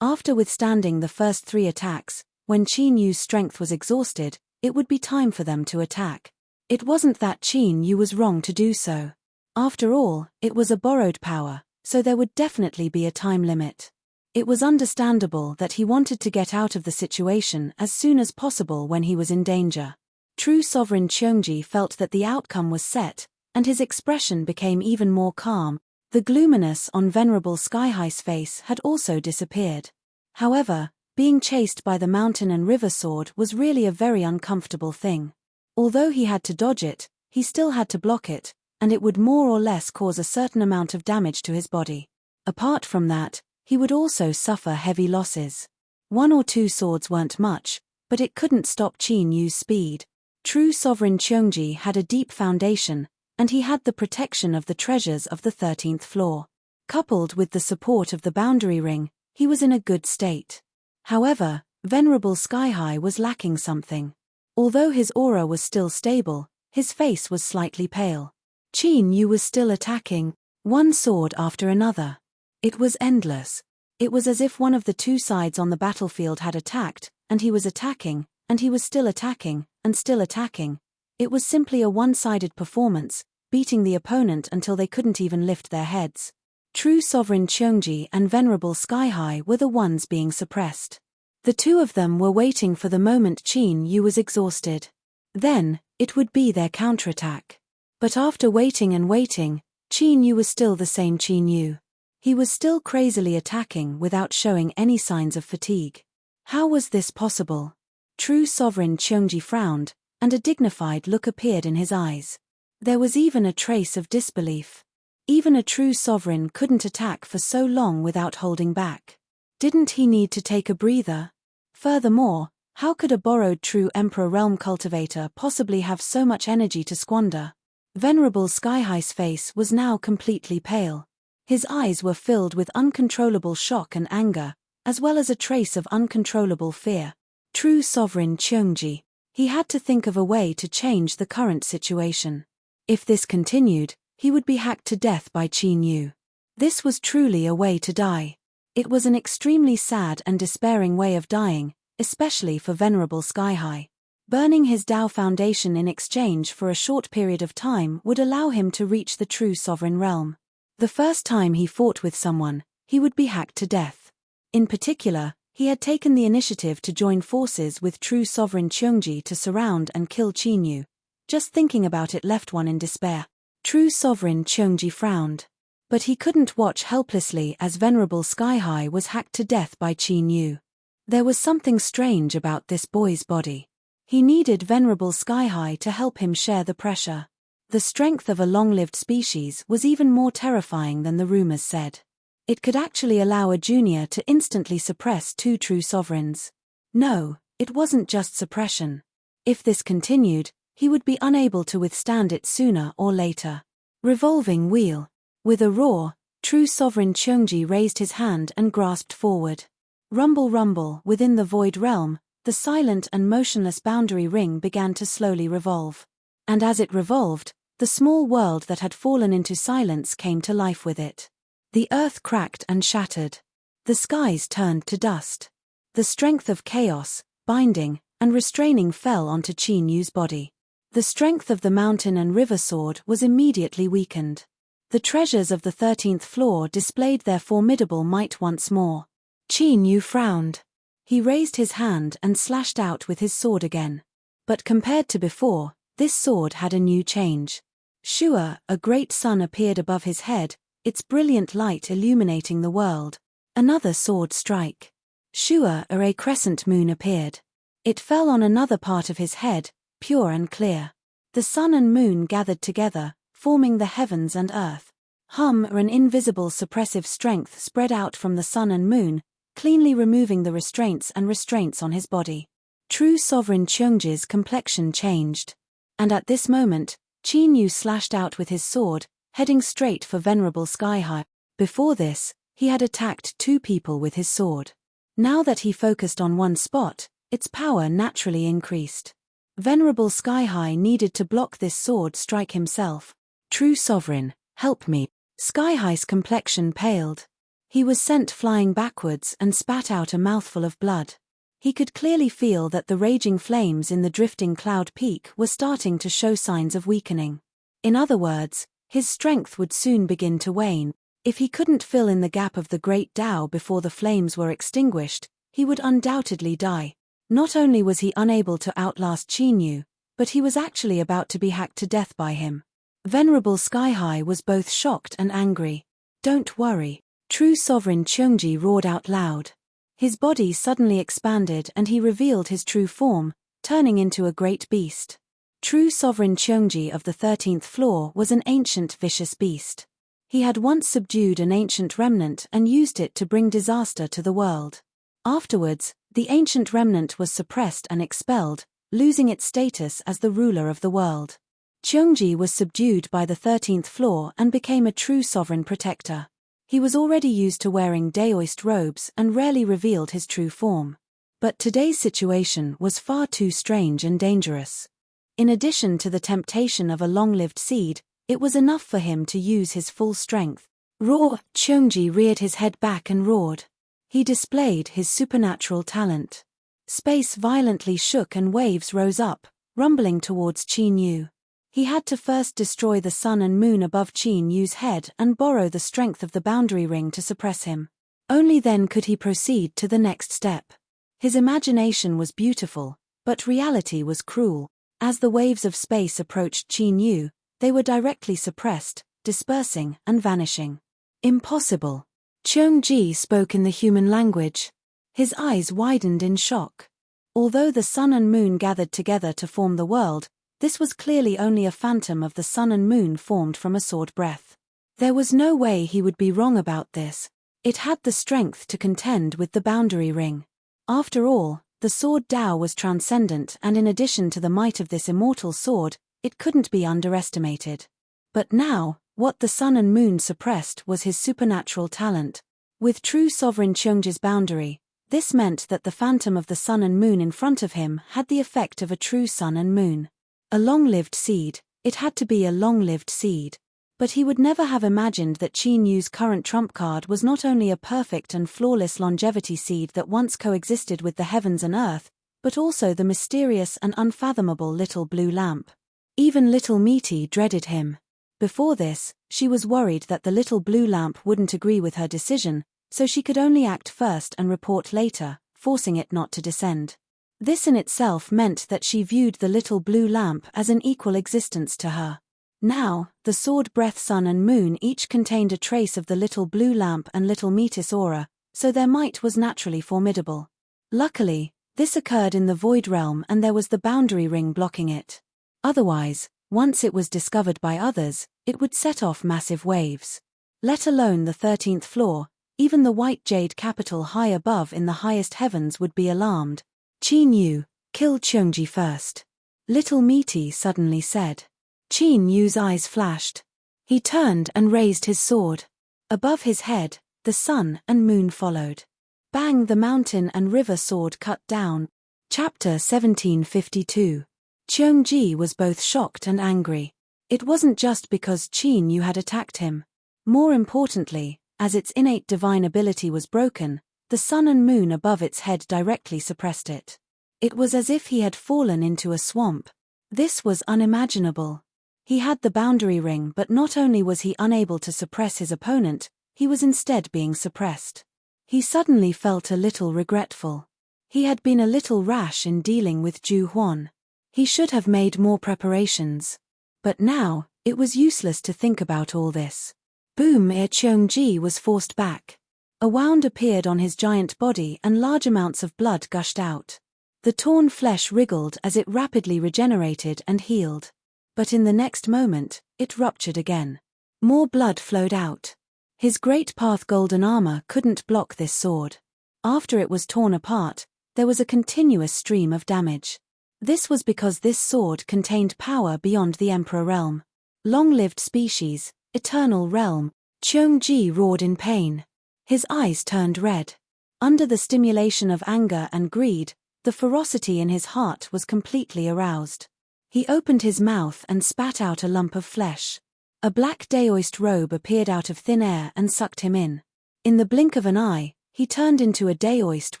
After withstanding the first 3 attacks, when Qin Yu's strength was exhausted, it would be time for them to attack. It wasn't that Qin Yu was wrong to do so. After all, it was a borrowed power, so there would definitely be a time limit. It was understandable that he wanted to get out of the situation as soon as possible when he was in danger. True Sovereign Cheongji felt that the outcome was set, and his expression became even more calm. The gloominess on Venerable Skyhigh's face had also disappeared. However, being chased by the mountain and river sword was really a very uncomfortable thing. Although he had to dodge it, he still had to block it, and it would more or less cause a certain amount of damage to his body. Apart from that, he would also suffer heavy losses. 1 or 2 swords weren't much, but it couldn't stop Qin Yu's speed. True Sovereign Cheongji had a deep foundation, and he had the protection of the treasures of the 13th floor. Coupled with the support of the boundary ring, he was in a good state. However, Venerable Skyhigh was lacking something. Although his aura was still stable, his face was slightly pale. Qin Yu was still attacking, one sword after another. It was endless. It was as if one of the 2 sides on the battlefield had attacked, and he was attacking, and he was still attacking, and still attacking. It was simply a one-sided performance, beating the opponent until they couldn't even lift their heads. True Sovereign Cheongji and Venerable Skyhigh were the ones being suppressed. The 2 of them were waiting for the moment Qin Yu was exhausted. Then, it would be their counterattack. But after waiting and waiting, Qin Yu was still the same Qin Yu. He was still crazily attacking without showing any signs of fatigue. How was this possible? True Sovereign Cheongji frowned, and a dignified look appeared in his eyes. There was even a trace of disbelief. Even a true sovereign couldn't attack for so long without holding back. Didn't he need to take a breather? Furthermore, how could a borrowed true Emperor Realm cultivator possibly have so much energy to squander? Venerable Skyhigh's face was now completely pale. His eyes were filled with uncontrollable shock and anger, as well as a trace of uncontrollable fear. True Sovereign Cheongji. He had to think of a way to change the current situation. If this continued, he would be hacked to death by Qin Yu. This was truly a way to die. It was an extremely sad and despairing way of dying, especially for Venerable Skyhigh. Burning his Dao Foundation in exchange for a short period of time would allow him to reach the true sovereign realm. The first time he fought with someone, he would be hacked to death. In particular, he had taken the initiative to join forces with true Sovereign Cheongji to surround and kill Qin Yu. Just thinking about it left one in despair. True Sovereign Cheongji frowned. But he couldn't watch helplessly as Venerable Skyhigh was hacked to death by Qin Yu. There was something strange about this boy's body. He needed Venerable Skyhigh to help him share the pressure. The strength of a long-lived species was even more terrifying than the rumors said. It could actually allow a junior to instantly suppress 2 true sovereigns. No, it wasn't just suppression. If this continued, he would be unable to withstand it sooner or later. Revolving wheel. With a roar, true Sovereign Cheongji raised his hand and grasped forward. Rumble rumble within the void realm, the silent and motionless boundary ring began to slowly revolve. And as it revolved, the small world that had fallen into silence came to life with it. The earth cracked and shattered. The skies turned to dust. The strength of chaos, binding, and restraining fell onto Qin Yu's body. The strength of the mountain and river sword was immediately weakened. The treasures of the 13th floor displayed their formidable might once more. Qin Yu frowned. He raised his hand and slashed out with his sword again. But compared to before, this sword had a new change. Shua, a great sun appeared above his head, its brilliant light illuminating the world. Another sword strike. Shua, a crescent moon appeared. It fell on another part of his head, pure and clear. The sun and moon gathered together, forming the heavens and earth. An invisible suppressive strength spread out from the sun and moon, cleanly removing the restraints on his body. True Sovereign Cheongji's complexion changed. And at this moment, Qin Yu slashed out with his sword, heading straight for Venerable Skyhigh. Before this, he had attacked 2 people with his sword. Now that he focused on one spot, its power naturally increased. Venerable Skyhigh needed to block this sword strike himself. True Sovereign, help me. Skyhigh's complexion paled. He was sent flying backwards and spat out a mouthful of blood. He could clearly feel that the raging flames in the drifting cloud peak were starting to show signs of weakening. In other words, his strength would soon begin to wane. If he couldn't fill in the gap of the great Tao before the flames were extinguished, he would undoubtedly die. Not only was he unable to outlast Qin Yu, but he was actually about to be hacked to death by him. Venerable Skyhigh was both shocked and angry. "Don't worry," true sovereign Cheongji roared out loud. His body suddenly expanded and he revealed his true form, turning into a great beast. True sovereign Cheongji of the 13th floor was an ancient vicious beast. He had once subdued an ancient remnant and used it to bring disaster to the world. Afterwards, the ancient remnant was suppressed and expelled, losing its status as the ruler of the world. Cheongji was subdued by the 13th floor and became a true sovereign protector. He was already used to wearing Daoist robes and rarely revealed his true form. But today's situation was far too strange and dangerous. In addition to the temptation of a long-lived seed, it was enough for him to use his full strength. Roar! Cheongji reared his head back and roared. He displayed his supernatural talent. Space violently shook and waves rose up, rumbling towards Qin Yu. He had to first destroy the sun and moon above Qin Yu's head and borrow the strength of the boundary ring to suppress him. Only then could he proceed to the next step. His imagination was beautiful, but reality was cruel. As the waves of space approached Qin Yu, they were directly suppressed, dispersing and vanishing. Impossible. Cheongji spoke in the human language. His eyes widened in shock. Although the sun and moon gathered together to form the world, this was clearly only a phantom of the sun and moon formed from a sword breath. There was no way he would be wrong about this. It had the strength to contend with the boundary ring. After all, the sword Tao was transcendent, and in addition to the might of this immortal sword, it couldn't be underestimated. But now, what the sun and moon suppressed was his supernatural talent. With true sovereign Cheongji's boundary, this meant that the phantom of the sun and moon in front of him had the effect of a true sun and moon. A long-lived seed, it had to be a long-lived seed. But he would never have imagined that Qin Yu's current trump card was not only a perfect and flawless longevity seed that once coexisted with the heavens and earth, but also the mysterious and unfathomable little blue lamp. Even little Misty dreaded him. Before this, she was worried that the little blue lamp wouldn't agree with her decision, so she could only act first and report later, forcing it not to descend. This in itself meant that she viewed the little blue lamp as an equal existence to her. Now, the sword breath sun and moon each contained a trace of the little blue lamp and little Metis aura, so their might was naturally formidable. Luckily, this occurred in the void realm and there was the boundary ring blocking it. Otherwise, once it was discovered by others, it would set off massive waves. Let alone the 13th floor, even the white jade capital high above in the highest heavens would be alarmed. Qin Yu, kill Cheongji first. Little Misty suddenly said. Qin Yu's eyes flashed. He turned and raised his sword. Above his head, the sun and moon followed. Bang! The mountain and river sword cut down. Chapter 1752. Cheongji was both shocked and angry. It wasn't just because Qin Yu had attacked him. More importantly, as its innate divine ability was broken, the sun and moon above its head directly suppressed it. It was as if he had fallen into a swamp. This was unimaginable. He had the boundary ring, but not only was he unable to suppress his opponent, he was instead being suppressed. He suddenly felt a little regretful. He had been a little rash in dealing with Ju Huan. He should have made more preparations. But now, it was useless to think about all this. Boom! Cheongji was forced back. A wound appeared on his giant body and large amounts of blood gushed out. The torn flesh wriggled as it rapidly regenerated and healed. But in the next moment, it ruptured again. More blood flowed out. His great path golden armor couldn't block this sword. After it was torn apart, there was a continuous stream of damage. This was because this sword contained power beyond the Emperor realm. Long-lived species, eternal realm. Cheongji roared in pain. His eyes turned red. Under the stimulation of anger and greed, the ferocity in his heart was completely aroused. He opened his mouth and spat out a lump of flesh. A black Daoist robe appeared out of thin air and sucked him in. In the blink of an eye, he turned into a daoist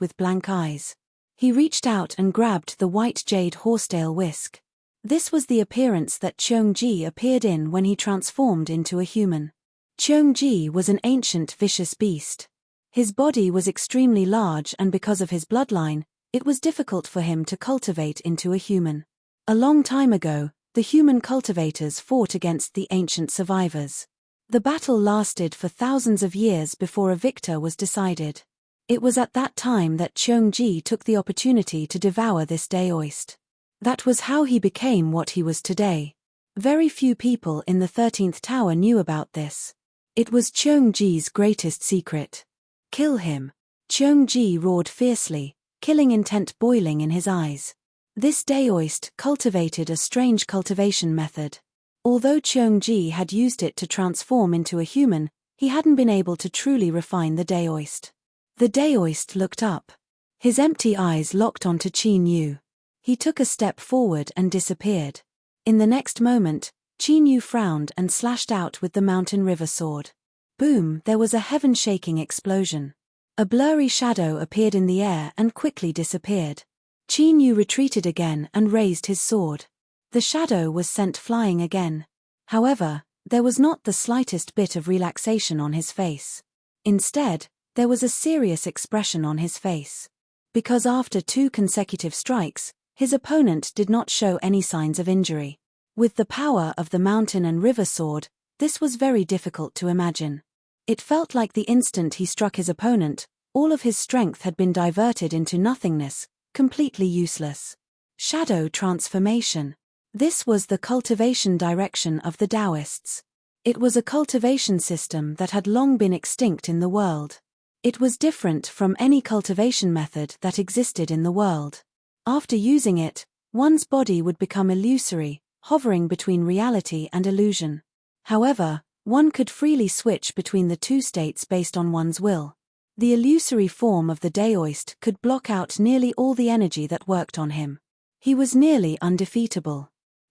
with blank eyes. He reached out and grabbed the white jade horsetail whisk. This was the appearance that Cheongji appeared in when he transformed into a human. Cheongji was an ancient vicious beast. His body was extremely large, and because of his bloodline, it was difficult for him to cultivate into a human. A long time ago, the human cultivators fought against the ancient survivors. The battle lasted for thousands of years before a victor was decided. It was at that time that Cheongji took the opportunity to devour this daoist. That was how he became what he was today. Very few people in the 13th Tower knew about this. It was Cheongji's greatest secret. Kill him. Cheongji roared fiercely, killing intent boiling in his eyes. This daoist cultivated a strange cultivation method. Although Cheongji had used it to transform into a human, he hadn't been able to truly refine the daoist. The daoist looked up. His empty eyes locked onto Qin Yu. He took a step forward and disappeared. In the next moment, Qin Yu frowned and slashed out with the mountain river sword. Boom! There was a heaven-shaking explosion. A blurry shadow appeared in the air and quickly disappeared. Qin Yu retreated again and raised his sword. The shadow was sent flying again. However, there was not the slightest bit of relaxation on his face. Instead, there was a serious expression on his face. Because after 2 consecutive strikes, his opponent did not show any signs of injury. With the power of the mountain and river sword, this was very difficult to imagine. It felt like the instant he struck his opponent, all of his strength had been diverted into nothingness, completely useless. Shadow transformation. This was the cultivation direction of the Taoists. It was a cultivation system that had long been extinct in the world. It was different from any cultivation method that existed in the world. After using it, one's body would become illusory, hovering between reality and illusion. However, one could freely switch between the 2 states based on one's will. The illusory form of the daoist could block out nearly all the energy that worked on him. He was nearly undefeatable.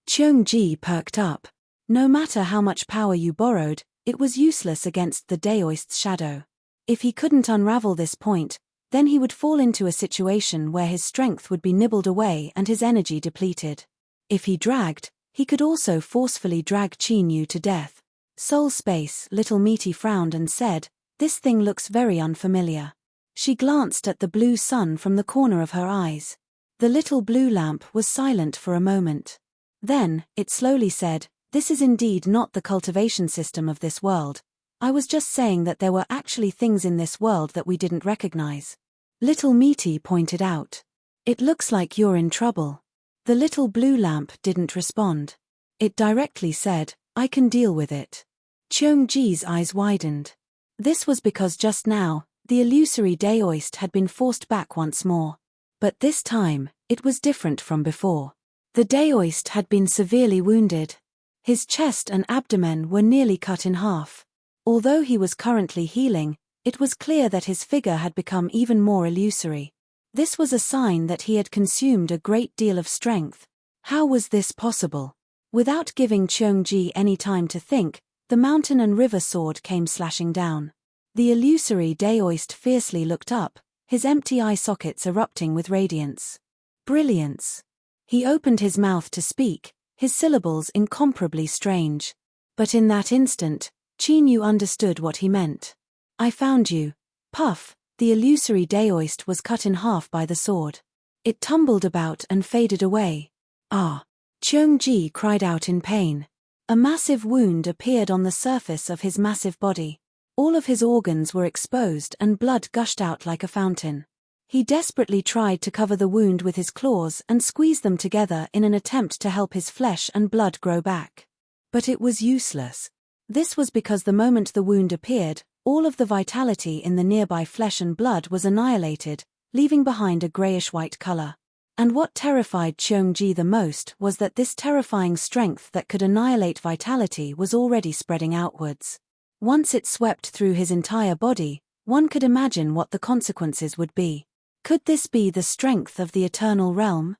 Cheongji perked up. No matter how much power you borrowed, it was useless against the daoist's shadow. If he couldn't unravel this point, then he would fall into a situation where his strength would be nibbled away and his energy depleted. If he dragged, he could also forcefully drag Qin Yu to death. Soul Space, Little Meaty frowned and said, "This thing looks very unfamiliar." She glanced at the blue sun from the corner of her eyes. The little blue lamp was silent for a moment. Then, it slowly said, "This is indeed not the cultivation system of this world. I was just saying that there were actually things in this world that we didn't recognize." Little Meaty pointed out. "It looks like you're in trouble." The little blue lamp didn't respond. It directly said, "I can deal with it." Cheongji's eyes widened. This was because just now, the illusory daoist had been forced back once more. But this time, it was different from before. The daoist had been severely wounded. His chest and abdomen were nearly cut in half. Although he was currently healing, it was clear that his figure had become even more illusory. This was a sign that he had consumed a great deal of strength. How was this possible? Without giving Cheongji any time to think, the mountain and river sword came slashing down. The illusory daoist fiercely looked up, his empty eye sockets erupting with radiance. Brilliance. He opened his mouth to speak, his syllables incomparably strange. But in that instant, Qin Yu understood what he meant. "I found you." Puff, the illusory daoist was cut in half by the sword. It tumbled about and faded away. "Ah!" Cheongji cried out in pain. A massive wound appeared on the surface of his massive body. All of his organs were exposed and blood gushed out like a fountain. He desperately tried to cover the wound with his claws and squeeze them together in an attempt to help his flesh and blood grow back. But it was useless. This was because the moment the wound appeared, all of the vitality in the nearby flesh and blood was annihilated, leaving behind a grayish-white color. And what terrified Cheongji the most was that this terrifying strength that could annihilate vitality was already spreading outwards. Once it swept through his entire body, one could imagine what the consequences would be. Could this be the strength of the eternal realm?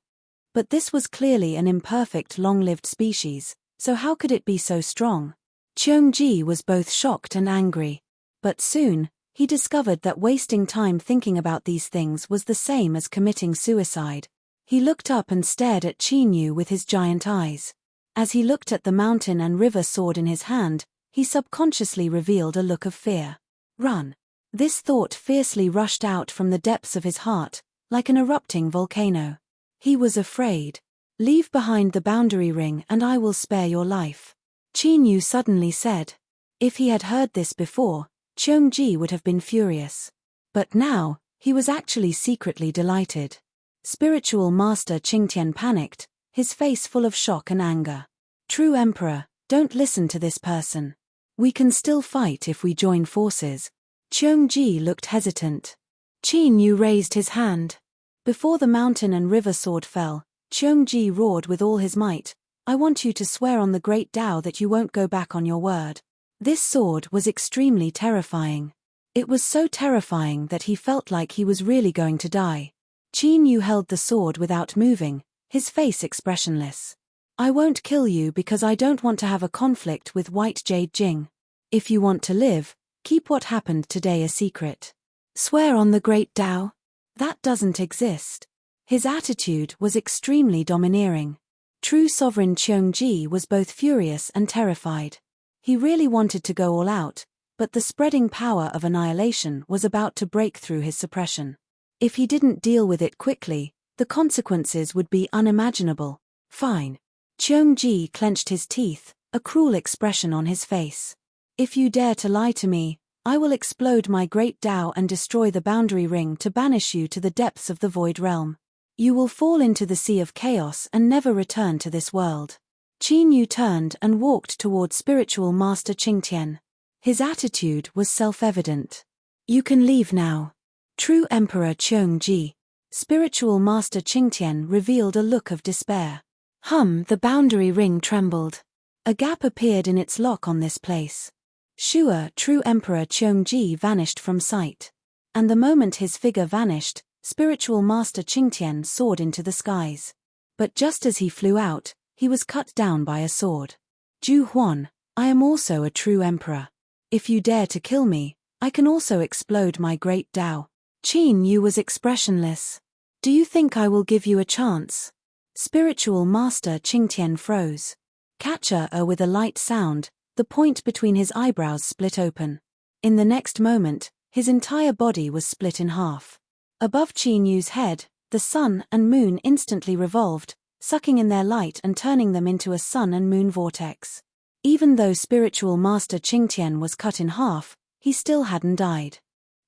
But this was clearly an imperfect long-lived species, so how could it be so strong? Cheongji was both shocked and angry. But soon, he discovered that wasting time thinking about these things was the same as committing suicide. He looked up and stared at Qin Yu with his giant eyes. As he looked at the mountain and river sword in his hand, he subconsciously revealed a look of fear. Run. This thought fiercely rushed out from the depths of his heart, like an erupting volcano. He was afraid. Leave behind the boundary ring and I will spare your life. Qin Yu suddenly said. If he had heard this before, Cheongji would have been furious. But now, he was actually secretly delighted. Spiritual Master Qingtian panicked, his face full of shock and anger. True Emperor, don't listen to this person. We can still fight if we join forces. Cheongji looked hesitant. Qin Yu raised his hand. Before the mountain and river sword fell, Cheongji roared with all his might, I want you to swear on the great Tao that you won't go back on your word. This sword was extremely terrifying. It was so terrifying that he felt like he was really going to die. Qin Yu held the sword without moving, his face expressionless. I won't kill you because I don't want to have a conflict with White Jade Jing. If you want to live, keep what happened today a secret. Swear on the great Tao? That doesn't exist. His attitude was extremely domineering. True Sovereign Cheongji was both furious and terrified. He really wanted to go all out, but the spreading power of annihilation was about to break through his suppression. If he didn't deal with it quickly, the consequences would be unimaginable. Fine. Cheongji clenched his teeth, a cruel expression on his face. If you dare to lie to me, I will explode my great Tao and destroy the boundary ring to banish you to the depths of the void realm. You will fall into the sea of chaos and never return to this world. Qin Yu turned and walked toward Spiritual Master Qingtian. His attitude was self-evident. You can leave now. True Emperor Cheongji. Spiritual Master Qingtian revealed a look of despair. The boundary ring trembled. A gap appeared in its lock on this place. Sure, True Emperor Cheongji vanished from sight. And the moment his figure vanished, Spiritual Master Qingtian soared into the skies. But just as he flew out, he was cut down by a sword. Ju Huan, I am also a true emperor. If you dare to kill me, I can also explode my great Tao. Qin Yu was expressionless. Do you think I will give you a chance? Spiritual Master Qingtian froze. With a light sound, the point between his eyebrows split open. In the next moment, his entire body was split in half. Above Qin Yu's head, the sun and moon instantly revolved, sucking in their light and turning them into a sun and moon vortex. Even though Spiritual Master Qingtian was cut in half, he still hadn't died.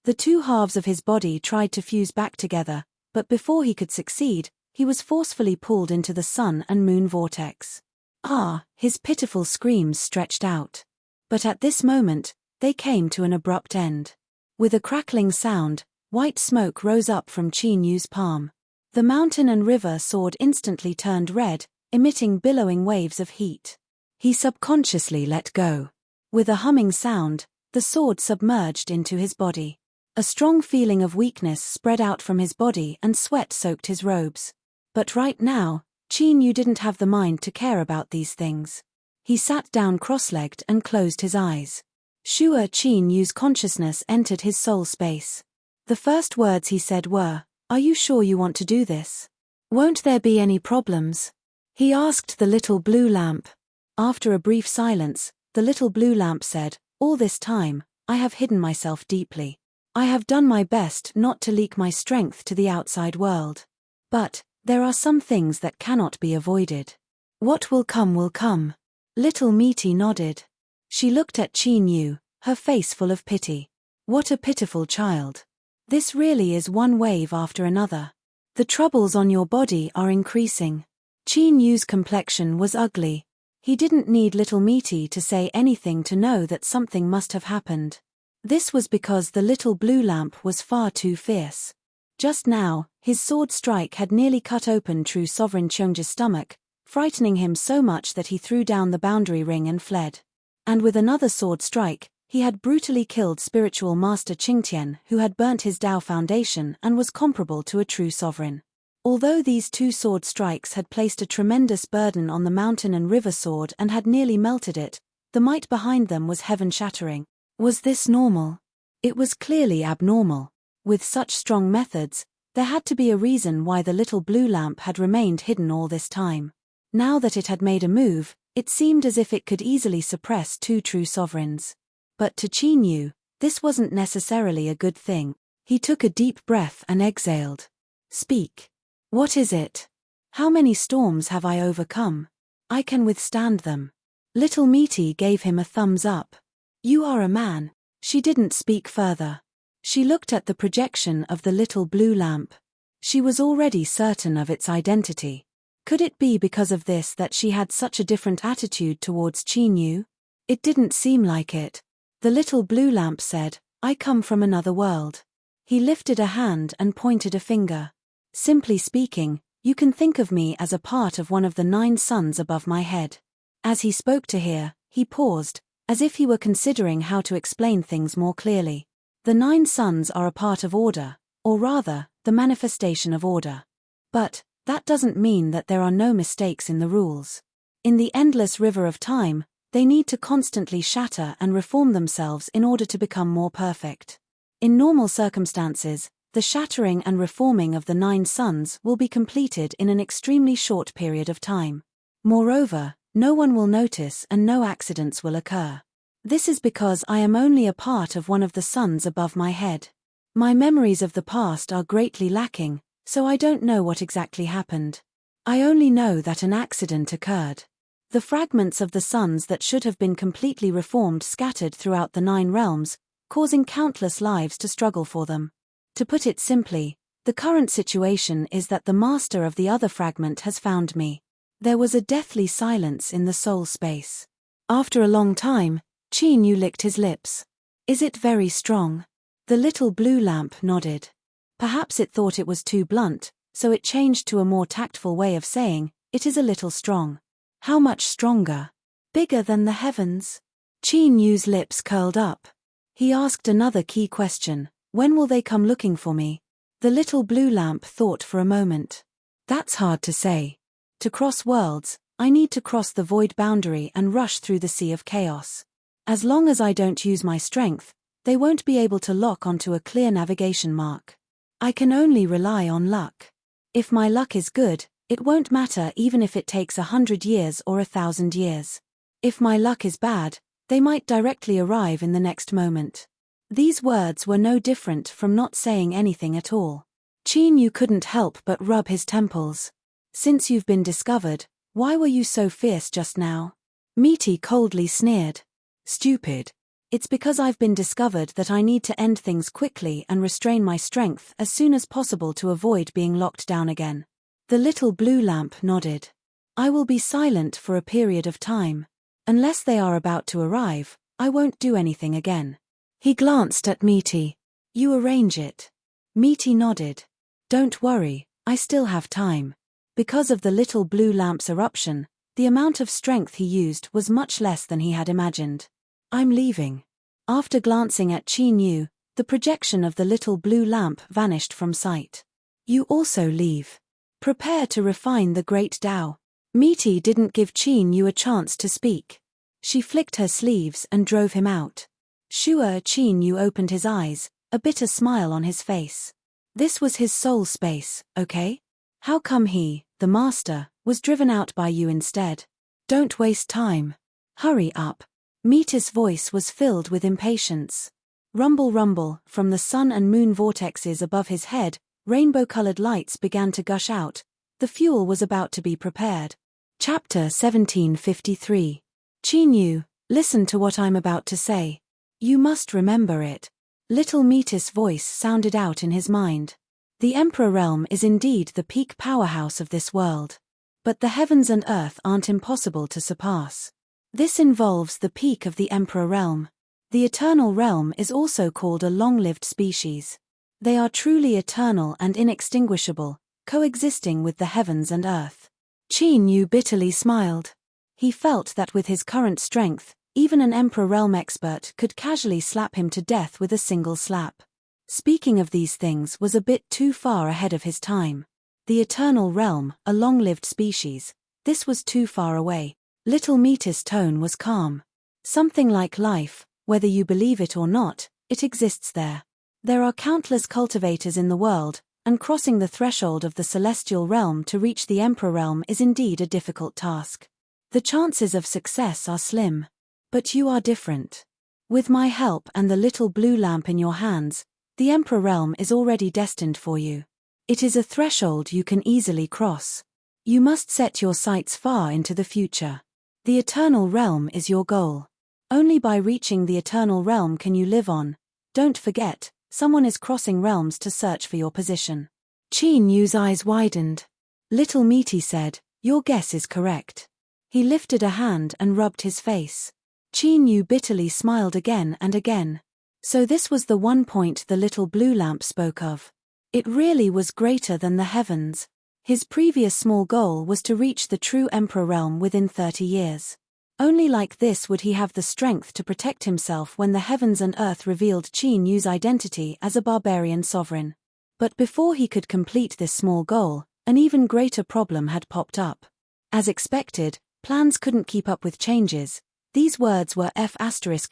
The two halves of his body tried to fuse back together, but before he could succeed, he was forcefully pulled into the sun and moon vortex. His pitiful screams stretched out. But at this moment, they came to an abrupt end. With a crackling sound, white smoke rose up from Qin Yu's palm. The mountain and river sword instantly turned red, emitting billowing waves of heat. He subconsciously let go. With a humming sound, the sword submerged into his body. A strong feeling of weakness spread out from his body and sweat soaked his robes. But right now, Qin Yu didn't have the mind to care about these things. He sat down cross-legged and closed his eyes. Sure, Qin Yu's consciousness entered his soul space. The first words he said were, "Are you sure you want to do this? Won't there be any problems?" He asked the little blue lamp. After a brief silence, the little blue lamp said, "All this time, I have hidden myself deeply. I have done my best not to leak my strength to the outside world. But there are some things that cannot be avoided. What will come will come." Little Meaty nodded. She looked at Qin Yu, her face full of pity. What a pitiful child. This really is one wave after another. The troubles on your body are increasing. Qin Yu's complexion was ugly. He didn't need Little Meaty to say anything to know that something must have happened. This was because the little blue lamp was far too fierce. Just now, his sword strike had nearly cut open True Sovereign Cheongji's stomach, frightening him so much that he threw down the boundary ring and fled. And with another sword strike, he had brutally killed Spiritual Master Qingtian, who had burnt his Tao foundation and was comparable to a true sovereign. Although these two sword strikes had placed a tremendous burden on the mountain and river sword and had nearly melted it, the might behind them was heaven-shattering. Was this normal? It was clearly abnormal. With such strong methods, there had to be a reason why the little blue lamp had remained hidden all this time. Now that it had made a move, it seemed as if it could easily suppress two true sovereigns. But to Qin Yu, this wasn't necessarily a good thing. He took a deep breath and exhaled. Speak. What is it? How many storms have I overcome? I can withstand them. Little Meaty gave him a thumbs up. You are a man. She didn't speak further. She looked at the projection of the little blue lamp. She was already certain of its identity. Could it be because of this that she had such a different attitude towards Qin Yu? It didn't seem like it. The little blue lamp said, I come from another world. He lifted a hand and pointed a finger. Simply speaking, you can think of me as a part of one of the 9 suns above my head. As he spoke to her, he paused, as if he were considering how to explain things more clearly. The 9 suns are a part of order, or rather, the manifestation of order. But that doesn't mean that there are no mistakes in the rules. In the endless river of time, they need to constantly shatter and reform themselves in order to become more perfect. In normal circumstances, the shattering and reforming of the 9 suns will be completed in an extremely short period of time. Moreover, no one will notice and no accidents will occur. This is because I am only a part of one of the suns above my head. My memories of the past are greatly lacking, so I don't know what exactly happened. I only know that an accident occurred. The fragments of the suns that should have been completely reformed scattered throughout the 9 realms, causing countless lives to struggle for them. To put it simply, the current situation is that the master of the other fragment has found me. There was a deathly silence in the soul space. After a long time, Qin Yu licked his lips. Is it very strong? The little blue lamp nodded. Perhaps it thought it was too blunt, so it changed to a more tactful way of saying, it is a little strong. How much stronger? Bigger than the heavens? Qin Yu's lips curled up. He asked another key question, when will they come looking for me? The little blue lamp thought for a moment. That's hard to say. To cross worlds, I need to cross the void boundary and rush through the sea of chaos. As long as I don't use my strength, they won't be able to lock onto a clear navigation mark. I can only rely on luck. If my luck is good, it won't matter even if it takes 100 years or 1,000 years. If my luck is bad, they might directly arrive in the next moment. These words were no different from not saying anything at all. Qin Yu couldn't help but rub his temples. Since you've been discovered, why were you so fierce just now? Meaty coldly sneered. Stupid. It's because I've been discovered that I need to end things quickly and restrain my strength as soon as possible to avoid being locked down again. The little blue lamp nodded. I will be silent for a period of time. Unless they are about to arrive, I won't do anything again. He glanced at Meaty. You arrange it. Meaty nodded. Don't worry, I still have time. Because of the little blue lamp's eruption, the amount of strength he used was much less than he had imagined. I'm leaving. After glancing at Qin Yu, the projection of the little blue lamp vanished from sight. You also leave. Prepare to refine the great Tao. Meaty didn't give Qin Yu a chance to speak. She flicked her sleeves and drove him out. Sure, Qin Yu opened his eyes, a bitter smile on his face. This was his soul space, okay? How come he, the master, was driven out by you instead? Don't waste time. Hurry up. Meaty's voice was filled with impatience. Rumble rumble, from the sun and moon vortexes above his head, rainbow-colored lights began to gush out. The fuel was about to be prepared. Chapter 1753. Qin Yu, listen to what I'm about to say. You must remember it. Little Meaty's voice sounded out in his mind. The Emperor Realm is indeed the peak powerhouse of this world. But the heavens and earth aren't impossible to surpass. This involves the peak of the Emperor Realm. The Eternal Realm is also called a long-lived species. They are truly eternal and inextinguishable, coexisting with the heavens and earth. Qin Yu bitterly smiled. He felt that with his current strength, even an Emperor Realm expert could casually slap him to death with a single slap. Speaking of these things was a bit too far ahead of his time. The Eternal Realm, a long-lived species, this was too far away. Little Meaty's tone was calm. Something like life, whether you believe it or not, it exists there. There are countless cultivators in the world, and crossing the threshold of the celestial realm to reach the Emperor realm is indeed a difficult task. The chances of success are slim. But you are different. With my help and the little blue lamp in your hands, the Emperor realm is already destined for you. It is a threshold you can easily cross. You must set your sights far into the future. The eternal realm is your goal. Only by reaching the eternal realm can you live on. Don't forget, someone is crossing realms to search for your position. Qin Yu's eyes widened. Little Meaty said, "Your guess is correct." He lifted a hand and rubbed his face. Qin Yu bitterly smiled again and again. So this was the one point the little blue lamp spoke of. It really was greater than the heavens. His previous small goal was to reach the true Emperor realm within 30 years. Only like this would he have the strength to protect himself when the heavens and earth revealed Qin Yu's identity as a barbarian sovereign. But before he could complete this small goal, an even greater problem had popped up. As expected, plans couldn't keep up with changes. These words were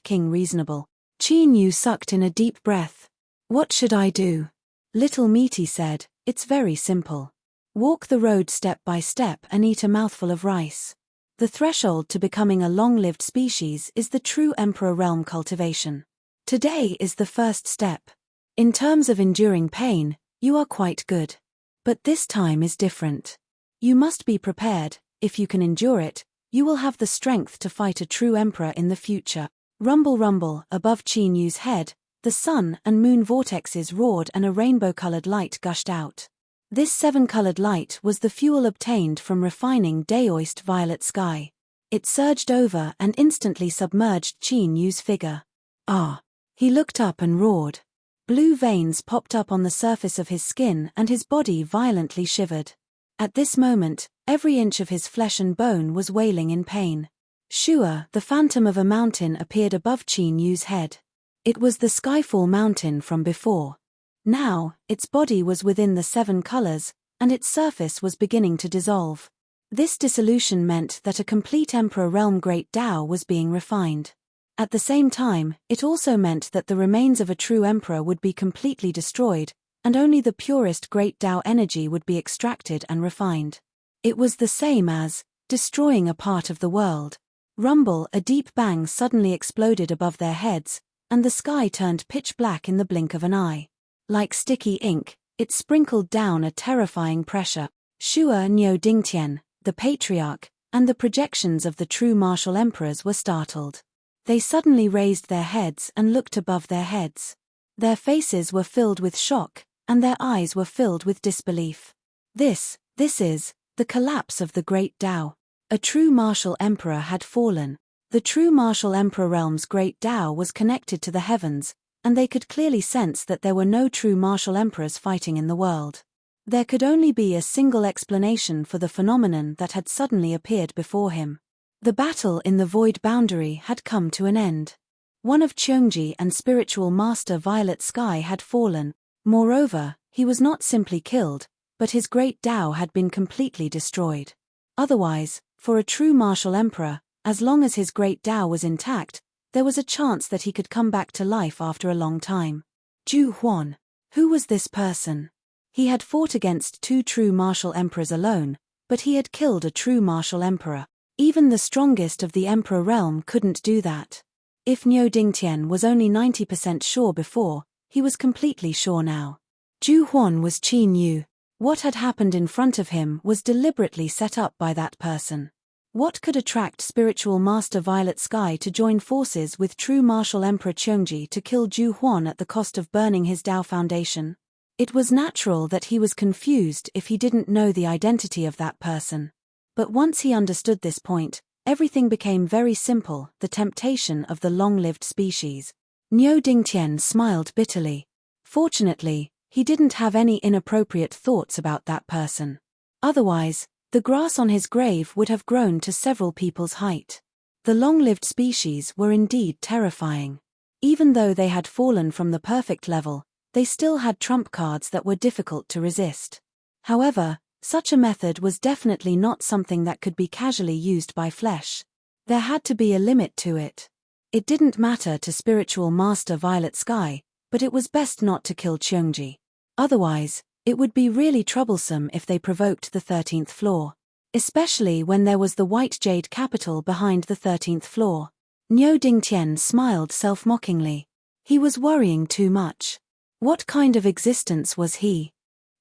King reasonable. Qin Yu sucked in a deep breath. What should I do? Little Meaty said, it's very simple. Walk the road step by step and eat a mouthful of rice. The threshold to becoming a long-lived species is the true Emperor realm cultivation. Today is the first step. In terms of enduring pain, you are quite good. But this time is different. You must be prepared. If you can endure it, you will have the strength to fight a true emperor in the future. Rumble rumble, above Qin Yu's head, the sun and moon vortexes roared and a rainbow-colored light gushed out. This 7-colored light was the fuel obtained from refining Daoist violet sky. It surged over and instantly submerged Qin Yu's figure. Ah! He looked up and roared. Blue veins popped up on the surface of his skin and his body violently shivered. At this moment, every inch of his flesh and bone was wailing in pain. Shua, the phantom of a mountain, appeared above Qin Yu's head. It was the Skyfall mountain from before. Now, its body was within the 7 colors, and its surface was beginning to dissolve. This dissolution meant that a complete Emperor realm Great Tao was being refined. At the same time, it also meant that the remains of a true emperor would be completely destroyed, and only the purest Great Tao energy would be extracted and refined. It was the same as destroying a part of the world. Rumble, a deep bang suddenly exploded above their heads, and the sky turned pitch black in the blink of an eye. Like sticky ink, it sprinkled down a terrifying pressure. Shua Niu Dingtian, the patriarch, and the projections of the true martial emperors were startled. They suddenly raised their heads and looked above their heads. Their faces were filled with shock, and their eyes were filled with disbelief. This is the collapse of the Great Tao. A true martial emperor had fallen. The true martial emperor realm's Great Tao was connected to the heavens, and they could clearly sense that there were no true martial emperors fighting in the world. There could only be a single explanation for the phenomenon that had suddenly appeared before him. The battle in the void boundary had come to an end. One of Cheongji and spiritual master Violet Sky had fallen. Moreover, he was not simply killed, but his Great Tao had been completely destroyed. Otherwise, for a true martial emperor, as long as his Great Tao was intact, there was a chance that he could come back to life after a long time. Zhu Huan. Who was this person? He had fought against 2 true martial emperors alone, but he had killed a true martial emperor. Even the strongest of the emperor realm couldn't do that. If Niu Dingtian was only 90% sure before, he was completely sure now. Zhu Huan was Qin Yu. What had happened in front of him was deliberately set up by that person. What could attract spiritual master Violet Sky to join forces with true martial emperor Cheongji to kill Zhu Huan at the cost of burning his Tao foundation? It was natural that he was confused if he didn't know the identity of that person. But once he understood this point, everything became very simple: the temptation of the long-lived species. Niu Dingtian smiled bitterly. Fortunately, he didn't have any inappropriate thoughts about that person. Otherwise, the grass on his grave would have grown to several people's height. The long-lived species were indeed terrifying. Even though they had fallen from the perfect level, they still had trump cards that were difficult to resist. However, such a method was definitely not something that could be casually used by flesh. There had to be a limit to it. It didn't matter to spiritual master Violet Sky, but it was best not to kill Cheongji. Otherwise, it would be really troublesome if they provoked the 13th floor. Especially when there was the white jade capital behind the 13th floor. Niu Dingtian smiled self-mockingly. He was worrying too much. What kind of existence was he?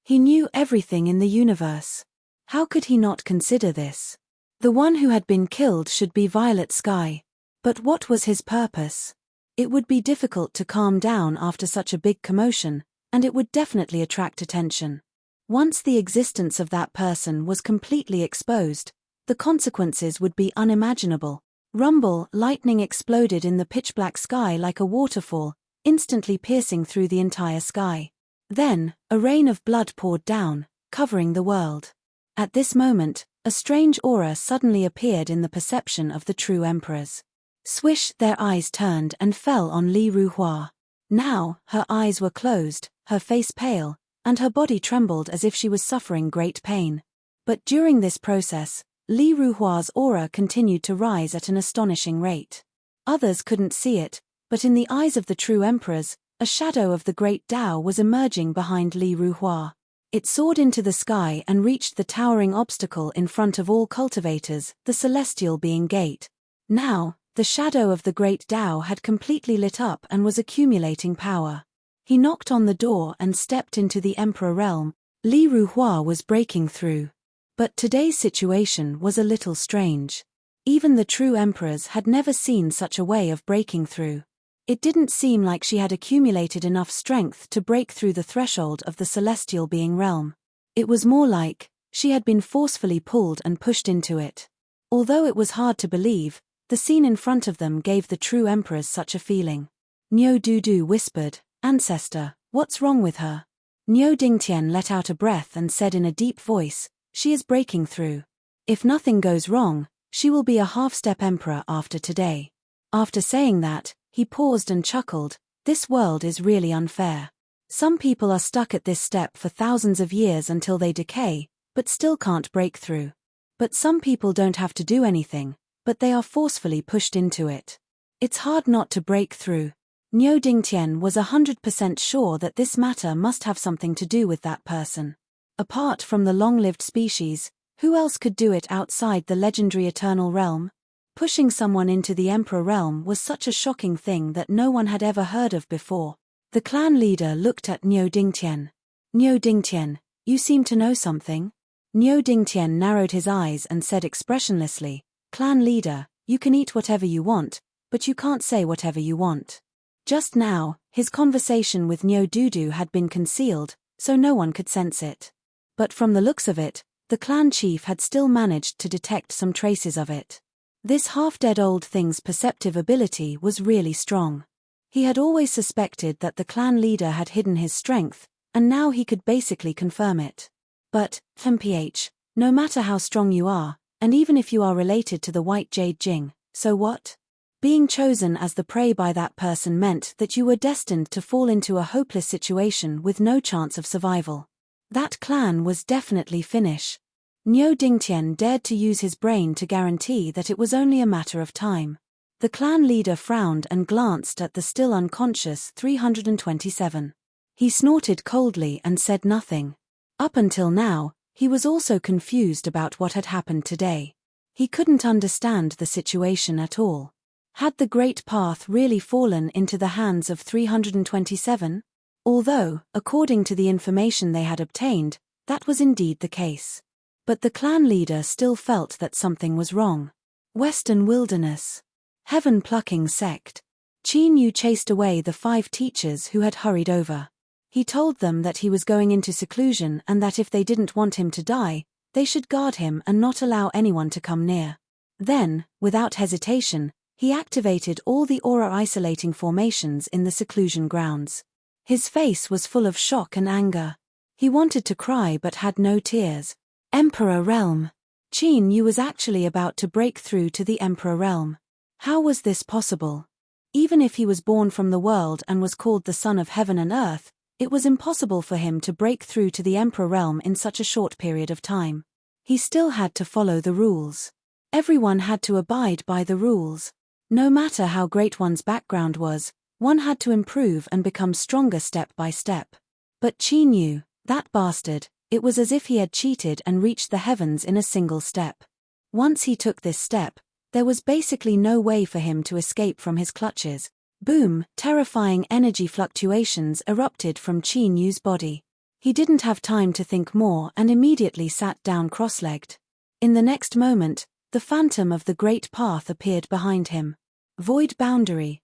He knew everything in the universe. How could he not consider this? The one who had been killed should be Violet Sky. But what was his purpose? It would be difficult to calm down after such a big commotion, and it would definitely attract attention. Once the existence of that person was completely exposed, the consequences would be unimaginable. Rumble, lightning exploded in the pitch-black sky like a waterfall, instantly piercing through the entire sky. Then, a rain of blood poured down, covering the world. At this moment, a strange aura suddenly appeared in the perception of the true emperors. Swish, their eyes turned and fell on Li Ruhua. Now, her eyes were closed, her face pale, and her body trembled as if she was suffering great pain. But during this process, Li Ruhua's aura continued to rise at an astonishing rate. Others couldn't see it, but in the eyes of the true emperors, a shadow of the great Tao was emerging behind Li Ruhua. It soared into the sky and reached the towering obstacle in front of all cultivators, the celestial being gate. Now, the shadow of the great Tao had completely lit up and was accumulating power. He knocked on the door and stepped into the Emperor realm. Li Ruhua was breaking through. But today's situation was a little strange. Even the true emperors had never seen such a way of breaking through. It didn't seem like she had accumulated enough strength to break through the threshold of the celestial being realm. It was more like she had been forcefully pulled and pushed into it. Although it was hard to believe, the scene in front of them gave the true emperors such a feeling. Niu Dudu whispered, "Ancestor, what's wrong with her?" Niu Dingtian let out a breath and said in a deep voice, "She is breaking through. If nothing goes wrong, she will be a half-step emperor after today." After saying that, he paused and chuckled, "This world is really unfair. Some people are stuck at this step for thousands of years until they decay, but still can't break through. But some people don't have to do anything, but they are forcefully pushed into it. It's hard not to break through." Niu Dingtian was 100% sure that this matter must have something to do with that person. Apart from the long-lived species, who else could do it outside the legendary Eternal Realm? Pushing someone into the Emperor realm was such a shocking thing that no one had ever heard of before. The clan leader looked at Niu Dingtian. "Niu Dingtian, you seem to know something?" Niu Dingtian narrowed his eyes and said expressionlessly, "Clan leader, you can eat whatever you want, but you can't say whatever you want." Just now, his conversation with Niu Dudu had been concealed, so no one could sense it. But from the looks of it, the clan chief had still managed to detect some traces of it. This half-dead old thing's perceptive ability was really strong. He had always suspected that the clan leader had hidden his strength, and now he could basically confirm it. But, MPH, no matter how strong you are, and even if you are related to the White Jade Jing, so what? Being chosen as the prey by that person meant that you were destined to fall into a hopeless situation with no chance of survival. That clan was definitely Finnish. Niu Dingtian dared to use his brain to guarantee that it was only a matter of time. The clan leader frowned and glanced at the still unconscious 327. He snorted coldly and said nothing. Up until now, he was also confused about what had happened today. He couldn't understand the situation at all. Had the Great Path really fallen into the hands of 327? Although, according to the information they had obtained, that was indeed the case. But the clan leader still felt that something was wrong. Western Wilderness. Heaven-plucking sect. Qin Yu chased away the 5 teachers who had hurried over. He told them that he was going into seclusion and that if they didn't want him to die, they should guard him and not allow anyone to come near. Then, without hesitation, he activated all the aura-isolating formations in the seclusion grounds. His face was full of shock and anger. He wanted to cry but had no tears. Emperor Realm. Qin Yu was actually about to break through to the Emperor Realm. How was this possible? Even if he was born from the world and was called the Son of Heaven and Earth, it was impossible for him to break through to the Emperor Realm in such a short period of time. He still had to follow the rules. Everyone had to abide by the rules. No matter how great one's background was, one had to improve and become stronger step by step. But Qi knew, that bastard, it was as if he had cheated and reached the heavens in a single step. Once he took this step, there was basically no way for him to escape from his clutches. Boom! Terrifying energy fluctuations erupted from Qi Yu's body. He didn't have time to think more and immediately sat down cross-legged. In the next moment, the phantom of the great path appeared behind him. Void boundary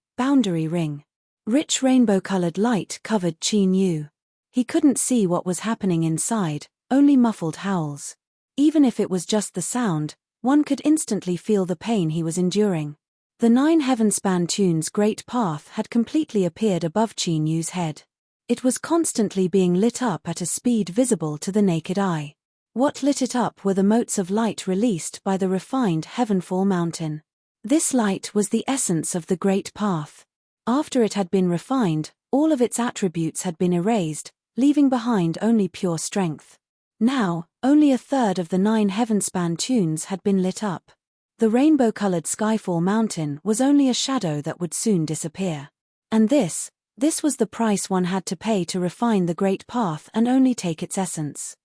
ring. Rich rainbow-colored light covered Qi Yu. He couldn't see what was happening inside, only muffled howls. Even if it was just the sound, one could instantly feel the pain he was enduring. The 9 heaven-span tune's great path had completely appeared above Qi Yu's head. It was constantly being lit up at a speed visible to the naked eye. What lit it up were the motes of light released by the refined Heavenfall mountain. This light was the essence of the great path. After it had been refined, all of its attributes had been erased, leaving behind only pure strength. Now, only a third of the 9 heavenspan tunes had been lit up. The rainbow-colored Skyfall mountain was only a shadow that would soon disappear. And this was the price one had to pay to refine the great path and only take its essence.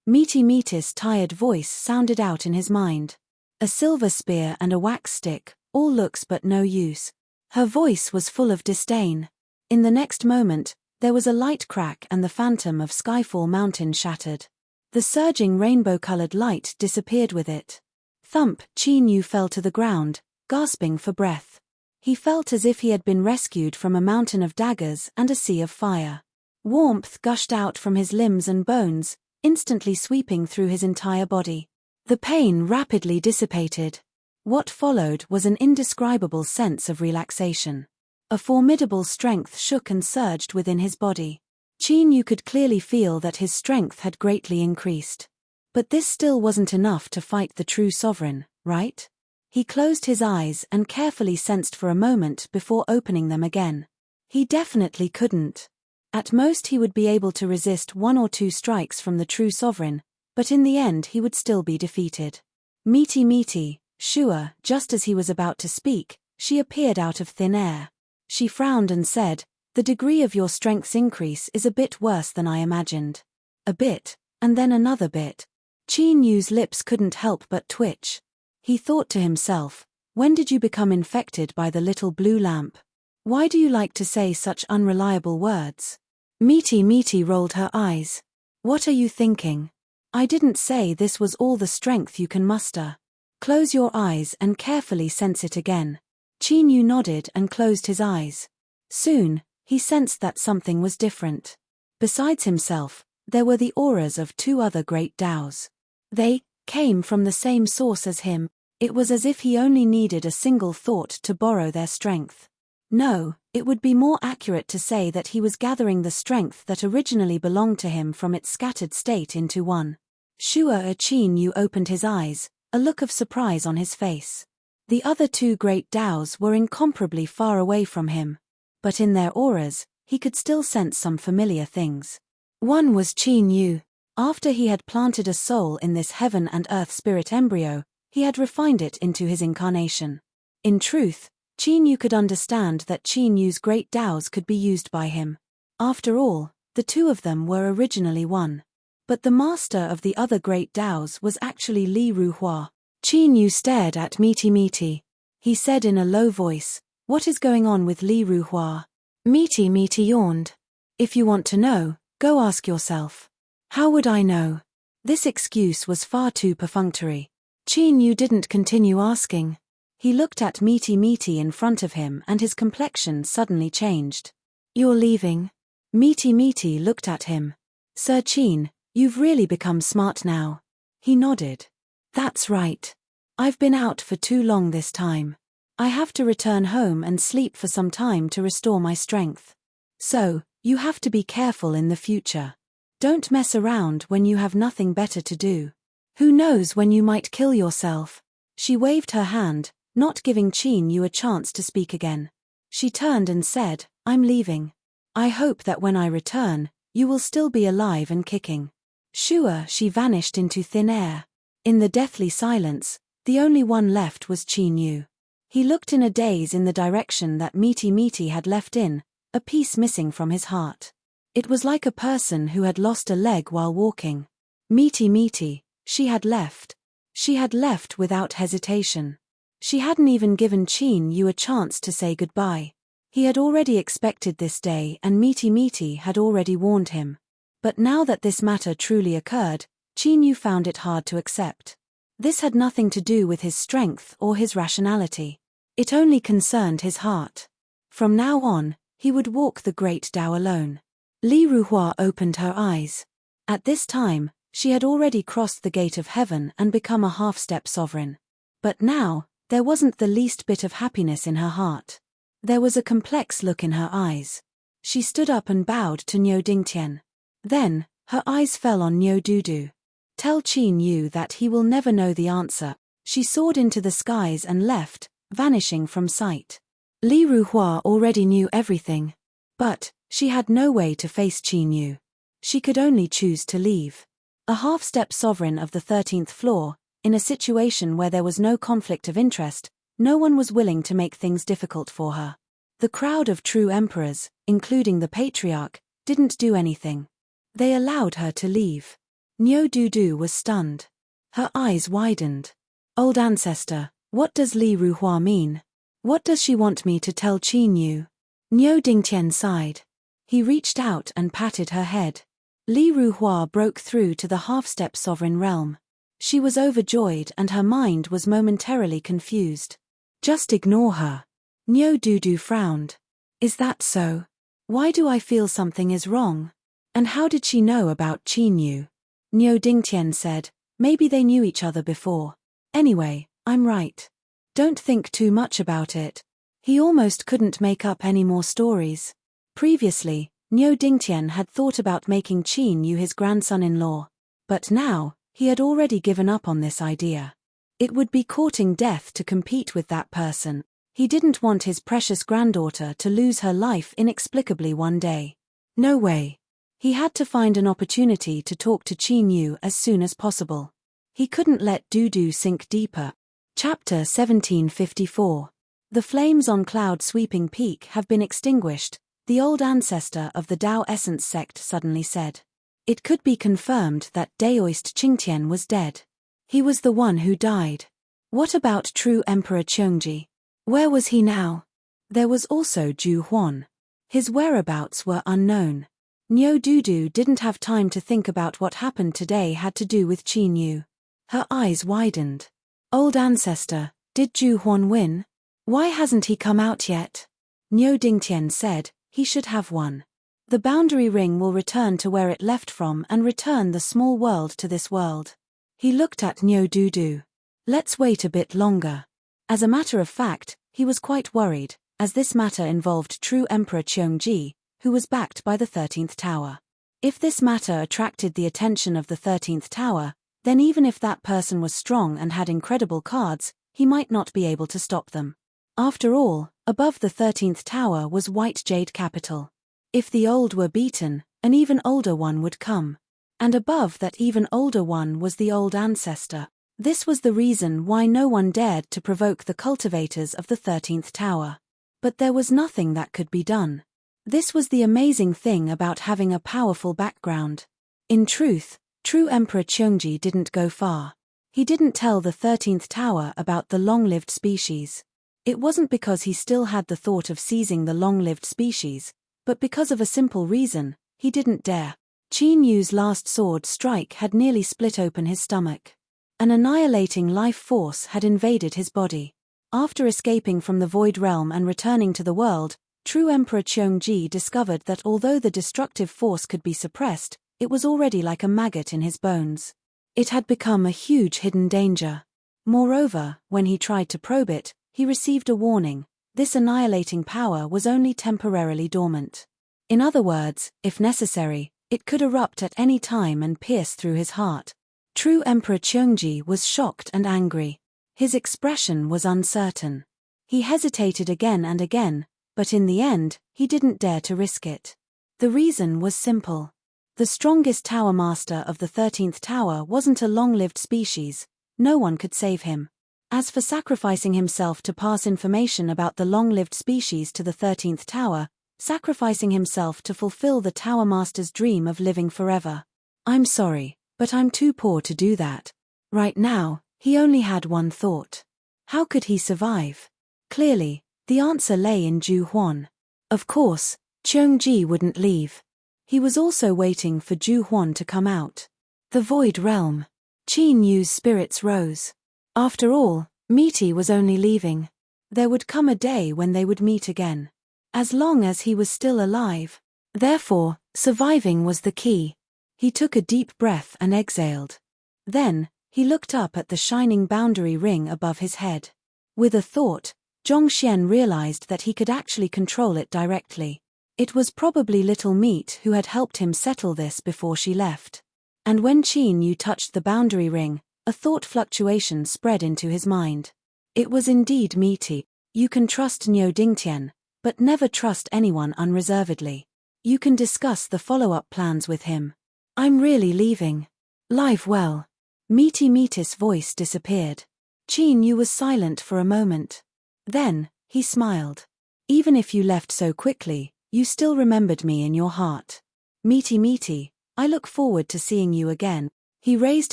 Metis' tired voice sounded out in his mind. A silver spear and a wax stick, all looks but no use. Her voice was full of disdain. In the next moment, there was a light crack and the phantom of Skyfall mountain shattered. The surging rainbow-colored light disappeared with it. Thump! Qi Yu fell to the ground, gasping for breath. He felt as if he had been rescued from a mountain of daggers and a sea of fire. Warmth gushed out from his limbs and bones, instantly sweeping through his entire body. The pain rapidly dissipated. What followed was an indescribable sense of relaxation. A formidable strength shook and surged within his body. Qi Yu could clearly feel that his strength had greatly increased. But this still wasn't enough to fight the true sovereign, right? He closed his eyes and carefully sensed for a moment before opening them again. He definitely couldn't. At most he would be able to resist 1 or 2 strikes from the true sovereign, but in the end he would still be defeated. Miti, sure, just as he was about to speak, she appeared out of thin air. She frowned and said, "The degree of your strength's increase is a bit worse than I imagined." A bit, and then another bit. Qi Yu's lips couldn't help but twitch. He thought to himself, when did you become infected by the little blue lamp? Why do you like to say such unreliable words? Miti rolled her eyes. What are you thinking? I didn't say this was all the strength you can muster. Close your eyes and carefully sense it again. Qi Yu nodded and closed his eyes. Soon, he sensed that something was different. Besides himself, there were the auras of 2 other great Taos. They came from the same source as him. It was as if he only needed a single thought to borrow their strength. No, it would be more accurate to say that he was gathering the strength that originally belonged to him from its scattered state into one. Qi Yu opened his eyes, a look of surprise on his face. The other 2 great Taos were incomparably far away from him. But in their auras, he could still sense some familiar things. One was Qi Yu. After he had planted a soul in this heaven and earth spirit embryo, he had refined it into his incarnation. In truth, Qi Yu could understand that Qi Yu's great Taos could be used by him. After all, the 2 of them were originally one. But the master of the other great Taos was actually Li Ruhua. Qi Yu stared at Miti. He said in a low voice, "What is going on with Li Ruhua?" Miti yawned. "If you want to know, go ask yourself." How would I know? This excuse was far too perfunctory. Qi Yu didn't continue asking. He looked at Miti in front of him and his complexion suddenly changed. "You're leaving?" Miti looked at him. "Sir Qin, you've really become smart now." He nodded. "That's right. I've been out for too long this time. I have to return home and sleep for some time to restore my strength. So, you have to be careful in the future. Don't mess around when you have nothing better to do. Who knows when you might kill yourself." She waved her hand, not giving Qi Yu a chance to speak again. She turned and said, "I'm leaving. I hope that when I return, you will still be alive and kicking." Sure, she vanished into thin air. In the deathly silence, the only one left was Qi Yu. He looked in a daze in the direction that Misty had left a piece missing from his heart. It was like a person who had lost a leg while walking. Misty, she had left. She had left without hesitation. She hadn't even given Qin Yu a chance to say goodbye. He had already expected this day and Misty had already warned him. But now that this matter truly occurred, Qin Yu found it hard to accept. This had nothing to do with his strength or his rationality. It only concerned his heart. From now on, he would walk the Great Tao alone. Li Ruhua opened her eyes. At this time, she had already crossed the gate of heaven and become a half-step sovereign. But now, there wasn't the least bit of happiness in her heart. There was a complex look in her eyes. She stood up and bowed to Niu Dingtian. Then, her eyes fell on Niu Dudu. Tell Qin Yu that he will never know the answer. She soared into the skies and left, vanishing from sight. Li Ruhua already knew everything. But, she had no way to face Qin Yu. She could only choose to leave. A half-step sovereign of the 13th floor, in a situation where there was no conflict of interest, no one was willing to make things difficult for her. The crowd of true emperors, including the patriarch, didn't do anything. They allowed her to leave. Niu Dudu was stunned. Her eyes widened. Old ancestor, what does Li Ruhua mean? What does she want me to tell Qin Yu? Niu Dingtian sighed. He reached out and patted her head. Li Ruhua broke through to the half-step sovereign realm. She was overjoyed and her mind was momentarily confused. Just ignore her. Niu Dudu frowned. Is that so? Why do I feel something is wrong? And how did she know about Qin Yu? Niu Dingtian said, maybe they knew each other before. Anyway, I'm right. Don't think too much about it. He almost couldn't make up any more stories. Previously, Niu Dingtian had thought about making Qin Yu his grandson-in-law. But now, he had already given up on this idea. It would be courting death to compete with that person. He didn't want his precious granddaughter to lose her life inexplicably one day. No way. He had to find an opportunity to talk to Qin Yu as soon as possible. He couldn't let Dudu sink deeper. Chapter 1754. The flames on Cloud Sweeping Peak have been extinguished, the old ancestor of the Tao Essence sect suddenly said. It could be confirmed that Daoist Qingtian was dead. He was the one who died. What about true Emperor Cheongji? Where was he now? There was also Ju Huan. His whereabouts were unknown. Niu Dudu didn't have time to think about what happened today had to do with Qin Yu. Her eyes widened. Old ancestor, did Ju Huan win? Why hasn't he come out yet? Niu Dingtian said, he should have won. The boundary ring will return to where it left from and return the small world to this world. He looked at Niu Dudu. Let's wait a bit longer. As a matter of fact, he was quite worried, as this matter involved true Emperor Cheongji, who was backed by the 13th Tower. If this matter attracted the attention of the 13th Tower, then even if that person was strong and had incredible cards, he might not be able to stop them. After all, above the 13th Tower was White Jade Capital. If the old were beaten, an even older one would come. And above that even older one was the old ancestor. This was the reason why no one dared to provoke the cultivators of the 13th Tower. But there was nothing that could be done. This was the amazing thing about having a powerful background. In truth, true Emperor Cheongji didn't go far. He didn't tell the 13th Tower about the long-lived species. It wasn't because he still had the thought of seizing the long-lived species, but because of a simple reason, he didn't dare. Qin Yu's last sword strike had nearly split open his stomach. An annihilating life force had invaded his body. After escaping from the Void Realm and returning to the world, true Emperor Cheongji discovered that although the destructive force could be suppressed, it was already like a maggot in his bones. It had become a huge hidden danger. Moreover, when he tried to probe it, he received a warning. This annihilating power was only temporarily dormant. In other words, if necessary, it could erupt at any time and pierce through his heart. True Emperor Cheongji was shocked and angry. His expression was uncertain. He hesitated again and again, but in the end, he didn't dare to risk it. The reason was simple. The strongest Tower Master of the 13th Tower wasn't a long-lived species. No one could save him. As for sacrificing himself to pass information about the long-lived species to the 13th tower, sacrificing himself to fulfill the Tower Master's dream of living forever. I'm sorry, but I'm too poor to do that. Right now, he only had one thought. How could he survive? Clearly, the answer lay in Ju Huan. Of course, Cheongji wouldn't leave. He was also waiting for Ju Huan to come out. The Void Realm. Qin Yu's spirits rose. After all, Misty was only leaving. There would come a day when they would meet again. As long as he was still alive. Therefore, surviving was the key. He took a deep breath and exhaled. Then, he looked up at the shining boundary ring above his head. With a thought, Zhongxian realized that he could actually control it directly. It was probably Little Meat who had helped him settle this before she left. And when Qin Yu touched the boundary ring, a thought fluctuation spread into his mind. It was indeed Meaty. You can trust Niu Dingtian, but never trust anyone unreservedly. You can discuss the follow-up plans with him. I'm really leaving. Live well. Meaty Meatis' voice disappeared. Qin Yu was silent for a moment. Then, he smiled. Even if you left so quickly, you still remembered me in your heart. Meaty Meaty, I look forward to seeing you again. He raised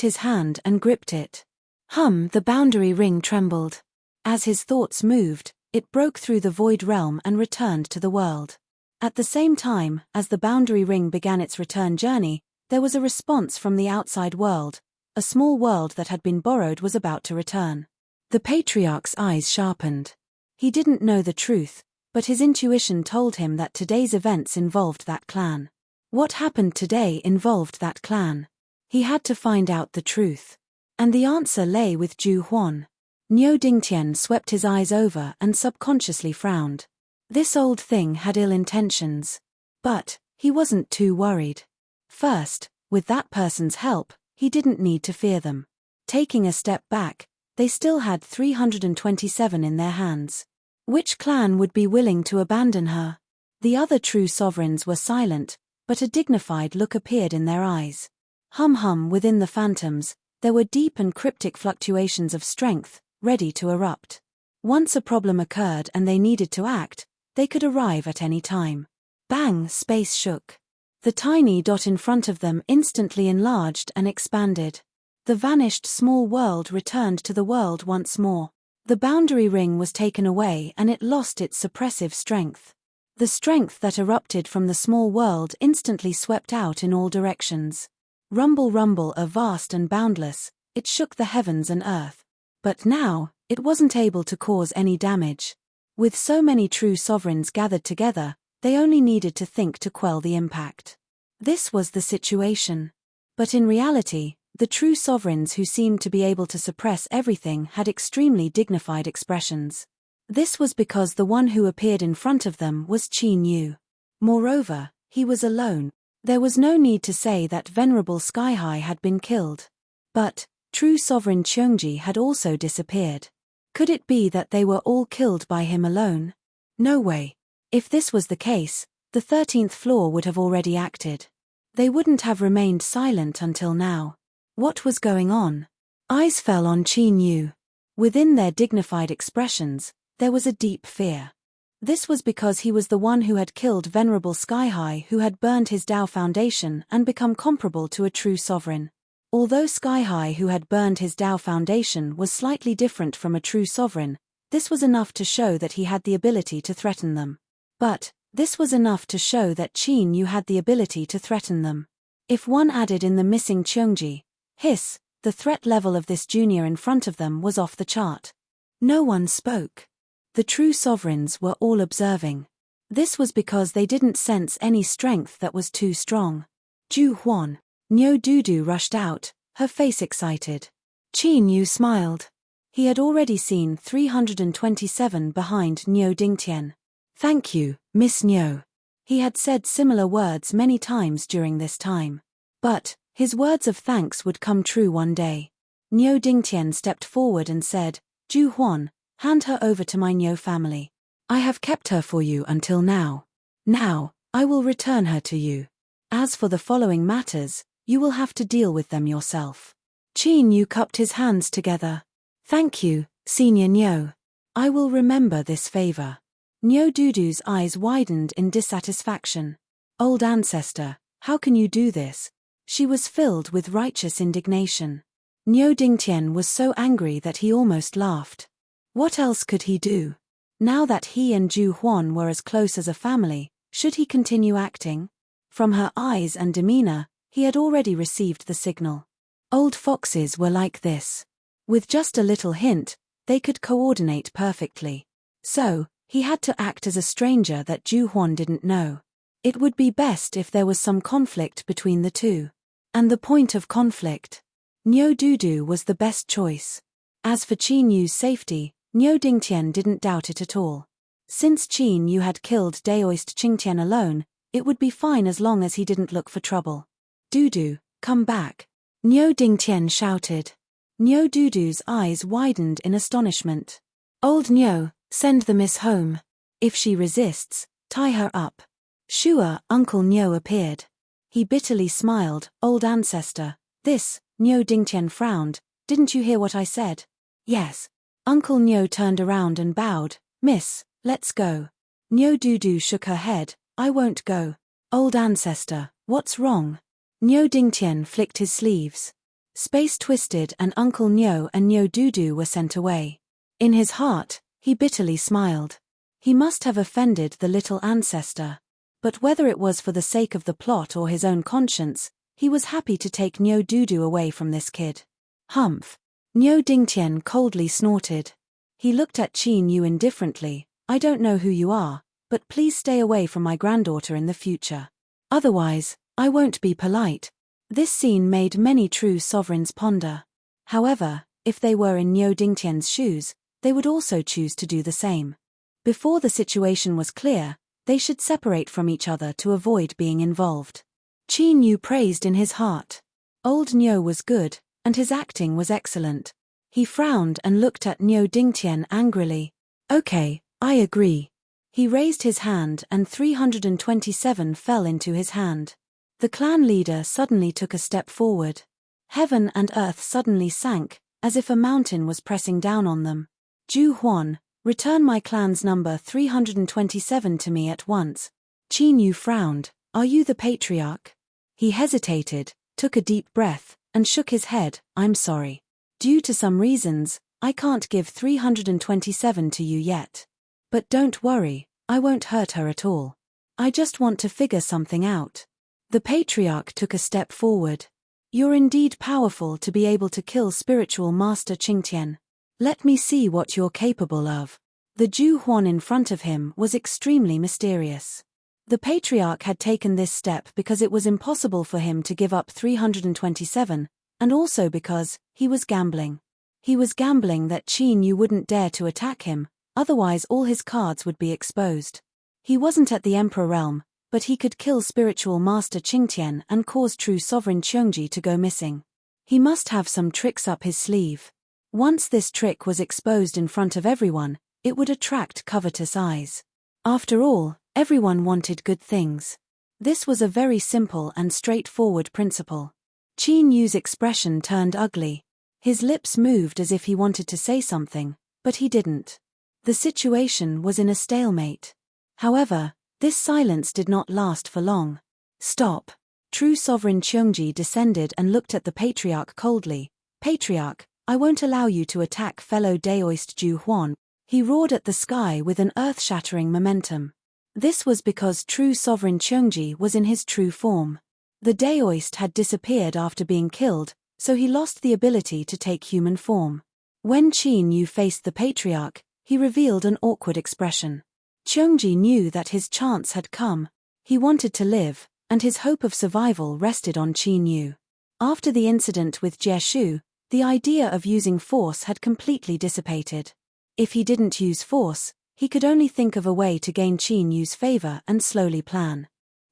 his hand and gripped it. The boundary ring trembled. As his thoughts moved, it broke through the void realm and returned to the world. At the same time, as the boundary ring began its return journey, there was a response from the outside world. A small world that had been borrowed was about to return. The patriarch's eyes sharpened. He didn't know the truth, but his intuition told him that today's events involved that clan. What happened today involved that clan. He had to find out the truth. And the answer lay with Ju Huan. Niu Dingtian swept his eyes over and subconsciously frowned. This old thing had ill intentions. But, he wasn't too worried. First, with that person's help, he didn't need to fear them. Taking a step back, they still had 327 in their hands. Which clan would be willing to abandon her? The other true sovereigns were silent, but a dignified look appeared in their eyes. Within the phantoms, there were deep and cryptic fluctuations of strength, ready to erupt. Once a problem occurred and they needed to act, they could arrive at any time. Bang! Space shook. The tiny dot in front of them instantly enlarged and expanded. The vanished small world returned to the world once more. The boundary ring was taken away and it lost its suppressive strength. The strength that erupted from the small world instantly swept out in all directions. Rumble, vast and boundless, it shook the heavens and earth. But now, it wasn't able to cause any damage. With so many true sovereigns gathered together, they only needed to think to quell the impact. This was the situation. But in reality, the true sovereigns who seemed to be able to suppress everything had extremely dignified expressions. This was because the one who appeared in front of them was Qin Yu. Moreover, he was alone. There was no need to say that Venerable Skyhigh had been killed. But, true sovereign Cheongji had also disappeared. Could it be that they were all killed by him alone? No way. If this was the case, the 13th floor would have already acted. They wouldn't have remained silent until now. What was going on? Eyes fell on Qin Yu. Within their dignified expressions, there was a deep fear. This was because he was the one who had killed Venerable Skyhigh, who had burned his Tao Foundation and become comparable to a true sovereign. Although Skyhigh, who had burned his Tao Foundation, was slightly different from a true sovereign, this was enough to show that he had the ability to threaten them. But, this was enough to show that Qin Yu had the ability to threaten them. If one added in the missing Cheongji, the threat level of this junior in front of them was off the chart. No one spoke. The true sovereigns were all observing. This was because they didn't sense any strength that was too strong. Ju Huan. Niu Dudu rushed out, her face excited. Qin Yu smiled. He had already seen 327 behind Niu Dingtian. Thank you, Miss Niu. He had said similar words many times during this time. But, his words of thanks would come true one day. Niu Dingtian stepped forward and said, Ju Huan, hand her over to my Niu family. I have kept her for you until now. Now, I will return her to you. As for the following matters, you will have to deal with them yourself. Qin Yu cupped his hands together. Thank you, Senior Nyo. I will remember this favor. Nyo Dudu's eyes widened in dissatisfaction. Old ancestor, how can you do this? She was filled with righteous indignation. Nyo Dingtian was so angry that he almost laughed. What else could he do? Now that he and Ju Huan were as close as a family, should he continue acting? From her eyes and demeanor, he had already received the signal. Old foxes were like this. With just a little hint, they could coordinate perfectly. So, he had to act as a stranger that Ju Huan didn't know. It would be best if there was some conflict between the two. And the point of conflict? Nyo Dudu was the best choice. As for Qin Yu's safety, Nyo Dingtian didn't doubt it at all. Since Qin Yu had killed Daoist Qingtian alone, it would be fine as long as he didn't look for trouble. Dudu, come back. Nyo Dingtian shouted. Nyo Dudu's eyes widened in astonishment. Old Nyo, send the miss home. If she resists, tie her up. Sure, Uncle Nyo appeared. He bitterly smiled. Old ancestor, this, Nyo Dingtian frowned. Didn't you hear what I said? Yes. Uncle Nyo turned around and bowed. Miss, let's go. Nyo Dudu shook her head. I won't go. Old ancestor, what's wrong? Nyo Dingtian flicked his sleeves. Space twisted and Uncle Nyo and Nyo Dudu were sent away. In his heart, he bitterly smiled. He must have offended the little ancestor. But whether it was for the sake of the plot or his own conscience, he was happy to take Nyo Dudu away from this kid. Humph. Nyo Dingtian coldly snorted. He looked at Qin Yu indifferently. I don't know who you are, but please stay away from my granddaughter in the future. Otherwise, I won't be polite. This scene made many true sovereigns ponder. However, if they were in Nyo Dingtian's shoes, they would also choose to do the same. Before the situation was clear, they should separate from each other to avoid being involved. Qin Yu praised in his heart. Old Nyo was good, and his acting was excellent. He frowned and looked at Nyo Dingtian angrily. Okay, I agree. He raised his hand and 327 fell into his hand. The clan leader suddenly took a step forward. Heaven and earth suddenly sank, as if a mountain was pressing down on them. Ju Huan, return my clan's number 327 to me at once. Qin Yu frowned. Are you the patriarch? He hesitated, took a deep breath, and shook his head. I'm sorry. Due to some reasons, I can't give 327 to you yet. But don't worry, I won't hurt her at all. I just want to figure something out. The patriarch took a step forward. You're indeed powerful to be able to kill spiritual master Qingtian. Let me see what you're capable of. The Ju Huan in front of him was extremely mysterious. The patriarch had taken this step because it was impossible for him to give up 327, and also because he was gambling. He was gambling that Qin Yu wouldn't dare to attack him, otherwise all his cards would be exposed. He wasn't at the Emperor realm, but he could kill spiritual master Qingtian and cause true sovereign Qiongji to go missing. He must have some tricks up his sleeve. Once this trick was exposed in front of everyone, it would attract covetous eyes. After all, everyone wanted good things. This was a very simple and straightforward principle. Qin Yu's expression turned ugly. His lips moved as if he wanted to say something, but he didn't. The situation was in a stalemate. However, this silence did not last for long. Stop. True sovereign Qiongji descended and looked at the patriarch coldly. Patriarch, I won't allow you to attack fellow Daoist Ju Huan. He roared at the sky with an earth-shattering momentum. This was because true sovereign Qiongji was in his true form. The Daoist had disappeared after being killed, so he lost the ability to take human form. When Qin Yu faced the patriarch, he revealed an awkward expression. Qiongji knew that his chance had come. He wanted to live, and his hope of survival rested on Qin Yu. After the incident with Jie Shu, the idea of using force had completely dissipated. If he didn't use force, he could only think of a way to gain Qin Yu's favor and slowly plan.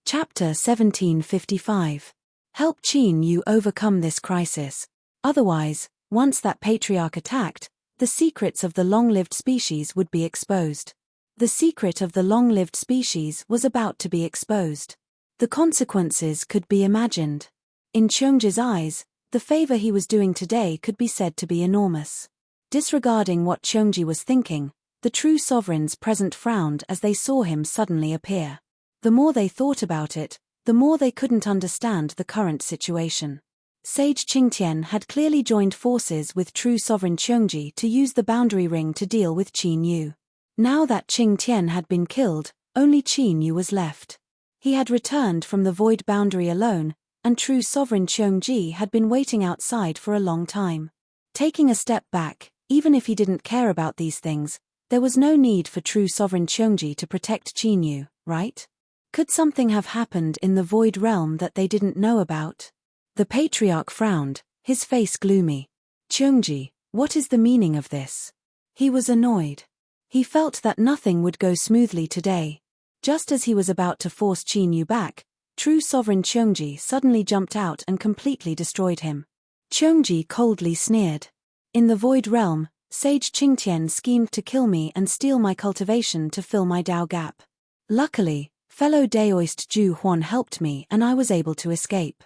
Chapter 1755. Help Qin Yu overcome this crisis. Otherwise, once that patriarch attacked, the secrets of the long-lived species would be exposed. The secret of the long-lived species was about to be exposed. The consequences could be imagined. In Qiongji's eyes, the favor he was doing today could be said to be enormous. Disregarding what Cheongji was thinking, the true sovereigns present frowned as they saw him suddenly appear. The more they thought about it, the more they couldn't understand the current situation. Sage Qingtian had clearly joined forces with true sovereign Cheongji to use the boundary ring to deal with Qin Yu. Now that Qingtian had been killed, only Qin Yu was left. He had returned from the void boundary alone, and true sovereign Cheongji had been waiting outside for a long time. Taking a step back, even if he didn't care about these things, there was no need for true sovereign Cheongji to protect Qin Yu, right? Could something have happened in the void realm that they didn't know about? The patriarch frowned, his face gloomy. Cheongji, what is the meaning of this? He was annoyed. He felt that nothing would go smoothly today. Just as he was about to force Qin Yu back, true sovereign Cheongji suddenly jumped out and completely destroyed him. Cheongji coldly sneered. In the void realm, Sage Qingtian schemed to kill me and steal my cultivation to fill my Dao gap. Luckily, fellow Daoist Ju Huan helped me and I was able to escape.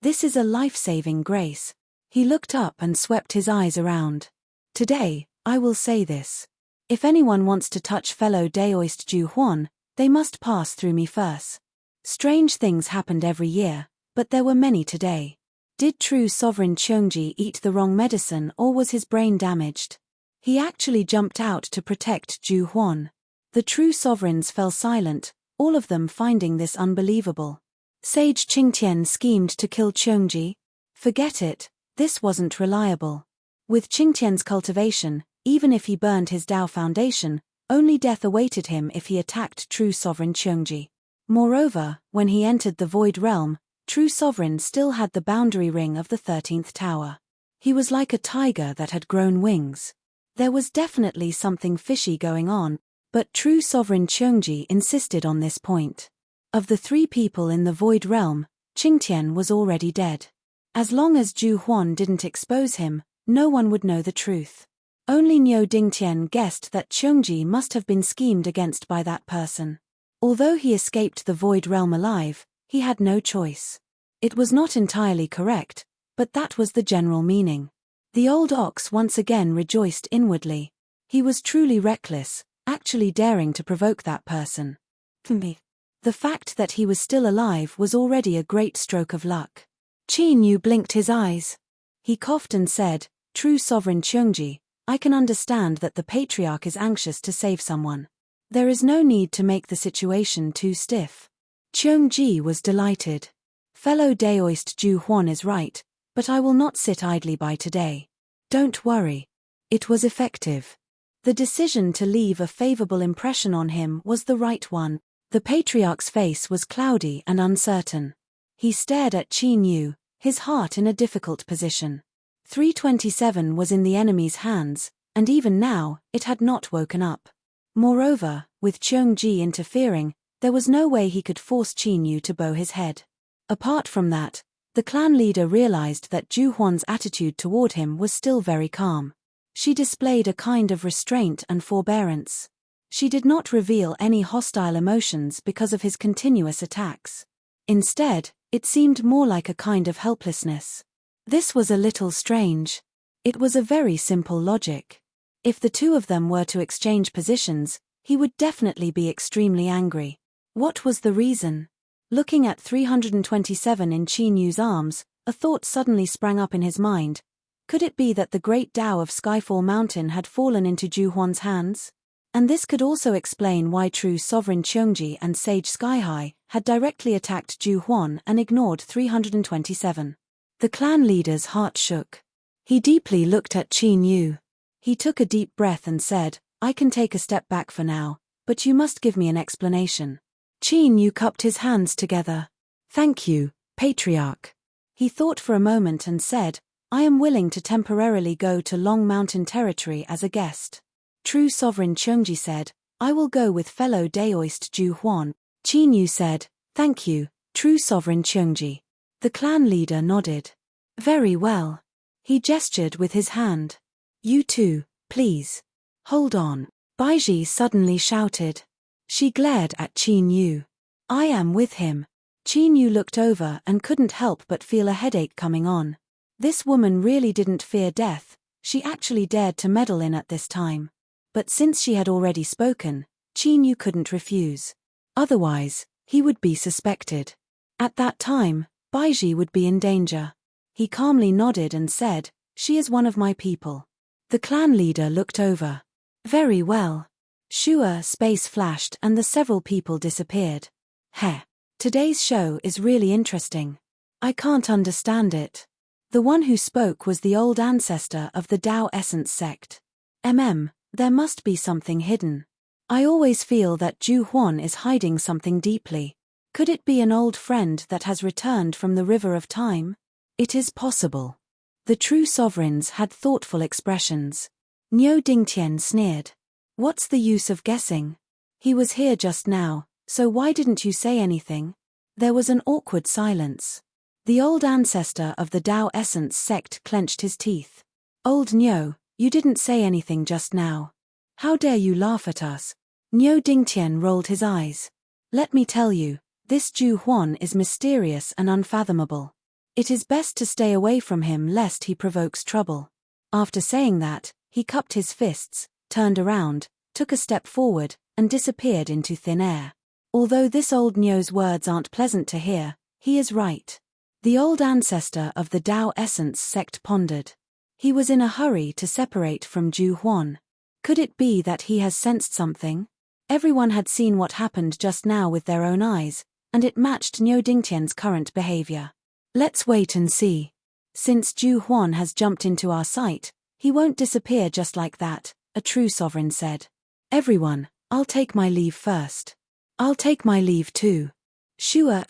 This is a life-saving grace. He looked up and swept his eyes around. Today, I will say this. If anyone wants to touch fellow Daoist Ju Huan, they must pass through me first. Strange things happened every year, but there were many today. Did true sovereign Cheongji eat the wrong medicine or was his brain damaged? He actually jumped out to protect Ju Huan. The true sovereigns fell silent, all of them finding this unbelievable. Sage Qingtian schemed to kill Cheongji? Forget it, this wasn't reliable. With Qingtian's cultivation, even if he burned his Dao foundation, only death awaited him if he attacked true sovereign Cheongji. Moreover, when he entered the void realm, true sovereign still had the boundary ring of the 13th tower. He was like a tiger that had grown wings. There was definitely something fishy going on, but true sovereign Cheongji insisted on this point. Of the 3 people in the void realm, Qingtian was already dead. As long as Ju Huan didn't expose him, no one would know the truth. Only Niu Dingtian guessed that Cheongji must have been schemed against by that person. Although he escaped the void realm alive, he had no choice. It was not entirely correct, but that was the general meaning. The old ox once again rejoiced inwardly. He was truly reckless, actually daring to provoke that person. The fact that he was still alive was already a great stroke of luck. Qin Yu blinked his eyes. He coughed and said, "True sovereign Cheongji, I can understand that the patriarch is anxious to save someone. There is no need to make the situation too stiff." Cheongji was delighted. Fellow Daoist Ju Huan is right, but I will not sit idly by today. Don't worry. It was effective. The decision to leave a favorable impression on him was the right one. The patriarch's face was cloudy and uncertain. He stared at Qin Yu, his heart in a difficult position. 327 was in the enemy's hands, and even now, it had not woken up. Moreover, with Cheongji interfering, there was no way he could force Qin Yu to bow his head. Apart from that, the clan leader realized that Ju Huan's attitude toward him was still very calm. She displayed a kind of restraint and forbearance. She did not reveal any hostile emotions because of his continuous attacks. Instead, it seemed more like a kind of helplessness. This was a little strange. It was a very simple logic. If the 2 of them were to exchange positions, he would definitely be extremely angry. What was the reason? Looking at 327 in Qin Yu's arms, a thought suddenly sprang up in his mind. Could it be that the great Dao of Skyfall Mountain had fallen into Ju Huan's hands? And this could also explain why true sovereign Cheongji and Sage Skyhigh had directly attacked Ju Huan and ignored 327. The clan leader's heart shook. He deeply looked at Qin Yu. He took a deep breath and said, "I can take a step back for now, but you must give me an explanation." Qin Yu cupped his hands together. "Thank you, Patriarch." He thought for a moment and said, "I am willing to temporarily go to Long Mountain territory as a guest." True sovereign Cheongji said, "I will go with fellow Daoist Ju Huan." Qin Yu said, "Thank you, true sovereign Cheongji." The clan leader nodded. "Very well." He gestured with his hand. "You too, please. Hold on." Baiji suddenly shouted. She glared at Qin Yu. "I am with him." Qin Yu looked over and couldn't help but feel a headache coming on. This woman really didn't fear death, she actually dared to meddle in at this time. But since she had already spoken, Qin Yu couldn't refuse. Otherwise, he would be suspected. At that time, Baiji would be in danger. He calmly nodded and said, "She is one of my people." The clan leader looked over. Very well. Shua space flashed and the several people disappeared. Heh. Today's show is really interesting. I can't understand it. The one who spoke was the old ancestor of the Tao Essence sect. There must be something hidden. I always feel that Ju Huan is hiding something deeply. Could it be an old friend that has returned from the river of time? It is possible. The true sovereigns had thoughtful expressions. Niu Dingtian sneered. What's the use of guessing? He was here just now, so why didn't you say anything? There was an awkward silence. The old ancestor of the Tao Essence sect clenched his teeth. Old Niu, you didn't say anything just now. How dare you laugh at us? Niu Dingtian rolled his eyes. Let me tell you, this Ju Huan is mysterious and unfathomable. It is best to stay away from him lest he provokes trouble. After saying that, he cupped his fists, turned around, took a step forward, and disappeared into thin air. Although this old Niu's words aren't pleasant to hear, he is right. The old ancestor of the Tao Essence sect pondered. He was in a hurry to separate from Ju Huan. Could it be that he has sensed something? Everyone had seen what happened just now with their own eyes, and it matched Niu Dingtian's current behavior. Let's wait and see. Since Ju Huan has jumped into our sight, he won't disappear just like that, a true sovereign said. Everyone, I'll take my leave first. I'll take my leave too. Shua,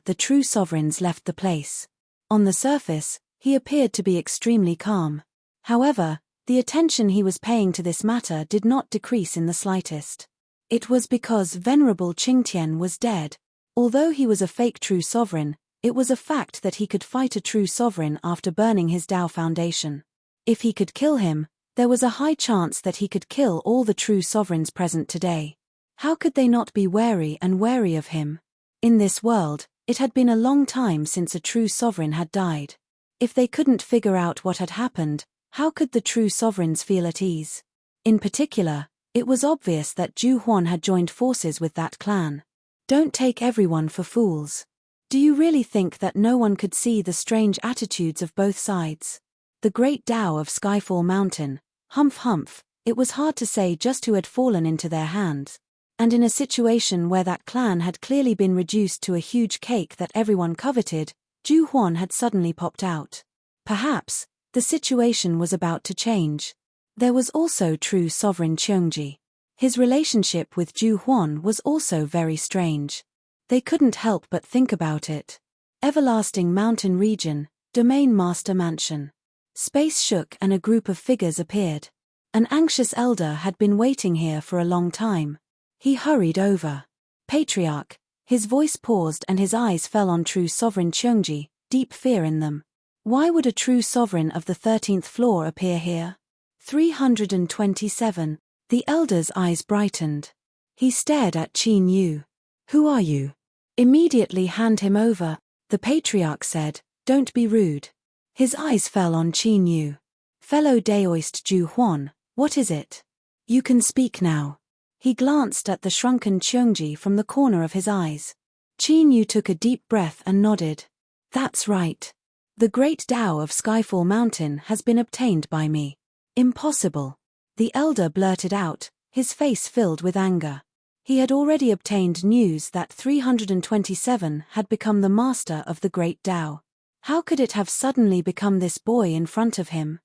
the true sovereigns left the place. On the surface, he appeared to be extremely calm. However, the attention he was paying to this matter did not decrease in the slightest. It was because Venerable Qingtian was dead. Although he was a fake true sovereign, it was a fact that he could fight a true sovereign after burning his Tao foundation. If he could kill him, there was a high chance that he could kill all the true sovereigns present today. How could they not be wary of him? In this world, it had been a long time since a true sovereign had died. If they couldn't figure out what had happened, how could the true sovereigns feel at ease? In particular, it was obvious that Ju Huan had joined forces with that clan. Don't take everyone for fools. Do you really think that no one could see the strange attitudes of both sides? The great Tao of Skyfall Mountain, humph, it was hard to say just who had fallen into their hands. And in a situation where that clan had clearly been reduced to a huge cake that everyone coveted, Ju Huan had suddenly popped out. Perhaps, the situation was about to change. There was also true sovereign Cheongji. His relationship with Ju Huan was also very strange. They couldn't help but think about it. Everlasting Mountain Region, Domain Master Mansion. Space shook and a group of figures appeared. An anxious elder had been waiting here for a long time. He hurried over. Patriarch. His voice paused and his eyes fell on true sovereign Cheongji, deep fear in them. Why would a true sovereign of the 13th floor appear here? 327. The elder's eyes brightened. He stared at Qin Yu. Who are you? Immediately hand him over, the patriarch said. Don't be rude. His eyes fell on Qin Yu. Fellow Daoist Ju Huan, what is it? You can speak now. He glanced at the shrunken Cheongji from the corner of his eyes. Qin Yu took a deep breath and nodded. That's right. The great Tao of Skyfall Mountain has been obtained by me. Impossible. The elder blurted out, his face filled with anger. He had already obtained news that 327 had become the master of the great Tao. How could it have suddenly become this boy in front of him?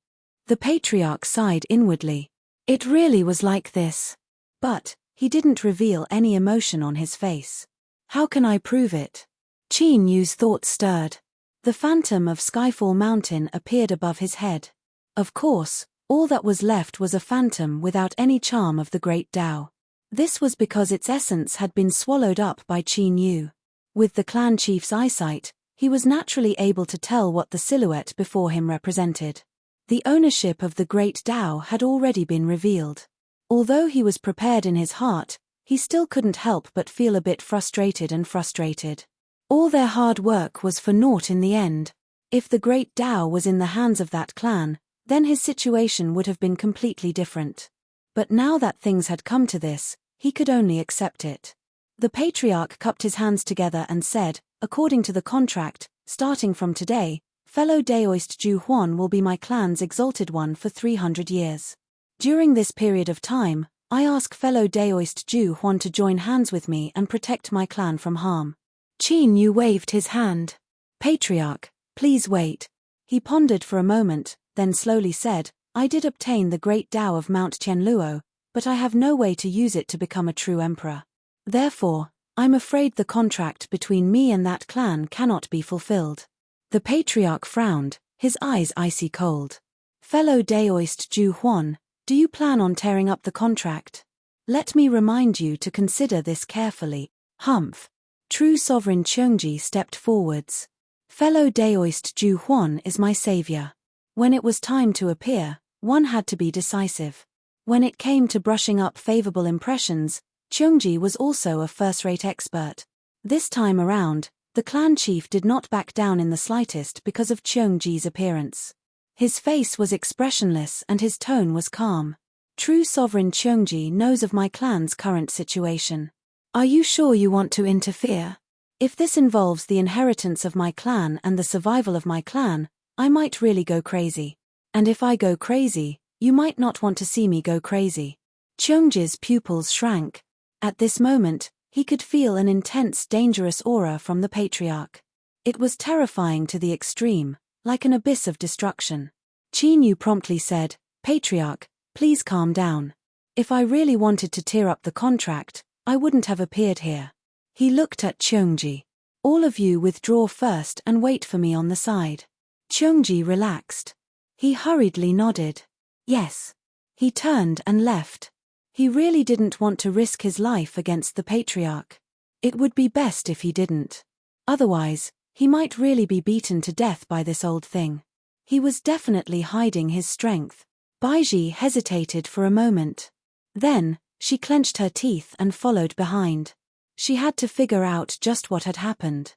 The patriarch sighed inwardly. It really was like this. But, he didn't reveal any emotion on his face. How can I prove it? Qin Yu's thoughts stirred. The phantom of Skyfall Mountain appeared above his head. Of course, all that was left was a phantom without any charm of the great Tao. This was because its essence had been swallowed up by Qin Yu. With the clan chief's eyesight, he was naturally able to tell what the silhouette before him represented. The ownership of the great Tao had already been revealed. Although he was prepared in his heart, he still couldn't help but feel a bit frustrated. All their hard work was for naught in the end. If the great Tao was in the hands of that clan, then his situation would have been completely different. But now that things had come to this, he could only accept it. The patriarch cupped his hands together and said, "According to the contract, starting from today, fellow Daoist Ju Huan will be my clan's exalted one for 300 years. During this period of time, I ask fellow Daoist Ju Huan to join hands with me and protect my clan from harm." Qin Yu waved his hand. "Patriarch, please wait." He pondered for a moment, then slowly said, "I did obtain the great Tao of Mount Tianluo, but I have no way to use it to become a true emperor. Therefore, I'm afraid the contract between me and that clan cannot be fulfilled." The patriarch frowned, his eyes icy cold. "Fellow Daoist Ju Huan, do you plan on tearing up the contract? Let me remind you to consider this carefully." Humph. True Sovereign Cheongji stepped forwards. "Fellow Daoist Ju Huan is my savior. When it was time to appear, one had to be decisive. When it came to brushing up favorable impressions, Cheongji was also a first-rate expert. This time around, the clan chief did not back down in the slightest because of Cheongji's appearance. His face was expressionless and his tone was calm. "True Sovereign Cheongji knows of my clan's current situation. Are you sure you want to interfere? If this involves the inheritance of my clan and the survival of my clan, I might really go crazy. And if I go crazy, you might not want to see me go crazy." Cheongji's pupils shrank. At this moment, he could feel an intense, dangerous aura from the patriarch. It was terrifying to the extreme, like an abyss of destruction. Qin Yu promptly said, "Patriarch, please calm down. If I really wanted to tear up the contract, I wouldn't have appeared here." He looked at Cheongji. "All of you withdraw first and wait for me on the side." Cheongji relaxed. He hurriedly nodded. "Yes." He turned and left. He really didn't want to risk his life against the patriarch. It would be best if he didn't. Otherwise, he might really be beaten to death by this old thing. He was definitely hiding his strength. Baiji hesitated for a moment. Then, she clenched her teeth and followed behind. She had to figure out just what had happened.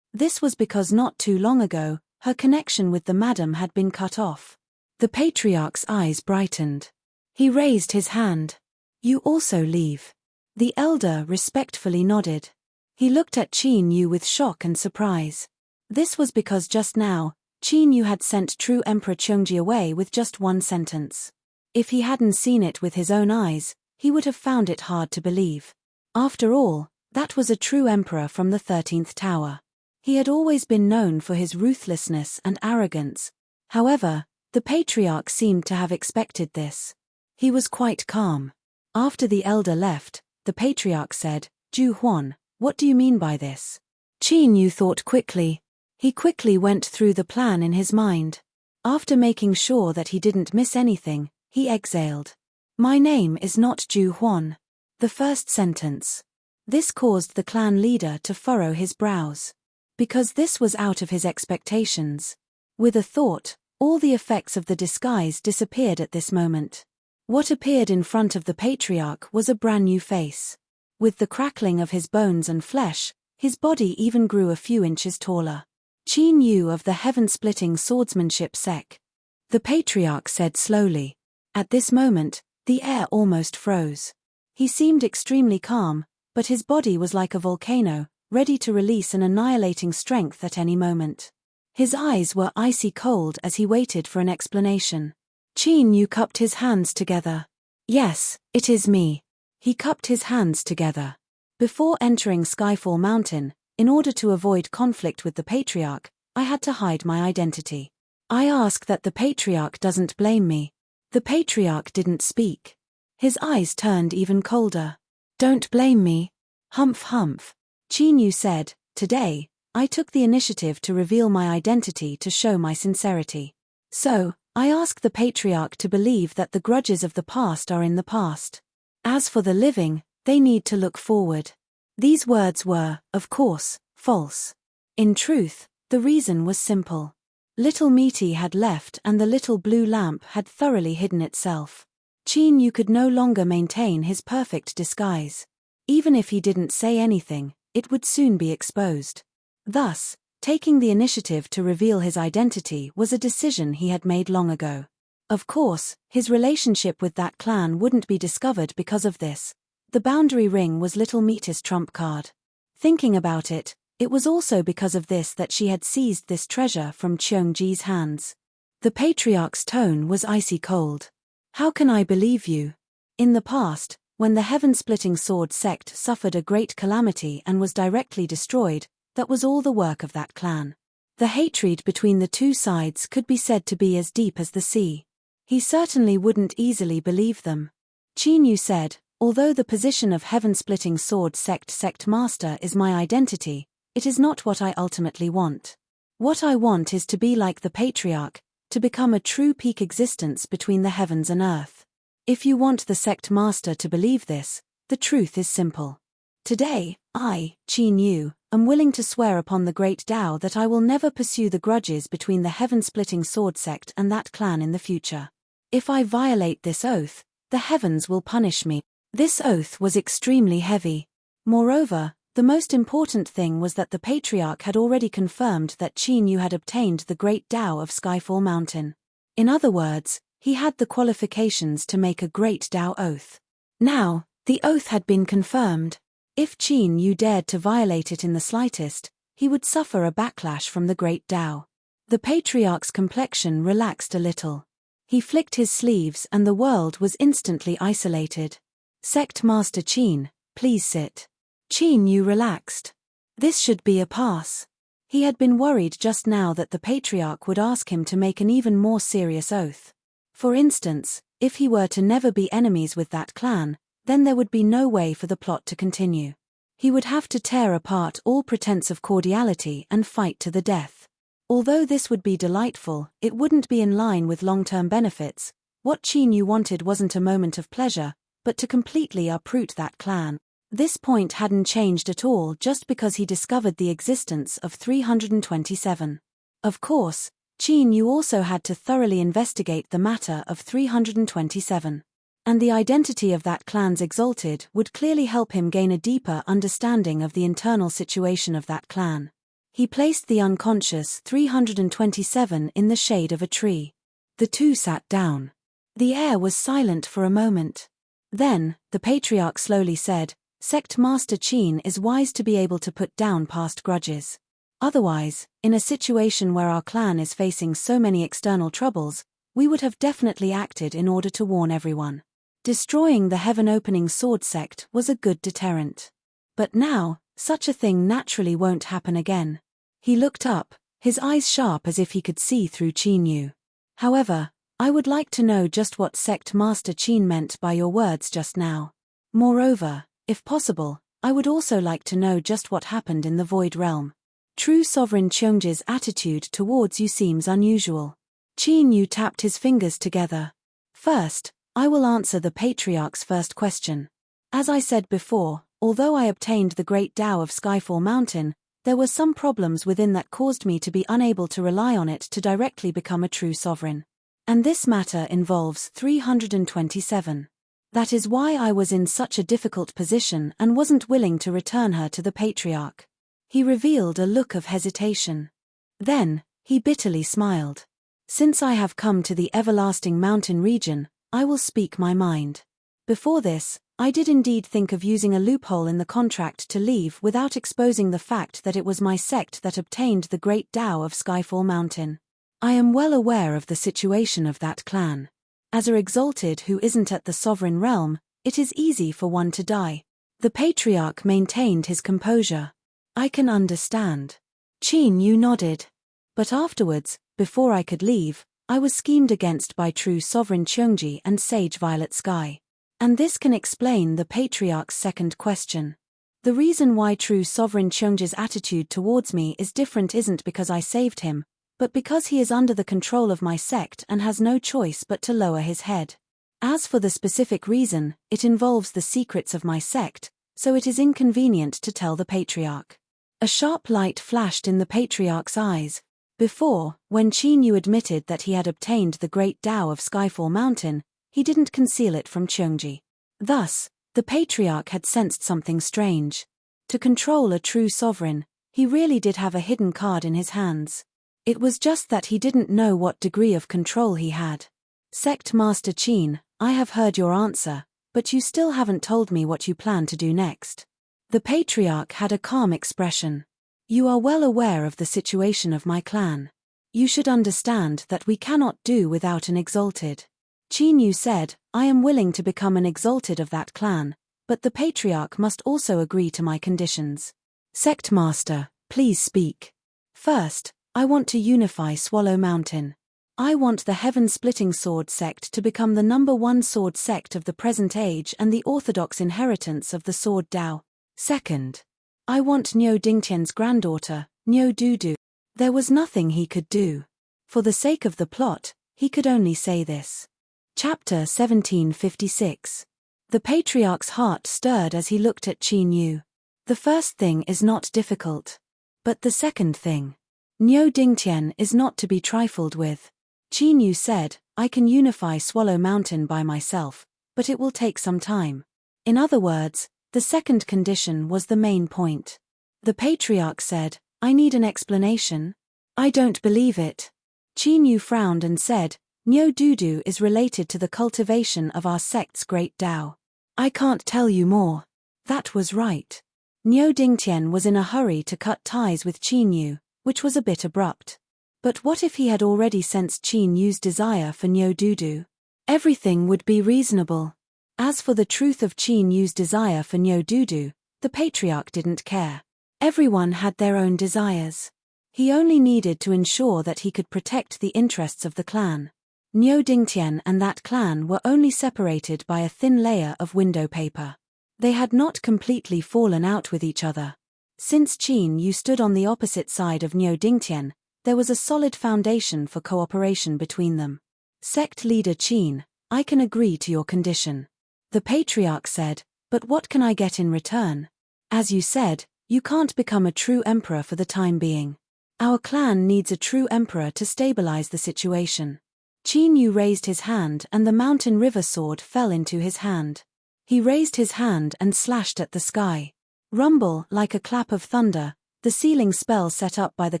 This was because not too long ago, her connection with the madam had been cut off. The patriarch's eyes brightened. He raised his hand. "You also leave." The elder respectfully nodded. He looked at Qin Yu with shock and surprise. This was because just now, Qin Yu had sent true Emperor Cheongji away with just one sentence. If he hadn't seen it with his own eyes, he would have found it hard to believe. After all, that was a true emperor from the 13th tower. He had always been known for his ruthlessness and arrogance. However, the patriarch seemed to have expected this. He was quite calm. After the elder left, the patriarch said, "Ju Huan, what do you mean by this?" Qin Yu thought quickly. He quickly went through the plan in his mind. After making sure that he didn't miss anything, he exhaled. "My name is not Ju Huan." The first sentence. This caused the clan leader to furrow his brows. Because this was out of his expectations. With a thought, all the effects of the disguise disappeared at this moment. What appeared in front of the patriarch was a brand new face. With the crackling of his bones and flesh, his body even grew a few inches taller. "Qin Yu of the heaven-splitting swordsmanship sect," the patriarch said slowly. At this moment, the air almost froze. He seemed extremely calm, but his body was like a volcano, ready to release an annihilating strength at any moment. His eyes were icy cold as he waited for an explanation. Qin Yu cupped his hands together. "Yes, it is me." He cupped his hands together. "Before entering Skyfall Mountain, in order to avoid conflict with the patriarch, I had to hide my identity. I ask that the patriarch doesn't blame me." The patriarch didn't speak. His eyes turned even colder. "Don't blame me." "Humph humph." Qin Yu said, "Today, I took the initiative to reveal my identity to show my sincerity. So, I ask the patriarch to believe that the grudges of the past are in the past. As for the living, they need to look forward." These words were, of course, false. In truth, the reason was simple. Little Meaty had left and the little blue lamp had thoroughly hidden itself. Qin Yu could no longer maintain his perfect disguise. Even if he didn't say anything, it would soon be exposed. Thus, taking the initiative to reveal his identity was a decision he had made long ago. Of course, his relationship with that clan wouldn't be discovered because of this. The boundary ring was little Mita's trump card. Thinking about it, it was also because of this that she had seized this treasure from Cheongji's hands. The patriarch's tone was icy cold. How can I believe you? In the past, when the heaven-splitting sword sect suffered a great calamity and was directly destroyed, that was all the work of that clan. The hatred between the two sides could be said to be as deep as the sea. He certainly wouldn't easily believe them. Qin Yu said, although the position of heaven-splitting sword sect master is my identity, it is not what I ultimately want. What I want is to be like the patriarch, to become a true peak existence between the heavens and earth. If you want the sect master to believe this, the truth is simple. Today, I, Qin Yu, am willing to swear upon the great Tao that I will never pursue the grudges between the heaven-splitting sword sect and that clan in the future. If I violate this oath, the heavens will punish me. This oath was extremely heavy. Moreover, the most important thing was that the patriarch had already confirmed that Qin Yu had obtained the great Tao of Skyfall Mountain. In other words, he had the qualifications to make a great Tao oath. Now, the oath had been confirmed. If Qin Yu dared to violate it in the slightest, he would suffer a backlash from the great Tao. The patriarch's complexion relaxed a little. He flicked his sleeves and the world was instantly isolated. Sect Master Qin, please sit. Qin Yu relaxed. This should be a pass. He had been worried just now that the patriarch would ask him to make an even more serious oath. For instance, if he were to never be enemies with that clan, then there would be no way for the plot to continue. He would have to tear apart all pretense of cordiality and fight to the death. Although this would be delightful, it wouldn't be in line with long-term benefits. What Qin Yu wanted wasn't a moment of pleasure, but to completely uproot that clan. This point hadn't changed at all just because he discovered the existence of 327. Of course, Qin Yu also had to thoroughly investigate the matter of 327. And the identity of that clan's exalted would clearly help him gain a deeper understanding of the internal situation of that clan. He placed the unconscious 327 in the shade of a tree. The two sat down. The air was silent for a moment. Then, the patriarch slowly said, Sect Master Qin is wise to be able to put down past grudges. Otherwise, in a situation where our clan is facing so many external troubles, we would have definitely acted in order to warn everyone. Destroying the heaven-opening sword sect was a good deterrent. But now, such a thing naturally won't happen again. He looked up, his eyes sharp as if he could see through Qin Yu. However, I would like to know just what Sect Master Qin meant by your words just now. Moreover, if possible, I would also like to know just what happened in the Void Realm. True Sovereign Cheongji's attitude towards you seems unusual. Qin Yu tapped his fingers together. First, I will answer the Patriarch's first question. As I said before, although I obtained the great Tao of Skyfall Mountain, there were some problems within that caused me to be unable to rely on it to directly become a true sovereign. And this matter involves 327. That is why I was in such a difficult position and wasn't willing to return her to the Patriarch. He revealed a look of hesitation. Then, he bitterly smiled. Since I have come to the everlasting mountain region, I will speak my mind. Before this, I did indeed think of using a loophole in the contract to leave without exposing the fact that it was my sect that obtained the great Tao of Skyfall Mountain. I am well aware of the situation of that clan. As a exalted who isn't at the sovereign realm, it is easy for one to die. The Patriarch maintained his composure. I can understand. Qin Yu nodded. But afterwards, before I could leave, I was schemed against by true sovereign Cheongji and Sage Violet Sky. And this can explain the Patriarch's second question. The reason why true sovereign Cheongji's attitude towards me is different isn't because I saved him, but because he is under the control of my sect and has no choice but to lower his head. As for the specific reason, it involves the secrets of my sect, so it is inconvenient to tell the Patriarch. A sharp light flashed in the Patriarch's eyes. Before, when Qin Yu admitted that he had obtained the great Tao of Skyfall Mountain, he didn't conceal it from Cheongji. Thus, the Patriarch had sensed something strange. To control a true sovereign, he really did have a hidden card in his hands. It was just that he didn't know what degree of control he had. Sect Master Qin, I have heard your answer, but you still haven't told me what you plan to do next. The patriarch had a calm expression. You are well aware of the situation of my clan. You should understand that we cannot do without an exalted. Qin Yu said, I am willing to become an exalted of that clan, but the patriarch must also agree to my conditions. Sect Master, please speak. First, I want to unify Swallow Mountain. I want the Heaven-Splitting Sword sect to become the #1 sword sect of the present age and the orthodox inheritance of the Sword Dao. Second, I want Niu Dingtian's granddaughter, Niu Dudu. There was nothing he could do. For the sake of the plot, he could only say this. Chapter 1756. The patriarch's heart stirred as he looked at Qin Yu. The first thing is not difficult. But the second thing. Niu Dingtian is not to be trifled with. Qin Yu said, I can unify Swallow Mountain by myself, but it will take some time. In other words, the second condition was the main point. The patriarch said, I need an explanation. I don't believe it. Qin Yu frowned and said, Niu Dudu is related to the cultivation of our sect's great Tao. I can't tell you more. That was right. Niu Dingtian was in a hurry to cut ties with Qin Yu, which was a bit abrupt. But what if he had already sensed Qin Yu's desire for Niu Dudu? Everything would be reasonable. As for the truth of Qin Yu's desire for Niu Dudu, the patriarch didn't care. Everyone had their own desires. He only needed to ensure that he could protect the interests of the clan. Niu Dingtian and that clan were only separated by a thin layer of window paper. They had not completely fallen out with each other. Since Qin Yu stood on the opposite side of Niu Dingtian, there was a solid foundation for cooperation between them. Sect leader Qin, I can agree to your condition. The patriarch said, but what can I get in return? As you said, you can't become a true emperor for the time being. Our clan needs a true emperor to stabilize the situation. Qin Yu raised his hand and the mountain river sword fell into his hand. He raised his hand and slashed at the sky. Rumble, like a clap of thunder, the sealing spell set up by the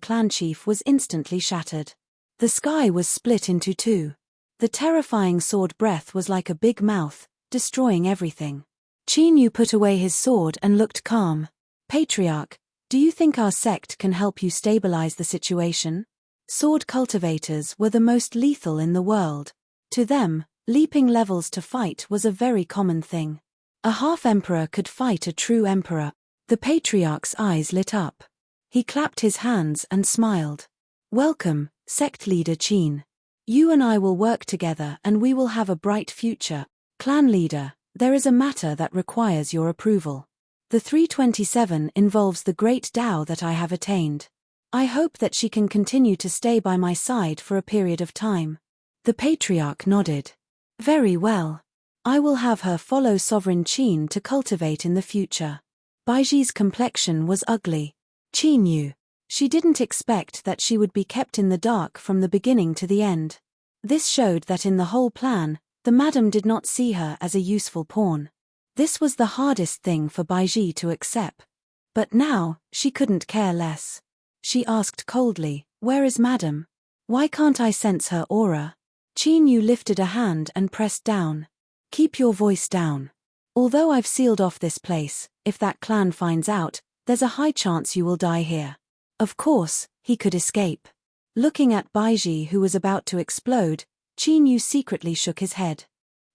clan chief was instantly shattered. The sky was split into two. The terrifying sword breath was like a big mouth, destroying everything. Qin Yu put away his sword and looked calm. Patriarch, do you think our sect can help you stabilize the situation? Sword cultivators were the most lethal in the world. To them, leaping levels to fight was a very common thing. A half-emperor could fight a true emperor. The patriarch's eyes lit up. He clapped his hands and smiled. Welcome, sect leader Qin. You and I will work together and we will have a bright future. Clan leader, there is a matter that requires your approval. The 327 involves the great Tao that I have attained. I hope that she can continue to stay by my side for a period of time. The patriarch nodded. Very well. I will have her follow Sovereign Qin to cultivate in the future. Baiji's complexion was ugly. Qin Yu. She didn't expect that she would be kept in the dark from the beginning to the end. This showed that in the whole plan, the madam did not see her as a useful pawn. This was the hardest thing for Baiji to accept. But now, she couldn't care less. She asked coldly, where is madam? Why can't I sense her aura? Qin Yu lifted a hand and pressed down. Keep your voice down. Although I've sealed off this place, if that clan finds out, there's a high chance you will die here. Of course, he could escape. Looking at Baiji who was about to explode, Qin Yu secretly shook his head.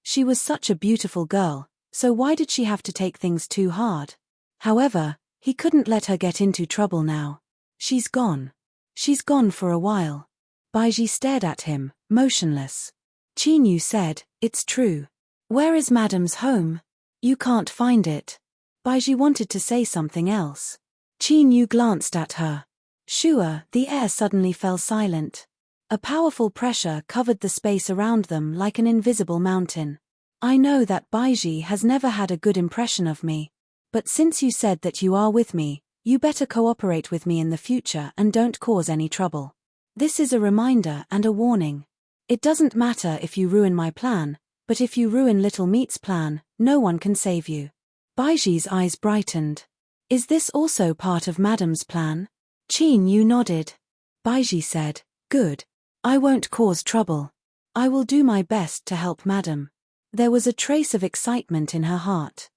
She was such a beautiful girl, so why did she have to take things too hard? However, he couldn't let her get into trouble now. She's gone. She's gone for a while. Baiji stared at him, motionless. Qin Yu said, it's true. Where is madam's home? You can't find it. Baiji wanted to say something else. Qin Yu glanced at her. Sure, the air suddenly fell silent. A powerful pressure covered the space around them like an invisible mountain. I know that Baiji has never had a good impression of me. But since you said that you are with me, you better cooperate with me in the future and don't cause any trouble. This is a reminder and a warning. It doesn't matter if you ruin my plan, but if you ruin Little Meat's plan, no one can save you. Baiji's eyes brightened. Is this also part of madam's plan? Qin Yu nodded. Baiji said, good. I won't cause trouble. I will do my best to help madam. There was a trace of excitement in her heart.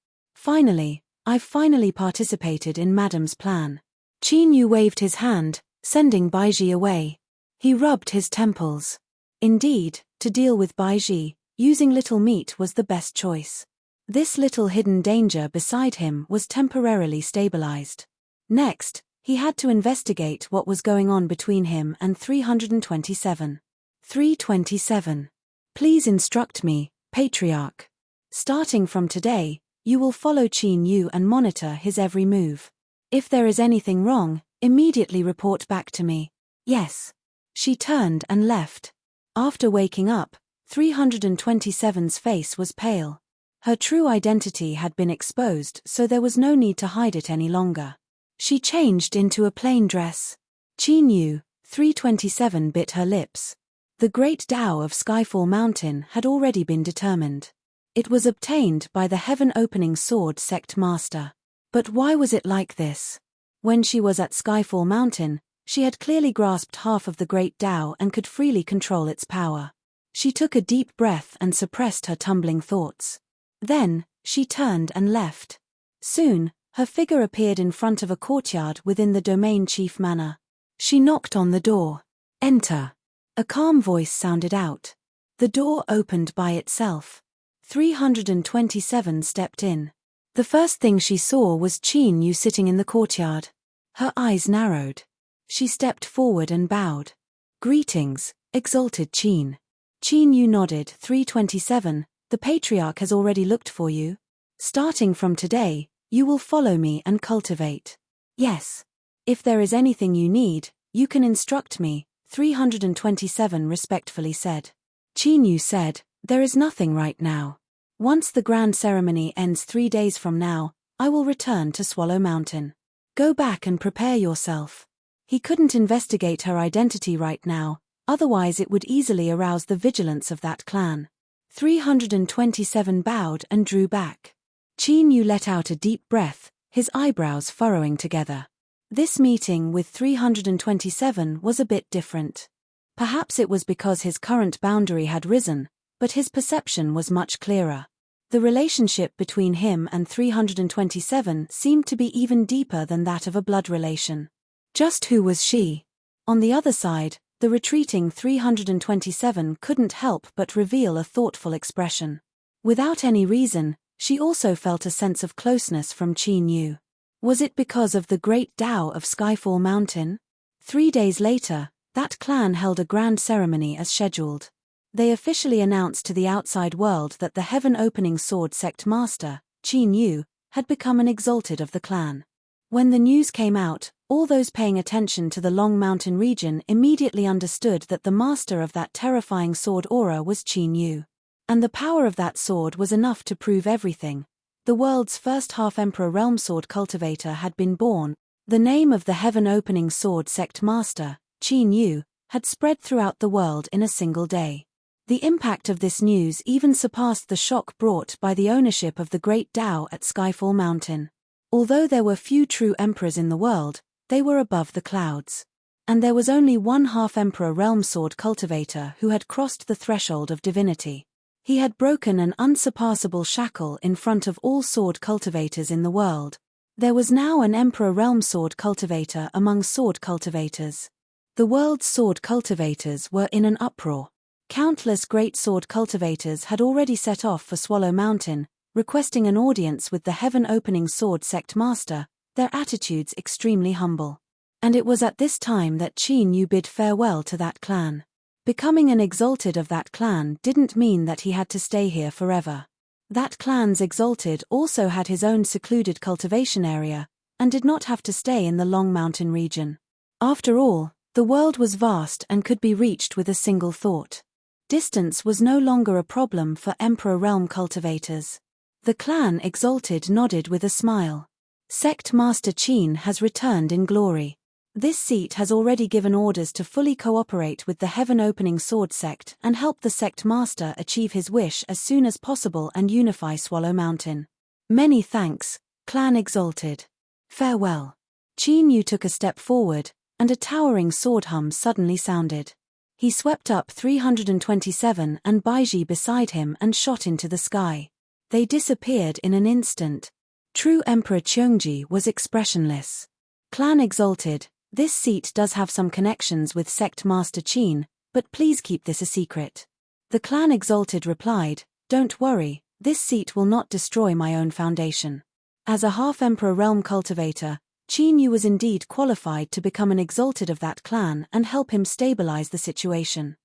I've finally participated in madam's plan. Qin Yu waved his hand, sending Baiji away. He rubbed his temples. Indeed, to deal with Baiji, using little meat was the best choice. This little hidden danger beside him was temporarily stabilized. Next, he had to investigate what was going on between him and 327. 327. Please instruct me, Patriarch. Starting from today, you will follow Qin Yu and monitor his every move. If there is anything wrong, immediately report back to me. Yes. She turned and left. After waking up, 327's face was pale. Her true identity had been exposed, so there was no need to hide it any longer. She changed into a plain dress. Qin Yu, 327 bit her lips. The great Tao of Skyfall Mountain had already been determined. It was obtained by the heaven-opening sword sect master. But why was it like this? When she was at Skyfall Mountain, she had clearly grasped half of the great Tao and could freely control its power. She took a deep breath and suppressed her tumbling thoughts. Then, she turned and left. Soon, her figure appeared in front of a courtyard within the domain chief manor. She knocked on the door. Enter. A calm voice sounded out. The door opened by itself. 327 stepped in. The first thing she saw was Qin Yu sitting in the courtyard. Her eyes narrowed. She stepped forward and bowed. Greetings, exalted Qin. Qin Yu nodded. 327, the Patriarch has already looked for you. Starting from today, you will follow me and cultivate. Yes. If there is anything you need, you can instruct me, 327 respectfully said. Qin Yu said, there is nothing right now. Once the grand ceremony ends 3 days from now, I will return to Swallow Mountain. Go back and prepare yourself. He couldn't investigate her identity right now, otherwise it would easily arouse the vigilance of that clan. 327 bowed and drew back. Qin Yu let out a deep breath, his eyebrows furrowing together. This meeting with 327 was a bit different. Perhaps it was because his current boundary had risen, but his perception was much clearer. The relationship between him and 327 seemed to be even deeper than that of a blood relation. Just who was she? On the other side, the retreating 327 couldn't help but reveal a thoughtful expression. Without any reason, she also felt a sense of closeness from Qin Yu. Was it because of the great Tao of Skyfall Mountain? 3 days later, that clan held a grand ceremony as scheduled. They officially announced to the outside world that the heaven-opening sword sect master, Qin Yu, had become an exalted of the clan. When the news came out, all those paying attention to the Long Mountain region immediately understood that the master of that terrifying sword aura was Qin Yu. And the power of that sword was enough to prove everything. The world's first half-emperor realm sword cultivator had been born. The name of the heaven-opening sword sect master, Qin Yu, had spread throughout the world in a single day. The impact of this news even surpassed the shock brought by the ownership of the great Tao at Skyfall Mountain. Although there were few true emperors in the world, they were above the clouds. And there was only one half-emperor realm sword cultivator who had crossed the threshold of divinity. He had broken an unsurpassable shackle in front of all sword cultivators in the world. There was now an emperor realm sword cultivator among sword cultivators. The world's sword cultivators were in an uproar. Countless great sword cultivators had already set off for Swallow Mountain, requesting an audience with the heaven-opening sword sect master, their attitudes extremely humble. And it was at this time that Qin Yu bid farewell to that clan. Becoming an exalted of that clan didn't mean that he had to stay here forever. That clan's exalted also had his own secluded cultivation area, and did not have to stay in the Long Mountain region. After all, the world was vast and could be reached with a single thought. Distance was no longer a problem for Emperor Realm cultivators. The clan exalted nodded with a smile. Sect Master Qin has returned in glory. This seat has already given orders to fully cooperate with the heaven-opening sword sect and help the sect master achieve his wish as soon as possible and unify Swallow Mountain. Many thanks, clan exalted. Farewell. Qin Yu took a step forward, and a towering sword hum suddenly sounded. He swept up 327 and Baiji beside him and shot into the sky. They disappeared in an instant. True Emperor Cheongji was expressionless. Clan exalted, this seat does have some connections with Sect Master Qin, but please keep this a secret. The clan exalted replied, don't worry, this seat will not destroy my own foundation. As a half-emperor realm cultivator, Qin Yu was indeed qualified to become an exalted of that clan and help him stabilize the situation.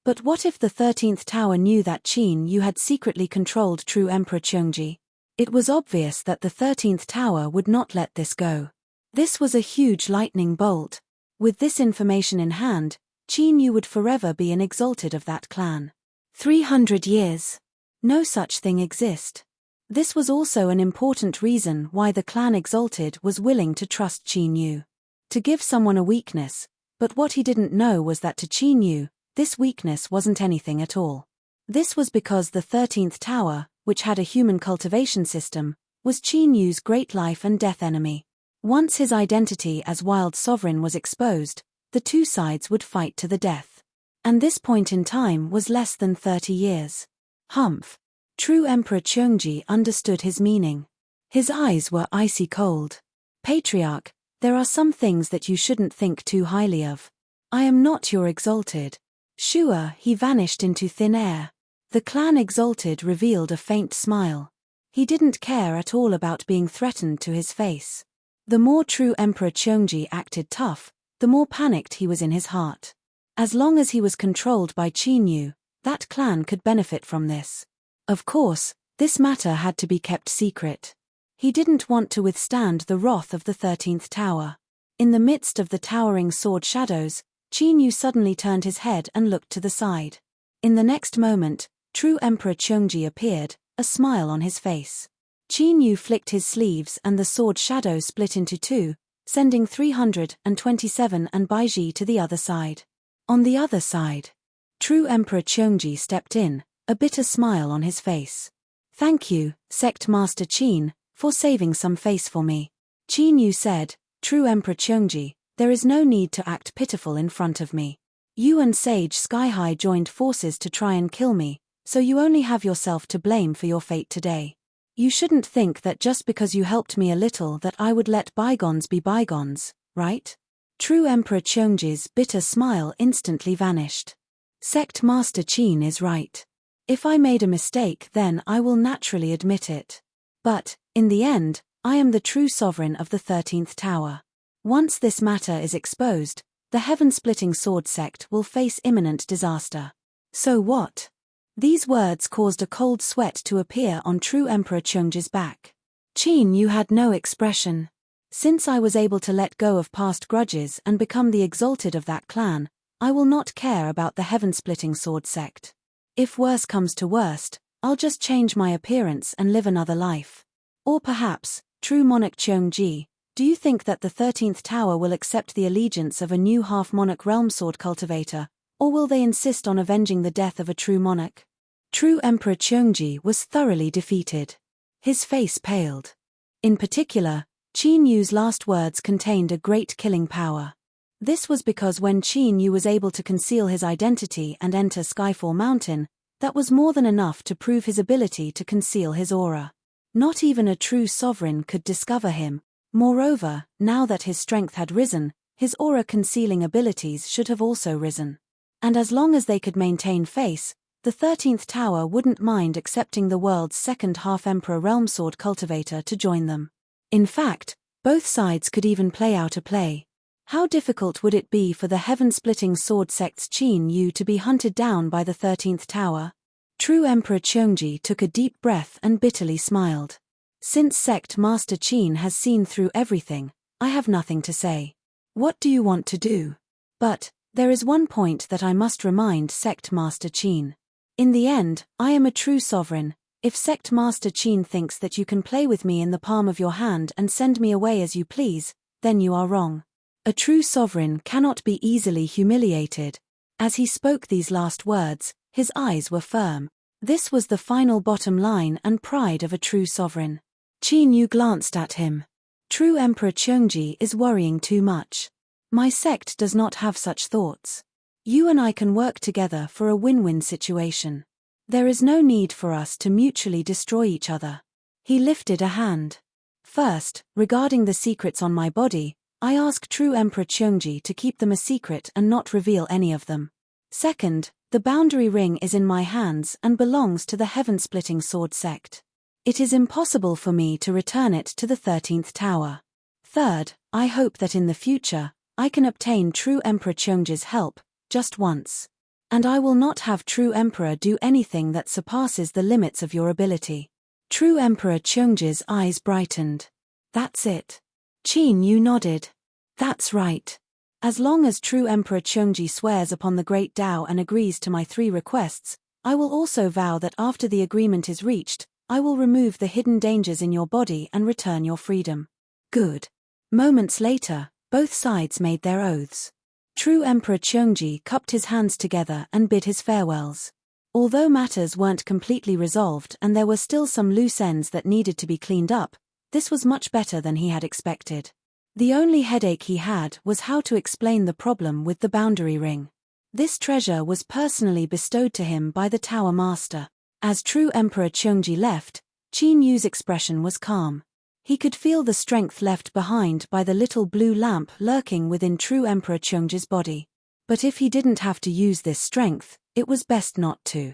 But what if the 13th Tower knew that Qin Yu had secretly controlled true Emperor Cheongji? It was obvious that the 13th Tower would not let this go. This was a huge lightning bolt. With this information in hand, Qin Yu would forever be an exalted of that clan. 300 years. No such thing exist. This was also an important reason why the clan exalted was willing to trust Qin Yu. To give someone a weakness, but what he didn't know was that to Qin Yu, this weakness wasn't anything at all. This was because the 13th Tower, which had a human cultivation system, was Qin Yu's great life and death enemy. Once his identity as wild sovereign was exposed, the two sides would fight to the death. And this point in time was less than 30 years. Humph. True Emperor Cheongji understood his meaning. His eyes were icy cold. Patriarch, there are some things that you shouldn't think too highly of. I am not your exalted. Sure, he vanished into thin air. The clan exalted revealed a faint smile. He didn't care at all about being threatened to his face. The more true Emperor Cheongji acted tough, the more panicked he was in his heart. As long as he was controlled by Qin Yu, that clan could benefit from this. Of course, this matter had to be kept secret. He didn't want to withstand the wrath of the 13th Tower. In the midst of the towering sword shadows, Qin Yu suddenly turned his head and looked to the side. In the next moment, true Emperor Cheongji appeared, a smile on his face. Qin Yu flicked his sleeves and the sword shadow split into two, sending 327 and Baiji to the other side. On the other side, true Emperor Cheongji stepped in, a bitter smile on his face. Thank you, Sect Master Qin, for saving some face for me. Qin Yu said, True Emperor Cheongji, there is no need to act pitiful in front of me. You and Sage Skyhigh joined forces to try and kill me, so you only have yourself to blame for your fate today. You shouldn't think that just because you helped me a little that I would let bygones be bygones, right? True Emperor Cheongji's bitter smile instantly vanished. Sect Master Qin is right. If I made a mistake, then I will naturally admit it. But, in the end, I am the true sovereign of the 13th Tower. Once this matter is exposed, the heaven-splitting sword sect will face imminent disaster. So what? These words caused a cold sweat to appear on true Emperor Cheongji's back. Qin Yu had no expression. Since I was able to let go of past grudges and become the exalted of that clan, I will not care about the heaven-splitting sword sect. If worse comes to worst, I'll just change my appearance and live another life. Or perhaps, true monarch Cheongji, do you think that the 13th Tower will accept the allegiance of a new half-monarch realm sword cultivator, or will they insist on avenging the death of a true monarch? True Emperor Cheongji was thoroughly defeated. His face paled. In particular, Qin Yu's last words contained a great killing power. This was because when Qin Yu was able to conceal his identity and enter Skyfall Mountain, that was more than enough to prove his ability to conceal his aura. Not even a true sovereign could discover him. Moreover, now that his strength had risen, his aura-concealing abilities should have also risen. And as long as they could maintain face, the 13th Tower wouldn't mind accepting the world's second half-emperor realm sword cultivator to join them. In fact, both sides could even play out a play. How difficult would it be for the heaven-splitting sword sect's Qin Yu to be hunted down by the 13th Tower? True Emperor Cheongji took a deep breath and bitterly smiled. Since Sect Master Qin has seen through everything, I have nothing to say. What do you want to do? But, there is one point that I must remind Sect Master Qin. In the end, I am a true sovereign. If Sect Master Qin thinks that you can play with me in the palm of your hand and send me away as you please, then you are wrong. A true sovereign cannot be easily humiliated. As he spoke these last words, his eyes were firm. This was the final bottom line and pride of a true sovereign. Qin Yu glanced at him. True Emperor Cheongji is worrying too much. My sect does not have such thoughts. You and I can work together for a win-win situation. There is no need for us to mutually destroy each other. He lifted a hand. First, regarding the secrets on my body, I ask true Emperor Cheongji to keep them a secret and not reveal any of them. Second, the boundary ring is in my hands and belongs to the heaven-splitting sword sect. It is impossible for me to return it to the 13th tower. Third, I hope that in the future, I can obtain true Emperor Cheongji's help, just once. And I will not have true Emperor do anything that surpasses the limits of your ability. True Emperor Cheongji's eyes brightened. That's it. Qin Yu nodded. That's right. As long as true Emperor Cheongji swears upon the Great Tao and agrees to my 3 requests, I will also vow that after the agreement is reached, I will remove the hidden dangers in your body and return your freedom. Good. Moments later, both sides made their oaths. True Emperor Cheongji cupped his hands together and bid his farewells. Although matters weren't completely resolved and there were still some loose ends that needed to be cleaned up, this was much better than he had expected. The only headache he had was how to explain the problem with the boundary ring. This treasure was personally bestowed to him by the Tower Master. As true Emperor Cheongji left, Qin Yu's expression was calm. He could feel the strength left behind by the little blue lamp lurking within true Emperor Cheongji's body. But if he didn't have to use this strength, it was best not to.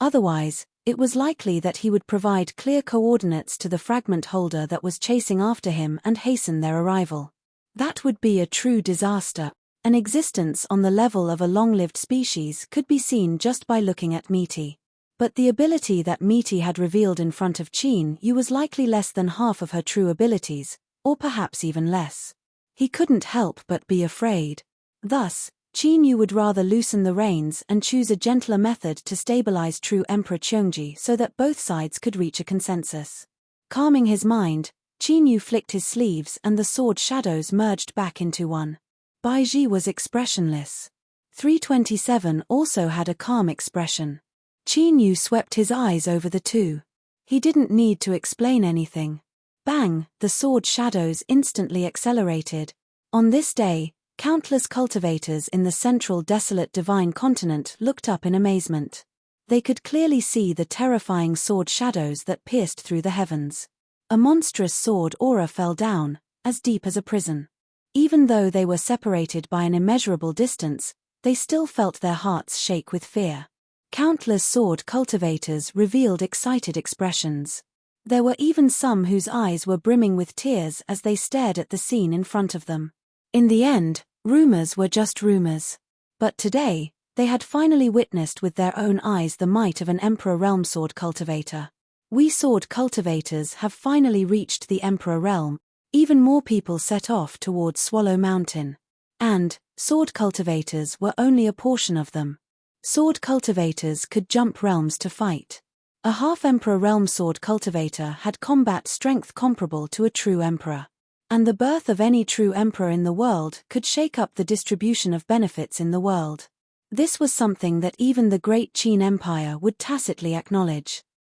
Otherwise, it was likely that he would provide clear coordinates to the fragment holder that was chasing after him and hasten their arrival. That would be a true disaster. An existence on the level of a long-lived species could be seen just by looking at Misty. But the ability that Misty had revealed in front of Qin Yu was likely less than half of her true abilities, or perhaps even less. He couldn't help but be afraid. Thus, Qin Yu would rather loosen the reins and choose a gentler method to stabilize true Emperor Cheongji so that both sides could reach a consensus. Calming his mind, Qin Yu flicked his sleeves and the sword shadows merged back into one. Bai Ji was expressionless. 327 also had a calm expression. Qin Yu swept his eyes over the two. He didn't need to explain anything. Bang, the sword shadows instantly accelerated. On this day, countless cultivators in the central desolate divine continent looked up in amazement. They could clearly see the terrifying sword shadows that pierced through the heavens. A monstrous sword aura fell down, as deep as a prison. Even though they were separated by an immeasurable distance, they still felt their hearts shake with fear. Countless sword cultivators revealed excited expressions. There were even some whose eyes were brimming with tears as they stared at the scene in front of them. In the end, rumors were just rumors. But today, they had finally witnessed with their own eyes the might of an Emperor Realm sword cultivator. We sword cultivators have finally reached the Emperor Realm. Even more people set off towards Swallow Mountain. And, sword cultivators were only a portion of them. Sword cultivators could jump realms to fight. A half-Emperor Realm sword cultivator had combat strength comparable to a true Emperor. And the birth of any true Emperor in the world could shake up the distribution of benefits in the world. This was something that even the great Qin Empire would tacitly acknowledge.